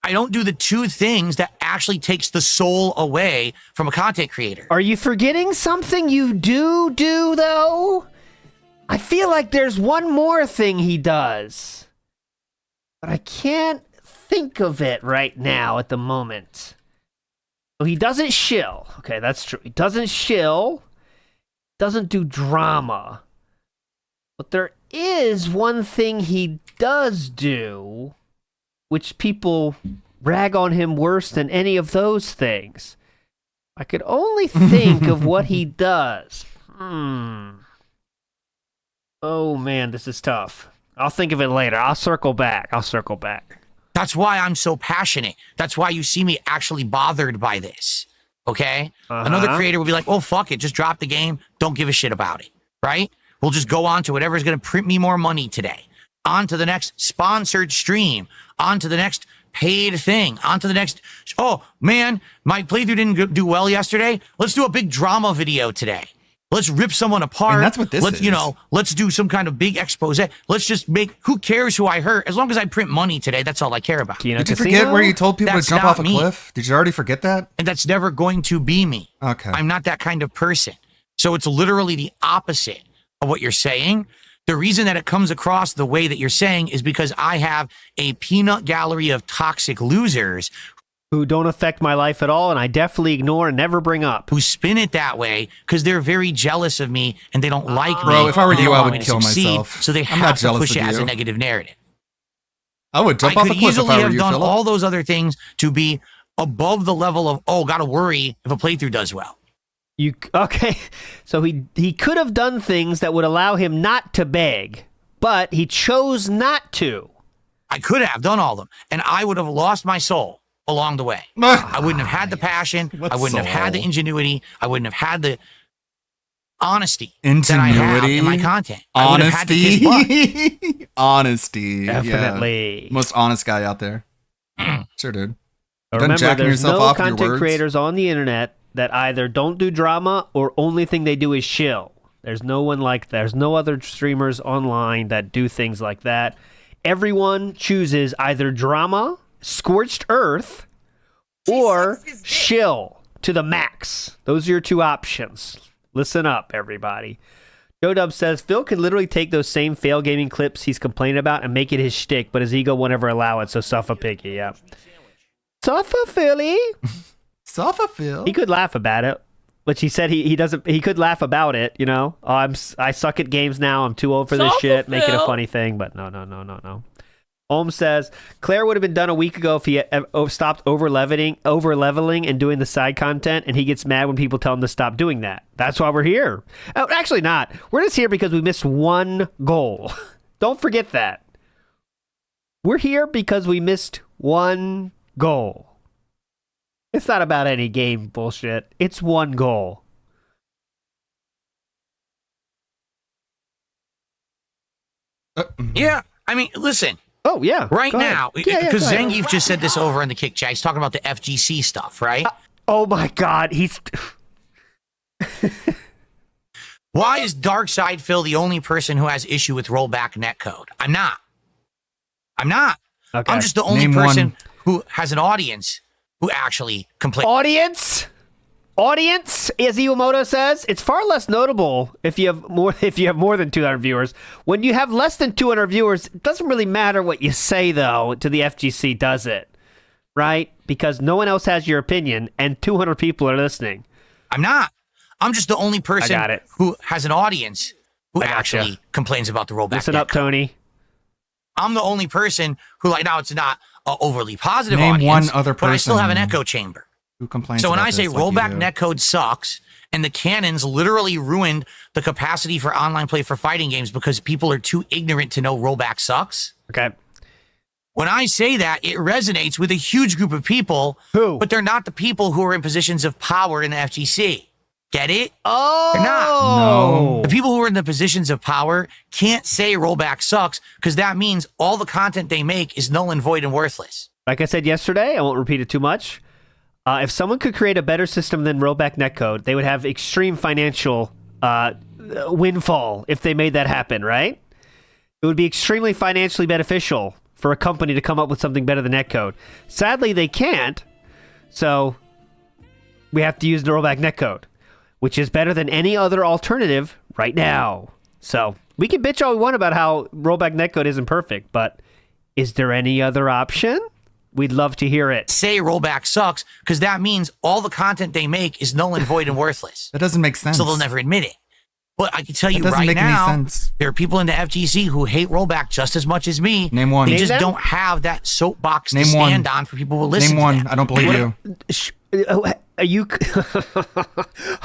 I don't do the two things that actually takes the soul away from a content creator. Are you forgetting something you do though? I feel like there's one more thing he does, but I can't think of it right now at the moment. So he doesn't shill. Okay, that's true. He doesn't shill. Doesn't do drama. But there is one thing he does do, which people rag on him worse than any of those things. I could only think of what he does. Oh man, this is tough. I'll think of it later. I'll circle back. That's why I'm so passionate. That's why you see me actually bothered by this. Okay? Another creator will be like, oh, fuck it. Just drop the game. Don't give a shit about it. Right? We'll just go on to whatever's going to print me more money today. On to the next sponsored stream. On to the next paid thing. On to the next. Oh, man, my playthrough didn't do well yesterday. Let's do a big drama video today. Let's rip someone apart. And that's what this is. Let's do some kind of big expose. Let's just make, who cares who I hurt? As long as I print money today, that's all I care about. Did you forget where you told people That's to jump not off a me. cliff? Did you already forget that? And that's never going to be me. Okay. I'm not that kind of person. So it's literally the opposite of what you're saying. The reason that it comes across the way that you're saying is because I have a peanut gallery of toxic losers who don't affect my life at all, and I definitely ignore and never bring up. Who spin it that way because they're very jealous of me and they don't like me. Bro, if I were and they you, don't I want would me to kill succeed, myself. So they I'm have not to jealous push of it as a you. negative narrative. I would jump I off a could cliff if easily I were have you, done Philip. all those other things to be above the level of, oh, gotta worry if a playthrough does well. Okay, so he could have done things that would allow him not to beg, but he chose not to. I could have done all of them, and I would have lost my soul along the way. I wouldn't have had the passion. I wouldn't have had the ingenuity. I wouldn't have had the honesty that I have in my content. I would have had to kiss butt. Honesty. Definitely. Yeah. Most honest guy out there. Sure, dude. But Done remember, jacking there's yourself no off with your content words? creators on the internet that either don't do drama or only thing they do is shill. There's no one like that. There's no other streamers online that do things like that. Everyone chooses either drama, scorched earth, or shill to the max. Those are your two options. Listen up, everybody. Joe Dub says, Phil can literally take those same fail gaming clips he's complaining about and make it his shtick, but his ego won't ever allow it, so suffer piggy, yeah. Suffer, Philly. Suffer, Phil. He could laugh about it, which he said he doesn't. He could laugh about it, you know. Oh, I suck at games now. I'm too old for this shit. Make it a funny thing, but no. Holmes says Claire would have been done a week ago if he had stopped over leveling and doing the side content, and he gets mad when people tell him to stop doing that. That's why we're here. Oh, actually, not. We're just here because we missed one goal. Don't forget that. We're here because we missed one goal. It's not about any game bullshit. It's one goal. Yeah, I mean, listen. Oh, yeah. Right go now, ahead. because go ahead. Zangief just said this over in the kick chat. He's talking about the FGC stuff, right? Oh my God, he's... Why is Darkside Phil the only person who has issue with rollback netcode? I'm not. Okay. I'm just the only Name person one. who has an audience who actually complains. Audience, as Iwamoto says, it's far less notable if you have more than 200 viewers. When you have less than 200 viewers, it doesn't really matter what you say though to the FGC, does it? Right? Because no one else has your opinion and 200 people are listening. I'm not. I'm just the only person got it. who has an audience who actually complains about the rollback. Listen up, Tony. I'm the only person who, like, now it's not an overly positive Name audience, one other but I still have an person echo chamber. Who complains So when about I say this like you rollback do? netcode sucks, and the canons literally ruined the capacity for online play for fighting games because people are too ignorant to know rollback sucks. Okay. When I say that, it resonates with a huge group of people. Who? But they're not the people who are in positions of power in the FGC. Get it? Oh, they're not. No. The people who are in the positions of power can't say rollback sucks because that means all the content they make is null and void and worthless. Like I said yesterday, I won't repeat it too much. If someone could create a better system than rollback netcode, they would have extreme financial windfall if they made that happen, right? It would be extremely financially beneficial for a company to come up with something better than netcode. Sadly, they can't, so we have to use the rollback netcode, which is better than any other alternative right now. So we can bitch all we want about how rollback netcode isn't perfect, but is there any other option? We'd love to hear it. Say rollback sucks because that means all the content they make is null and void and worthless. That doesn't make sense. So they'll never admit it. But I can tell you doesn't right make any now, sense. there are people in the FGC who hate rollback just as much as me. Name one. They Name just them? don't have that soapbox to Name stand one. on for people who listen Name to one. them. I don't believe you. Are you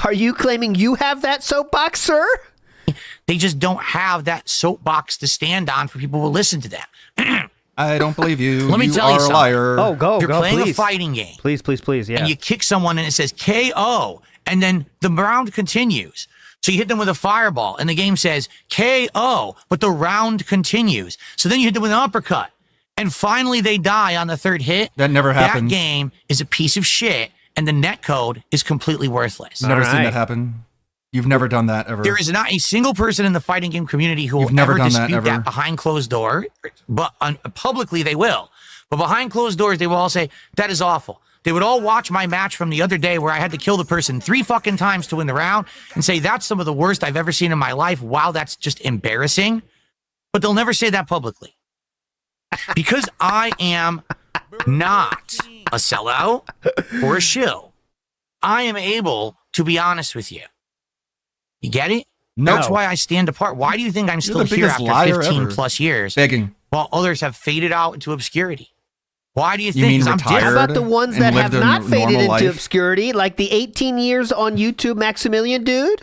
are you claiming you have that soapbox, sir? They just don't have that soapbox to stand on for people who listen to them. I don't believe you. Let me you tell are you a something. liar. Oh, go, You're go, playing please. a fighting game. Please, yeah. And you kick someone and it says KO, and then the round continues. So you hit them with a fireball, and the game says KO, but the round continues. So then you hit them with an uppercut, and finally they die on the third hit. That never happens. That game is a piece of shit, and the netcode is completely worthless. Never seen that happen. You've never done that ever. There is not a single person in the fighting game community who You've will never ever done that, dispute ever. that behind closed door, but publicly they will. But behind closed doors, they will all say, that is awful. They would all watch my match from the other day where I had to kill the person 3 fucking times to win the round and say, that's some of the worst I've ever seen in my life. Wow, that's just embarrassing. But they'll never say that publicly. Because I am not a sellout or a shill. I am able to be honest with you. You get it? No. That's why I stand apart. Why do you think I'm still the here biggest after liar 15 ever. plus years Begging. while others have faded out into obscurity? Why do you think? mean 'Cause I'm retired? different. How about the ones and that live have their not faded normal into life? obscurity, like the 18 years on YouTube Maximilian dude?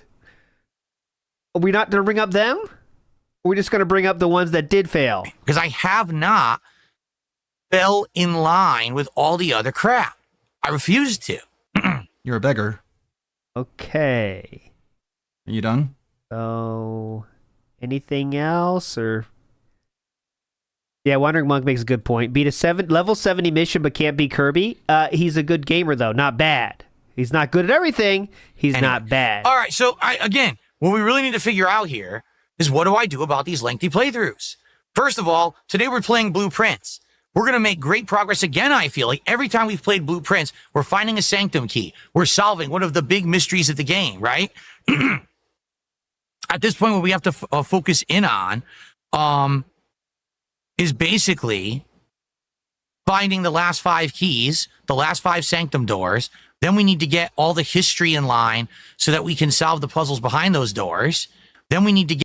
Are we not going to bring up them? Or are we just going to bring up the ones that did fail? Because I have not fell in line with all the other crap. I refuse to. You're a beggar. Okay. Are you done? So, anything else or? Yeah, Wandering Monk makes a good point. Beat a level 70 mission, but can't beat Kirby. He's a good gamer though, not bad. He's not good at everything. He's not bad. All right, so again, what we really need to figure out here is what do I do about these lengthy playthroughs? First of all, today we're playing Blueprints. We're going to make great progress again, I feel like. Every time we've played Blueprints, we're finding a Sanctum key. We're solving one of the big mysteries of the game, right? At this point, what we have to focus in on is basically finding the last 5 keys, the last 5 Sanctum doors. Then we need to get all the history in line so that we can solve the puzzles behind those doors. Then we need to get...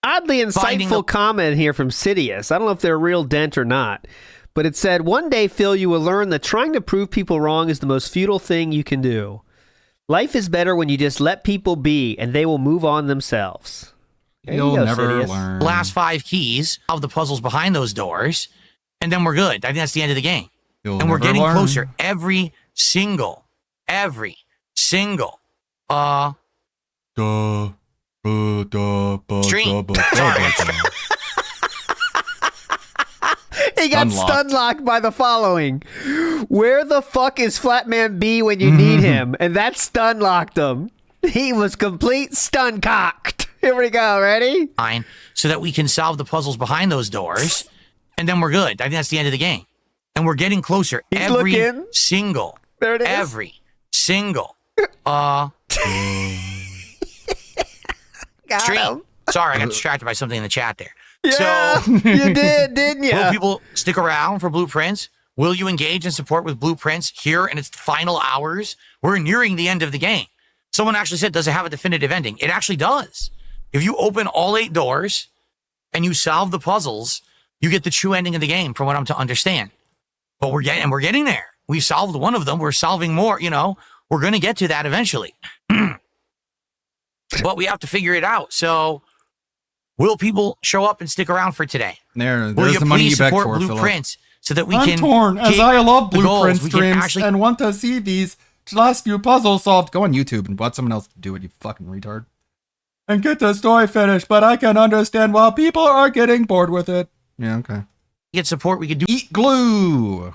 Oddly insightful comment here from Sidious. I don't know if they're a real dent or not, but it said, one day, Phil, you will learn that trying to prove people wrong is the most futile thing you can do. Life is better when you just let people be, and they will move on themselves. There You'll you go, never Sidious. learn. last 5 keys of the puzzles behind those doors, and then we're good. I think that's the end of the game. You'll And we're never getting learn. closer every single stream. He got stun locked by the following. Where the fuck is Flatman B when you need him? And that stun locked him. He was complete stun cocked. Here we go. Ready? Fine, so that we can solve the puzzles behind those doors, and then we're good. I think that's the end of the game. And we're getting closer He's every looking. single. There it is. Every single Got stream. him. Sorry, I got distracted by something in the chat there. Yeah, So, you did, didn't you? will people stick around for Blueprints? Will you engage and support with Blueprints here in its final hours? We're nearing the end of the game. Someone actually said, does it have a definitive ending? It actually does. If you open all 8 doors and you solve the puzzles, you get the true ending of the game, from what I'm to understand. But we're getting there. We've solved one of them. We're solving more, We're going to get to that eventually. But we have to figure it out. So, will people show up and stick around for today? There's Will you the money please you begged support for, Philip. Blueprints so that we I'm can torn as hit I love the goals. blueprint We can streams actually and want to see these last few puzzles solved. Go on YouTube and watch someone else do it, you fucking retard. And get the story finished, but I can understand why people are getting bored with it. Yeah, okay. get support. We could do Eat glue.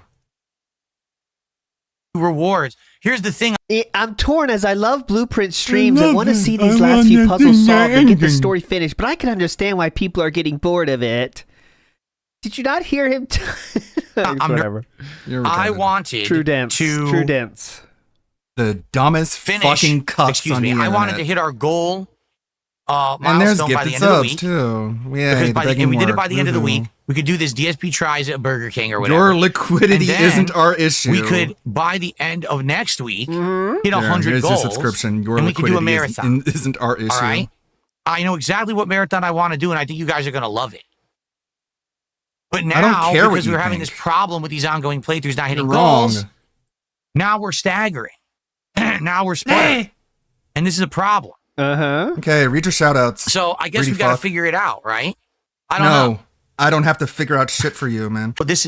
Rewards. Here's the thing. I'm torn as I love Blueprint streams. I want to see these last few puzzles solved and get the story finished, but I can understand why people are getting bored of it. Did you not hear him? Whatever. I wanted True Dents. to True Dents. The dumbest finish. fucking cups Excuse on me. the I wanted internet. to hit our goal And there's milestone by the gifted end of the subs week. too. Yeah, Because the by the, begging and we did it work. by the end of the Woohoo. week. We could do this DSP tries at Burger King or whatever. Your liquidity And then isn't our issue. We could, by the end of next week, hit There, 100 here's goals. your subscription. Your and we could do a liquidity marathon. isn't our issue. All right? I know exactly what marathon I want to do, and I think you guys are going to love it. But I don't now, care what because you we're having think. this problem with these ongoing playthroughs not hitting You're wrong. goals, now we're staggering. Now we're splitting. And this is a problem. Okay, read your shoutouts. So I guess Greedy we got to fuck. figure it out, right? I don't know. I don't have to figure out shit for you, man. But this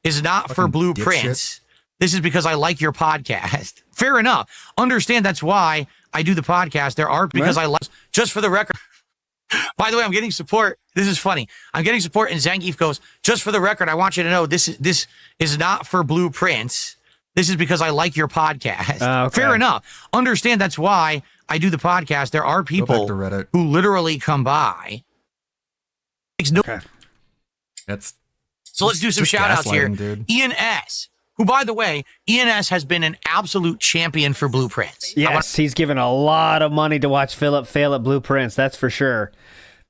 is not for blueprints. This is because I like your podcast. Fair enough. Understand that's why I do the podcast. There are because I like. Just for the record. By the way, I'm getting support. This is funny. I'm getting support, and Zangief goes, just for the record, I want you to know this is not for blueprints. This is because I like your podcast. Okay. Fair enough. Understand that's why I do the podcast. There are people to Reddit. who literally come by. Makes no. That's So let's do some just shout outs here. gaslighting, dude. Ian S., who, by the way, Ian S. has been an absolute champion for blueprints. Yes, he's given a lot of money to watch Philip fail at Blueprints, that's for sure.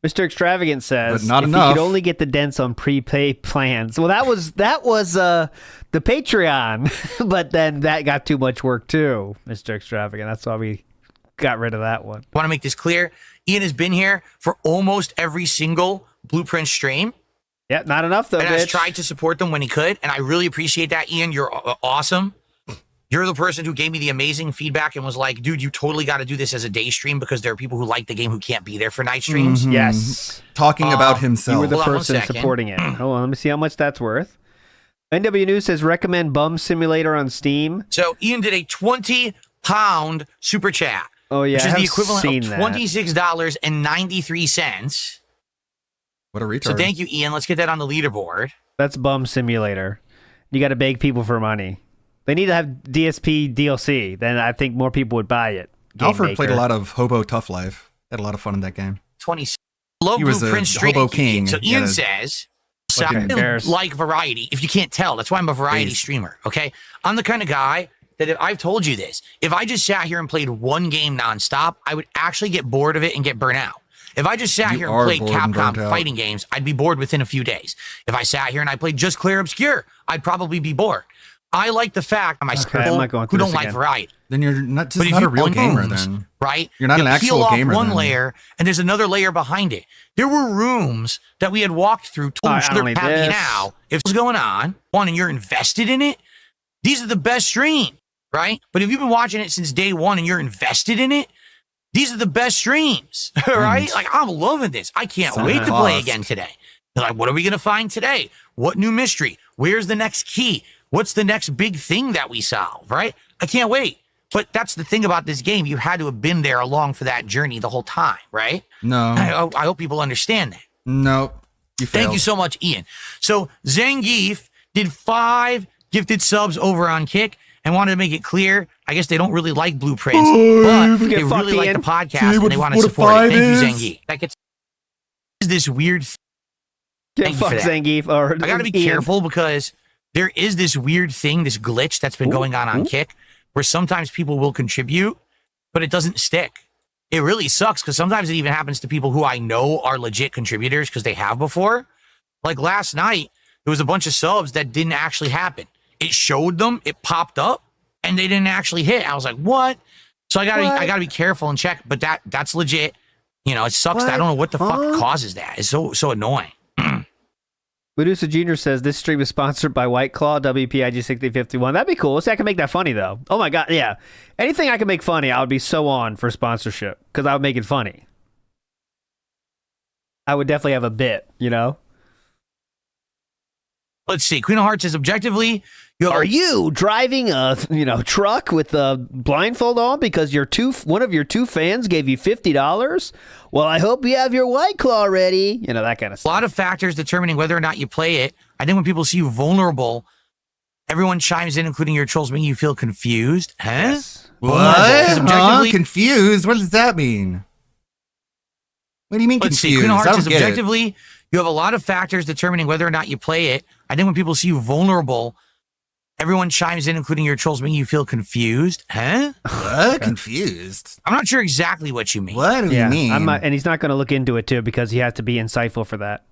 Mr. Extravagant says, But not if enough. he could only get the dents on prepaid plans. Well, that was the Patreon, but then that got too much work too, Mr. Extravagant. That's why we got rid of that one. I want to make this clear. Ian has been here for almost every single blueprint stream. Yeah, not enough though, And has bitch. tried to support them when he could. And I really appreciate that, Ian. You're awesome. You're the person who gave me the amazing feedback and was like, dude, you totally got to do this as a day stream because there are people who like the game who can't be there for night streams. Mhm. Yes. Talking about himself. You were the Hold on one person second. supporting it. Hold on, let me see how much that's worth. NW News says recommend Bum Simulator on Steam. So Ian did a 20-pound super chat. Oh yeah, which I is the have equivalent seen of that. $26.93. What a retard. So thank you, Ian. Let's get that on the leaderboard. That's Bum Simulator. You got to beg people for money. They need to have DSP DLC. Then I think more people would buy it. Game Alfred played a Maker. lot of Hobo Tough Life. Had a lot of fun in that game. 20. Low He was a Blueprint Street. hobo king. So He Ian had a says, so fucking I embarrassed. like variety. If you can't tell, that's why I'm a variety Please. streamer. Okay, I'm the kind of guy that if I've told you this, if I just sat here and played one game nonstop, I would actually get bored of it and get burnt out. If I just sat You here are and played bored and Capcom burnt out. fighting games, I'd be bored within a few days. If I sat here and I played just Clear Obscure, I'd probably be bored. I like the fact I'm I'm not going who through don't this like again. variety. Then you're not just But if not you a real own gamer rooms, then. right? You're not you an actual peel off gamer one then. layer, and there's another layer behind it. There were rooms that we had walked through, told I each don't other need happy this. now. If what's going on, one, and you're invested in it, these are the best streams, right? But if you've been watching it since day one and you're invested in it, these are the best streams, right? Like, I'm loving this. I can't Sound wait to play lost. again today. They're like, what are we going to find today? What new mystery? Where's the next key? What's the next big thing that we solve, right? I can't wait. But that's the thing about this game. You had to have been there along for that journey the whole time, right? No. I hope people understand that. No. You failed. Thank you so much, Ian. So Zangief did 5 gifted subs over on Kick and wanted to make it clear. I guess they don't really like blueprints, but they Get fucked, really like Ian. the podcast See and what- they want to what a support it. 5 Thank you, is? Zangief. That gets this weird thing. Yeah, Thank you fuck for that. Zangief. Or I got to be Ian. careful because there is this weird thing, this glitch that's been going on Kick, where sometimes people will contribute, but it doesn't stick. It really sucks because sometimes it even happens to people who I know are legit contributors because they have before. Like last night, there was a bunch of subs that didn't actually happen. It showed them, it popped up, and they didn't actually hit. I was like, what? So I gotta be careful and check, but that's legit. You know, it sucks. That I don't know what the fuck causes that. It's so annoying. Medusa Jr. says this stream is sponsored by White Claw, WPIG 6051. That'd be cool. See, I can make that funny though. Oh my god, yeah. Anything I can make funny, I would be so on for sponsorship because I would make it funny. I would definitely have a bit, you know. Let's see. Queen of Hearts says objectively, are you driving a truck with a blindfold on because one of your two fans gave you $50? Well, I hope you have your White Claw ready. That kind of stuff. A lot of factors determining whether or not you play it. I think when people see you vulnerable, everyone chimes in, including your trolls, making you feel confused. Huh? Yes. What? Confused? What does that mean? What do you mean Let's confused? see. Queen of Hearts says I don't get it. objectively, you have a lot of factors determining whether or not you play it. I think when people see you vulnerable, everyone chimes in, including your trolls, making you feel confused. Huh? What? Confused? I'm not sure exactly what you mean. What do you mean? And he's not going to look into it, too, because he has to be insightful for that.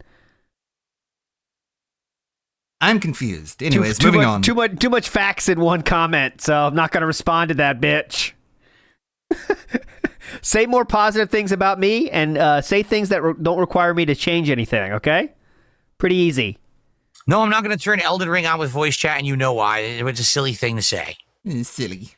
I'm confused. Anyways, moving on. Too much facts in one comment, so I'm not going to respond to that, bitch. Say more positive things about me, and say things that don't require me to change anything, okay? Pretty easy. No, I'm not going to turn Elden Ring on with voice chat, and you know why. It was a silly thing to say. It's silly.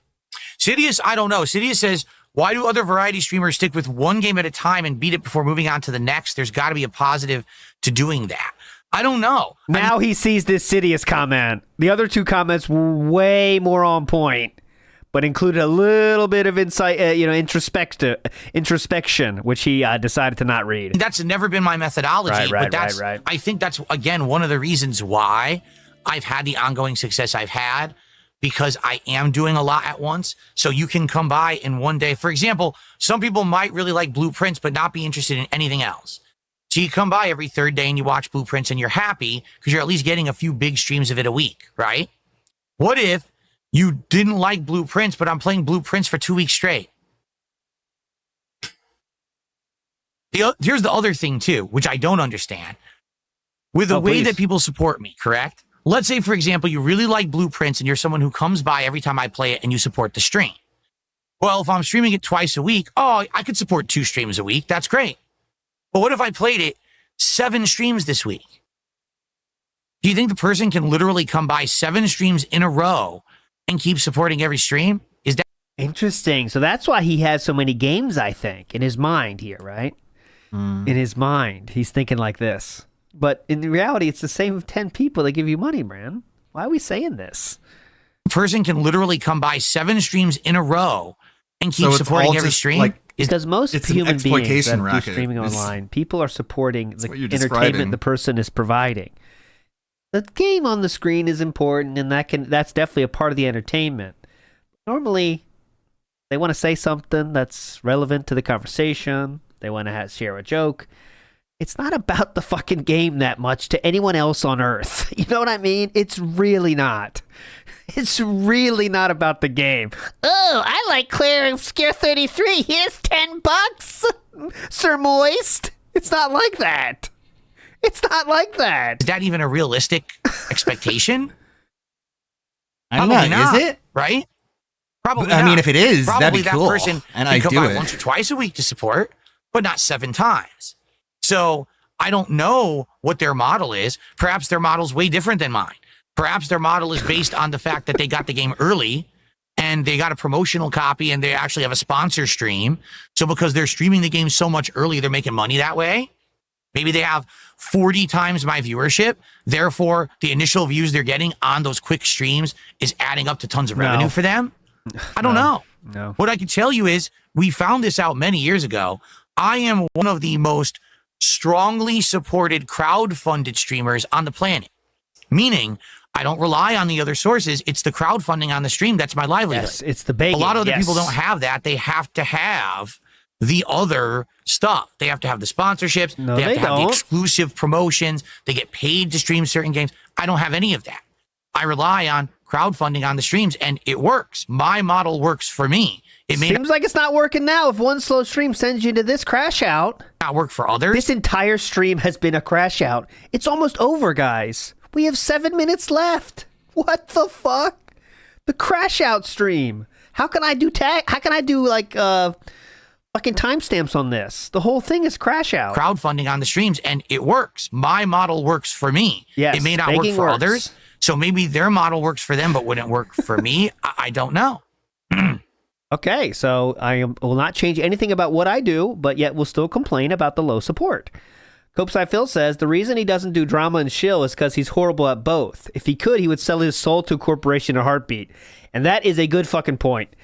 Sidious, I don't know. Sidious says, why do other variety streamers stick with one game at a time and beat it before moving on to the next? There's got to be a positive to doing that. I don't know. Now he sees this Sidious comment. The other two comments were way more on point, but included a little bit of insight, introspection, which he decided to not read. That's never been my methodology, but I think that's, again, one of the reasons why I've had the ongoing success I've had, because I am doing a lot at once. So you can come by in one day. For example, some people might really like Blueprints, but not be interested in anything else. So you come by every third day and you watch Blueprints and you're happy because you're at least getting a few big streams of it a week, right? What if you didn't like Blueprints, but I'm playing Blueprints for 2 weeks straight? Here's the other thing too, which I don't understand. With the way that people support me, correct? Let's say, for example, you really like Blueprints and you're someone who comes by every time I play it and you support the stream. Well, if I'm streaming it twice a week, I could support 2 streams a week. That's great. But what if I played it 7 streams this week? Do you think the person can literally come by 7 streams in a row and keep supporting every stream? Is that interesting? So that's why he has so many games, I think, in his mind here, right? In his mind, he's thinking like this. But in reality, it's the same 10 people that give you money, man. Why are we saying this? a person can literally come by 7 streams in a row and keep supporting every stream? Because most human beings that racket. do streaming online, people are supporting the entertainment describing. the person is providing. The game on the screen is important, and that's definitely a part of the entertainment. Normally, they want to say something that's relevant to the conversation. They want to share a joke. It's not about the fucking game that much to anyone else on Earth. You know what I mean? It's really not. It's really not about the game. Oh, I like Claire Obscure 33. Here's $10, Sir Moist. It's not like that. It's not like that. Is that even a realistic expectation? I don't know. Is it? Right? Probably I not. mean, if it is, probably that'd be cool. That person And can I'd come do by it. once or twice a week to support, but not 7 times. So I don't know what their model is. Perhaps their model's way different than mine. Perhaps their model is based on the fact that they got the game early and they got a promotional copy and they actually have a sponsor stream. So because they're streaming the game so much early, they're making money that way. Maybe they have 40 times my viewership. Therefore, the initial views they're getting on those quick streams is adding up to tons of revenue for them. I don't know. No. What I can tell you is we found this out many years ago. I am one of the most strongly supported crowd-funded streamers on the planet. Meaning, I don't rely on the other sources. It's the crowdfunding on the stream. That's my livelihood. Yes, it's the bacon. A lot of other yes. people don't have that. They have to have the other stuff. They have to have the sponsorships. No, they have they to have the don't. exclusive promotions. They get paid to stream certain games. I don't have any of that. I rely on crowdfunding on the streams, and it works. My model works for me. It may Seems like it's not working now. If one slow stream sends you to this crash out, not work for others. This entire stream has been a crash out. It's almost over, guys. We have 7 minutes left. What the fuck? The crash out stream. How can I do How can I do like fucking timestamps on this? The whole thing is crash out. Crowdfunding on the streams, and it works. My model works for me. Yes, it may not work begging for works. others. So maybe their model works for them, but wouldn't work for me. I don't know. Okay, so will not change anything about what I do, but yet will still complain about the low support. Copeside Phil says, the reason he doesn't do drama and shill is because he's horrible at both. If he could, he would sell his soul to a corporation in a heartbeat. And that is a good fucking point.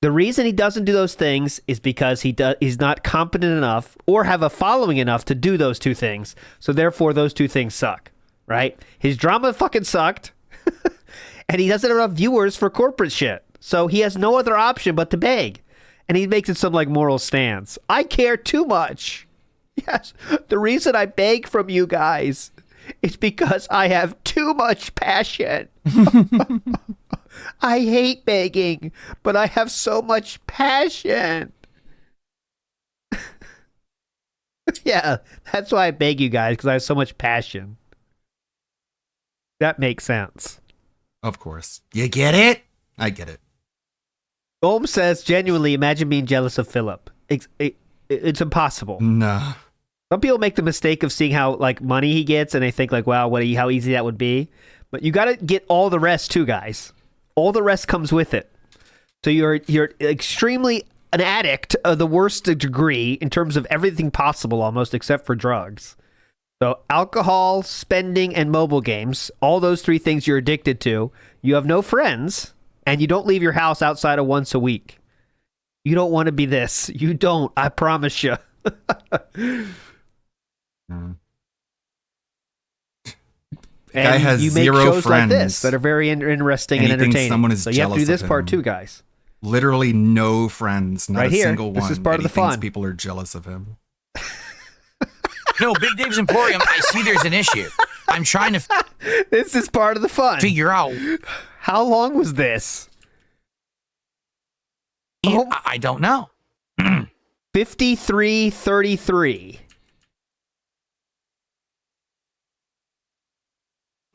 The reason he doesn't do those things is because he's not competent enough or have a following enough to do those two things. So therefore, those two things suck, right? His drama fucking sucked, and he doesn't have enough viewers for corporate shit. So he has no other option but to beg. And he makes it some like moral stance. I care too much. Yes, the reason I beg from you guys is because I have too much passion. I hate begging, but I have so much passion. Yeah, that's why I beg you guys, because I have so much passion. That makes sense. Of course. You get it? I get it. Holmes says, genuinely, imagine being jealous of Philip. It's impossible. Nah. Some people make the mistake of seeing how like money he gets, and they think like, wow, how easy that would be. But you got to get all the rest too, guys. All the rest comes with it. So you're extremely an addict of the worst degree in terms of everything possible, almost except for drugs. So alcohol, spending, and mobile games, all those three things you're addicted to. You have no friends, and you don't leave your house outside of once a week. You don't want to be this. You don't. I promise you. Guy and has you make zero shows friends like this that are very interesting and entertaining. Someone is so you have to do jealous this of part him. too, guys. Literally no friends, not Right a here. single one. This is part of and the he thinks fun. People are jealous of him. No, Big Dave's Emporium, I see there's an issue. I'm trying to This is part of the fun. figure out. How long was this? I don't know. 53:33.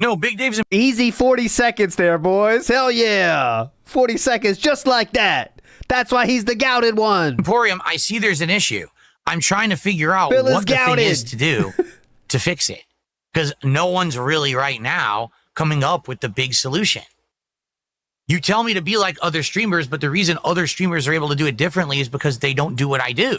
No, Big Dave's Easy 40 seconds there, boys. Hell yeah. 40 seconds just like that. That's why he's the gouted one. Emporium, I see there's an issue. I'm trying to figure out Phil is what the thing gouted. is to do to fix it. Because no one's really right now coming up with the big solution. You tell me to be like other streamers, but the reason other streamers are able to do it differently is because they don't do what I do.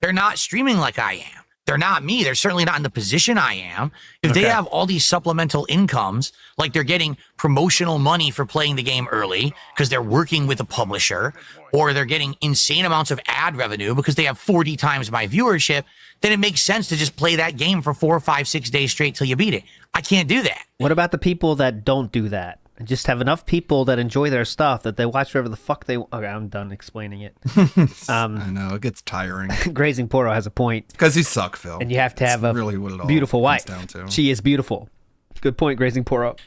They're not streaming like I am. They're not me. They're certainly not in the position I am. If they have all these supplemental incomes, like they're getting promotional money for playing the game early because they're working with a publisher, or they're getting insane amounts of ad revenue because they have 40 times my viewership, then it makes sense to just play that game for 4, 5, 6 days straight till you beat it. I can't do that. What about the people that don't do that? And just have enough people that enjoy their stuff that they watch whatever the fuck they... Okay, I'm done explaining it. I know, it gets tiring. Grazing Poro has a point. Because you suck, Phil. And you have to have a really what it all beautiful wife. comes down to. She is beautiful. Good point, Grazing Poro.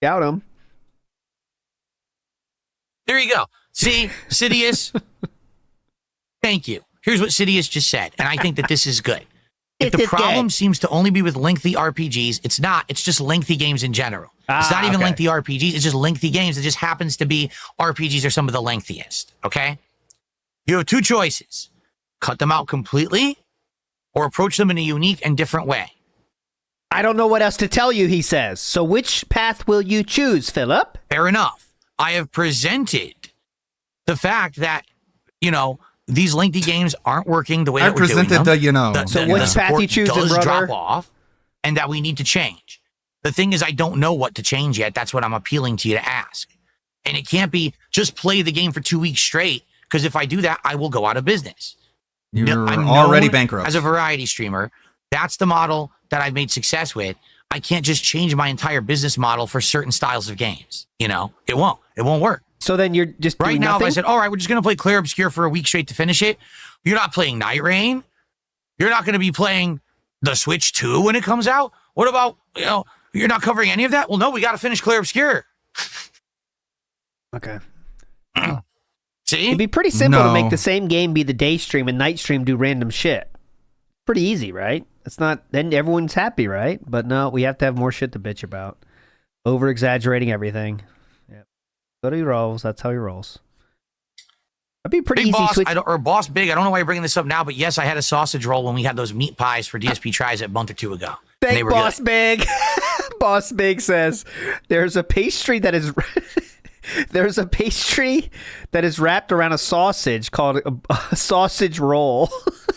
Doubt him. There you go. See, Sidious? Thank you. Here's what Sidious just said, and I think that this is good. If the problem seems to only be with lengthy RPGs, it's not. It's just lengthy games in general. It's not even lengthy RPGs. It's just lengthy games. It just happens to be RPGs are some of the lengthiest, okay? You have two choices. Cut them out completely or approach them in a unique and different way. I don't know what else to tell you, he says. So which path will you choose, Philip? Fair enough. I have presented the fact that, these lengthy games aren't working the way that we're doing them. So which path you choose, does brother? drop off, and that we need to change. The thing is, I don't know what to change yet. That's what I'm appealing to you to ask. And it can't be just play the game for 2 weeks straight, because if I do that, I will go out of business. You're I'm already known bankrupt. as a variety streamer. That's the model that I've made success with. I can't just change my entire business model for certain styles of games. It won't. It won't work. So then you're just right doing now. nothing? If I said, all right, we're just going to play Clair Obscur for a week straight to finish it, you're not playing Night Rain. You're not going to be playing the Switch 2 when it comes out. What about, you're not covering any of that? Well, no, we got to finish Clair Obscur. Okay. See? It'd be pretty simple to make the same game be the day stream and night stream do random shit. Pretty easy, right? It's not, then everyone's happy, right? But no, we have to have more shit to bitch about. Over exaggerating everything. Yep. So he rolls. That's how he rolls. That'd be pretty Big easy. Boss, or Boss Big, I don't know why you're bringing this up now, but yes, I had a sausage roll when we had those meat pies for DSP Tries a month or two ago. Thank they were Boss good. Big. Boss Big says there's a pastry that is wrapped around a sausage called a sausage roll.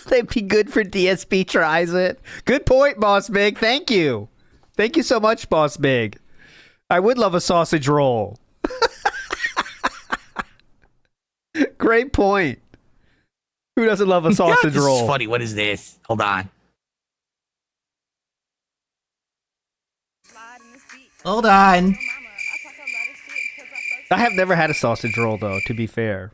They'd be good for DSP tries it. Good point, Boss Big. Thank you. Thank you so much, Boss Big. I would love a sausage roll. Great point. Who doesn't love a sausage This roll? is funny. What is this? Hold on. Hold on. I have never had a sausage roll, though, to be fair.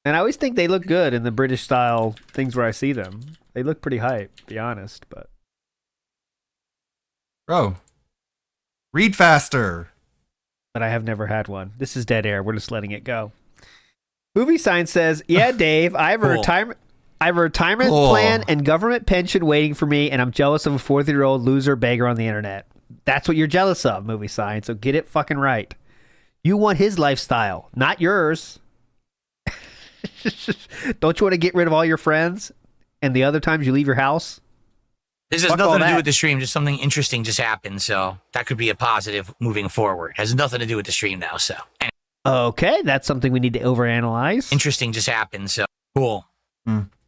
And I always think they look good in the British style things where I see them. They look pretty hype, to be honest, but... Bro. Read faster. But I have never had one. This is dead air. We're just letting it go. Movie Sign says, yeah, Dave, I have a retirement plan and government pension waiting for me, and I'm jealous of a 40-year-old loser beggar on the internet. That's what you're jealous of, Movie Sign, so get it fucking right. You want his lifestyle, not yours. Don't you want to get rid of all your friends and the other times you leave your house? This has nothing to do with the stream. Just something interesting just happened, so that could be a positive moving forward. Has nothing to do with the stream now, so. Anyway. Okay, that's something we need to overanalyze. Interesting just happened, so cool.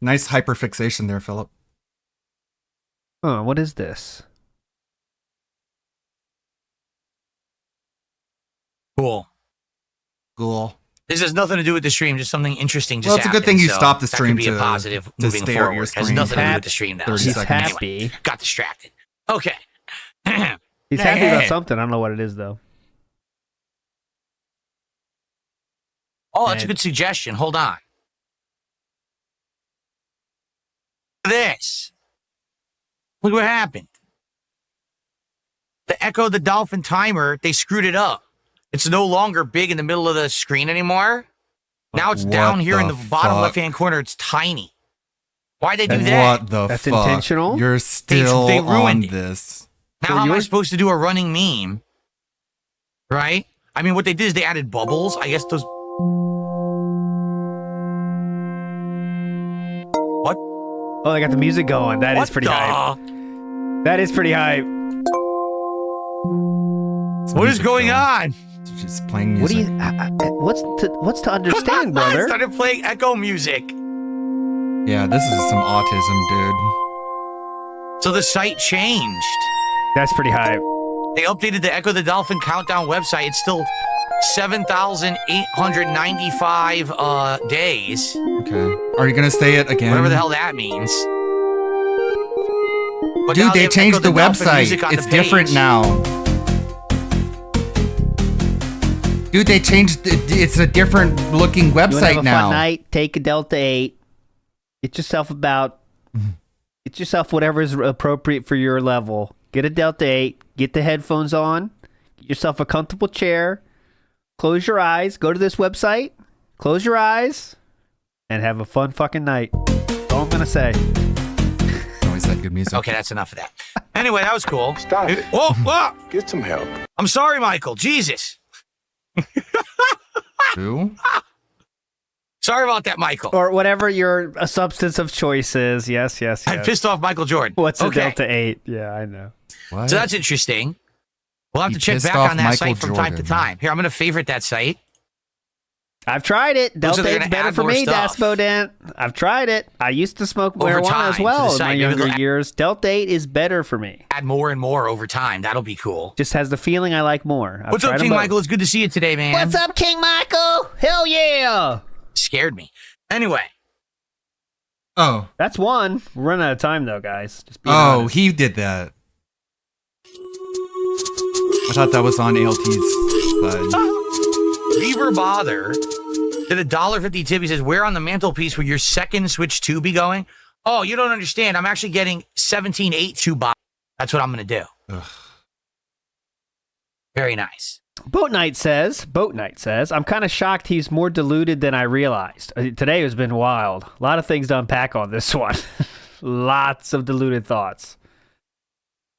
Nice hyperfixation there, Philip. Oh, what is this? Cool. Cool. This has nothing to do with the stream. Just something interesting just Well, it's a happened. good thing you so stopped the stream that could be to- a positive to moving stare at forward. your Has screen nothing for to do with the stream now. 30 so seconds. anyway, got distracted. Okay. He's happy about something. I don't know what it is, though. Oh, that's a good suggestion. Hold on. This. Look what happened. The Echo the Dolphin timer, they screwed it up. It's no longer big in the middle of the screen anymore. Now it's down here in the bottom fuck? left-hand corner. It's tiny. Why'd they do that? What the That's fuck? intentional? You're still They ruined on this. Now, how am I supposed to do a running meme? Right? I mean, what they did is they added bubbles. I guess those... What? Oh, they got the music going. That is pretty hype. That is pretty hype. What is going on? Just playing What do music. you? What's to understand, I brother? started playing Echo music. Yeah, this is some autism, dude. So the site changed. That's pretty hype. They updated the Echo the Dolphin countdown website. It's still 7,895 days. Okay. Are you gonna say it again? Whatever the hell that means. But now Dude, they have changed Echo the Dolphin website. music on It's the different page. now. Dude, they changed. It's a different looking You wanna have website a now. fun night? Take a Delta 8. Get yourself whatever is appropriate for your level. Get a Delta 8. Get the headphones on. Get yourself a comfortable chair. Close your eyes. Go to this website. Close your eyes. And have a fun fucking night. That's all I'm going to say. Always that good music. Okay, that's enough of that. Anyway, that was cool. Stop. Whoa. Get some help. I'm sorry, Michael. Jesus. Who? Sorry about that, Michael. Or whatever your substance of choice is. Yes. I pissed off Michael Jordan. What's a Okay. Delta 8? Yeah, I know. What? So that's interesting. We'll have You to check pissed back off on that Michael site from time to Jordan. time. Here, I'm going to favorite that site. I've tried it. Looks Delta like they're 8's gonna better add for more me, stuff. Daspo I've tried it. I used to smoke Over marijuana time as to well the in site. my Maybe younger they'll years. Delta 8 is better for me. Add more and more over time. That'll be cool. Just has the feeling I like more. I've What's up, tried 'em King both. Michael? It's good to see you today, man. What's up, King Michael? Hell yeah! Scared me. Anyway. Oh. That's one. We're running out of time, though, guys. Just being Oh, honest. he did that. I thought that was on ALT's side. Beaver Bother did a $1.50 tip. He says, where on the mantelpiece would your second Switch 2 be going? Oh, you don't understand. I'm actually getting 17.82 box. That's what I'm going to do. Ugh. Very nice. Boat Knight says, I'm kind of shocked he's more deluded than I realized. Today has been wild. A lot of things to unpack on this one. Lots of deluded thoughts.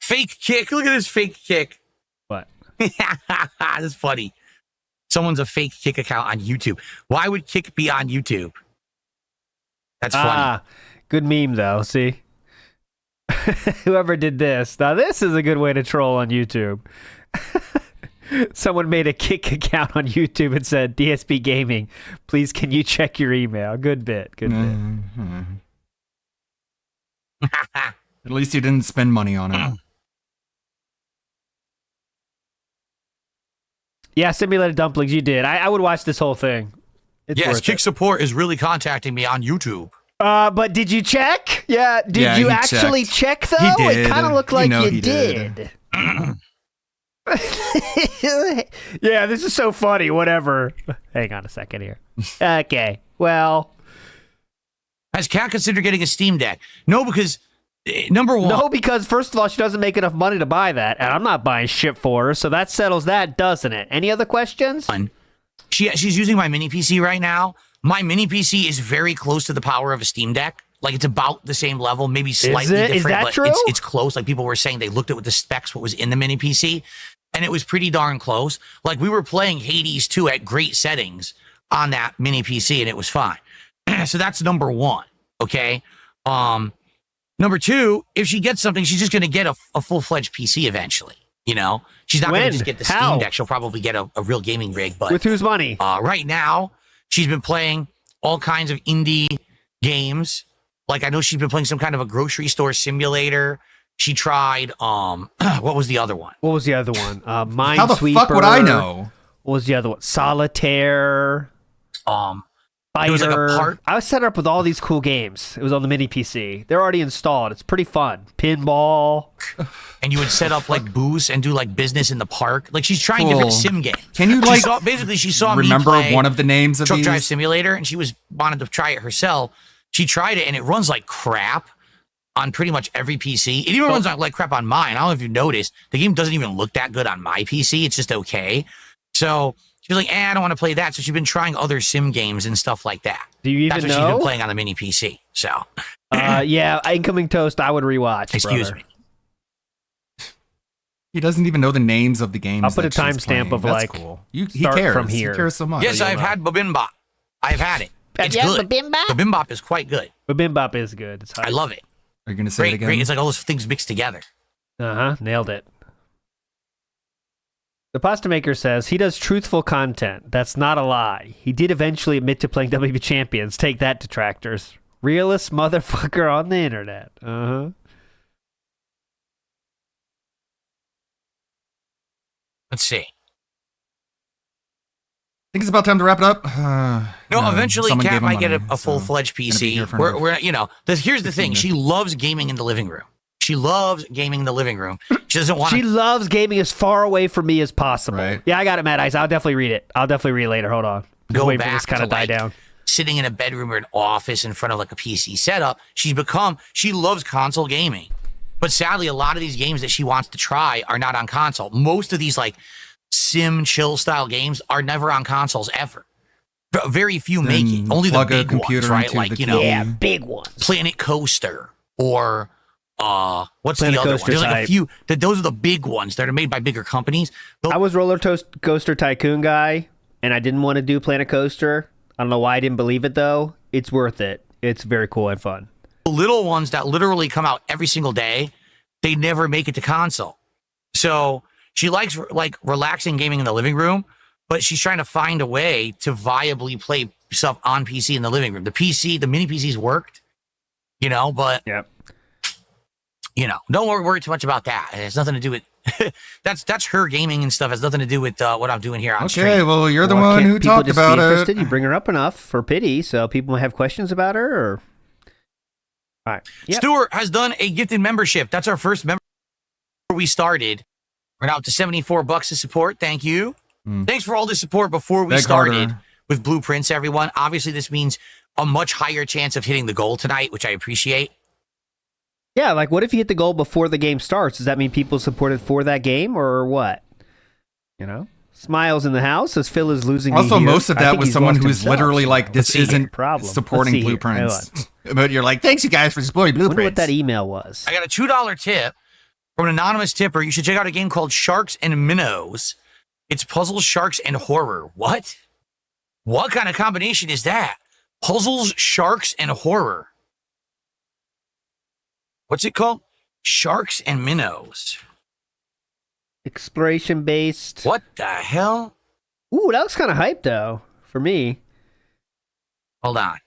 Fake kick. Look at this fake kick. What? That's funny. Someone's a fake kick account on YouTube. Why would kick be on YouTube? That's funny. Good meme, though. See? Whoever did this. Now, this is a good way to troll on YouTube. Someone made a kick account on YouTube and said, DSP Gaming, please can you check your email? Good bit. Mm-hmm. At least you didn't spend money on it. Yeah, Simulated Dumplings, you did. I would watch this whole thing. It's Yes, worth Kick it. Support is really contacting me on YouTube. But did you check? Yeah, did you he actually checked. check, though? He did. It kind of looked You like know you he did. did. Yeah, this is so funny. Whatever. Hang on a second here. Okay, well. Has Kat considered getting a Steam Deck? No, because number one. No, because first of all, she doesn't make enough money to buy that, and I'm not buying shit for her, so that settles that, doesn't it? Any other questions? She's using my mini PC right now. My mini PC is very close to the power of a Steam Deck. Like, it's about the same level, maybe slightly different. Is that but true? It's close. Like, people were saying they looked at what the specs, what was in the mini PC, and it was pretty darn close. Like, we were playing Hades 2 at great settings on that mini PC, and it was fine. So that's number one, okay? Number two, if she gets something, she's just going to get a full-fledged PC eventually, you know? She's not going to just get the How? Steam Deck. She'll probably get a real gaming rig. But With whose money? right now, she's been playing all kinds of indie games. Like, I know she's been playing some kind of a grocery store simulator. She tried, what was the other one? What was the other one? Minesweeper. How the fuck would I know? What was the other one? Solitaire. It was like a Fighter. part. I was set up with all these cool games. It was on the mini PC. They're already installed. It's pretty fun. Pinball. And you would set up like booths and do like business in the park. Like, she's trying Cool. different sim games. Can you, She like, saw, basically she saw remember me play one of the names of Truck Drive these? Simulator, and she wanted to try it herself. She tried it, and it runs like crap on pretty much every PC. It even runs like crap on mine. I don't know if you noticed. The game doesn't even look that good on my PC. It's just okay. So she was like, I don't want to play that. So she's been trying other sim games and stuff like that. Do you even That's what know? she's been playing on the mini PC. So Yeah, Incoming Toast, I would rewatch. Excuse brother. me. He doesn't even know the names of the games. I'll put a that she's timestamp playing. of, That's like, cool. He start cares. from here. He cares so much. Yes, I've had Bibimbap. I've had it. It's Yeah, good. Bibimbap? Bibimbap is quite good. Bibimbap is good. It's I love it. Are you going to say it Great, again? great. It's like all those things mixed together. Nailed it. The Pasta Maker says he does truthful content. That's not a lie. He did eventually admit to playing WB Champions. Take that, detractors. Realest motherfucker on the internet. Let's see. I think it's about time to wrap it up. No, eventually someone Kat gave him might get money, a full-fledged gonna be here PC. for We're another you know, here's the thing. She loves gaming in the living room. She loves gaming in the living room. She doesn't want She to. loves gaming as far away from me as possible. Right. Yeah, I got it, Mad Ice. I'll definitely read it. I'll definitely read it later. Hold on. Just Go wait for back this kind to of die like down. sitting in a bedroom or an office in front of like a PC setup. She loves console gaming. But sadly, a lot of these games that she wants to try are not on console. Most of these like sim chill style games are never on consoles ever. Very few make it. Only the plug a big computer ones, right? into Like, the you know, Yeah, big ones. Planet Coaster or what's Planet the other Coaster one? There's like type. a few. Those are the big ones that are made by bigger companies. I was Roller Coaster Tycoon guy, and I didn't want to do Planet Coaster. I don't know why I didn't believe it, though. It's worth it. It's very cool and fun. The little ones that literally come out every single day, they never make it to console. So she likes like relaxing gaming in the living room, but she's trying to find a way to viably play stuff on PC in the living room. The mini PCs worked, you know, but you know, don't worry too much about that. It has nothing to do with that's her gaming and stuff. It has nothing to do with what I'm doing here on stream. Okay, well, you're the Why one can't who people talked just about be it. interested? You bring her up enough for pity, so people might have questions about her. Or all right, Stuart has done a gifted membership. That's our first membership we started. We're now up to $74 to support. Thank you. Thanks for all the support before we Beg started harder. with Blueprints, everyone. Obviously, this means a much higher chance of hitting the goal tonight, which I appreciate. yeah, like what if you hit the goal before the game starts? Does that mean people supported for that game, or what? You know, Smiles in the house as Phil is losing. Also, me here. most of I that think was he's someone lost who's himself. literally like, this Let's see. isn't Problem. supporting Let's see here. Blueprints. But you're like, thanks you guys for supporting I wonder Blueprints. what that email was. I got a $2 tip from an anonymous tipper. You should check out a game called Sharks and Minnows. It's puzzles, sharks, and horror. What? What kind of combination is that? Puzzles, sharks, and horror. What's it called? Sharks and Minnows. Exploration based. What the hell? Ooh, that looks kind of hype though for me. Hold on.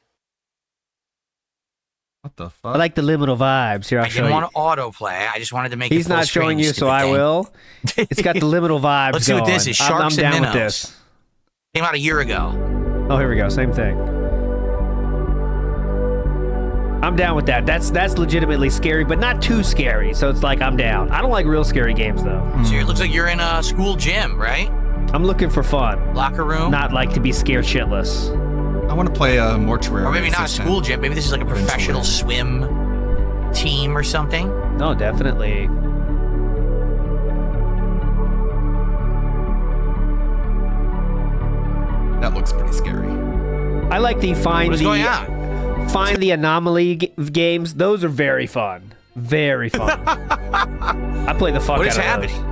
What the I fuck? like the liminal vibes. Here, I'll I show didn't you. want to autoplay. I just wanted to make He's it full not showing screen, you, so stupid I thing. will. It's got the liminal vibes Let's see going. what this is. I'm Sharks and down with Minnows. this. Came out a year ago. Oh, here we go. Same thing. I'm down with that. That's legitimately scary, but not too scary. So it's like I'm down. I don't like real scary games though. So it looks like you're in a school gym, right? I'm looking for fun. Locker room? Not like to be scared shitless. I want to play a mortuary. Or maybe not a assistant. school gym. Maybe this is like a professional swim team or something. No, definitely. That looks pretty scary. I like the What's going on? find the anomaly games. Those are very fun. Very fun. I play the fuck What out is of happening? those.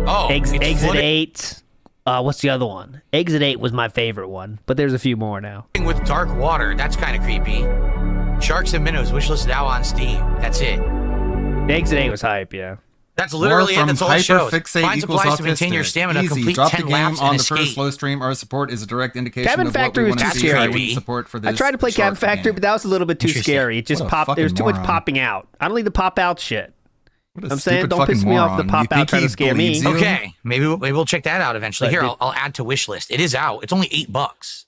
Oh, Exit flooded 8. What's the other one? Exit 8 was my favorite one, but there's a few more now. with dark water. That's kind of creepy. Sharks and Minnows wishlist now on Steam. That's it. Exit 8 was hype, yeah. That's literally it. That's all it shows. Hyperfixate Find equals supplies to maintain your autistic. stamina, Easy. complete Drop 10 the game laps, on and the first escape. slow stream. Our support is a direct indication Cabin of Factory what we was want too to see. I scary. wouldn't support for this. I tried to play Cabin shark Factory, game. but that was a little bit too scary. It just What a popped. There's fucking too much moron. popping out. I don't need the pop out shit. What a I'm saying, stupid don't piss fucking me off the moron. pop You out think trying to he scare me. believes you? Okay, maybe we'll check that out eventually. But Here, did- I'll add to wish list. It is out. It's only $8.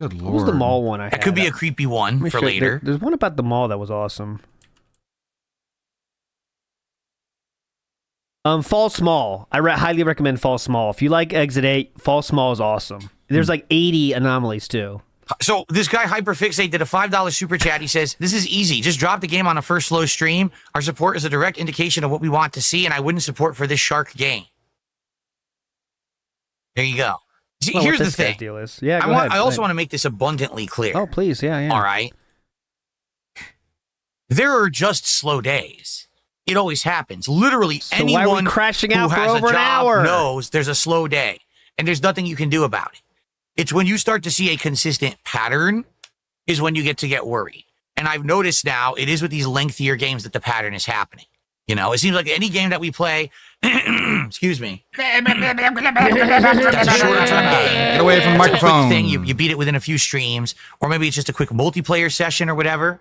Good What was the lord. mall one I had? That could be a creepy one Let me for show- later. There's one about the mall that was awesome. Fall Small. I highly recommend Fall Small. If you like Exit 8, Fall Small is awesome. There's like 80 anomalies too. So this guy Hyperfixate did a $5 super chat. He says, "This is easy. Just drop the game on a first slow stream. Our support is a direct indication of what we want to see, and I wouldn't support for this shark game." There you go. See, Well, what here's the this guy's thing. deal is. Yeah, I go ahead. also want to make this abundantly clear. Oh, please, yeah. All right. There are just slow days. It always happens. Literally So anyone why are we crashing out who for has over a an job hour? knows there's a slow day, and there's nothing you can do about it. It's when you start to see a consistent pattern is when you get worried. And I've noticed now it is with these lengthier games that the pattern is happening. You know, it seems like any game that we play, excuse me, that's a shorter term game. Get away from the It's a microphone. quick thing. You beat it within a few streams, or maybe it's just a quick multiplayer session or whatever.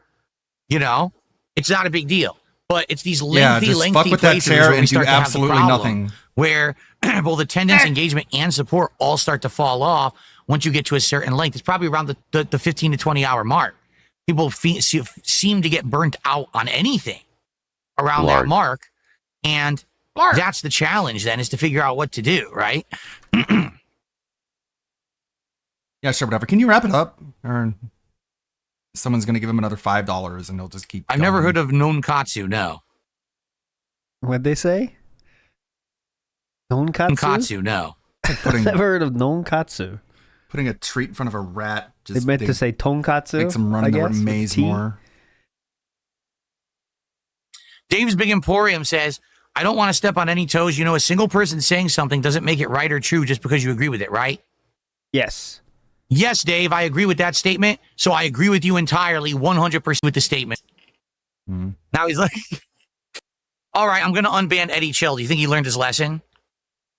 You know, it's not a big deal. But it's these lengthy, just fuck lengthy with that playthroughs chair where we and do start to have the absolutely problem, nothing. where both attendance, engagement, and support all start to fall off once you get to a certain length. It's probably around the 15 to 20 hour mark. People seem to get burnt out on anything around that mark. And that's the challenge then, is to figure out what to do, right? Yeah, sure, whatever. Can you wrap it up? Or someone's going to give him another $5 and he'll just keep I've never heard of Nonkatsu, no. What'd they say? Nonkatsu? Nonkatsu, no. Putting, Never heard of Nonkatsu. putting a treat in front of a rat. They Just meant to say tonkatsu. makes him run I in the guess, with maze T. more. Dave's Big Emporium says, "I don't want to step on any toes. You know, a single person saying something doesn't make it right or true just because you agree with it, right?" Yes. Yes, Dave, I agree with that statement. So I agree with you entirely, 100% with the statement. Now he's like, all right, I'm going to unban Eddie Chill. Do you think he learned his lesson?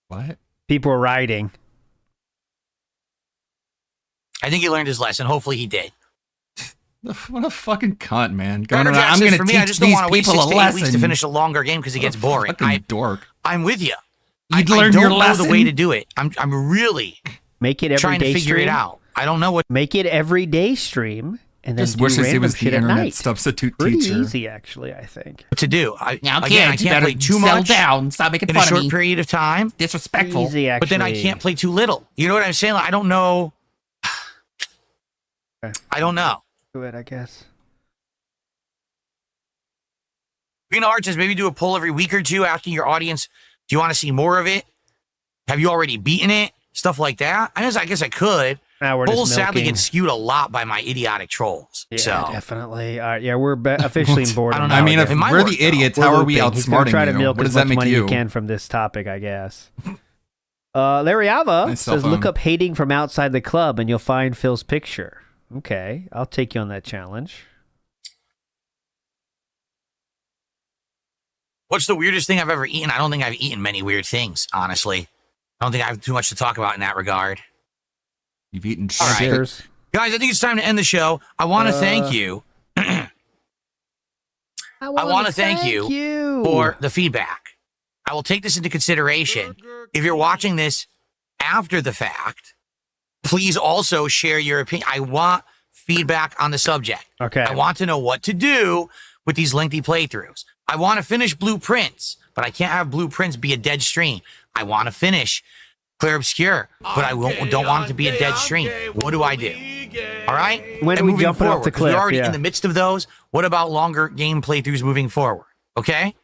What? People are rioting. I think he learned his lesson. Hopefully he did. What a fucking cunt, man. Going Better around, Jack I'm says, going to for teach me, I just don't these want to wait people 6 a to 8 weeks to lesson. finish a longer game because it gets boring. Fucking dork. I'm with you. You'd I learn don't your know lesson. the way to do it. I'm really Make it every trying to day figure it stream. out. I don't know what. Make it every day stream, and then Just do wishes he random was the shit at internet night. substitute Pretty teacher. easy, actually. I think. to do. Now, Again, I kids, you can't better play too settle much down. Stop making in fun a of short me. period of time. Disrespectful. Easy, actually. But then I can't play too little. You know what I'm saying? Like, I don't know. I don't know. Do it, I guess. Green Art says maybe do a poll every week or two asking your audience, do you want to see more of it? Have you already beaten it? Stuff like that. I guess I could. Now we're Polls just sadly milking. get skewed a lot by my idiotic trolls. Yeah, so definitely. All right, yeah, we're officially in boredom. I don't know. I mean, if It might we're work, the idiots, We're how are we looping. He's gonna outsmarting try to you? milk What as does that much make money you? you can from this topic, I guess. Larry Ava Nice cell says, look phone. up hating from outside the club and you'll find Phil's picture. Okay, I'll take you on that challenge. what's the weirdest thing I've ever eaten? I don't think I've eaten many weird things, honestly. I don't think I have too much to talk about in that regard. You've eaten All right. shit. Oysters. Guys, I think it's time to end the show. I want to thank you. I want to thank you for the feedback. I will take this into consideration. If you're watching this after the fact, please also share your opinion. I want feedback on the subject. Okay. I want to know what to do with these lengthy playthroughs. I want to finish Blueprints, but I can't have Blueprints be a dead stream. I want to finish Clear Obscure, but I don't want it to be a dead stream. What do I do? All right? When And we moving jumping off forward, the 'cause we're cliff, already yeah. in the midst of those. What about longer game playthroughs moving forward? Okay?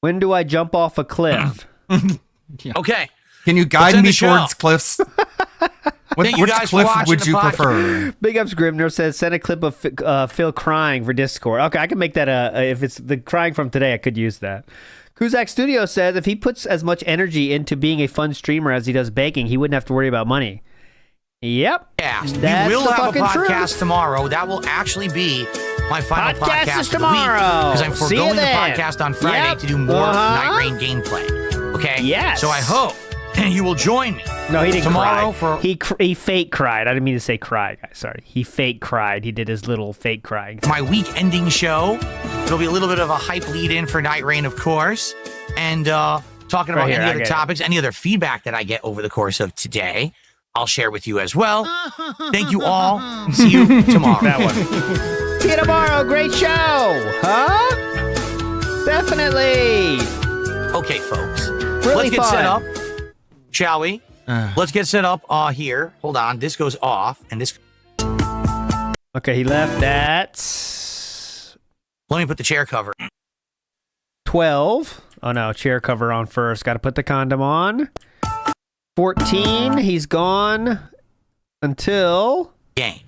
When do I jump off a cliff? Okay. Can you Let's guide end me the show. towards cliffs? Thank you Which guys for cliff watching would the you podcast. prefer? Big Ups Grimner says send a clip of Phil crying for Discord. Okay, I can make that if it's the crying from today, I could use that. Kuzak Studio says if he puts as much energy into being a fun streamer as he does baking, he wouldn't have to worry about money. Yep. Podcast. That's We will the have a fucking podcast truth. tomorrow. That will actually be my final Podcast podcast is of the week tomorrow. because I'm See you foregoing the then. podcast on Friday Yep. to do more Uh-huh. Night Rain gameplay. Okay? Yes. So I hope you will join me. No, he didn't tomorrow cry. for He fake cried. I didn't mean to say cry, guys. Sorry. He fake cried. He did his little fake crying. my week-ending show. It'll be a little bit of a hype lead-in for Night Rain, of course, and talking about Right here, any I other get it. topics, any other feedback that I get over the course of today. I'll share with you as well. Thank you all. See you tomorrow. That one. See you tomorrow. Great show. Huh? Definitely. Okay, folks. Really Let's get fun. set up, shall we? Let's get set up here. Hold on. This goes off, and this... Okay, he left at Let me put the chair cover. 12. Oh no, chair cover on first. Got to put the condom on. 14. He's gone until Game.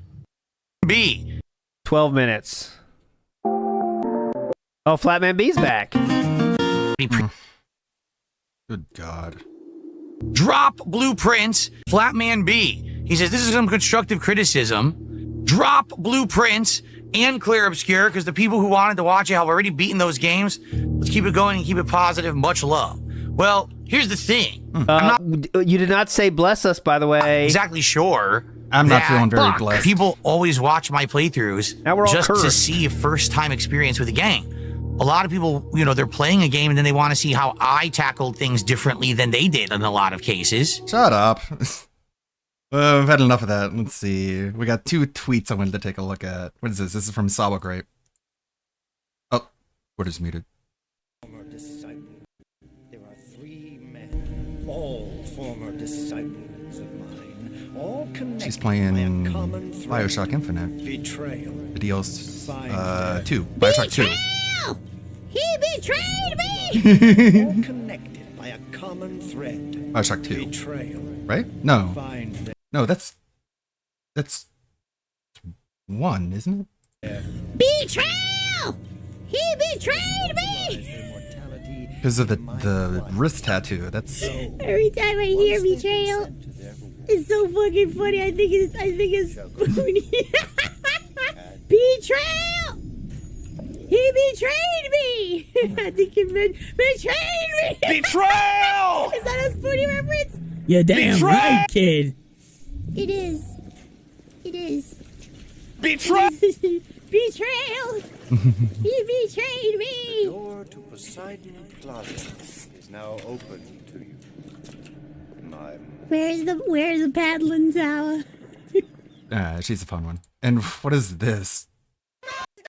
B. 12 minutes. Oh, Flatman B's back. Good God. Drop Blueprints. Flatman B. He says this is some constructive criticism. Drop Blueprints and Clear Obscure because the people who wanted to watch it have already beaten those games. Let's keep it going and keep it positive. Much love. Well, here's the thing. You did not say bless us, by the way. Exactly sure. I'm not that feeling very blessed. People always watch my playthroughs Now we're all just to cursed. see a first-time experience with a game. A lot of people, they're playing a game and then they want to see how I tackled things differently than they did in a lot of cases. Shut up. We've had enough of that. Let's see. We got 2 tweets I wanted to take a look at. What is this? This is from Sawa Grape. Oh, what is muted? There are 3 men, all former disciples of mine, all connected She's playing by a common thread. Bioshock Infinite. Betrayal. Videos 2. Bioshock 2. He betrayed me! all connected by a common thread. Bioshock 2. Betrayal. Right? No. Find them. No, that's 1, isn't it? Betrayal! He betrayed me! Because of the wrist tattoo. That's Every time I hear betrayal, it's so fucking funny. I think it's funny. Betrayal! He betrayed me! I think it meant betrayed me! Betrayal! Is that a Spoonie reference? You're damn Betrayal! right, kid. It is. It is. Betrayal! Betrayal! He betrayed me! The door to Poseidon Plaza is now open to you. Where's the paddling tower? she's a fun one. And what is this?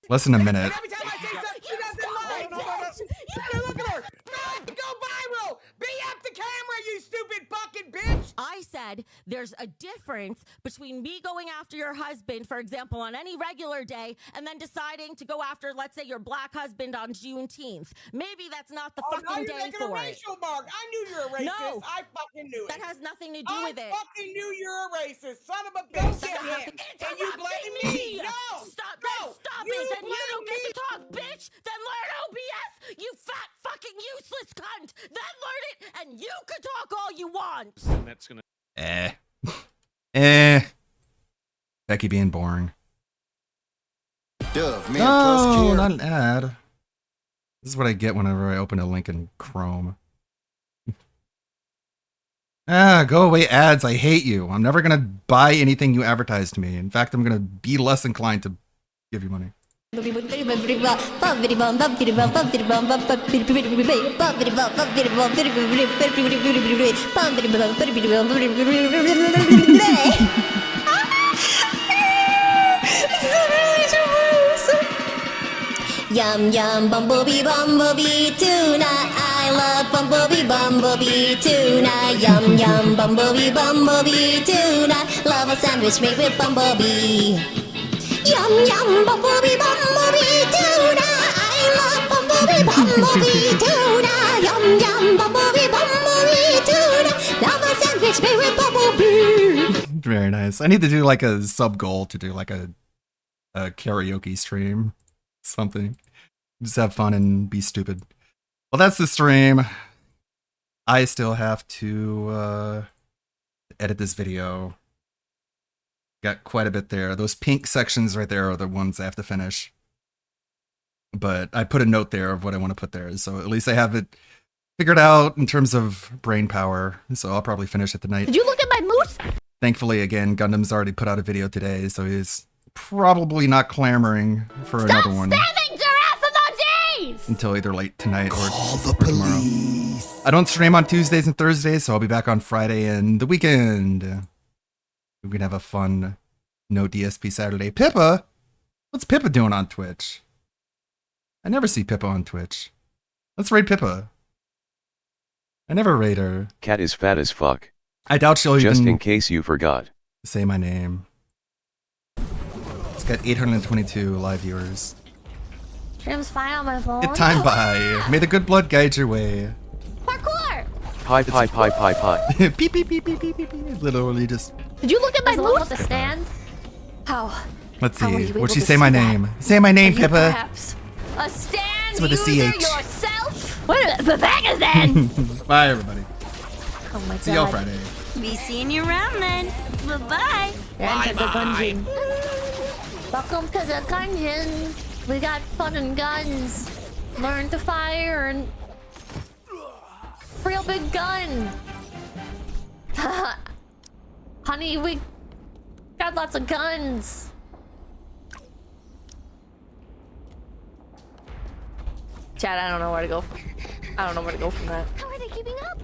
Less than a minute. Every time I say something, she doesn't like it. You better look at her. No, go viral. Be up the camera, you stupid fucking bitch. I said there's a difference between me going after your husband, for example, on any regular day, and then deciding to go after, let's say, your black husband on Juneteenth. Maybe that's not the fucking now you're day making for a it. racial mark. I knew you were a racist. No. I fucking knew it. That has nothing to do with it. I fucking knew you were a racist. Son of a bitch. That Get has him. nothing- And you blame me. No. Stop No. it. Stop You it. Then you blame don't get me. to talk, bitch. Then learn OBS, you fat fucking useless cunt. Then learn it, and you can talk all you want. That's gonna. Becky being boring. Dove, me No, not an ad. This is what I get whenever I open a link in Chrome. Go away ads. I hate you. I'm never gonna buy anything you advertise to me. In fact, I'm gonna be less inclined to give you money. Yum yum bumblebee tuna. I love bumblebee tuna. Yum yum bumblebee tuna. Love a sandwich made with bumblebee. Yum yum bumblebee tuna. I love bumblebee tuna. Yum yum bumblebee tuna. Love a sandwich made with bumblebee. Very nice. I need to do like a sub goal to do like a karaoke stream. Something. Just have fun and be stupid. Well, that's the stream. I still have to edit this video. Got quite a bit there. Those pink sections right there are the ones I have to finish. But I put a note there of what I want to put there. So at least I have it figured out in terms of brain power. So I'll probably finish it tonight. Did you look at my moose? Thankfully, again, Gundam's already put out a video today. So he's probably not clamoring for another one. Stabbing Giraffe emojis! Until either late tonight or tomorrow. I don't stream on Tuesdays and Thursdays, so I'll be back on Friday and the weekend. We can have a fun no DSP Saturday. Pippa? What's Pippa doing on Twitch? I never see Pippa on Twitch. Let's raid Pippa. I never raid her. Cat is fat as fuck. I doubt she'll Just even in case you forgot. say my name. It's got 822 live viewers. Stream's fine on my phone. Get time by. May the good blood guide your way. Parkour! Pie pie pie pie pie. Beep beep beep beep beep beep beep. Literally just. Did you look at my moose? The stand? How? Let's How were see. you What'd able she to say my see that? name? Say my name, Are you Pippa. perhaps a stand It's with a user CH. yourself? Wait a minute, Papagastan! Bye, everybody. Oh my god. See y'all Friday. Be seeing you around then. Bye-bye. Enter the dungeon. Welcome to the dungeon. We got fun and guns. Learn to fire and... Real big gun. Honey, we got lots of guns. Chad, I don't know where to go. I don't know where to go from that. How are they keeping up?